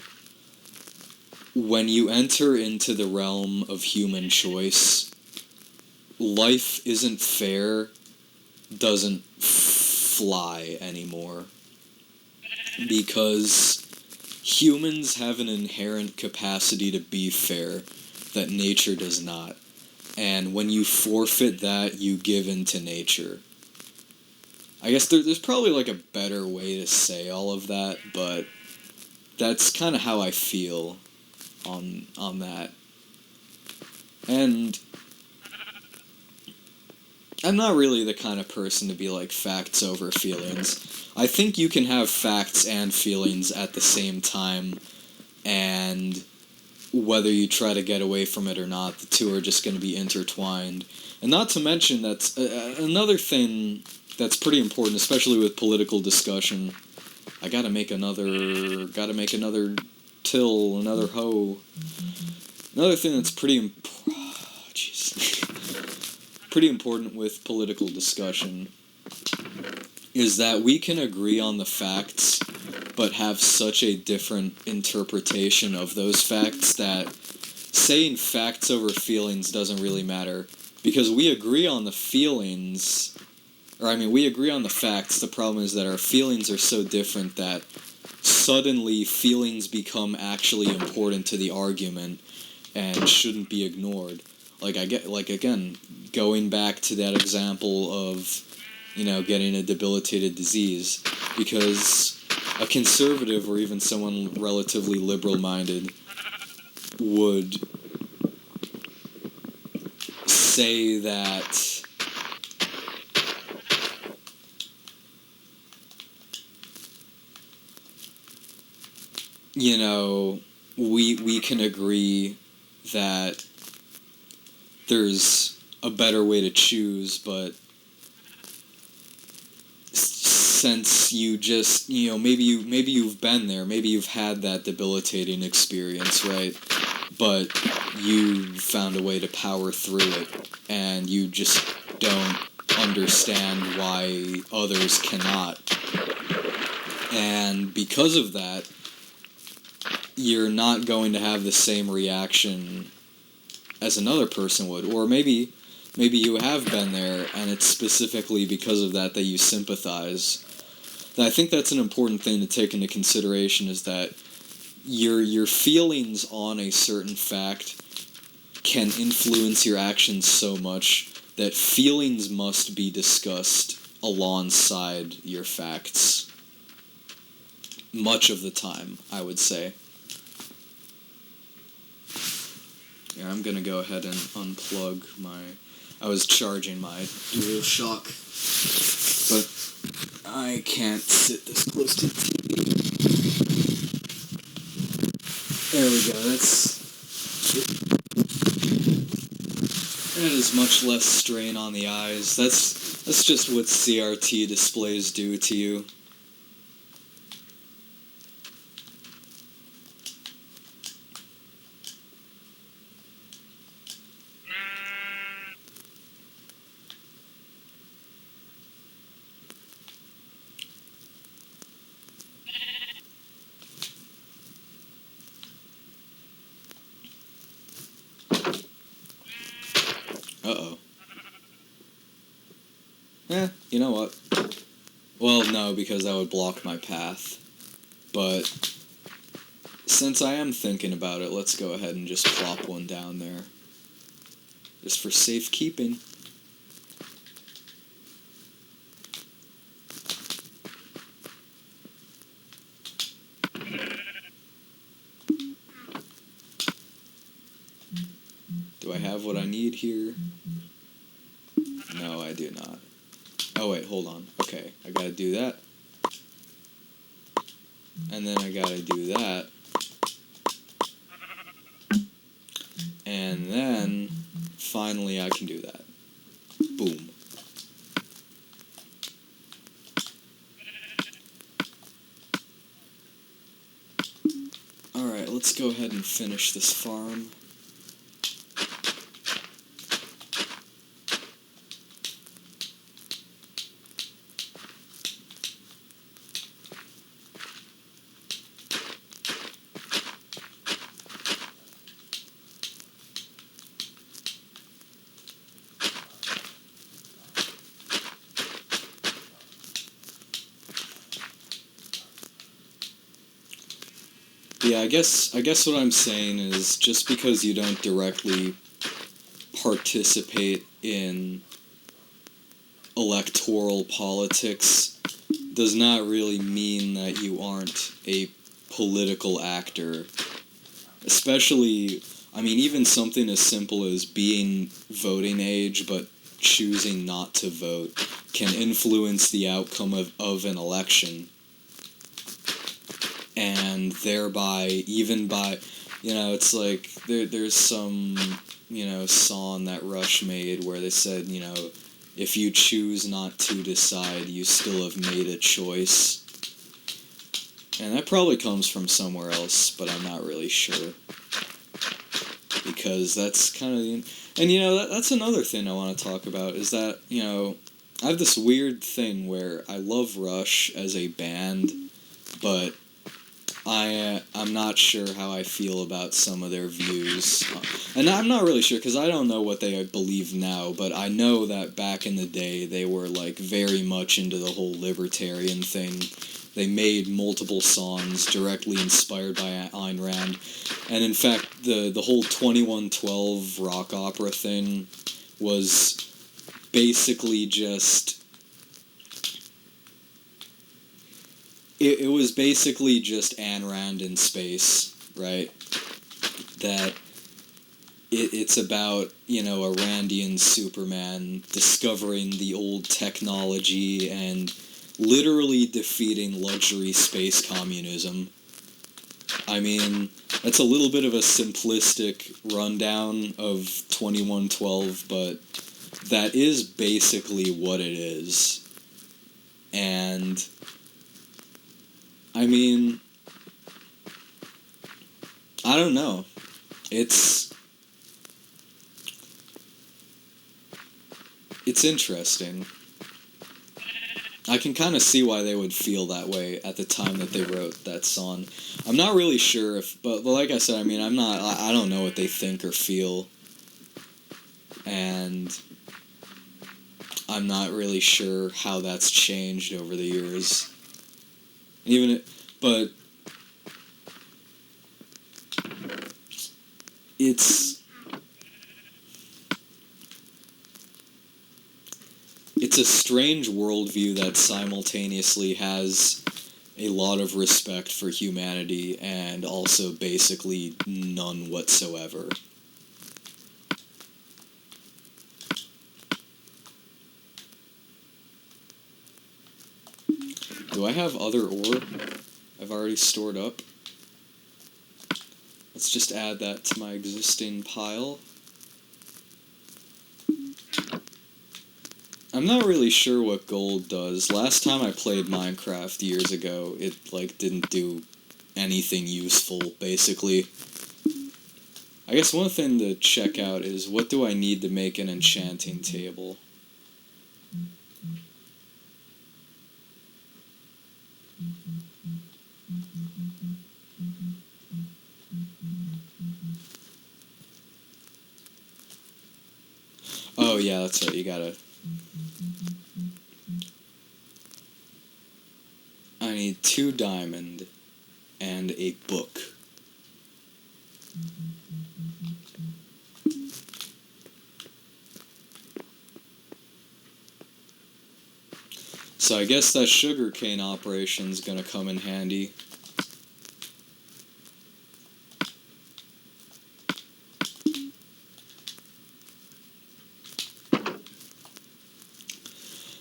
A: when you enter into the realm of human choice, life isn't fair doesn't fly anymore. Because humans have an inherent capacity to be fair that nature does not. And when you forfeit that, you give in to nature. I guess there's probably, like, a better way to say all of that, but that's kind of how I feel on that. And I'm not really the kind of person to be like facts over feelings. I think you can have facts and feelings at the same time, and whether you try to get away from it or not, the two are just going to be intertwined. And not to mention that's another thing that's pretty important, especially with political discussion. I gotta make another till, another hoe. Another thing that's pretty pretty important with political discussion is that we can agree on the facts, but have such a different interpretation of those facts that saying facts over feelings doesn't really matter. Because we agree on the feelings, or I mean, we agree on the facts. The problem is that our feelings are so different that suddenly feelings become actually important to the argument and shouldn't be ignored. Again, going back to that example of, getting a debilitated disease, because a conservative or even someone relatively liberal-minded would say that we can agree that there's a better way to choose, but since you just, maybe you've been there, maybe you've had that debilitating experience, right? But you found a way to power through it, and you just don't understand why others cannot. And because of that, you're not going to have the same reaction as another person would. Or maybe you have been there, and it's specifically because of that you sympathize. And I think that's an important thing to take into consideration, is that your feelings on a certain fact can influence your actions so much that feelings must be discussed alongside your facts. Much of the time, I would say. Yeah, I'm gonna go ahead and unplug I was charging my DualShock, but I can't sit this close to the TV. There we go, that is much less strain on the eyes. That's just what CRT displays do to you. Uh-oh. You know what? Well, no, because that would block my path. But since I am thinking about it, let's go ahead and just plop one down there. Just for safekeeping. Do I have what I need here? No, I do not. Oh wait, hold on. Okay, I gotta do that. And then I gotta do that. And then, finally I can do that. Boom. Alright, let's go ahead and finish this farm. Yeah, I guess what I'm saying is, just because you don't directly participate in electoral politics does not really mean that you aren't a political actor. Especially, I mean, even something as simple as being voting age but choosing not to vote can influence the outcome of an election. And thereby, even by, it's like, there's some, song that Rush made where they said, if you choose not to decide, you still have made a choice. And that probably comes from somewhere else, but I'm not really sure. Because that's kind of, and that's another thing I want to talk about, is that, I have this weird thing where I love Rush as a band, but I'm not sure how I feel about some of their views, and I'm not really sure because I don't know what they believe now. But I know that back in the day they were like very much into the whole libertarian thing. They made multiple songs directly inspired by Ayn Rand, and in fact the whole 2112 rock opera thing was basically just. It was basically just Ayn Rand in space, right? That it's about, you know, a Randian Superman discovering the old technology and literally defeating luxury space communism. I mean, that's a little bit of a simplistic rundown of 2112, but that is basically what it is. And I mean, I don't know. It's interesting. I can kind of see why they would feel that way at the time that they wrote that song. I'm not really sure if, but like I said, I mean, I don't know what they think or feel. And I'm not really sure how that's changed over the years. But it's a strange worldview that simultaneously has a lot of respect for humanity and also basically none whatsoever. Do I have other ore I've already stored up? Let's just add that to my existing pile. I'm not really sure what gold does. Last time I played Minecraft years ago, it, like, didn't do anything useful, basically. I guess one thing to check out is, what do I need to make an enchanting table? Oh yeah, that's right, you gotta... I need 2 diamond and a book. So I guess that sugarcane operation's gonna come in handy.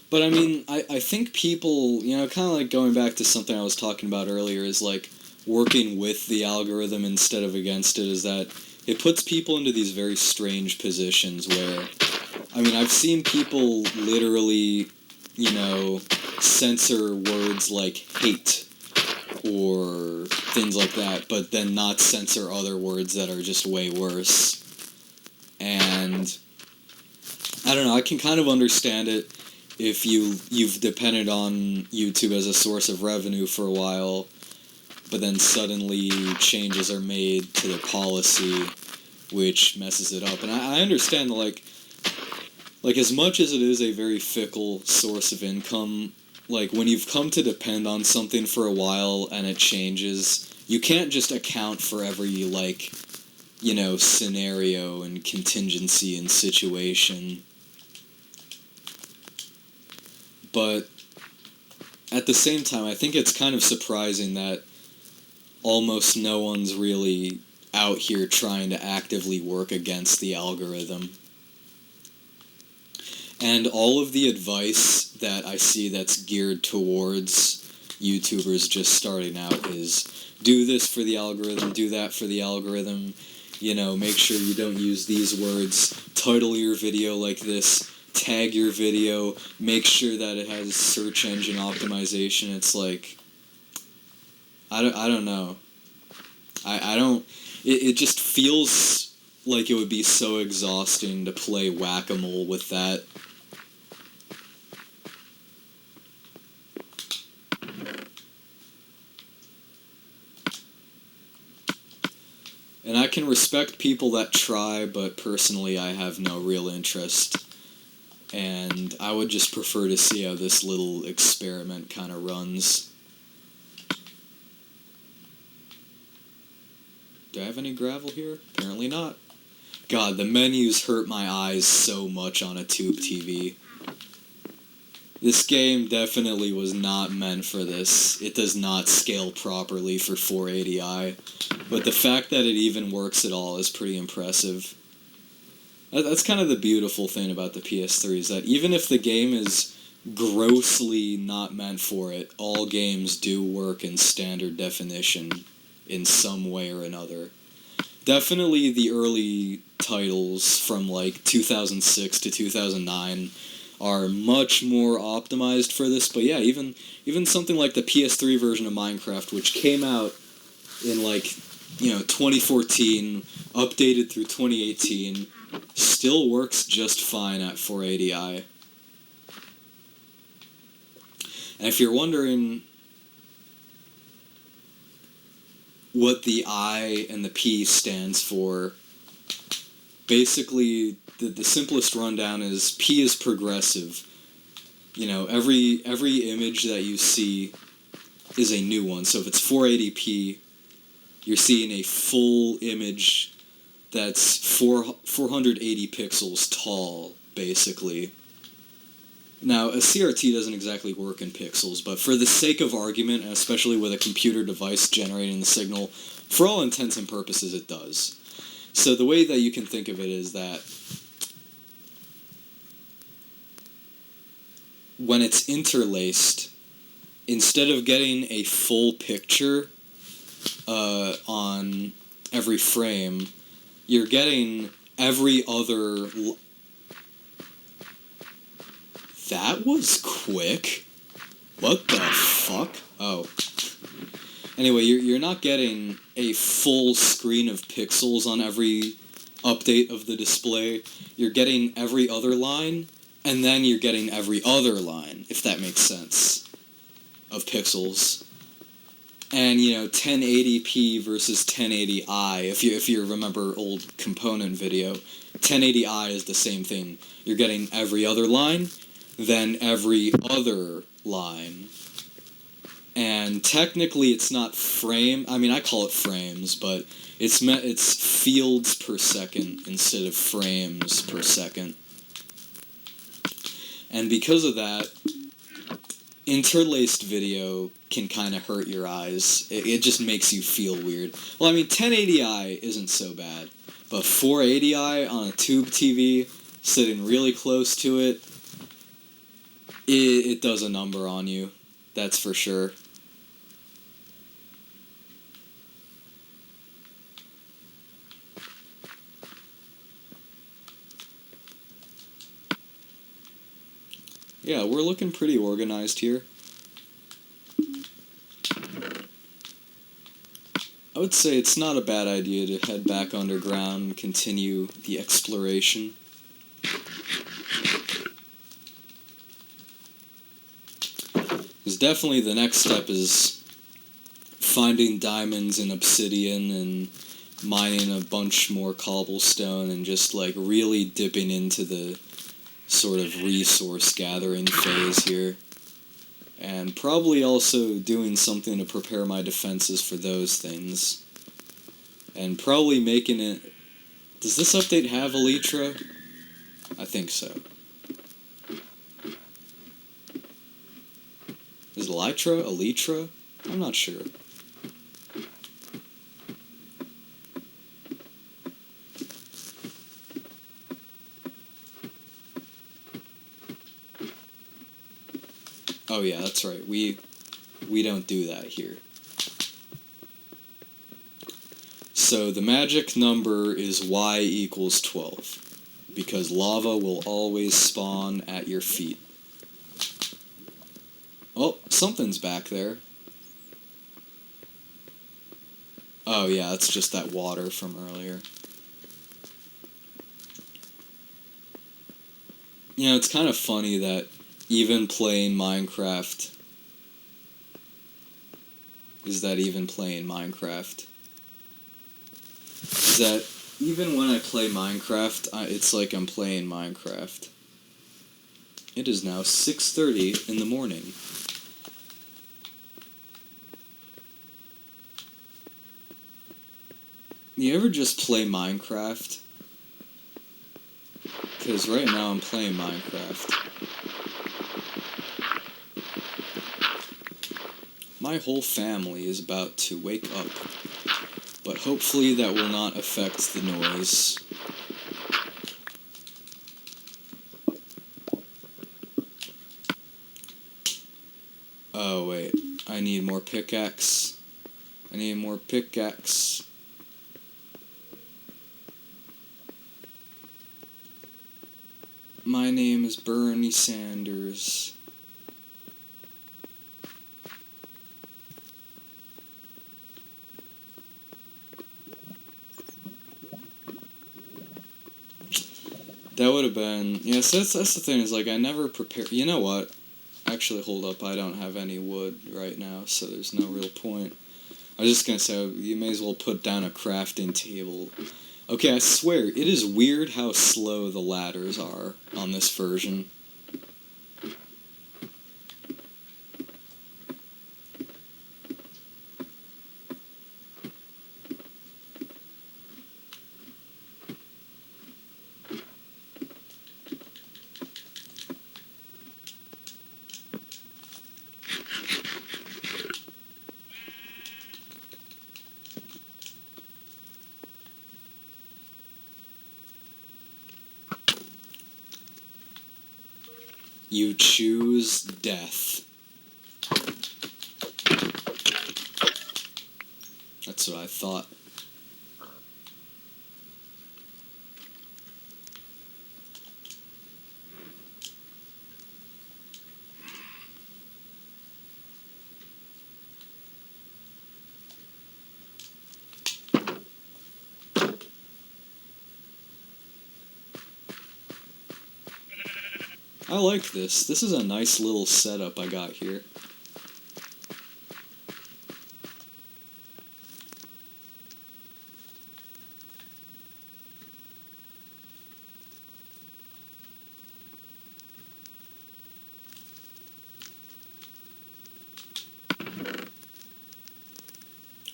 A: But I mean, I think people, you know, kind of like going back to something I was talking about earlier, is like working with the algorithm instead of against it, is that it puts people into these very strange positions where, I mean, I've seen people literally, you know, censor words like hate or things like that, but then not censor other words that are just way worse. And I don't know, I can kind of understand it if you've depended on YouTube as a source of revenue for a while, but then suddenly changes are made to the policy, which messes it up. And I understand, like as much as it is a very fickle source of income, like, when you've come to depend on something for a while and it changes, you can't just account for every, like, you know, scenario and contingency and situation. But at the same time, I think it's kind of surprising that almost no one's really out here trying to actively work against the algorithm. And all of the advice that I see that's geared towards YouTubers just starting out is, do this for the algorithm, do that for the algorithm, you know, make sure you don't use these words, title your video like this, tag your video, make sure that it has search engine optimization. It's like, I don't know. I don't... It just feels like it would be so exhausting to play whack-a-mole with that. can respect people that try, but personally I have no real interest. And I would just prefer to see how this little experiment kind of runs. Do I have any gravel here? Apparently not. God, the menus hurt my eyes so much on a tube TV. This game definitely was not meant for this. It does not scale properly for 480i, but the fact that it even works at all is pretty impressive. That's kind of the beautiful thing about the PS3, is that even if the game is grossly not meant for it, all games do work in standard definition in some way or another. Definitely the early titles from like 2006 to 2009 are much more optimized for this, but yeah, even something like the PS3 version of Minecraft, which came out in like, 2014, updated through 2018, still works just fine at 480i. And if you're wondering what the I and the P stands for, basically the simplest rundown is P is progressive. Every image that you see is a new one. So if it's 480p, you're seeing a full image that's 480 pixels tall, basically. Now, a CRT doesn't exactly work in pixels, but for the sake of argument, and especially with a computer device generating the signal, for all intents and purposes it does. So the way that you can think of it is that when it's interlaced, instead of getting a full picture on every frame, you're getting every other... That was quick. What the fuck? Oh. Anyway, you're not getting a full screen of pixels on every update of the display. You're getting every other line, and then you're getting every other line, if that makes sense, of pixels. And, 1080p versus 1080i, if you remember old component video, 1080i is the same thing. You're getting every other line, then every other line. And technically it's not I call it frames, but it's fields per second instead of frames per second. And because of that, interlaced video can kind of hurt your eyes. It just makes you feel weird. Well, 1080i isn't so bad, but 480i on a tube TV, sitting really close to it, it does a number on you. That's for sure. Yeah, we're looking pretty organized here. I would say it's not a bad idea to head back underground and continue the exploration. Because definitely the next step is finding diamonds and obsidian and mining a bunch more cobblestone and just really dipping into the sort of resource gathering phase here. And probably also doing something to prepare my defenses for those things. And probably making it... Does this update have Elytra? I think so. Is Elytra? Elytra? I'm not sure. Oh yeah, that's right. We don't do that here. So the magic number is y equals 12, because lava will always spawn at your feet. Oh, something's back there. Oh yeah, it's just that water from earlier. It's kind of funny that even playing Minecraft... Is that even playing Minecraft? Is that even when I play Minecraft, it's like I'm playing Minecraft. It is now 6:30 in the morning. You ever just play Minecraft? Because right now I'm playing Minecraft. My whole family is about to wake up, but hopefully that will not affect the noise. Oh wait, I need more pickaxe. I need more pickaxe. My name is Bernie Sanders. That would have been... Yes, that's the thing, is like, I never prepare... You know what? Actually, hold up, I don't have any wood right now, so there's no real point. I was just gonna say, you may as well put down a crafting table. Okay, I swear, it is weird how slow the ladders are on this version. You choose death. That's what I thought. I like this. This is a nice little setup I got here.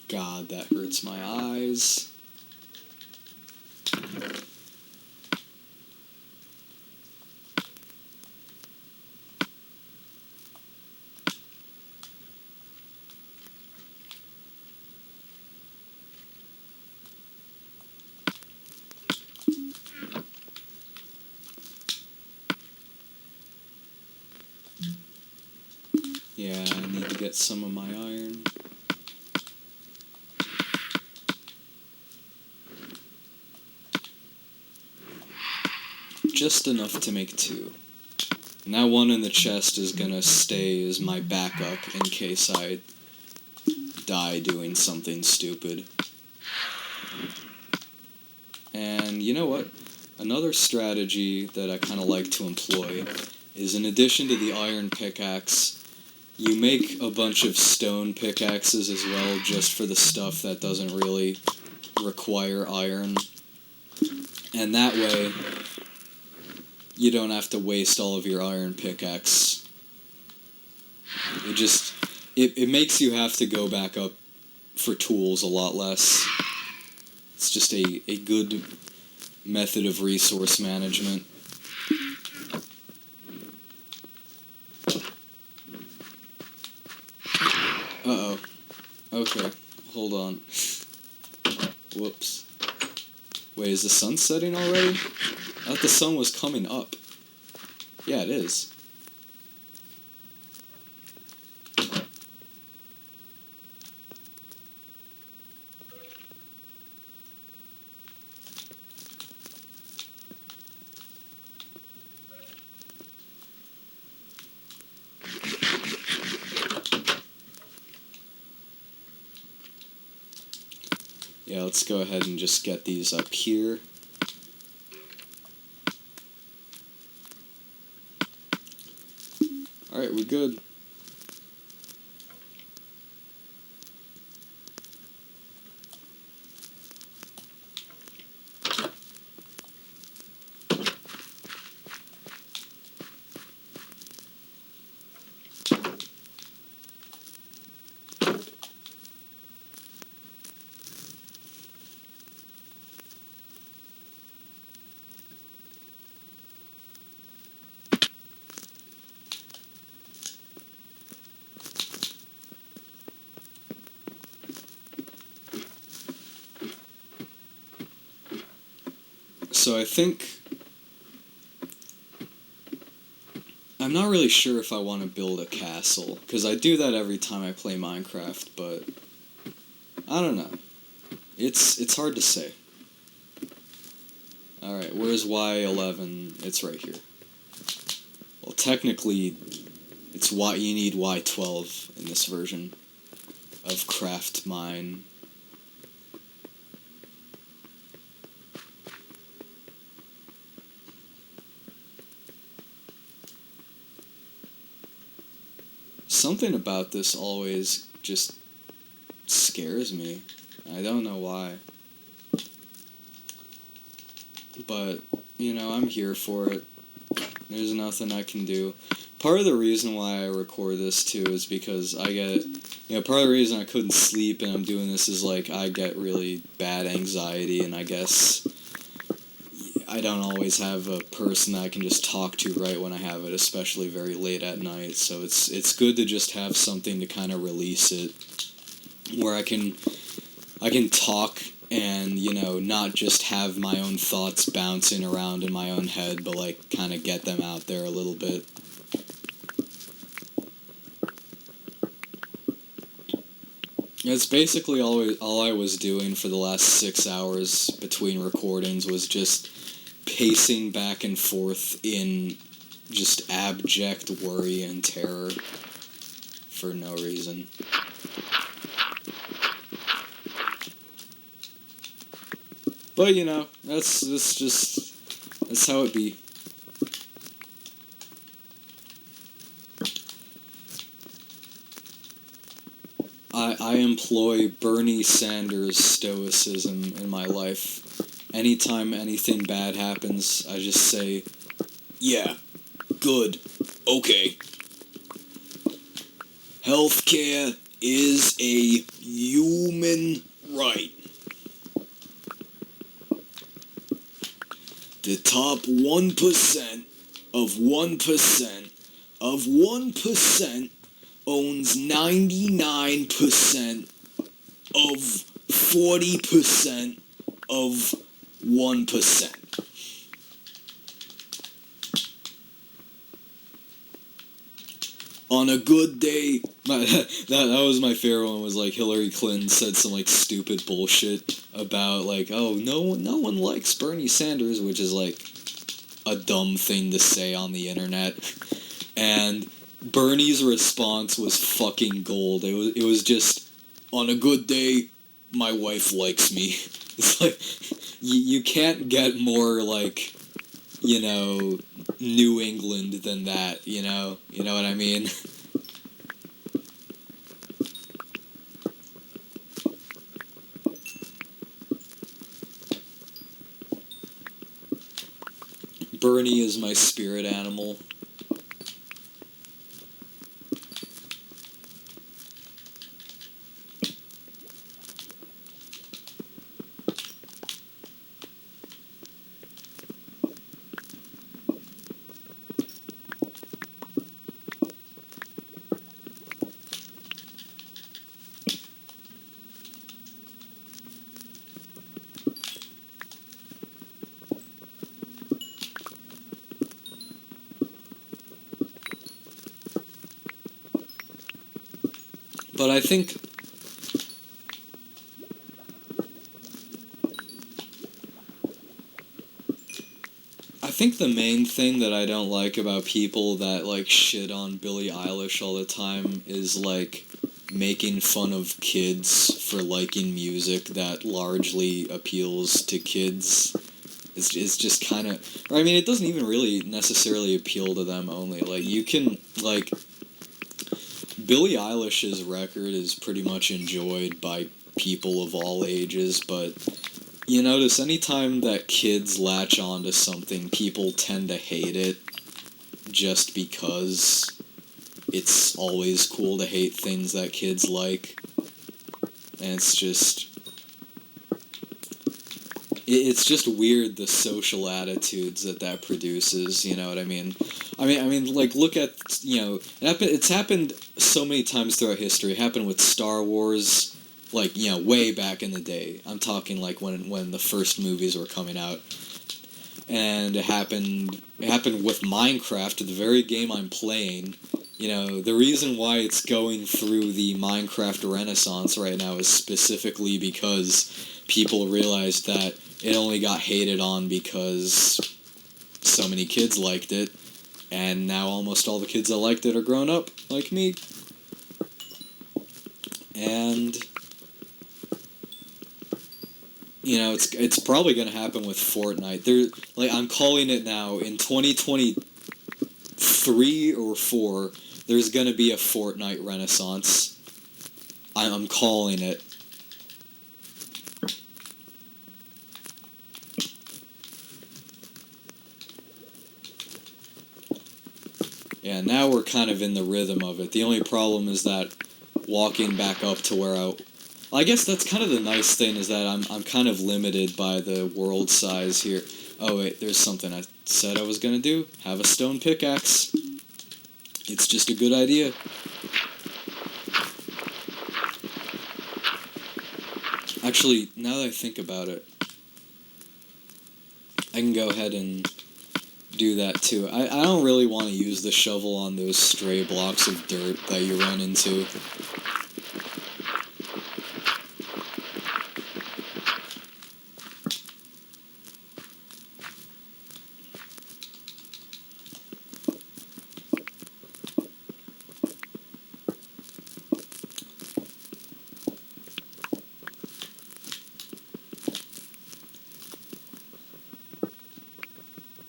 A: God, that hurts my eyes. Yeah, I need to get some of my iron. Just enough to make 2. And that one in the chest is gonna stay as my backup in case I die doing something stupid. And you know what? Another strategy that I kind of like to employ is, in addition to the iron pickaxe, you make a bunch of stone pickaxes as well, just for the stuff that doesn't really require iron. And that way, you don't have to waste all of your iron pickaxe. It makes you have to go back up for tools a lot less. It's just a good method of resource management. Uh-oh. Okay, hold on. Whoops. Wait, is the sun setting already? I thought the sun was coming up. Yeah, it is. Yeah, let's go ahead and just get these up here. Alright, we're good. so I think... I'm not really sure if I want to build a castle, because I do that every time I play Minecraft, but... I don't know. It's hard to say. Alright, where's Y11? It's right here. Well, technically, it's you need Y12 in this version of Craft Mine. Something about this always just scares me. I don't know why. But, you know, I'm here for it. There's nothing I can do. Part of the reason why I record this, too, is because I get... part of the reason I couldn't sleep and I'm doing this is, like, I get really bad anxiety, and I guess I don't always have a person that I can just talk to right when I have it, especially very late at night, so it's good to just have something to kind of release it, where I can talk and, not just have my own thoughts bouncing around in my own head, but, like, kind of get them out there a little bit. It's basically all I was doing for the last 6 hours between recordings was just pacing back and forth in just abject worry and terror for no reason. But, that's how it be. I employ Bernie Sanders stoicism in my life. Anytime anything bad happens, I just say, yeah, good, okay. Healthcare is a human right. The top 1% of 1% of 1% owns 99% of 40% of 1%. On a good day, that was my favorite one, was like Hillary Clinton said some like stupid bullshit about like, oh, no one likes Bernie Sanders, which is like a dumb thing to say on the internet. And Bernie's response was fucking gold. It was just, on a good day, my wife likes me. It's like, you can't get more, like, New England than that, You know what I mean? Bernie is my spirit animal. But I think the main thing that I don't like about people that, like, shit on Billie Eilish all the time is, like, making fun of kids for liking music that largely appeals to kids. It's just kind of... I mean, it doesn't even really necessarily appeal to them only. Like, you can, like... Billie Eilish's record is pretty much enjoyed by people of all ages, but you notice anytime that kids latch onto something, people tend to hate it just because it's always cool to hate things that kids like. And it's just weird, the social attitudes that produces, you know what I mean? I mean, like, look at, it's happened so many times throughout history. It happened with Star Wars, like, way back in the day. I'm talking, like, when the first movies were coming out. and it happened with Minecraft, the very game I'm playing. You know, the reason why it's going through the Minecraft renaissance right now is specifically because people realized that it only got hated on because so many kids liked it, and now almost all the kids that liked it are grown up, like me. And you know, it's probably going to happen with Fortnite. I'm calling it now, in 2023 or 4, there's going to be a Fortnite renaissance. I'm calling it. Yeah, now we're kind of in the rhythm of it. The only problem is that walking back up to where I guess that's kind of the nice thing, is that I'm kind of limited by the world size here. Oh wait, there's something I said I was gonna do. Have a stone pickaxe. It's just a good idea. Actually, now that I think about it, I can go ahead and do that too. I don't really want to use the shovel on those stray blocks of dirt that you run into.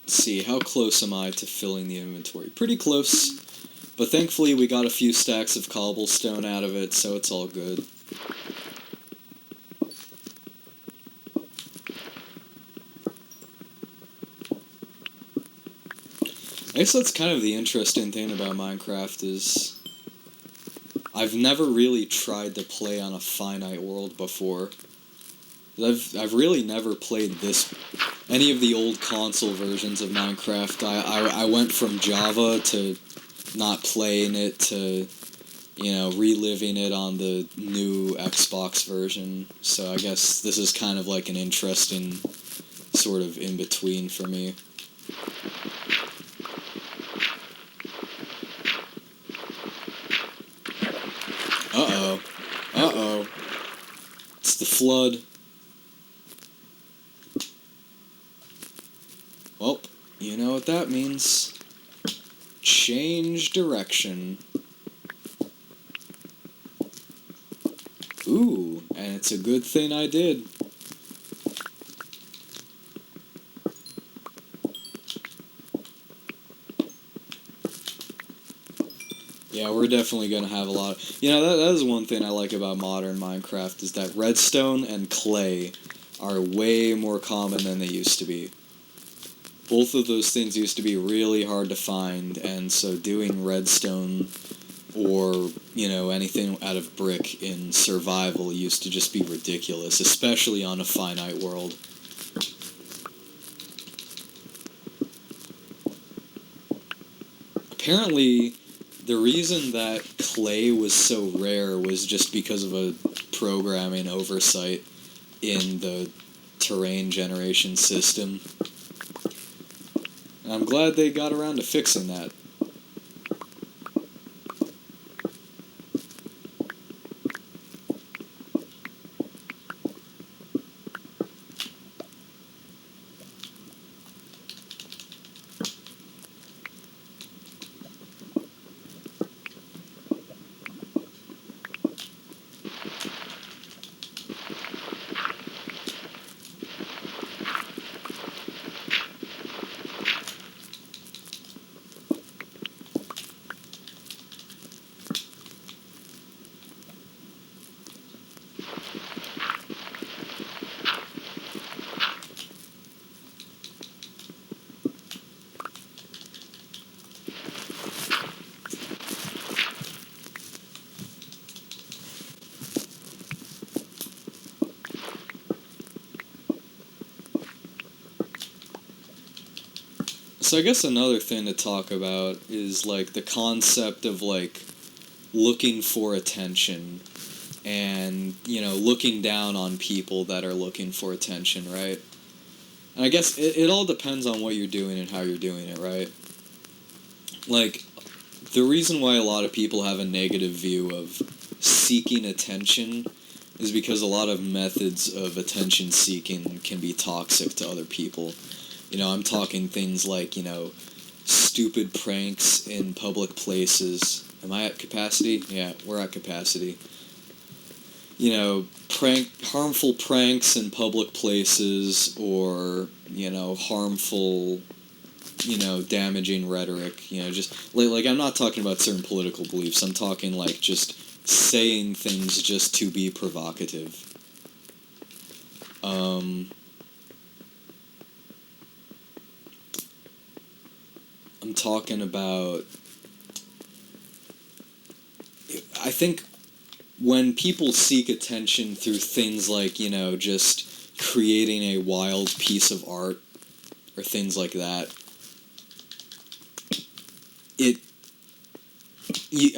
A: Let's see, how close am I to filling the inventory? Pretty close, but thankfully we got a few stacks of cobblestone out of it, so it's all good. I guess that's kind of the interesting thing about Minecraft is I've never really tried to play on a finite world before. I've really never played any of the old console versions of Minecraft. I went from Java to not playing it to, you know, reliving it on the new Xbox version. So I guess this is kind of like an interesting sort of in-between for me. Uh-oh. Uh-oh. It's the flood. Well, you know what that means. Change direction. Ooh, and it's a good thing I did. Yeah, we're definitely going to have a lot of... You know, that is one thing I like about modern Minecraft, is that redstone and clay are way more common than they used to be. Both of those things used to be really hard to find, and so doing redstone or, you know, anything out of brick in survival used to just be ridiculous, especially on a finite world. Apparently, the reason that clay was so rare was just because of a programming oversight in the terrain generation system. And I'm glad they got around to fixing that. So I guess another thing to talk about is, like, the concept of, like, looking for attention and, you know, looking down on people that are looking for attention, right? And I guess it all depends on what you're doing and how you're doing it, right? Like, the reason why a lot of people have a negative view of seeking attention is because a lot of methods of attention seeking can be toxic to other people. You know, I'm talking things like, stupid pranks in public places. Am I at capacity? Yeah, we're at capacity. Harmful pranks in public places, or, harmful, damaging rhetoric, just, like, I'm not talking about certain political beliefs, I'm talking, like, just saying things just to be provocative. I'm talking about, I think when people seek attention through things like, just creating a wild piece of art or things like that,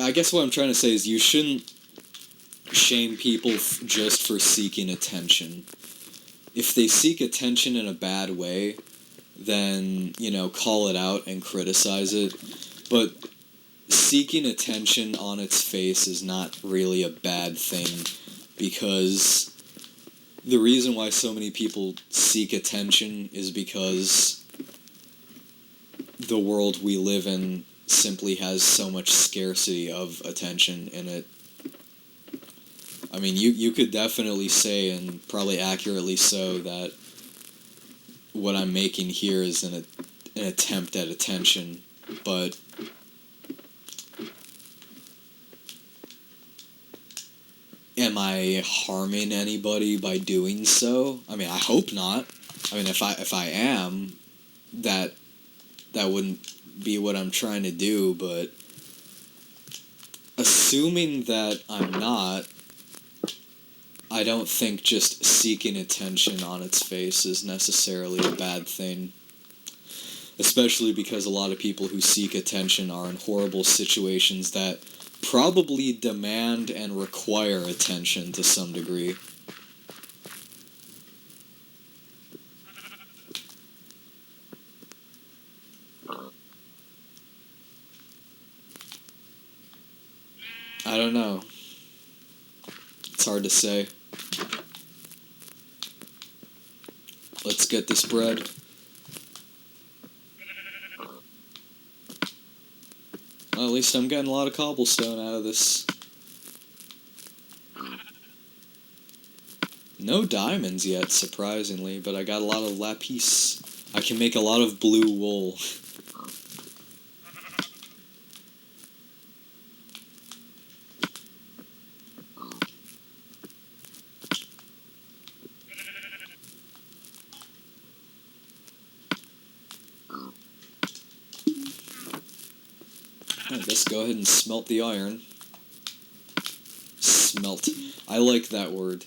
A: I guess what I'm trying to say is you shouldn't shame people just for seeking attention. If they seek attention in a bad way, then, call it out and criticize it. But seeking attention on its face is not really a bad thing, because the reason why so many people seek attention is because the world we live in simply has so much scarcity of attention in it. I mean, you could definitely say, and probably accurately so, that what I'm making here is an attempt at attention, but am I harming anybody by doing so? I mean, I hope not. I mean, if I am, that wouldn't be what I'm trying to do, but assuming that I'm not, I don't think just seeking attention on its face is necessarily a bad thing. Especially because a lot of people who seek attention are in horrible situations that probably demand and require attention to some degree. I don't know. It's hard to say. Let's get this bread. Well, at least I'm getting a lot of cobblestone out of this. No diamonds yet, surprisingly, but I got a lot of lapis. I can make a lot of blue wool. Let's go ahead and smelt the iron. Smelt. I like that word.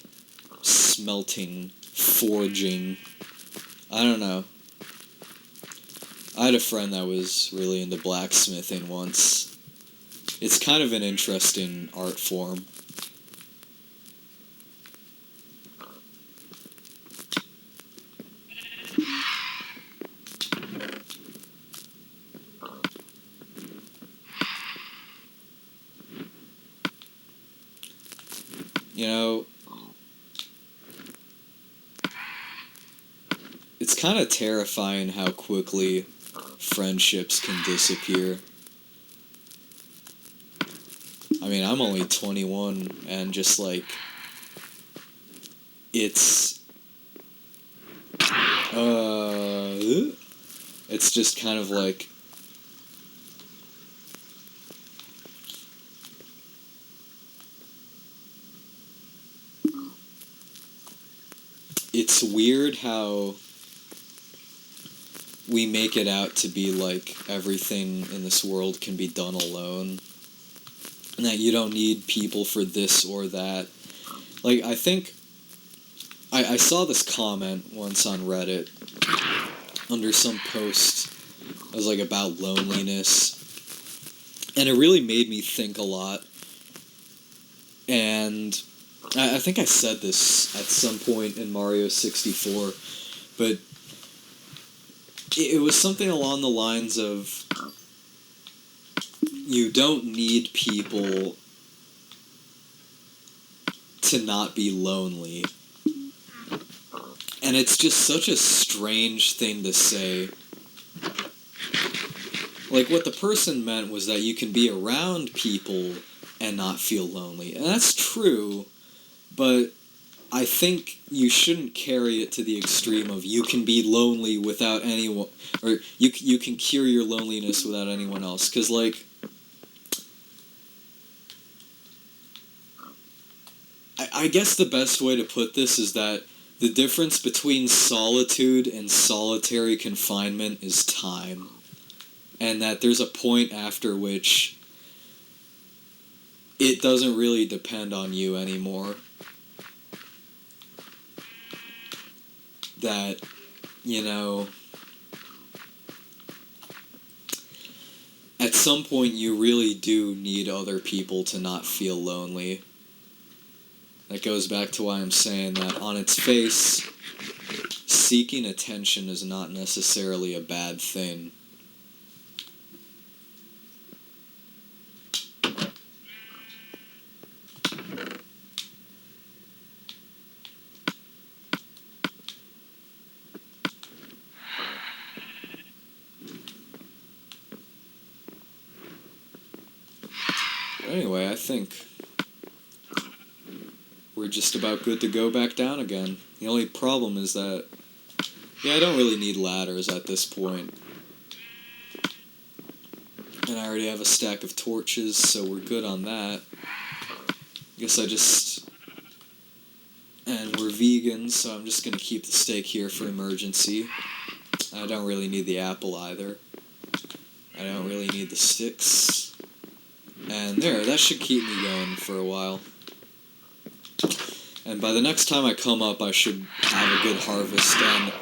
A: Smelting. Forging. I don't know. I had a friend that was really into blacksmithing once. It's kind of an interesting art form. It's kind of terrifying how quickly friendships can disappear. I mean, I'm only 21, and just, like, it's just kind of like, it's weird how we make it out to be like everything in this world can be done alone, and that you don't need people for this or that. Like, I think I saw this comment once on Reddit under some post that was like about loneliness, and it really made me think a lot. And I think I said this at some point in Mario 64, but it was something along the lines of, you don't need people to not be lonely. And it's just such a strange thing to say. Like, what the person meant was that you can be around people and not feel lonely. And that's true, but I think you shouldn't carry it to the extreme of you can be lonely without anyone, or you can cure your loneliness without anyone else. Because, like, I guess the best way to put this is that the difference between solitude and solitary confinement is time. And that there's a point after which it doesn't really depend on you anymore. That, you know, at some point you really do need other people to not feel lonely. That goes back to why I'm saying that on its face, seeking attention is not necessarily a bad thing. Anyway, I think we're just about good to go back down again. The only problem is that, I don't really need ladders at this point. And I already have a stack of torches, so we're good on that. And we're vegans, so I'm just gonna keep the steak here for emergency. I don't really need the apple either. I don't really need the sticks. And there, that should keep me going for a while. And by the next time I come up, I should have a good harvest. And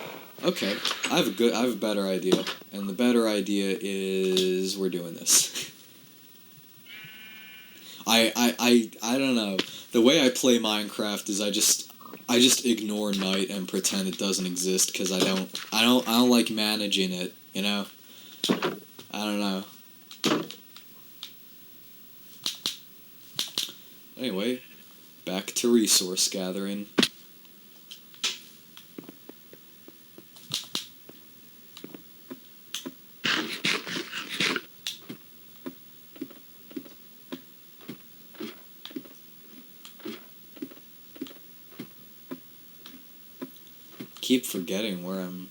A: okay, I have a better idea. And the better idea is we're doing this. I don't know. The way I play Minecraft is I just ignore night and pretend it doesn't exist because I don't like managing it, you know? I don't know. Anyway, back to resource gathering. Keep forgetting where I'm.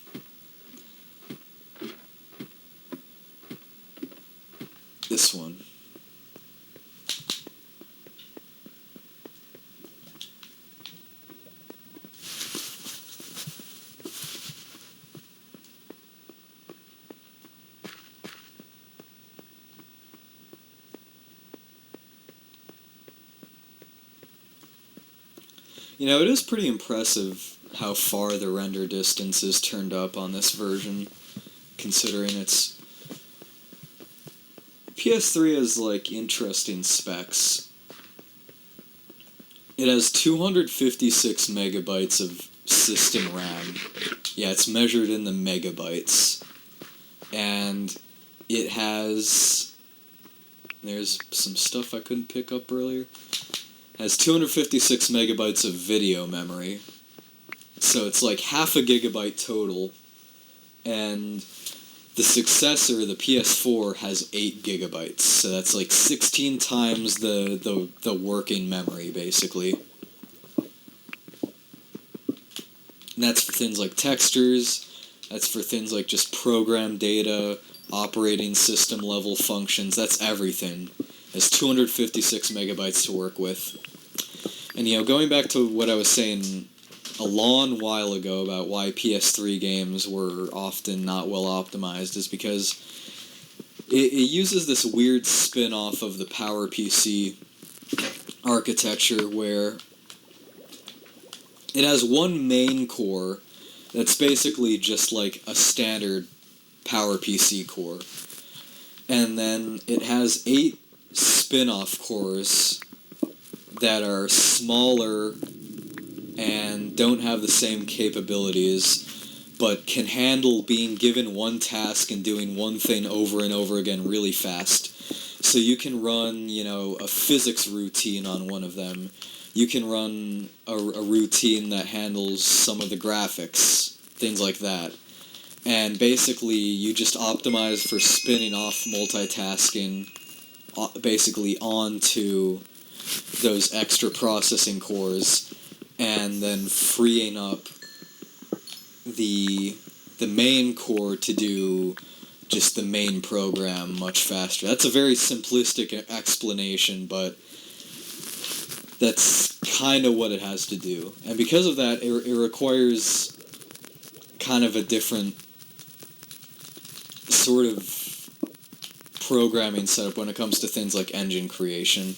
A: This one. You know, it is pretty impressive how far the render distance is turned up on this version, considering it's... PS3 has, like, interesting specs. It has 256 megabytes of system RAM. Yeah, it's measured in the megabytes. And it has... There's some stuff I couldn't pick up earlier. Has 256 megabytes of video memory. So it's like half a gigabyte total. And the successor, the PS4, has 8 gigabytes. So that's like 16 times the working memory, basically. And that's for things like textures. That's for things like just program data, operating system level functions. That's everything. Has 256 megabytes to work with. And, you know, going back to what I was saying a long while ago about why PS3 games were often not well optimized is because it uses this weird spin-off of the PowerPC architecture where it has one main core that's basically just like a standard PowerPC core. And then it has 8 spin-off cores that are smaller and don't have the same capabilities, but can handle being given one task and doing one thing over and over again really fast. So you can run, a physics routine on one of them. You can run a routine that handles some of the graphics, things like that. And basically, you just optimize for spinning off multitasking basically onto those extra processing cores, and then freeing up the main core to do just the main program much faster. That's a very simplistic explanation, but that's kind of what it has to do. And because of that, it requires kind of a different sort of programming setup when it comes to things like engine creation.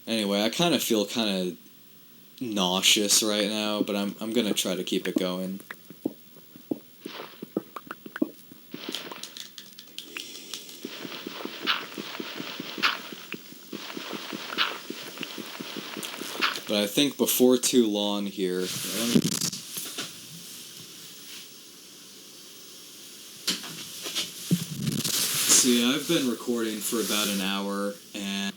A: Anyway, I kind of feel kind of nauseous right now, but I'm gonna try to keep it going. But I think before too long here, see, I've been recording for about an hour, and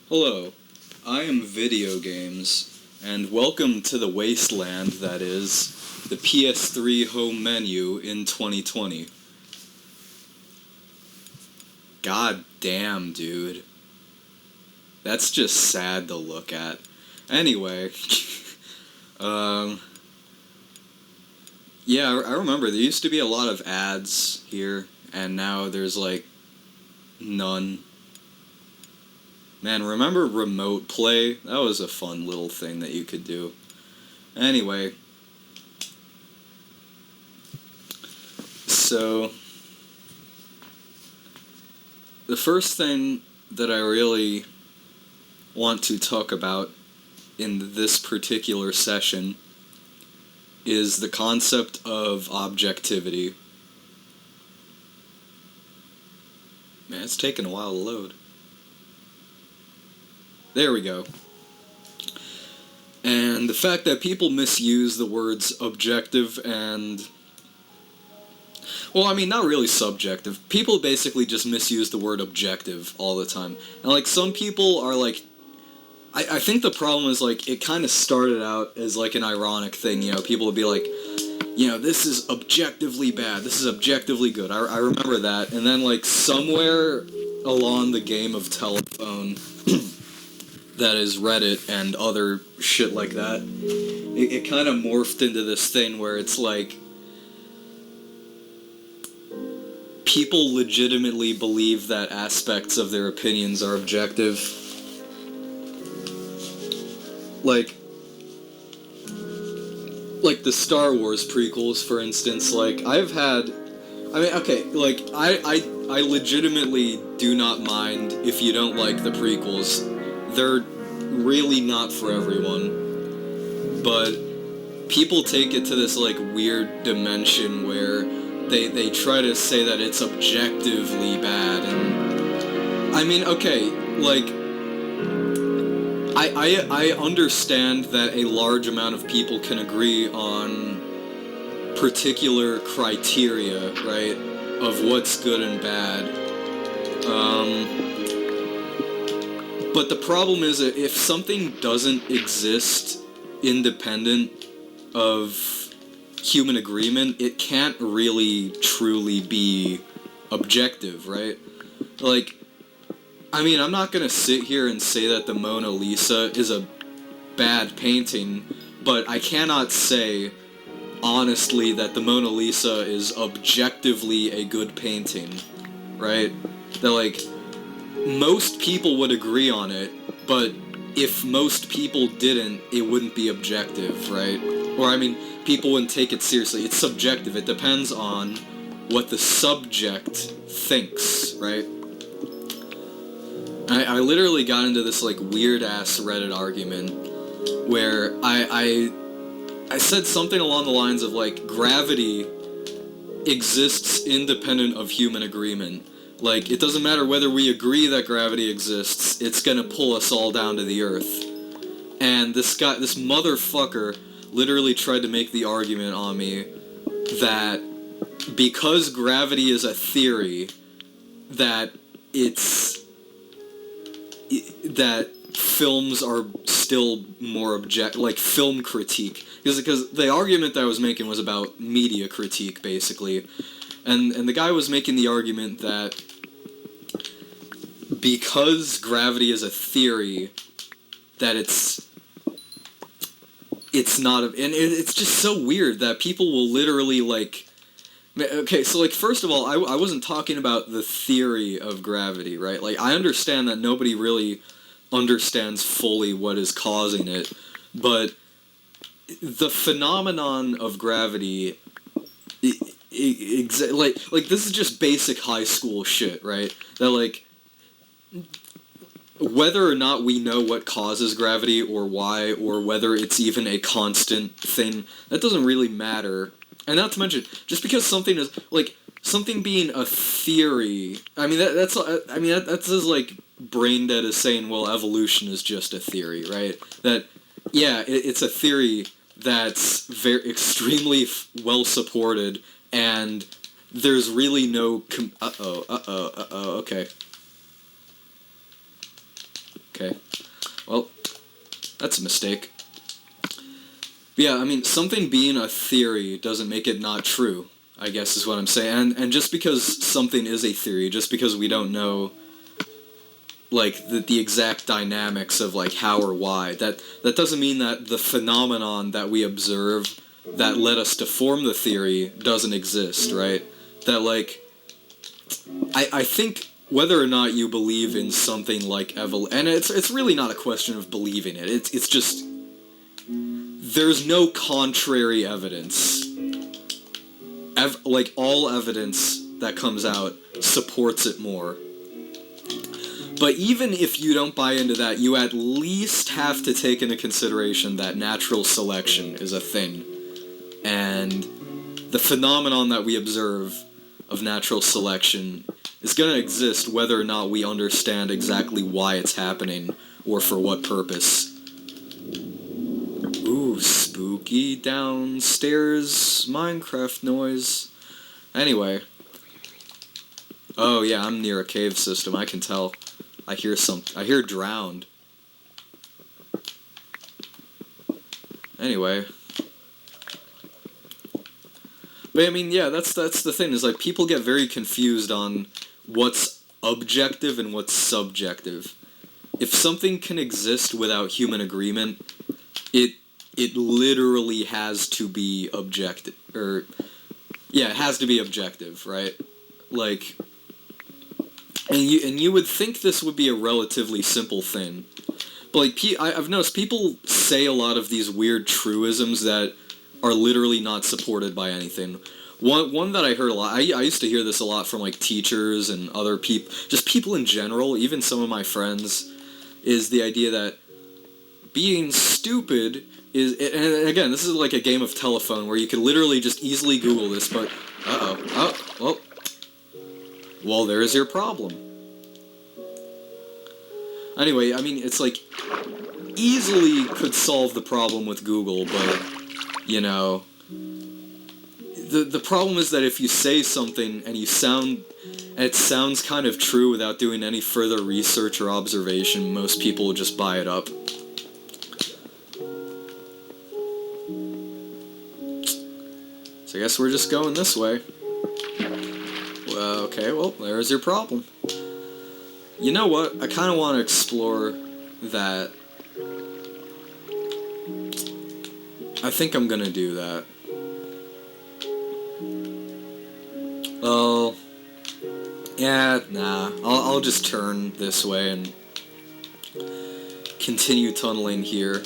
A: hello, I am Video Games, and welcome to the wasteland that is the PS3 home menu in 2020. God damn, dude. That's just sad to look at. Anyway, yeah, I remember there used to be a lot of ads here, and now there's, like, none. Man, remember Remote Play? That was a fun little thing that you could do. Anyway, so the first thing that I really want to talk about in this particular session is the concept of objectivity. Man, it's taking a while to load. There we go. And the fact that people misuse the words objective and... well, I mean, not really subjective. People basically just misuse the word objective all the time. And, like, some people are, like... I think the problem is, like, it kind of started out as, like, an ironic thing, people would be like, this is objectively bad, this is objectively good. I remember that. And then, like, somewhere along the game of telephone, that is Reddit and other shit like that, it kind of morphed into this thing where it's like, people legitimately believe that aspects of their opinions are objective. Like the Star Wars prequels, for instance. Like, I legitimately do not mind if you don't like the prequels. They're really not for everyone. But people take it to this, like, weird dimension where they try to say that it's objectively bad. And I mean, okay, like, I understand that a large amount of people can agree on particular criteria, right, of what's good and bad. But the problem is that if something doesn't exist independent of human agreement, it can't really truly be objective, right? Like, I mean, I'm not gonna sit here and say that the Mona Lisa is a bad painting, but I cannot say, honestly, that the Mona Lisa is objectively a good painting, right? That, like, most people would agree on it, but if most people didn't, it wouldn't be objective, right? Or, I mean, people wouldn't take it seriously. It's subjective. It depends on what the subject thinks, right? I literally got into this, like, weird-ass Reddit argument where I said something along the lines of, like, gravity exists independent of human agreement, Like, it doesn't matter whether we agree that gravity exists, it's gonna pull us all down to the earth. And this motherfucker, literally tried to make the argument on me that because gravity is a theory, that that films are still more like film critique. Because the argument that I was making was about media critique, basically. And the guy was making the argument that because gravity is a theory, that it's not and it's just so weird that people will literally, like, okay, so, like, first of all, I wasn't talking about the theory of gravity, right? Like, I understand that nobody really understands fully what is causing it, but the phenomenon of gravity, like this is just basic high school shit, right? That, like, whether or not we know what causes gravity or why, or whether it's even a constant thing, that doesn't really matter. And not to mention, just because something is, like, something being a theory, I mean, that's as, like, brain dead as saying, well, evolution is just a theory, right? That, yeah, it's a theory that's extremely well supported, and there's really no okay. Okay. Well, that's a mistake. But yeah, I mean, something being a theory doesn't make it not true, I guess is what I'm saying. And just because something is a theory, just because we don't know, like, the exact dynamics of, like, how or why, that doesn't mean that the phenomenon that we observe that led us to form the theory doesn't exist, right? That, like, I think whether or not you believe in something like and it's really not a question of believing it. It's just there's no contrary evidence. Like, all evidence that comes out supports it more. But even if you don't buy into that, you at least have to take into consideration that natural selection is a thing. And the phenomenon that we observe of natural selection is going to exist whether or not we understand exactly why it's happening or for what purpose. Ooh, spooky downstairs Minecraft noise. Anyway. Oh yeah, I'm near a cave system, I can tell. I hear drowned. Anyway. But I mean, yeah, that's the thing, is, like, people get very confused on what's objective and what's subjective. If something can exist without human agreement, it literally has to be objective, it has to be objective, right? Like, and you would think this would be a relatively simple thing, but, like, I've noticed people say a lot of these weird truisms that are literally not supported by anything. One that I heard a lot, I used to hear this a lot from, like, teachers and other people, just people in general, even some of my friends, is the idea that being stupid is, and again, this is like a game of telephone where you could literally just easily Google this, but, well, there's your problem. Anyway, I mean, it's like, easily could solve the problem with Google, but, you know, the problem is that if you say something and it sounds kind of true without doing any further research or observation, most people will just buy it up. So I guess we're just going this way. Well, okay, well, there's your problem. You know what? I kind of want to explore that. I think I'm gonna do that. Well, yeah, nah. I'll just turn this way and continue tunneling here.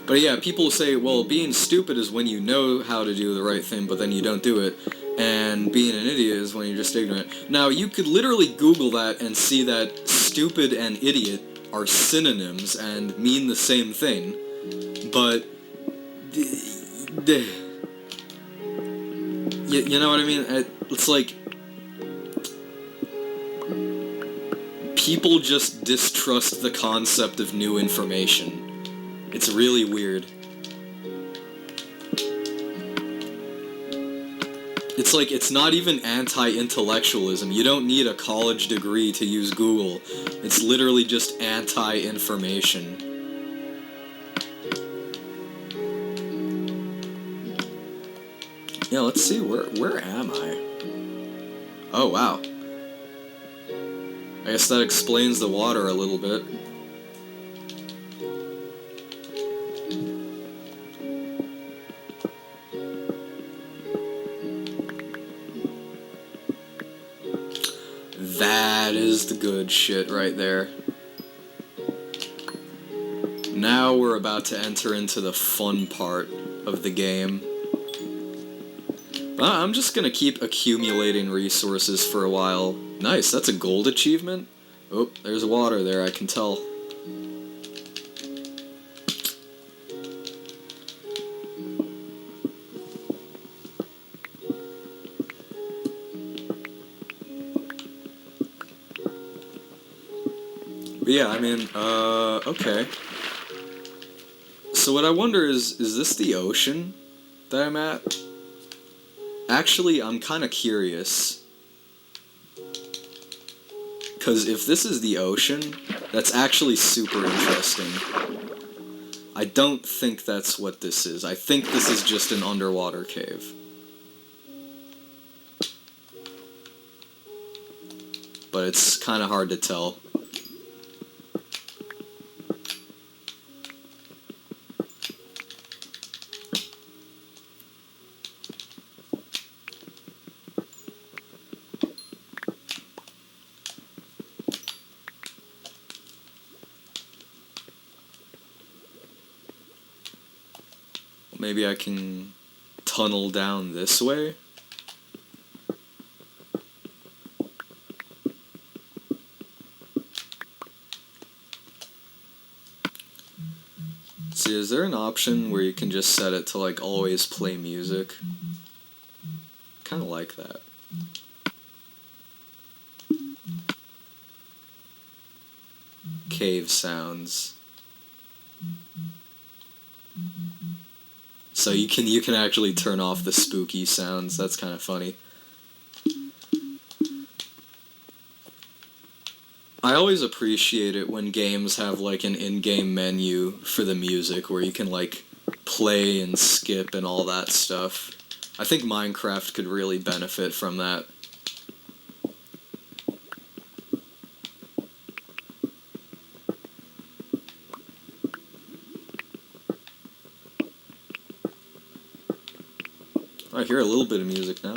A: But yeah, people say, well, being stupid is when you know how to do the right thing, but then you don't do it. And being an idiot is when you're just ignorant. Now, you could literally Google that and see that stupid and idiot are synonyms and mean the same thing. You know what I mean? It's like people just distrust the concept of new information. It's really weird. It's like, it's not even anti-intellectualism. You don't need a college degree to use Google. It's literally just anti-information. Yeah, let's see, where am I? Oh, wow. I guess that explains the water a little bit. That is the good shit right there. Now we're about to enter into the fun part of the game. I'm just gonna keep accumulating resources for a while. Nice, that's a gold achievement? Oh, there's water there, I can tell. But yeah, I mean, okay. So what I wonder is this the ocean that I'm at? Actually, I'm kinda curious. Because if this is the ocean, that's actually super interesting. I don't think that's what this is. I think this is just an underwater cave. But it's kinda hard to tell. Maybe I can tunnel down this way? See, is there an option where you can just set it to, like, always play music? Kinda like that. Cave sounds. So you can actually turn off the spooky sounds. That's kind of funny. I always appreciate it when games have like an in-game menu for the music where you can like play and skip and all that stuff. I think Minecraft could really benefit from that. I hear a little bit of music now.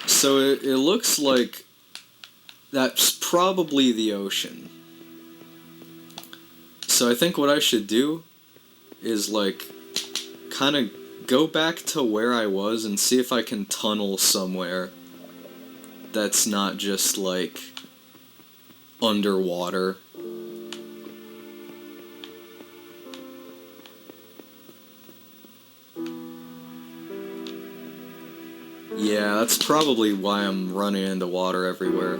A: So it looks like that's probably the ocean. So I think what I should do is like kind of go back to where I was and see if I can tunnel somewhere that's not just like underwater. Yeah, that's probably why I'm running into water everywhere.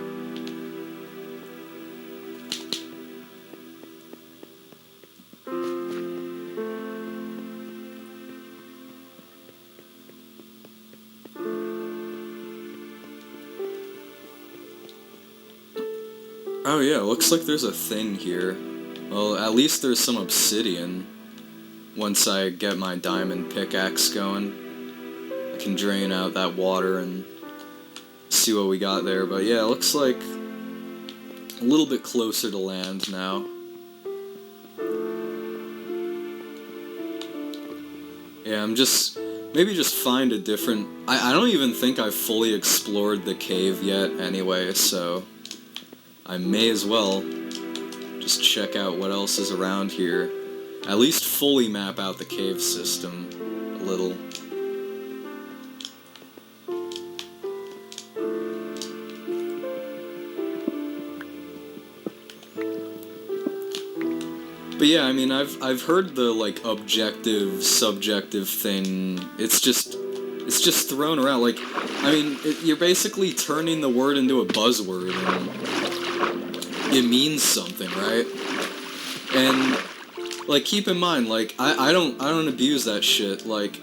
A: Oh yeah, looks like there's a thing here. Well, at least there's some obsidian. Once I get my diamond pickaxe going, I can drain out that water and see what we got there. But yeah, it looks like a little bit closer to land now. Yeah, maybe just find a different... I don't even think I've fully explored the cave yet anyway, so I may as well just check out what else is around here. At least fully map out the cave system a little. But yeah, I mean, I've heard the like objective, subjective thing. It's just thrown around. Like, I mean, you're basically turning the word into a buzzword, and it means something, right? And like, keep in mind, like, I don't abuse that shit. Like,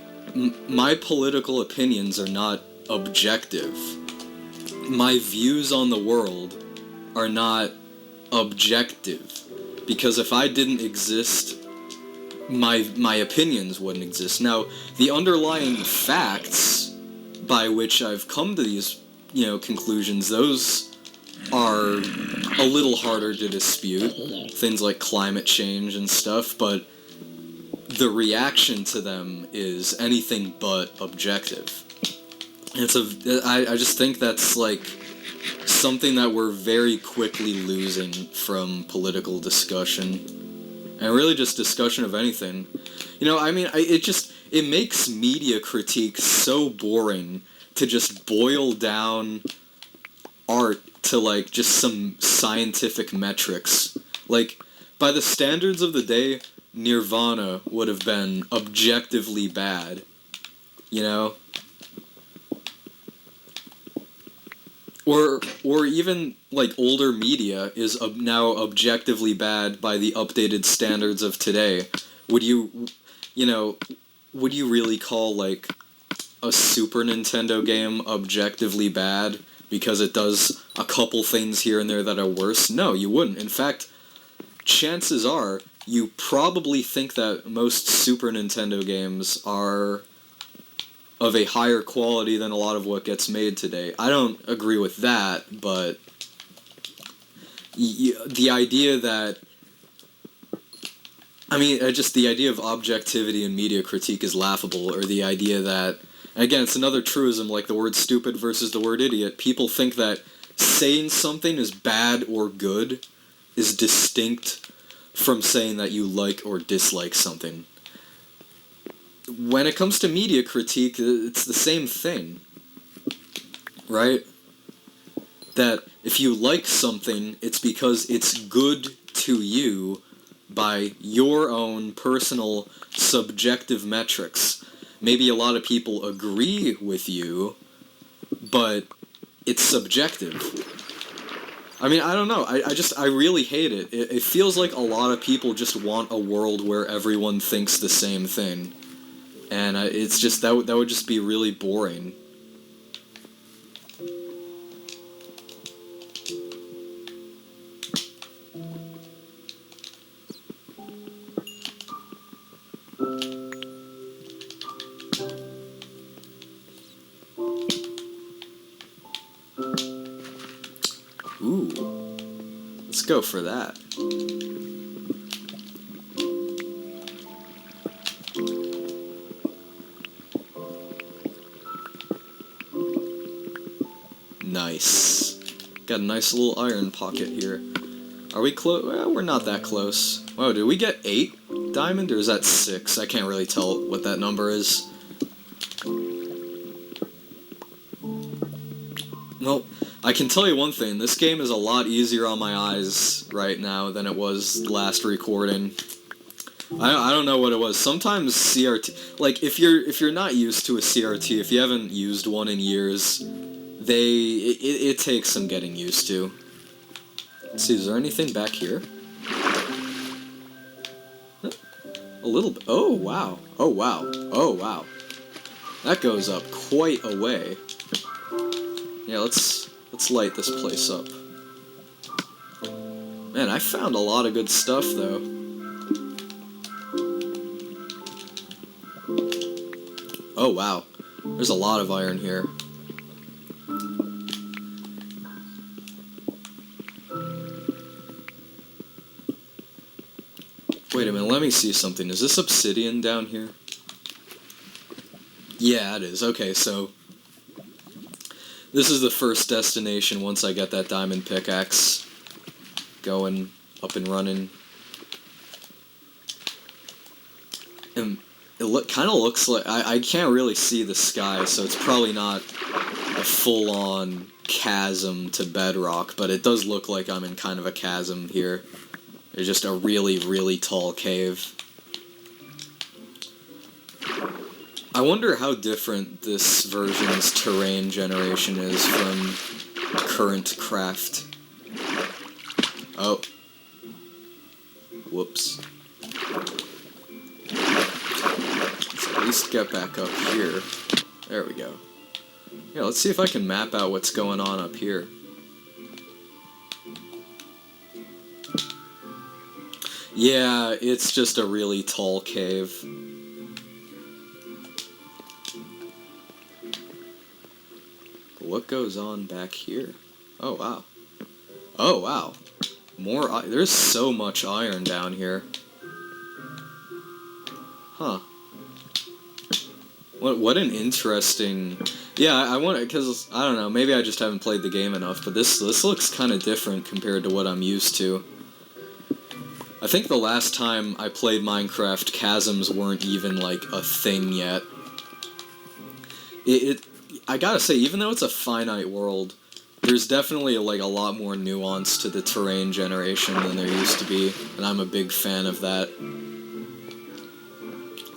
A: my political opinions are not objective. My views on the world are not objective, because if I didn't exist, my opinions wouldn't exist. Now, the underlying facts by which I've come to these, conclusions, those are a little harder to dispute. Things like climate change and stuff, but the reaction to them is anything but objective. I just think that's like something that we're very quickly losing from political discussion, and really just discussion of anything. I mean, it makes media critique so boring to just boil down art to like just some scientific metrics. Like, by the standards of the day, Nirvana would have been objectively bad, Or even, like, older media is now objectively bad by the updated standards of today. Would you really call, like, a Super Nintendo game objectively bad because it does a couple things here and there that are worse? No, you wouldn't. In fact, chances are you probably think that most Super Nintendo games are of a higher quality than a lot of what gets made today. I don't agree with that, but the idea that... I mean, just the idea of objectivity in media critique is laughable, or the idea that... Again, it's another truism, like the word stupid versus the word idiot. People think that saying something is bad or good is distinct from saying that you like or dislike something. When it comes to media critique, it's the same thing, right? That if you like something, it's because it's good to you by your own personal subjective metrics. Maybe a lot of people agree with you, but it's subjective. I mean, I don't know. I really hate it. It feels like a lot of people just want a world where everyone thinks the same thing. And it's just, that would just be really boring. Ooh. Let's go for that. Nice. Got a nice little iron pocket here. Are we close? Well, we're not that close. Whoa, did we get 8 diamond, or is that 6? I can't really tell what that number is. Well, I can tell you one thing. This game is a lot easier on my eyes right now than it was last recording. I don't know what it was. Sometimes CRT... Like, if you're not used to a CRT, if you haven't used one in years... It takes some getting used to. Let's see, is there anything back here? A little bit. Oh, wow. Oh, wow. Oh, wow. That goes up quite a way. Yeah, let's light this place up. Man, I found a lot of good stuff, though. Oh, wow. There's a lot of iron here. Wait a minute, let me see something. Is this obsidian down here? Yeah, it is. Okay, so... This is the first destination once I get that diamond pickaxe going, up and running. And it kind of looks like... I can't really see the sky, so it's probably not a full-on chasm to bedrock, but it does look like I'm in kind of a chasm here. There's just a really, really tall cave. I wonder how different this version's terrain generation is from current craft. Oh. Whoops. Let's at least get back up here. There we go. Yeah, let's see if I can map out what's going on up here. Yeah, it's just a really tall cave. What goes on back here? Oh, wow. Oh, wow. More there's so much iron down here. Huh. What an interesting... Yeah, I want to, because, I don't know, maybe I just haven't played the game enough, but this looks kind of different compared to what I'm used to. I think the last time I played Minecraft, chasms weren't even, like, a thing yet. I gotta say, even though it's a finite world, there's definitely, like, a lot more nuance to the terrain generation than there used to be, and I'm a big fan of that.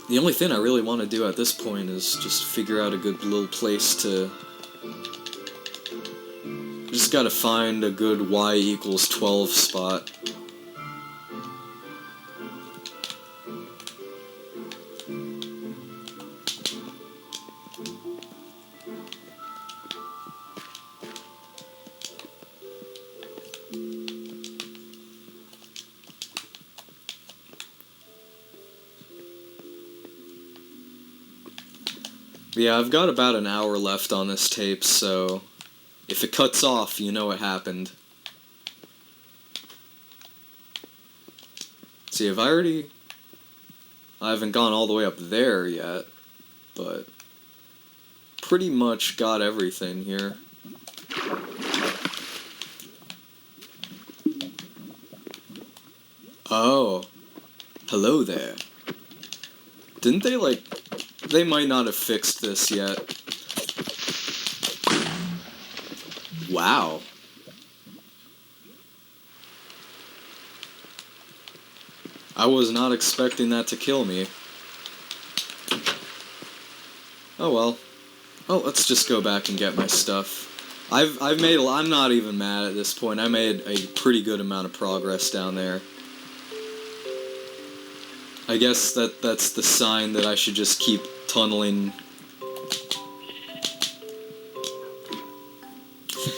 A: The only thing I really want to do at this point is just figure out a good little place to... Just gotta find a good y=12 spot. Yeah, I've got about an hour left on this tape, so if it cuts off, you know what happened. See, I haven't gone all the way up there yet, but pretty much got everything here. Oh, hello there. Didn't they, like... They might not have fixed this yet. Wow. I was not expecting that to kill me. Oh well. Oh, let's just go back and get my stuff. I'm not even mad at this point. I made a pretty good amount of progress down there. I guess that's the sign that I should just keep tunneling.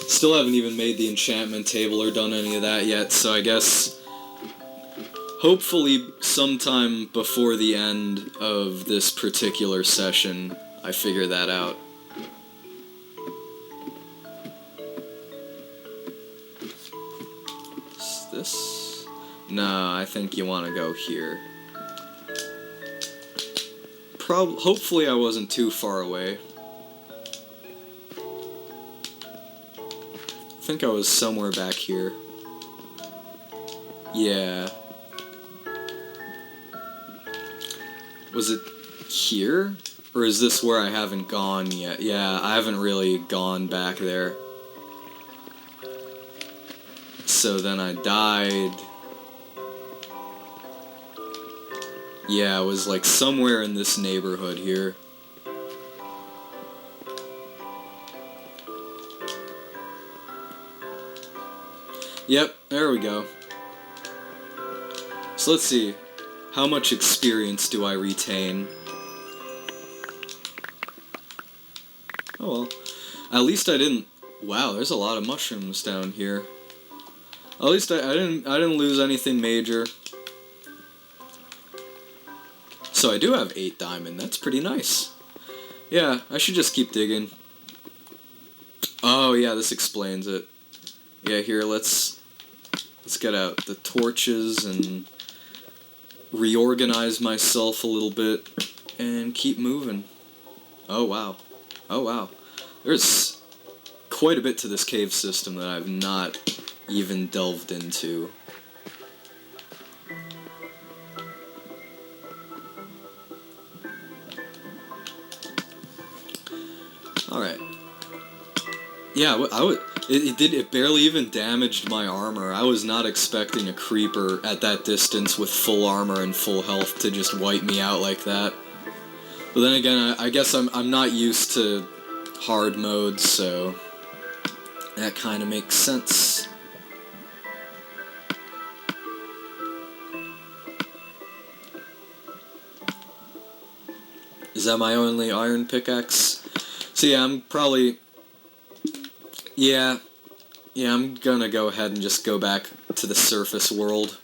A: Still haven't even made the enchantment table or done any of that yet, so I guess hopefully sometime before the end of this particular session I figure that out. Is this? No, I think you want to go here. Hopefully I wasn't too far away. I think I was somewhere back here. Yeah. Was it here? Or is this where I haven't gone yet? Yeah, I haven't really gone back there. So then I died. Yeah, it was like somewhere in this neighborhood here. Yep, there we go. So let's see. How much experience do I retain? Oh well. At least I didn't... Wow, there's a lot of mushrooms down here. At least I didn't lose anything major. So I do have 8 diamond, that's pretty nice. Yeah, I should just keep digging. Oh yeah, this explains it. Yeah, here, let's get out the torches and reorganize myself a little bit and keep moving. Oh wow. Oh wow. There's quite a bit to this cave system that I've not even delved into. Alright. Yeah, I would... It barely even damaged my armor. I was not expecting a creeper at that distance with full armor and full health to just wipe me out like that. But then again, I guess I'm not used to hard modes, so that kind of makes sense. Is that my only iron pickaxe? So yeah, I'm probably... Yeah, I'm gonna go ahead and just go back to the surface world.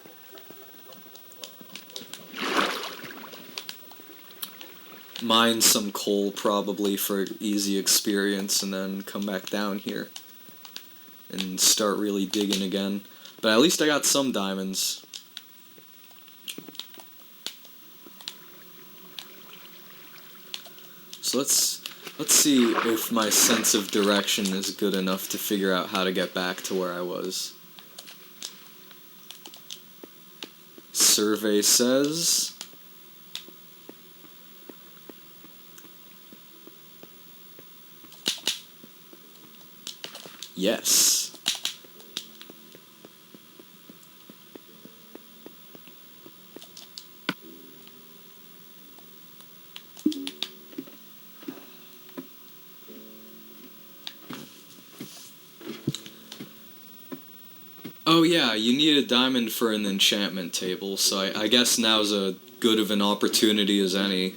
A: Mine some coal probably for easy experience, and then come back down here and start really digging again. But at least I got some diamonds. So let's see if my sense of direction is good enough to figure out how to get back to where I was. Survey says... yes. Oh yeah, you need a diamond for an enchantment table, so I guess now's as good of an opportunity as any.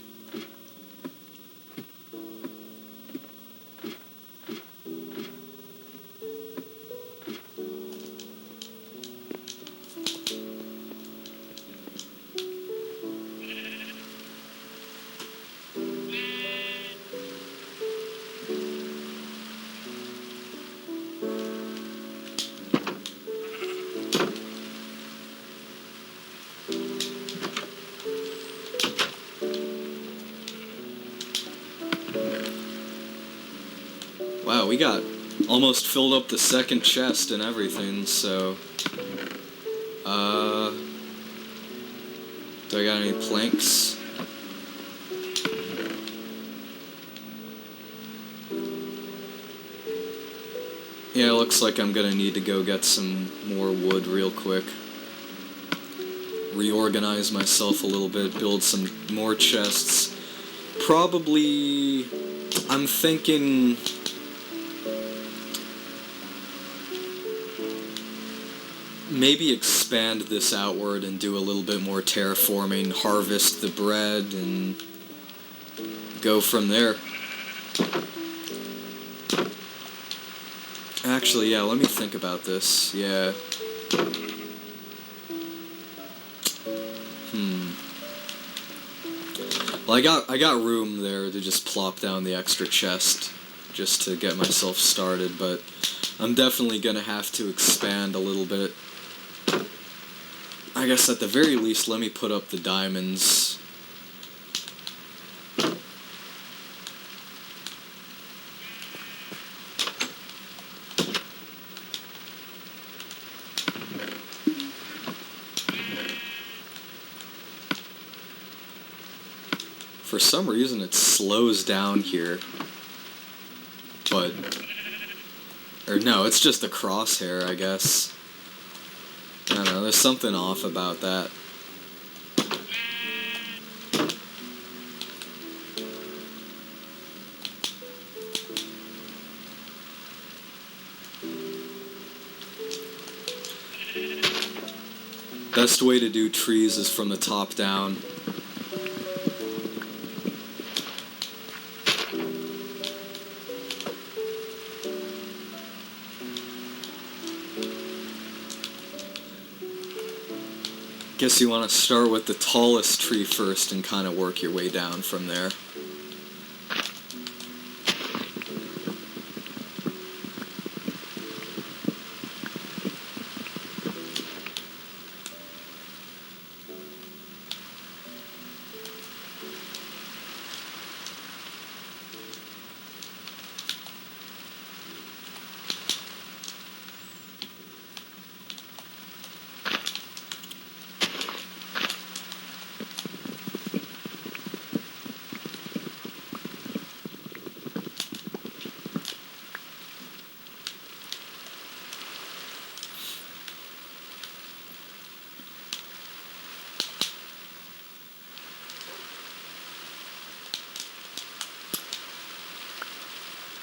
A: Wow, we got almost filled up the second chest and everything, so... do I got any planks? Yeah, it looks like I'm gonna need to go get some more wood real quick. Reorganize myself a little bit, build some more chests. Probably... I'm thinking... maybe expand this outward and do a little bit more terraforming, harvest the bread, and go from there. Actually, yeah, let me think about this. Yeah. Well, I got room there to just plop down the extra chest just to get myself started, but I'm definitely gonna have to expand a little bit. I guess at the very least, let me put up the diamonds. For some reason, it slows down here. But... or no, it's just the crosshair, I guess. I don't know, there's something off about that. Best way to do trees is from the top down. Guess you want to start with the tallest tree first and kind of work your way down from there.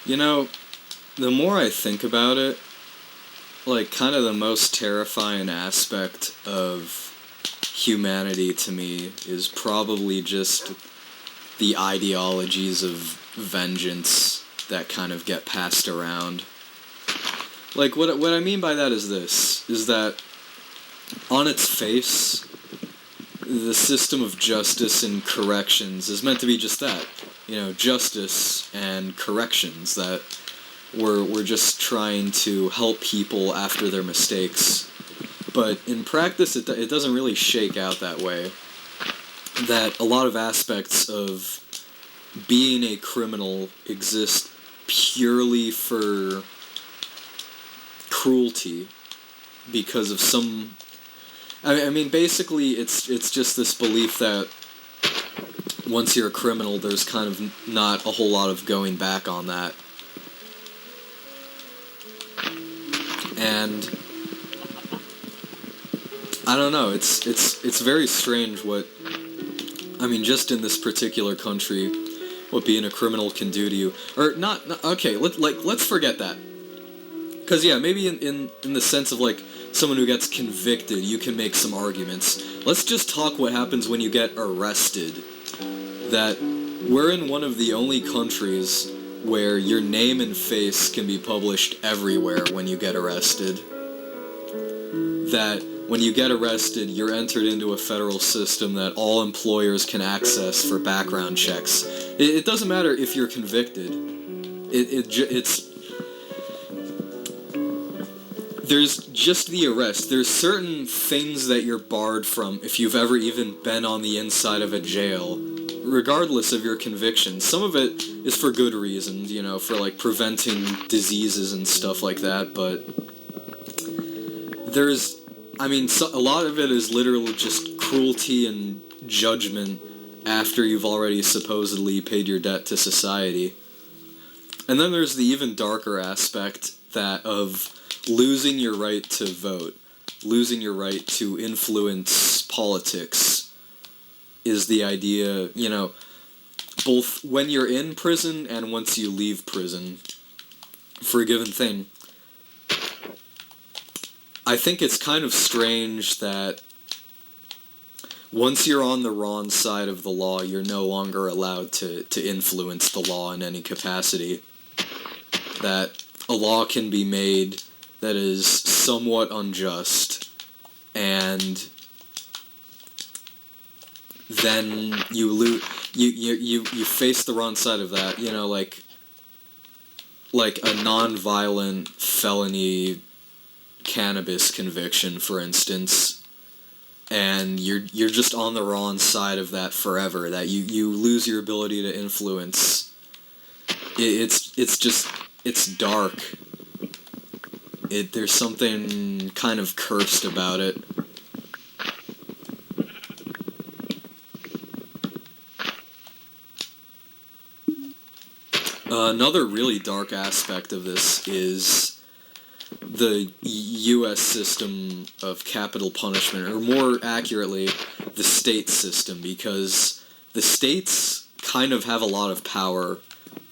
A: You know, the more I think about it, like, kind of the most terrifying aspect of humanity to me is probably just the ideologies of vengeance that kind of get passed around. Like, what I mean by that is this, is that on its face, the system of justice and corrections is meant to be just that. You know, justice and corrections, that we're just trying to help people after their mistakes. But in practice, it doesn't really shake out that way. That a lot of aspects of being a criminal exist purely for cruelty because of some... I mean, basically, it's just this belief that once you're a criminal, there's kind of not a whole lot of going back on that. And I don't know, it's very strange what, I mean, just in this particular country, what being a criminal can do to you. Or not okay, let's forget that. Because, yeah, maybe in the sense of, like, someone who gets convicted, you can make some arguments. Let's just talk what happens when you get arrested. That we're in one of the only countries where your name and face can be published everywhere when you get arrested. That when you get arrested, you're entered into a federal system that all employers can access for background checks. It doesn't matter if you're convicted. It's... There's just the arrest. There's certain things that you're barred from if you've ever even been on the inside of a jail, regardless of your conviction. Some of it is for good reasons, you know, for, like, preventing diseases and stuff like that, but there's... I mean, a lot of it is literally just cruelty and judgment after you've already supposedly paid your debt to society. And then there's the even darker aspect that of losing your right to vote, losing your right to influence politics, is the idea, you know, both when you're in prison and once you leave prison for a given thing. I think it's kind of strange that once you're on the wrong side of the law, you're no longer allowed to influence the law in any capacity. That a law can be made that is somewhat unjust, and then you face the wrong side of that, you know, like a non-violent felony cannabis conviction, for instance, and you're just on the wrong side of that forever, that you lose your ability to influence. It's dark. There's something kind of cursed about it. Another really dark aspect of this is the U.S. system of capital punishment, or more accurately, the state system, because the states kind of have a lot of power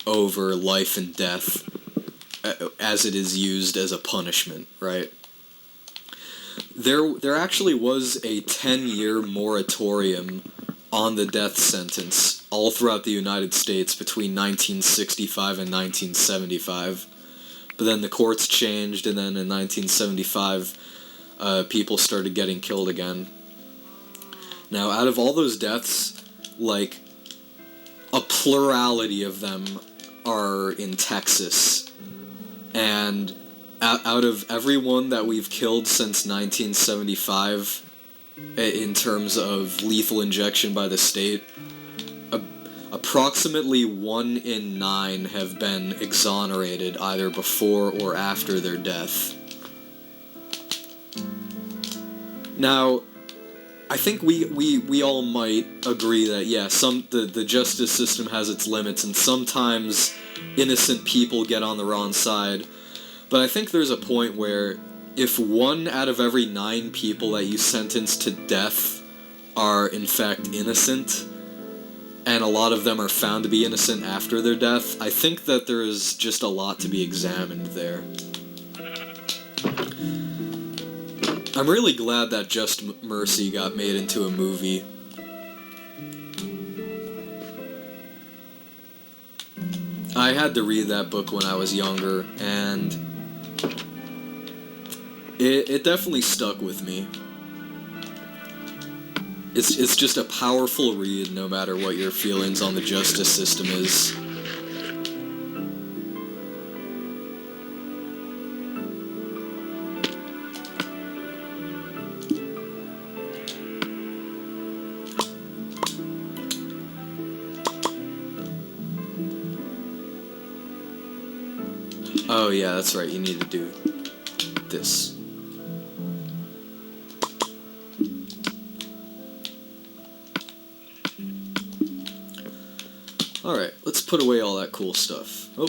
A: over life and death as it is used as a punishment, right? There actually was a 10-year moratorium on the death sentence all throughout the United States between 1965 and 1975. But then the courts changed, and then in 1975, people started getting killed again. Now, out of all those deaths, like, a plurality of them are in Texas. And out of everyone that we've killed since 1975, in terms of lethal injection by the state, approximately 1 in 9 have been exonerated either before or after their death. Now, I think we all might agree that, yeah, the justice system has its limits, and sometimes innocent people get on the wrong side. But I think there's a point where if 1 out of every 9 people that you sentence to death are in fact innocent, and a lot of them are found to be innocent after their death, I think that there is just a lot to be examined there. I'm really glad that Just Mercy got made into a movie. I had to read that book when I was younger, and it definitely stuck with me. It's just a powerful read, no matter what your feelings on the justice system is. Oh yeah, that's right, you need to do this. Alright, let's put away all that cool stuff. Oh.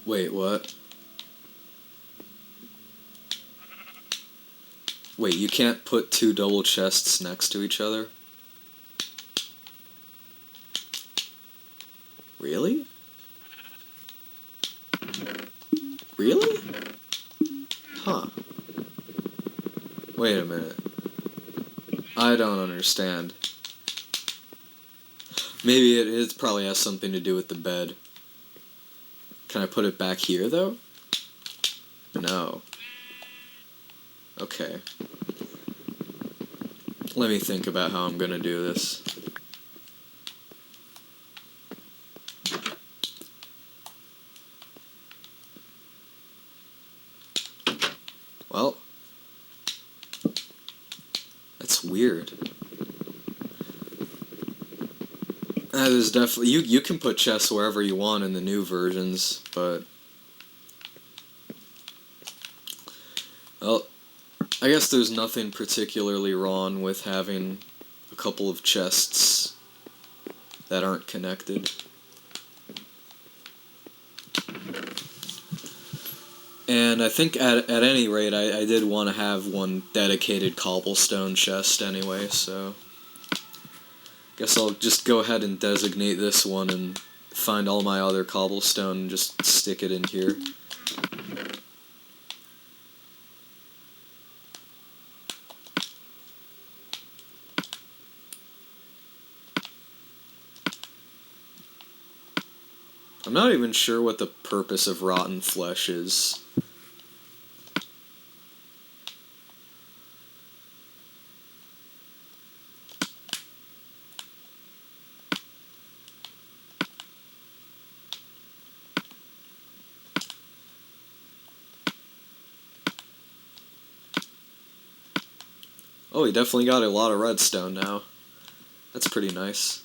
A: Wait, what? Wait, you can't put two double chests next to each other? Really? Really? Huh. Wait a minute. I don't understand. Maybe it probably has something to do with the bed. Can I put it back here, though? No. Okay. Let me think about how I'm gonna do this. Well, that's weird. That is definitely... You can put chests wherever you want in the new versions, but... Well, I guess there's nothing particularly wrong with having a couple of chests that aren't connected. And I think at any rate, I did want to have one dedicated cobblestone chest anyway, so... Guess I'll just go ahead and designate this one and find all my other cobblestone and just stick it in here. I'm not even sure what the purpose of rotten flesh is. Oh, he definitely got a lot of redstone now. That's pretty nice.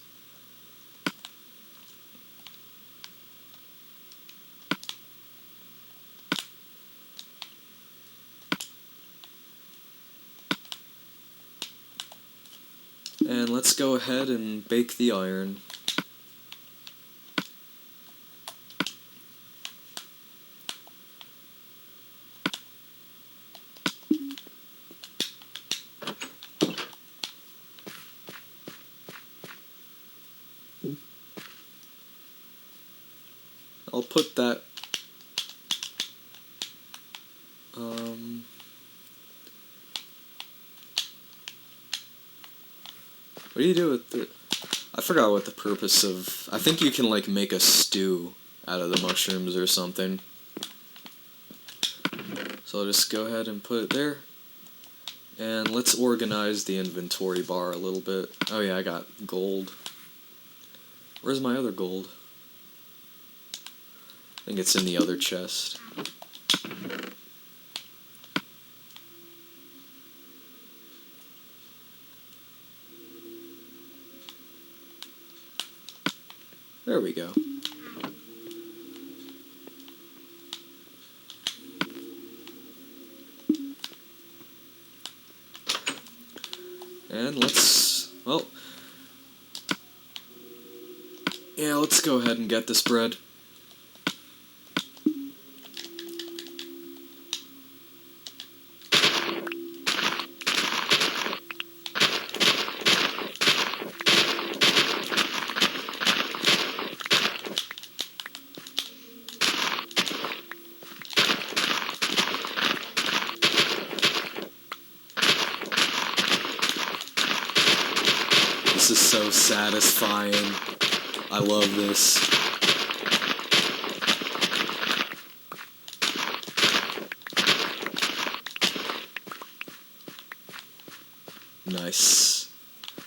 A: And let's go ahead and bake the iron. I'll put that... What do you do with the... I forgot what the purpose of... I think you can, like, make a stew out of the mushrooms or something. So I'll just go ahead and put it there. And let's organize the inventory bar a little bit. Oh yeah, I got gold. Where's my other gold? I think it's in the other chest. There we go. And let's, well, yeah, let's go ahead and get this bread. satisfying. I love this. Nice.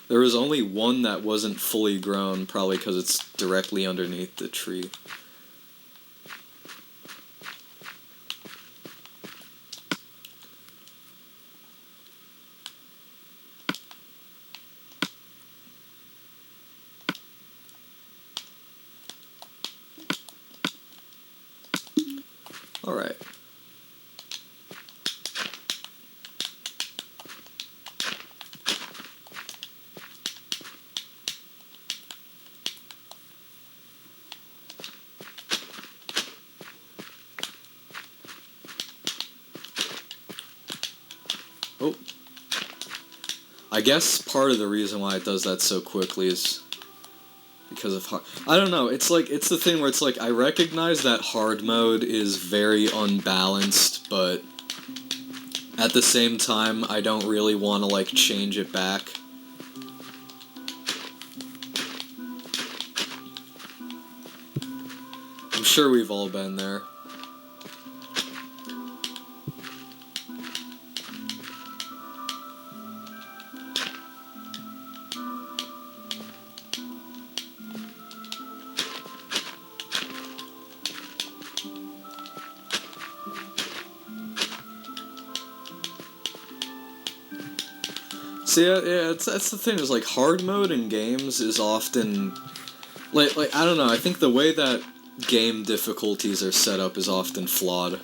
A: There was only one that wasn't fully grown, probably because it's directly underneath the tree. Alright. Oh. I guess part of the reason why it does that so quickly is because of hard... I don't know, it's the thing where it's like, I recognize that hard mode is very unbalanced, but at the same time, I don't really want to, like, change it back. I'm sure we've all been there. See, yeah, that's the thing, is, like, hard mode in games is often... Like, I don't know, I think the way that game difficulties are set up is often flawed.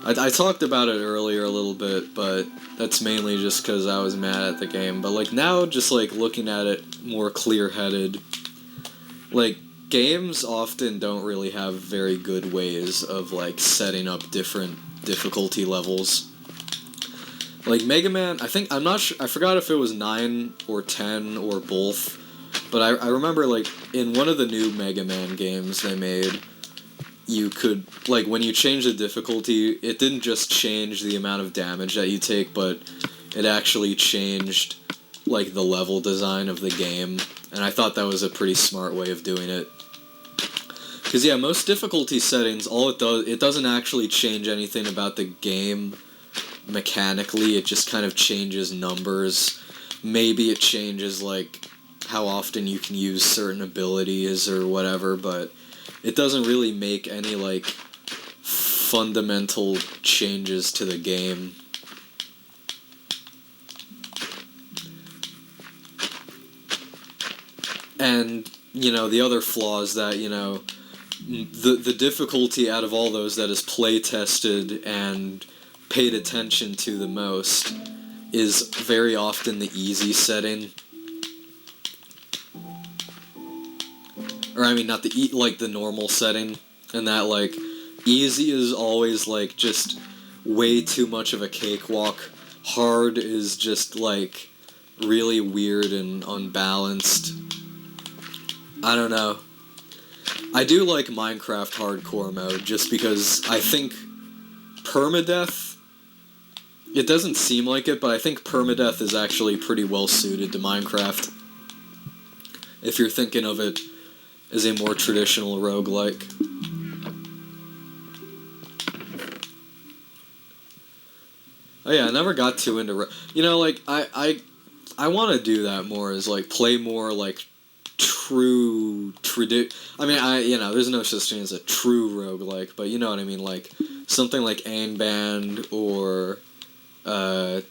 A: I talked about it earlier a little bit, but that's mainly just because I was mad at the game. But, like, now, just, like, looking at it more clear-headed, like, games often don't really have very good ways of, like, setting up different difficulty levels. Like, Mega Man, I'm not sure, I forgot if it was 9 or 10 or both, but I remember, like, in one of the new Mega Man games they made, you could, like, when you change the difficulty, it didn't just change the amount of damage that you take, but it actually changed, like, the level design of the game, and I thought that was a pretty smart way of doing it. Because, yeah, most difficulty settings, all it doesn't actually change anything about the game mechanically, it just kind of changes numbers. Maybe it changes, like, how often you can use certain abilities or whatever, but it doesn't really make any, like, fundamental changes to the game. And, you know, the other flaw is that, you know, the difficulty out of all those that is play-tested and paid attention to the most is very often the easy setting. Or, I mean, not the, like, the normal setting. And that, like, easy is always, like, just way too much of a cakewalk. Hard is just, like, really weird and unbalanced. I don't know. I do like Minecraft hardcore mode, just because I think permadeath... It doesn't seem like it, but I think permadeath is actually pretty well suited to Minecraft. If you're thinking of it as a more traditional roguelike. Oh yeah, I never got too into... You know, like, I want to do that more, is, like, play more, like, true... I mean, you know, there's no such thing as a true roguelike, but you know what I mean, like, something like Angband, or... what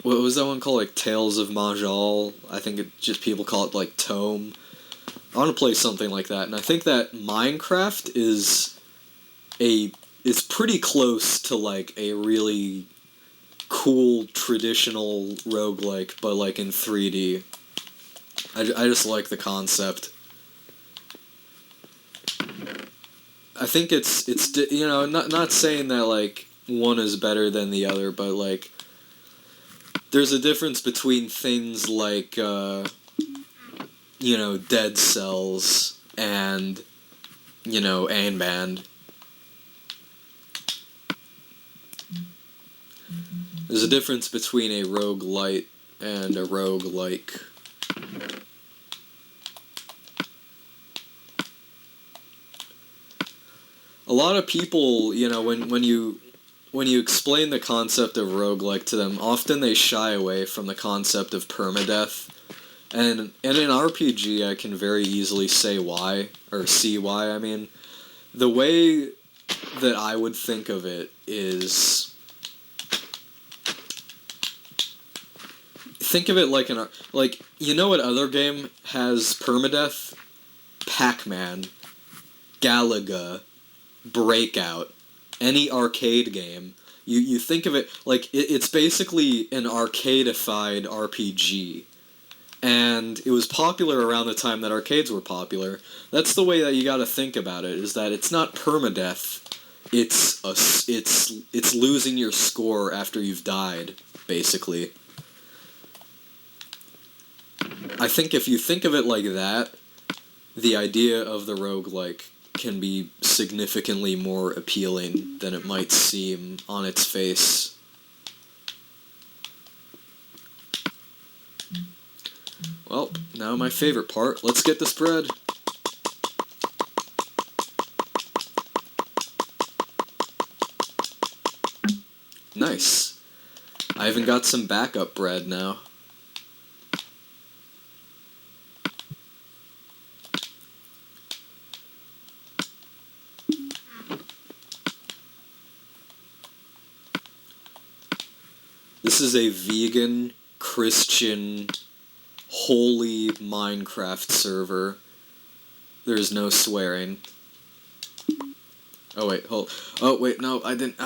A: was that one called? Like, Tales of Majal? I think people call it, like, Tome. I want to play something like that, and I think that Minecraft is pretty close to, like, a really cool, traditional roguelike, but, like, in 3D. I just like the concept. I think it's you know, not saying that, like, one is better than the other, but, like, there's a difference between things like, you know, Dead Cells and, you know, Angband. There's a difference between a roguelite and a roguelike. A lot of people, when you explain the concept of roguelike to them, often they shy away from the concept of permadeath. And in an RPG, I can very easily say why, or see why, I mean. The way that I would think of it is... Think of it like what other game has permadeath? Pac-Man, Galaga, Breakout, any arcade game. You think of it like it's basically an arcadeified RPG. And it was popular around the time that arcades were popular. That's the way that you got to think about it. Is that it's not permadeath. It's losing your score after you've died, basically. I think if you think of it like that, the idea of the roguelike can be significantly more appealing than it might seem on its face. Well, now my favorite part. Let's get this bread. Nice. I even got some backup bread now. This is a vegan, Christian, holy Minecraft server. There's no swearing. Oh wait, no, I didn't,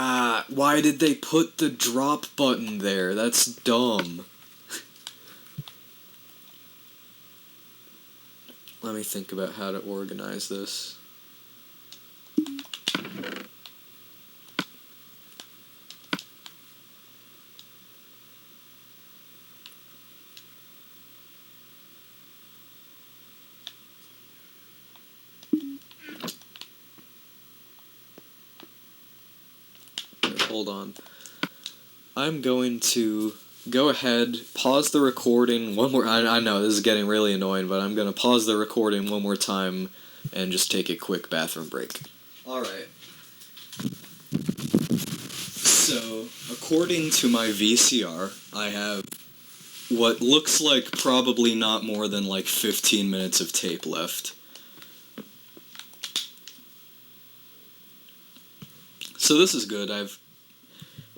A: why did they put the drop button there? That's dumb. Let me think about how to organize this. Hold on. I'm going to go ahead, pause the recording one more... I know, this is getting really annoying, but I'm going to pause the recording one more time and just take a quick bathroom break. Alright. So, according to my VCR, I have what looks like probably not more than like 15 minutes of tape left. So this is good.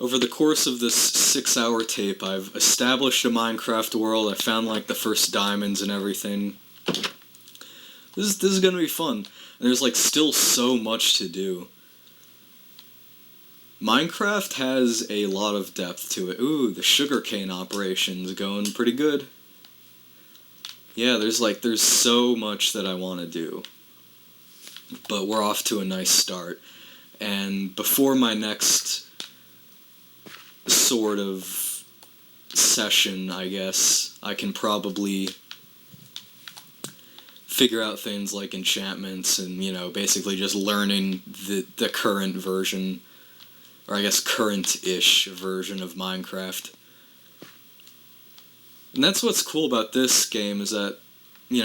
A: Over the course of this 6-hour tape, I've established a Minecraft world. I found like the first diamonds and everything. This is gonna be fun. And there's like still so much to do. Minecraft has a lot of depth to it. Ooh, the sugarcane operation's going pretty good. Yeah, there's so much that I want to do. But we're off to a nice start. And before my next sort of session, I guess, I can probably figure out things like enchantments and, basically just learning the current version, or I guess current-ish version of Minecraft. And that's what's cool about this game, is that, the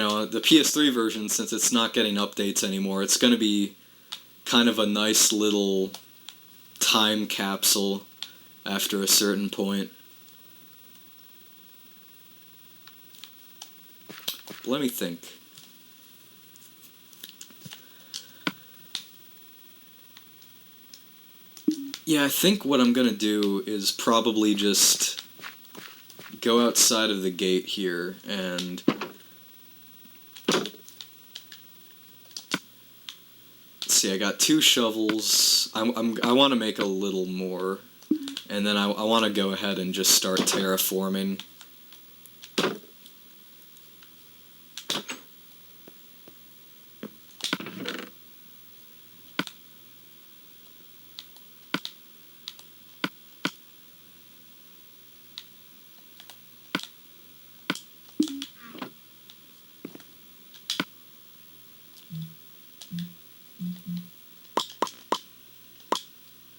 A: PS3 version, since it's not getting updates anymore, it's going to be kind of a nice little time capsule after a certain point. Let me think. Yeah, I think what I'm gonna do is probably just go outside of the gate here and see. I got 2 shovels. I want to make a little more, and then I want to go ahead and just start terraforming.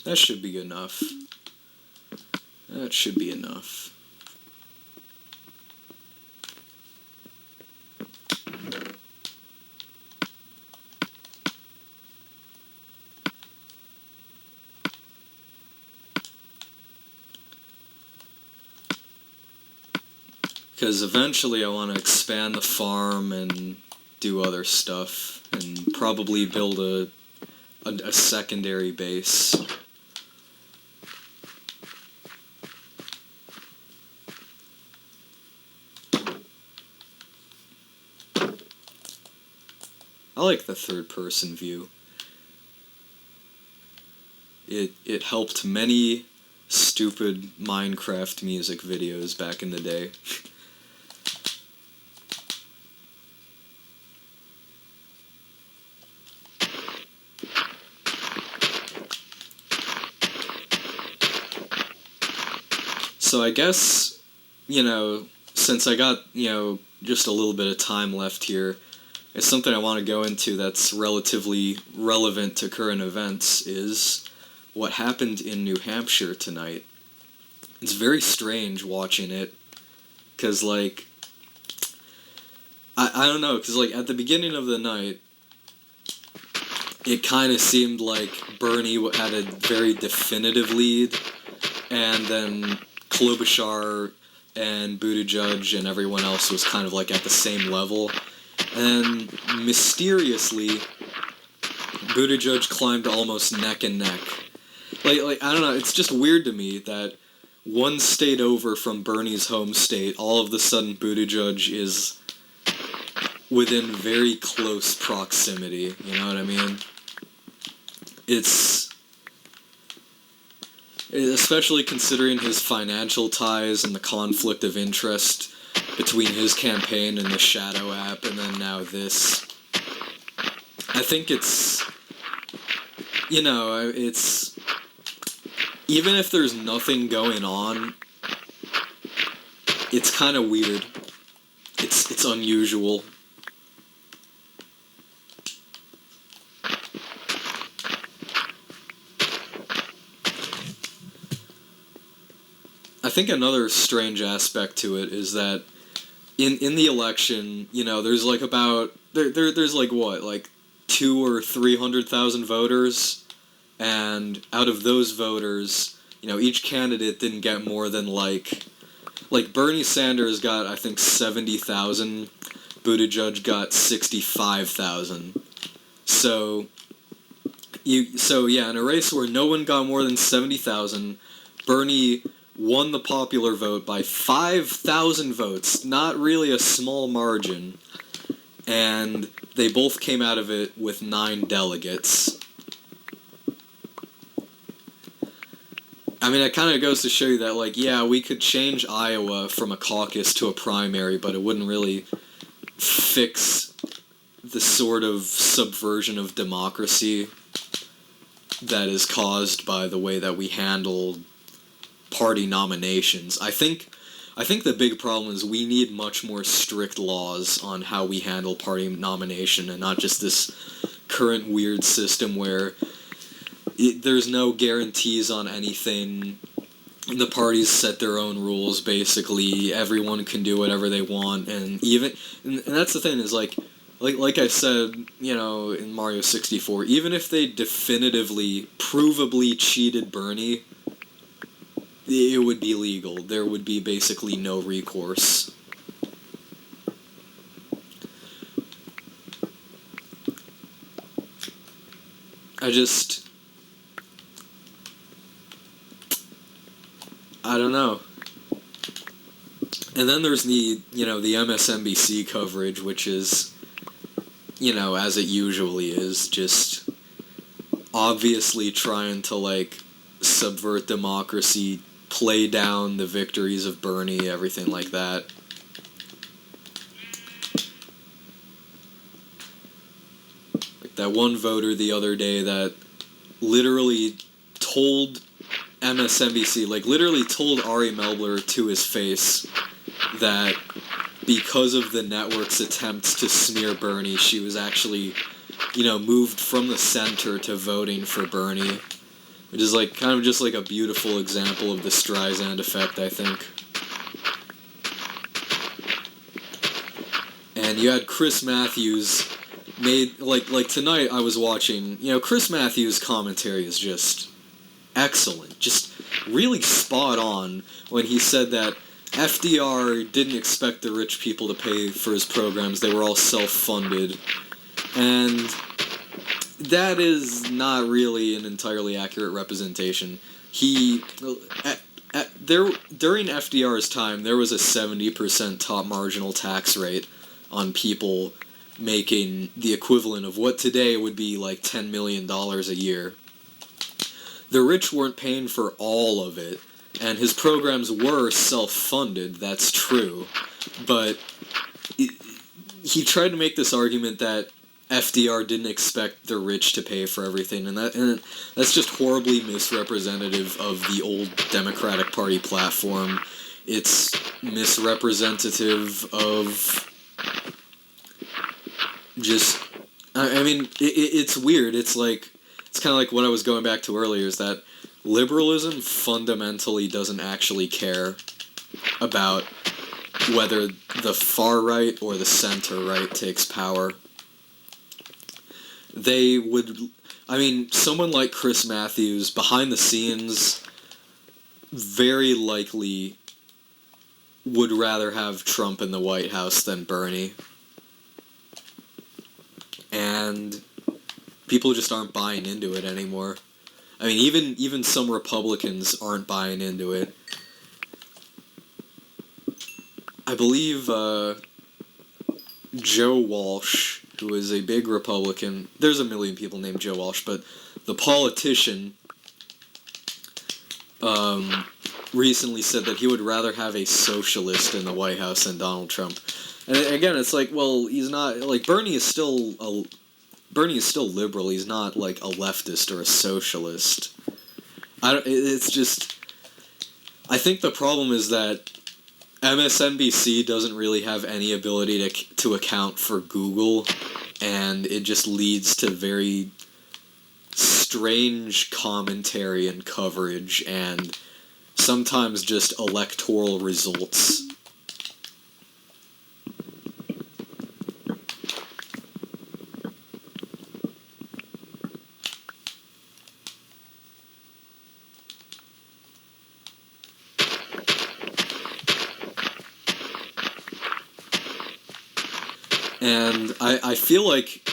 A: That should be enough. That should be enough. Because eventually I want to expand the farm and do other stuff, and probably build a secondary base. I like the third-person view. It helped many stupid Minecraft music videos back in the day. So I guess, since I got, just a little bit of time left here, it's something I want to go into that's relatively relevant to current events is what happened in New Hampshire tonight. It's very strange watching it, because, I don't know, because, at the beginning of the night, it kind of seemed like Bernie had a very definitive lead, and then Klobuchar and Buttigieg and everyone else was kind of, at the same level. And then, mysteriously, Buttigieg climbed almost neck and neck. I don't know, it's just weird to me that one state over from Bernie's home state, all of a sudden Buttigieg is within very close proximity, you know what I mean? It's... especially considering his financial ties and the conflict of interest between his campaign and the Shadow app, and then now this. I think it's... it's... even if there's nothing going on, it's kind of weird. It's unusual. I think another strange aspect to it is that in the election, there's there's 200,000 or 300,000 voters, and out of those voters, each candidate didn't get more than Bernie Sanders got, I think, 70,000, Buttigieg got 65,000. So in a race where no one got more than 70,000, Bernie won the popular vote by 5,000 votes, not really a small margin, and they both came out of it with 9 delegates. I mean, it kind of goes to show you that, we could change Iowa from a caucus to a primary, but it wouldn't really fix the sort of subversion of democracy that is caused by the way that we handle party nominations. I think the big problem is we need much more strict laws on how we handle party nomination, and not just this current weird system where there's no guarantees on anything. The parties set their own rules, basically. Everyone can do whatever they want, and that's the thing is like I said, in Mario 64, even if they definitively, provably cheated Bernie, it would be legal. There would be basically no recourse. I don't know. And then there's the MSNBC coverage, which is, as it usually is, just obviously trying to, subvert democracy, play down the victories of Bernie, everything like that. That one voter the other day that literally told MSNBC, literally told Ari Melber to his face that because of the network's attempts to smear Bernie, she was actually, moved from the center to voting for Bernie. Which is kind of just a beautiful example of the Streisand effect, I think. And you had Chris Matthews made, tonight I was watching, Chris Matthews' commentary is just excellent. Just really spot on when he said that FDR didn't expect the rich people to pay for his programs. They were all self-funded. And that is not really an entirely accurate representation. During FDR's time, there was a 70% top marginal tax rate on people making the equivalent of what today would be like $10 million a year. The rich weren't paying for all of it, and his programs were self-funded, that's true, but he tried to make this argument that FDR didn't expect the rich to pay for everything, and that's just horribly misrepresentative of the old Democratic Party platform. It's misrepresentative of just... I mean, it's weird. It's kind of like what I was going back to earlier, is that liberalism fundamentally doesn't actually care about whether the far right or the center right takes power. They would... I mean, someone like Chris Matthews, behind the scenes, very likely would rather have Trump in the White House than Bernie. And people just aren't buying into it anymore. I mean, even some Republicans aren't buying into it. I believe Joe Walsh, who is a big Republican... There's a million people named Joe Walsh, but the politician recently said that he would rather have a socialist in the White House than Donald Trump. And again, it's like, well, he's not... Like, Bernie is still liberal. He's not, like, a leftist or a socialist. It's just... I think the problem is that MSNBC doesn't really have any ability to account for Google, and it just leads to very strange commentary and coverage, and sometimes just electoral results. And I feel like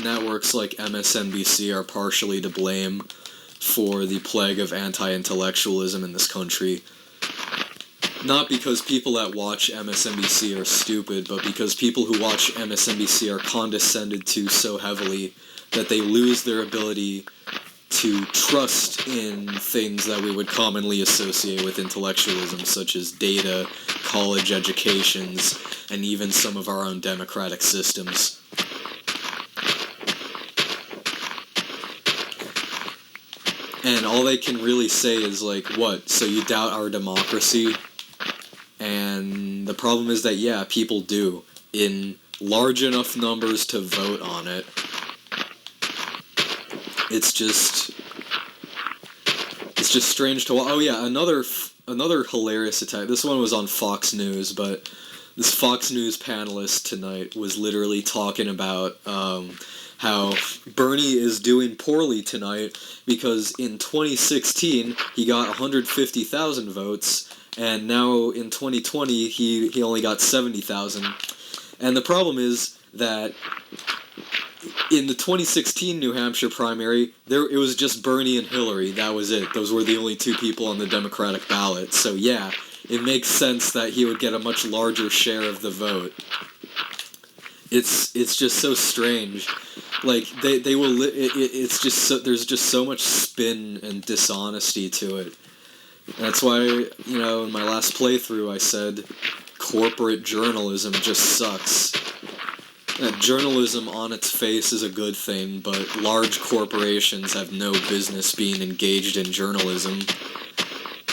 A: networks like MSNBC are partially to blame for the plague of anti-intellectualism in this country. Not because people that watch MSNBC are stupid, but because people who watch MSNBC are condescended to so heavily that they lose their ability to trust in things that we would commonly associate with intellectualism, such as data, college educations, and even some of our own democratic systems. And all they can really say is like, what, so you doubt our democracy? And the problem is that, yeah, people do, in large enough numbers to vote on it. It's just strange to... Oh yeah, another hilarious attack. This one was on Fox News, but this Fox News panelist tonight was literally talking about how Bernie is doing poorly tonight because in 2016 he got 150,000 votes, and now in 2020 he only got 70,000. And the problem is that in the 2016 New Hampshire primary, it was just Bernie and Hillary. That was it. Those were the only two people on the Democratic ballot. So yeah, it makes sense that he would get a much larger share of the vote. It's just so strange. Like they will. It's just so, there's just so much spin and dishonesty to it. That's why, you know, in my last playthrough I said corporate journalism just sucks. Journalism on its face is a good thing, but large corporations have no business being engaged in journalism,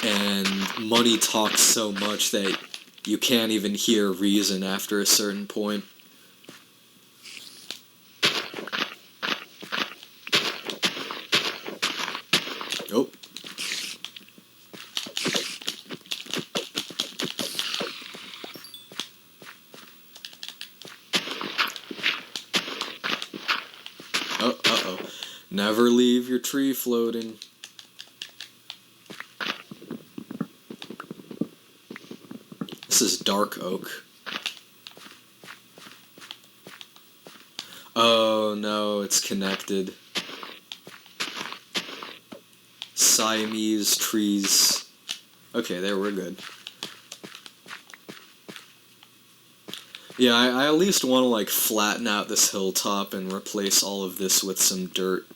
A: and money talks so much that you can't even hear reason after a certain point. Oh. Uh-oh. Never leave your tree floating. dark oak. Oh no, it's connected. Siamese trees. Okay, there, we're good. Yeah, I at least want to, like, flatten out this hilltop and replace all of this with some dirt.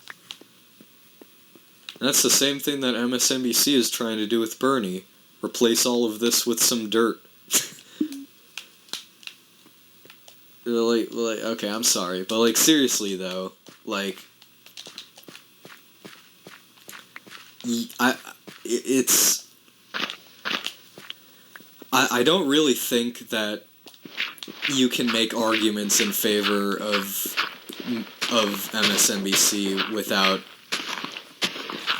A: And that's the same thing that MSNBC is trying to do with Bernie. Replace all of this with some dirt. like, okay, I'm sorry, but, like, seriously, though, like, I don't really think that you can make arguments in favor of MSNBC without.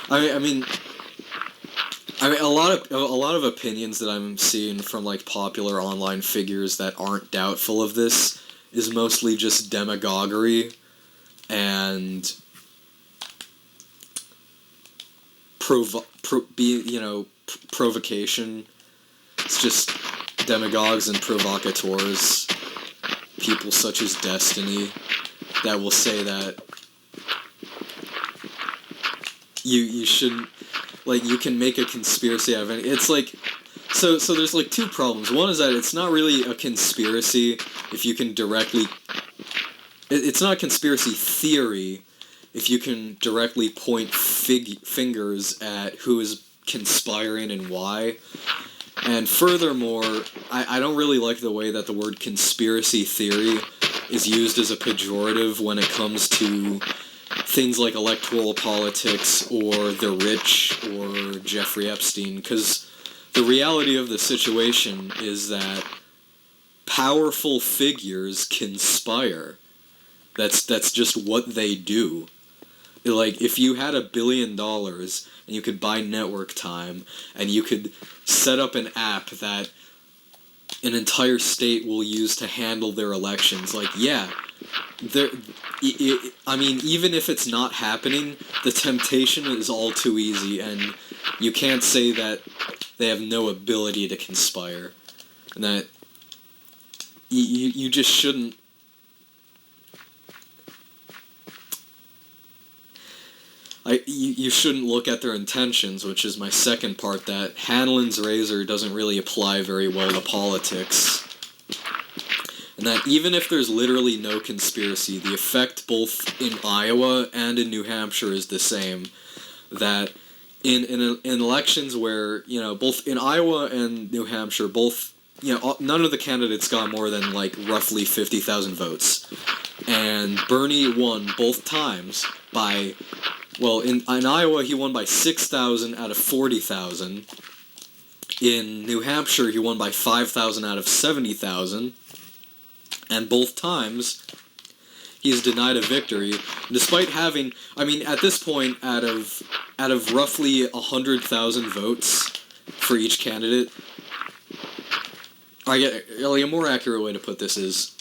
A: I mean, a lot of opinions that I'm seeing from, like, popular online figures that aren't doubtful of this is mostly just demagoguery and provocation. It's just demagogues and provocateurs, people such as Destiny, that will say that you shouldn't, like, you can make a conspiracy out of it. It's like, so there's, like, two problems. One is that it's not really a conspiracy if you can directly, it's not a conspiracy theory if you can directly point fingers at who is conspiring and why. And furthermore, I don't really like the way that the word conspiracy theory is used as a pejorative when it comes to things like electoral politics or the rich or Jeffrey Epstein, because the reality of the situation is that powerful figures conspire. That's just what they do. Like, if you had $1 billion and you could buy network time and you could set up an app that an entire state will use to handle their elections, like, yeah, I mean, even if it's not happening, the temptation is all too easy, and you can't say that they have no ability to conspire, and that you just shouldn't. You shouldn't look at their intentions, which is my second part, that Hanlon's razor doesn't really apply very well to politics. And that even if there's literally no conspiracy, the effect both in Iowa and in New Hampshire is the same. That in elections where, you know, both in Iowa and New Hampshire, both, you know, none of the candidates got more than, like, roughly 50,000 votes. And Bernie won both times by... Well, in Iowa, he won by 6,000 out of 40,000. In New Hampshire, he won by 5,000 out of 70,000. And both times, he's denied a victory, despite having, I mean, at this point, out of roughly 100,000 votes for each candidate, a more accurate way to put this is,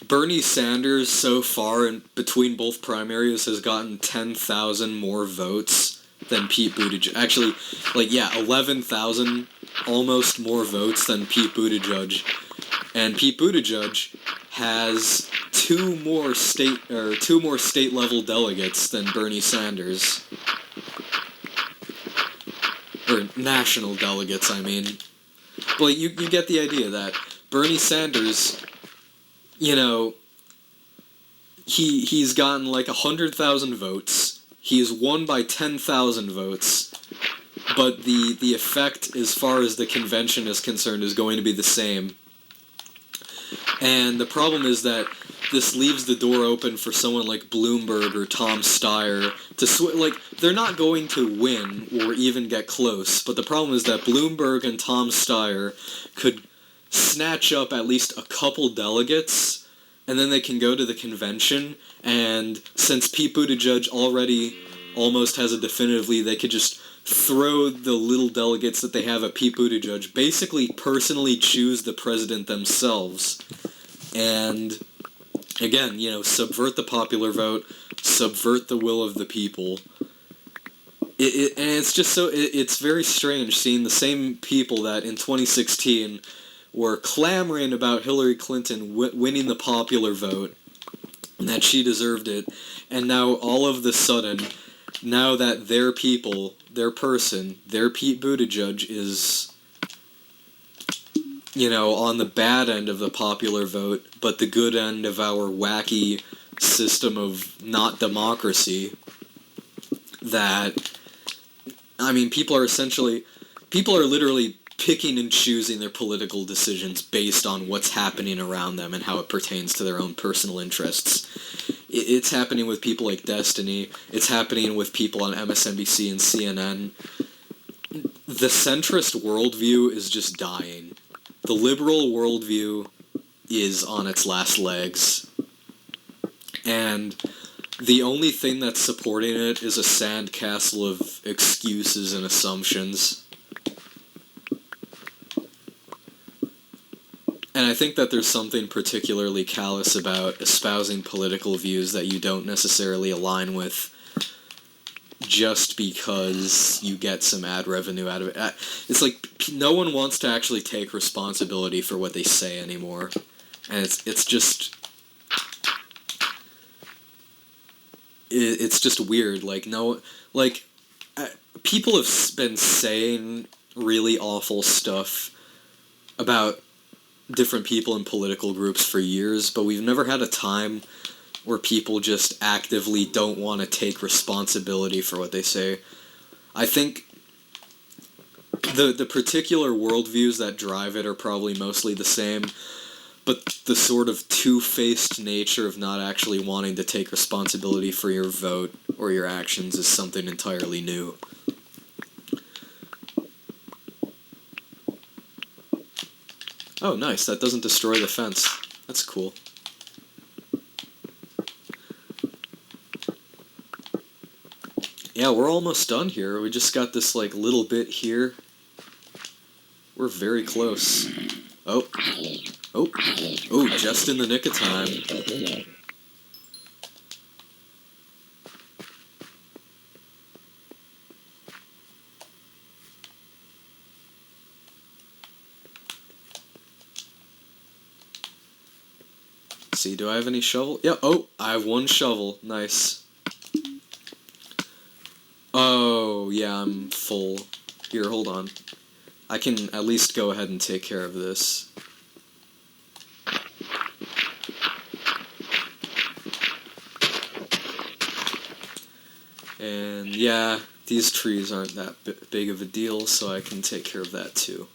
A: Bernie Sanders, so far, in between both primaries, has gotten 10,000 more votes than Pete Buttigieg. Actually, 11,000 almost more votes than Pete Buttigieg. And Pete Buttigieg has two more state level delegates than Bernie Sanders. Or national delegates, I mean. But you get the idea that Bernie Sanders, you know, he's gotten like 100,000 votes. He's won by 10,000 votes. But the effect, as far as the convention is concerned, is going to be the same. And the problem is that this leaves the door open for someone like Bloomberg or Tom Steyer to they're not going to win or even get close, but the problem is that Bloomberg and Tom Steyer could snatch up at least a couple delegates, and then they can go to the convention, and since Pete Buttigieg already almost has a definitive lead, they could just throw the little delegates that they have at Pete Buttigieg, basically personally choose the president themselves, and again, you know, subvert the popular vote, subvert the will of the people, And it's just so it's very strange seeing the same people that in 2016 were clamoring about Hillary Clinton winning the popular vote and that she deserved it, and now all of the sudden, now that their people, their person, their Pete Buttigieg is, on the bad end of the popular vote, but the good end of our wacky system of not democracy, that, people are literally picking and choosing their political decisions based on what's happening around them and how it pertains to their own personal interests. It's happening with people like Destiny. It's happening with people on MSNBC and CNN. The centrist worldview is just dying. The liberal worldview is on its last legs. And the only thing that's supporting it is a sandcastle of excuses and assumptions. And I think that there's something particularly callous about espousing political views that you don't necessarily align with just because you get some ad revenue out of it. It's like no one wants to actually take responsibility for what they say anymore. And it's just weird. People have been saying really awful stuff about different people in political groups for years, but we've never had a time where people just actively don't want to take responsibility for what they say. I think the particular worldviews that drive it are probably mostly the same, but the sort of two-faced nature of not actually wanting to take responsibility for your vote or your actions is something entirely new. Oh, nice. That doesn't destroy the fence. That's cool. Yeah, we're almost done here. We just got this, little bit here. We're very close. Oh, just in the nick of time. See, do I have any shovel? Yeah, I have one shovel. Nice. Oh, yeah, I'm full. Here, hold on. I can at least go ahead and take care of this. And yeah, these trees aren't that big of a deal, so I can take care of that too.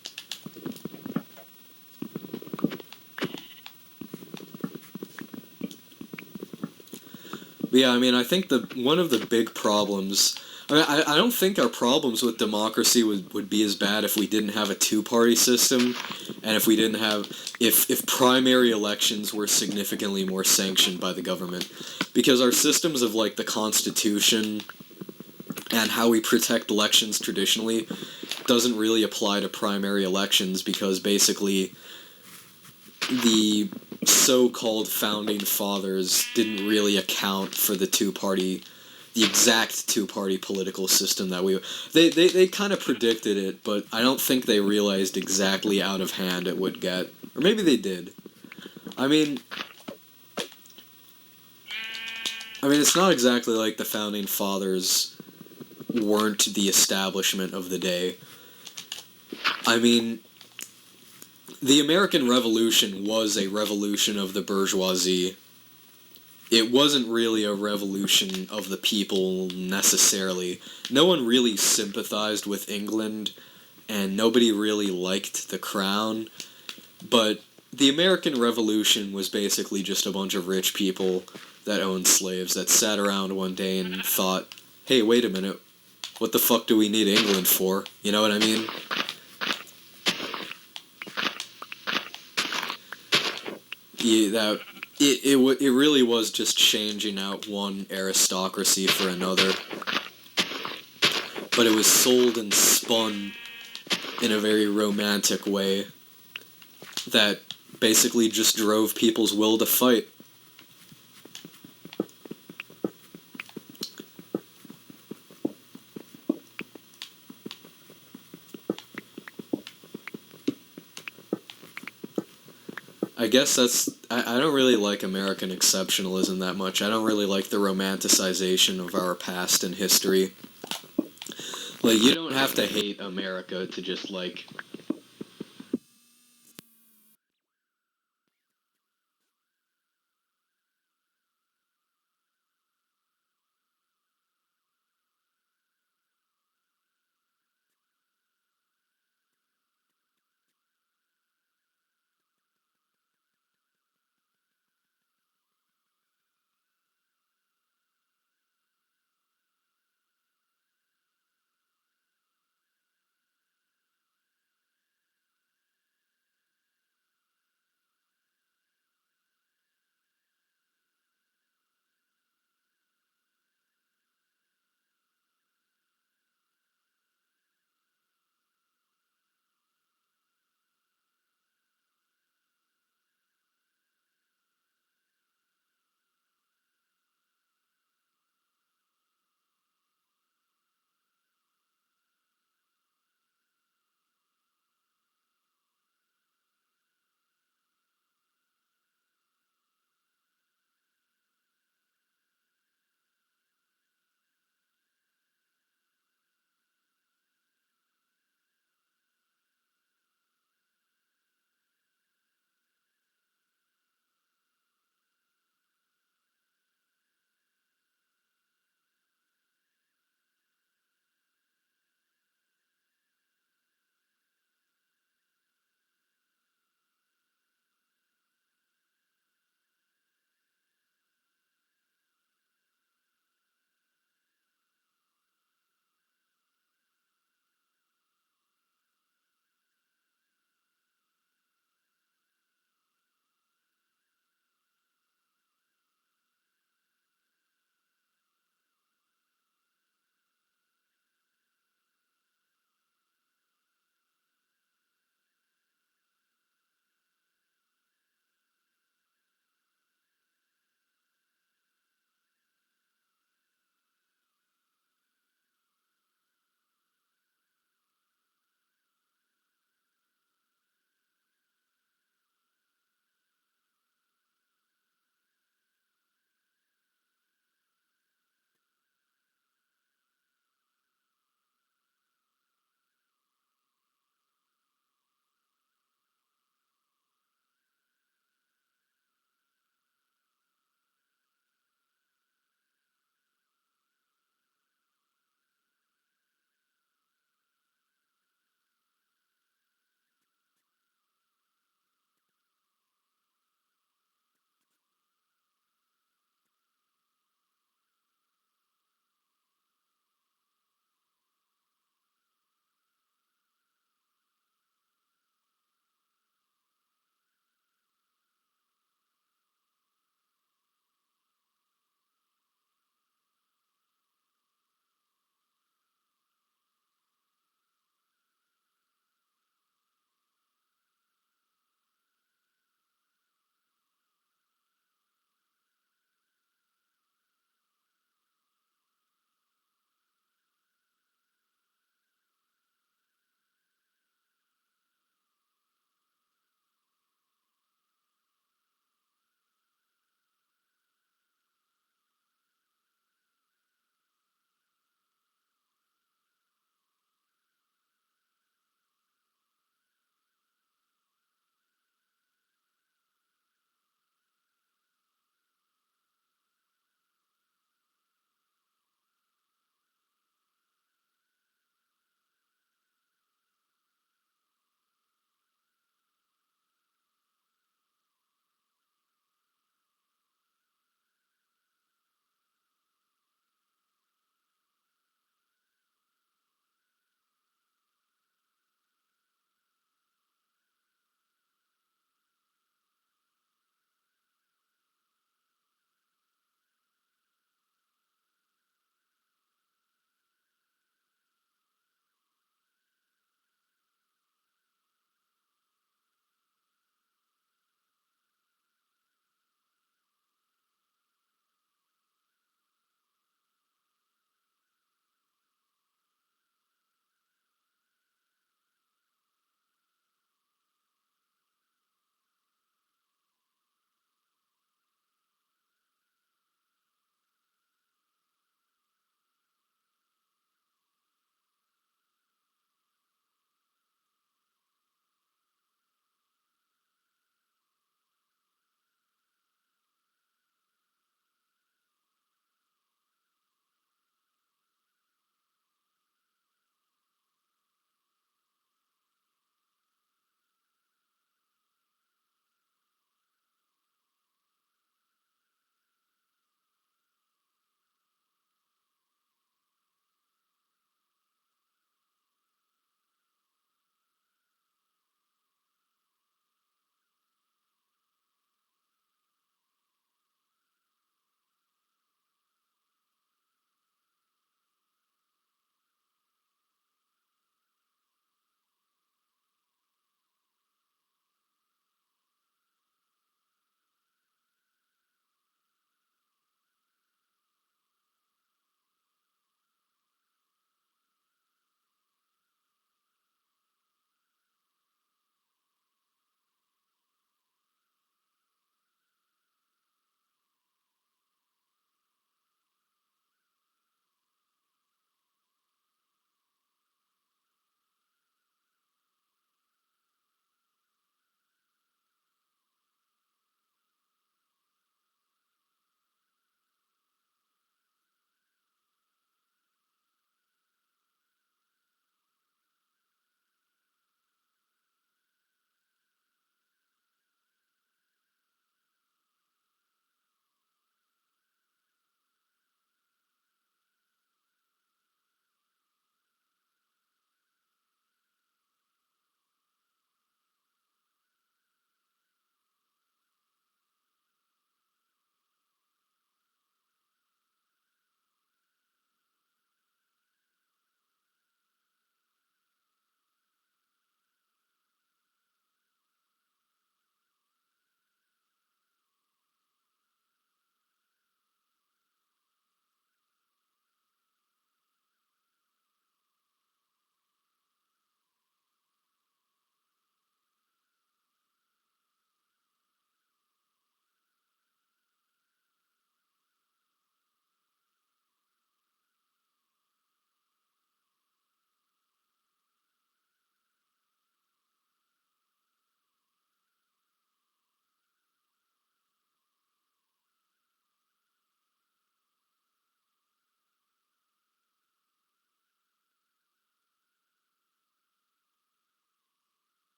A: But yeah, I think one of the big problems... I don't think our problems with democracy would be as bad if we didn't have a two-party system, and if we didn't have... If primary elections were significantly more sanctioned by the government. Because our systems of, the Constitution and how we protect elections traditionally doesn't really apply to primary elections, because basically the so-called founding fathers didn't really account for the exact two-party political system that they kind of predicted it, but I don't think they realized exactly out of hand it would get. Or maybe they did. It's not exactly like the founding fathers weren't the establishment of the day. The American Revolution was a revolution of the bourgeoisie. It wasn't really a revolution of the people, necessarily. No one really sympathized with England, and nobody really liked the crown. But the American Revolution was basically just a bunch of rich people that owned slaves that sat around one day and thought, hey, wait a minute, what the fuck do we need England for? You know what I mean? Yeah, it really was just changing out one aristocracy for another. But it was sold and spun in a very romantic way that basically just drove people's will to fight. guess I don't really like American exceptionalism that much. I don't really like the romanticization of our past and history. Like, you don't have to hate America to just, like,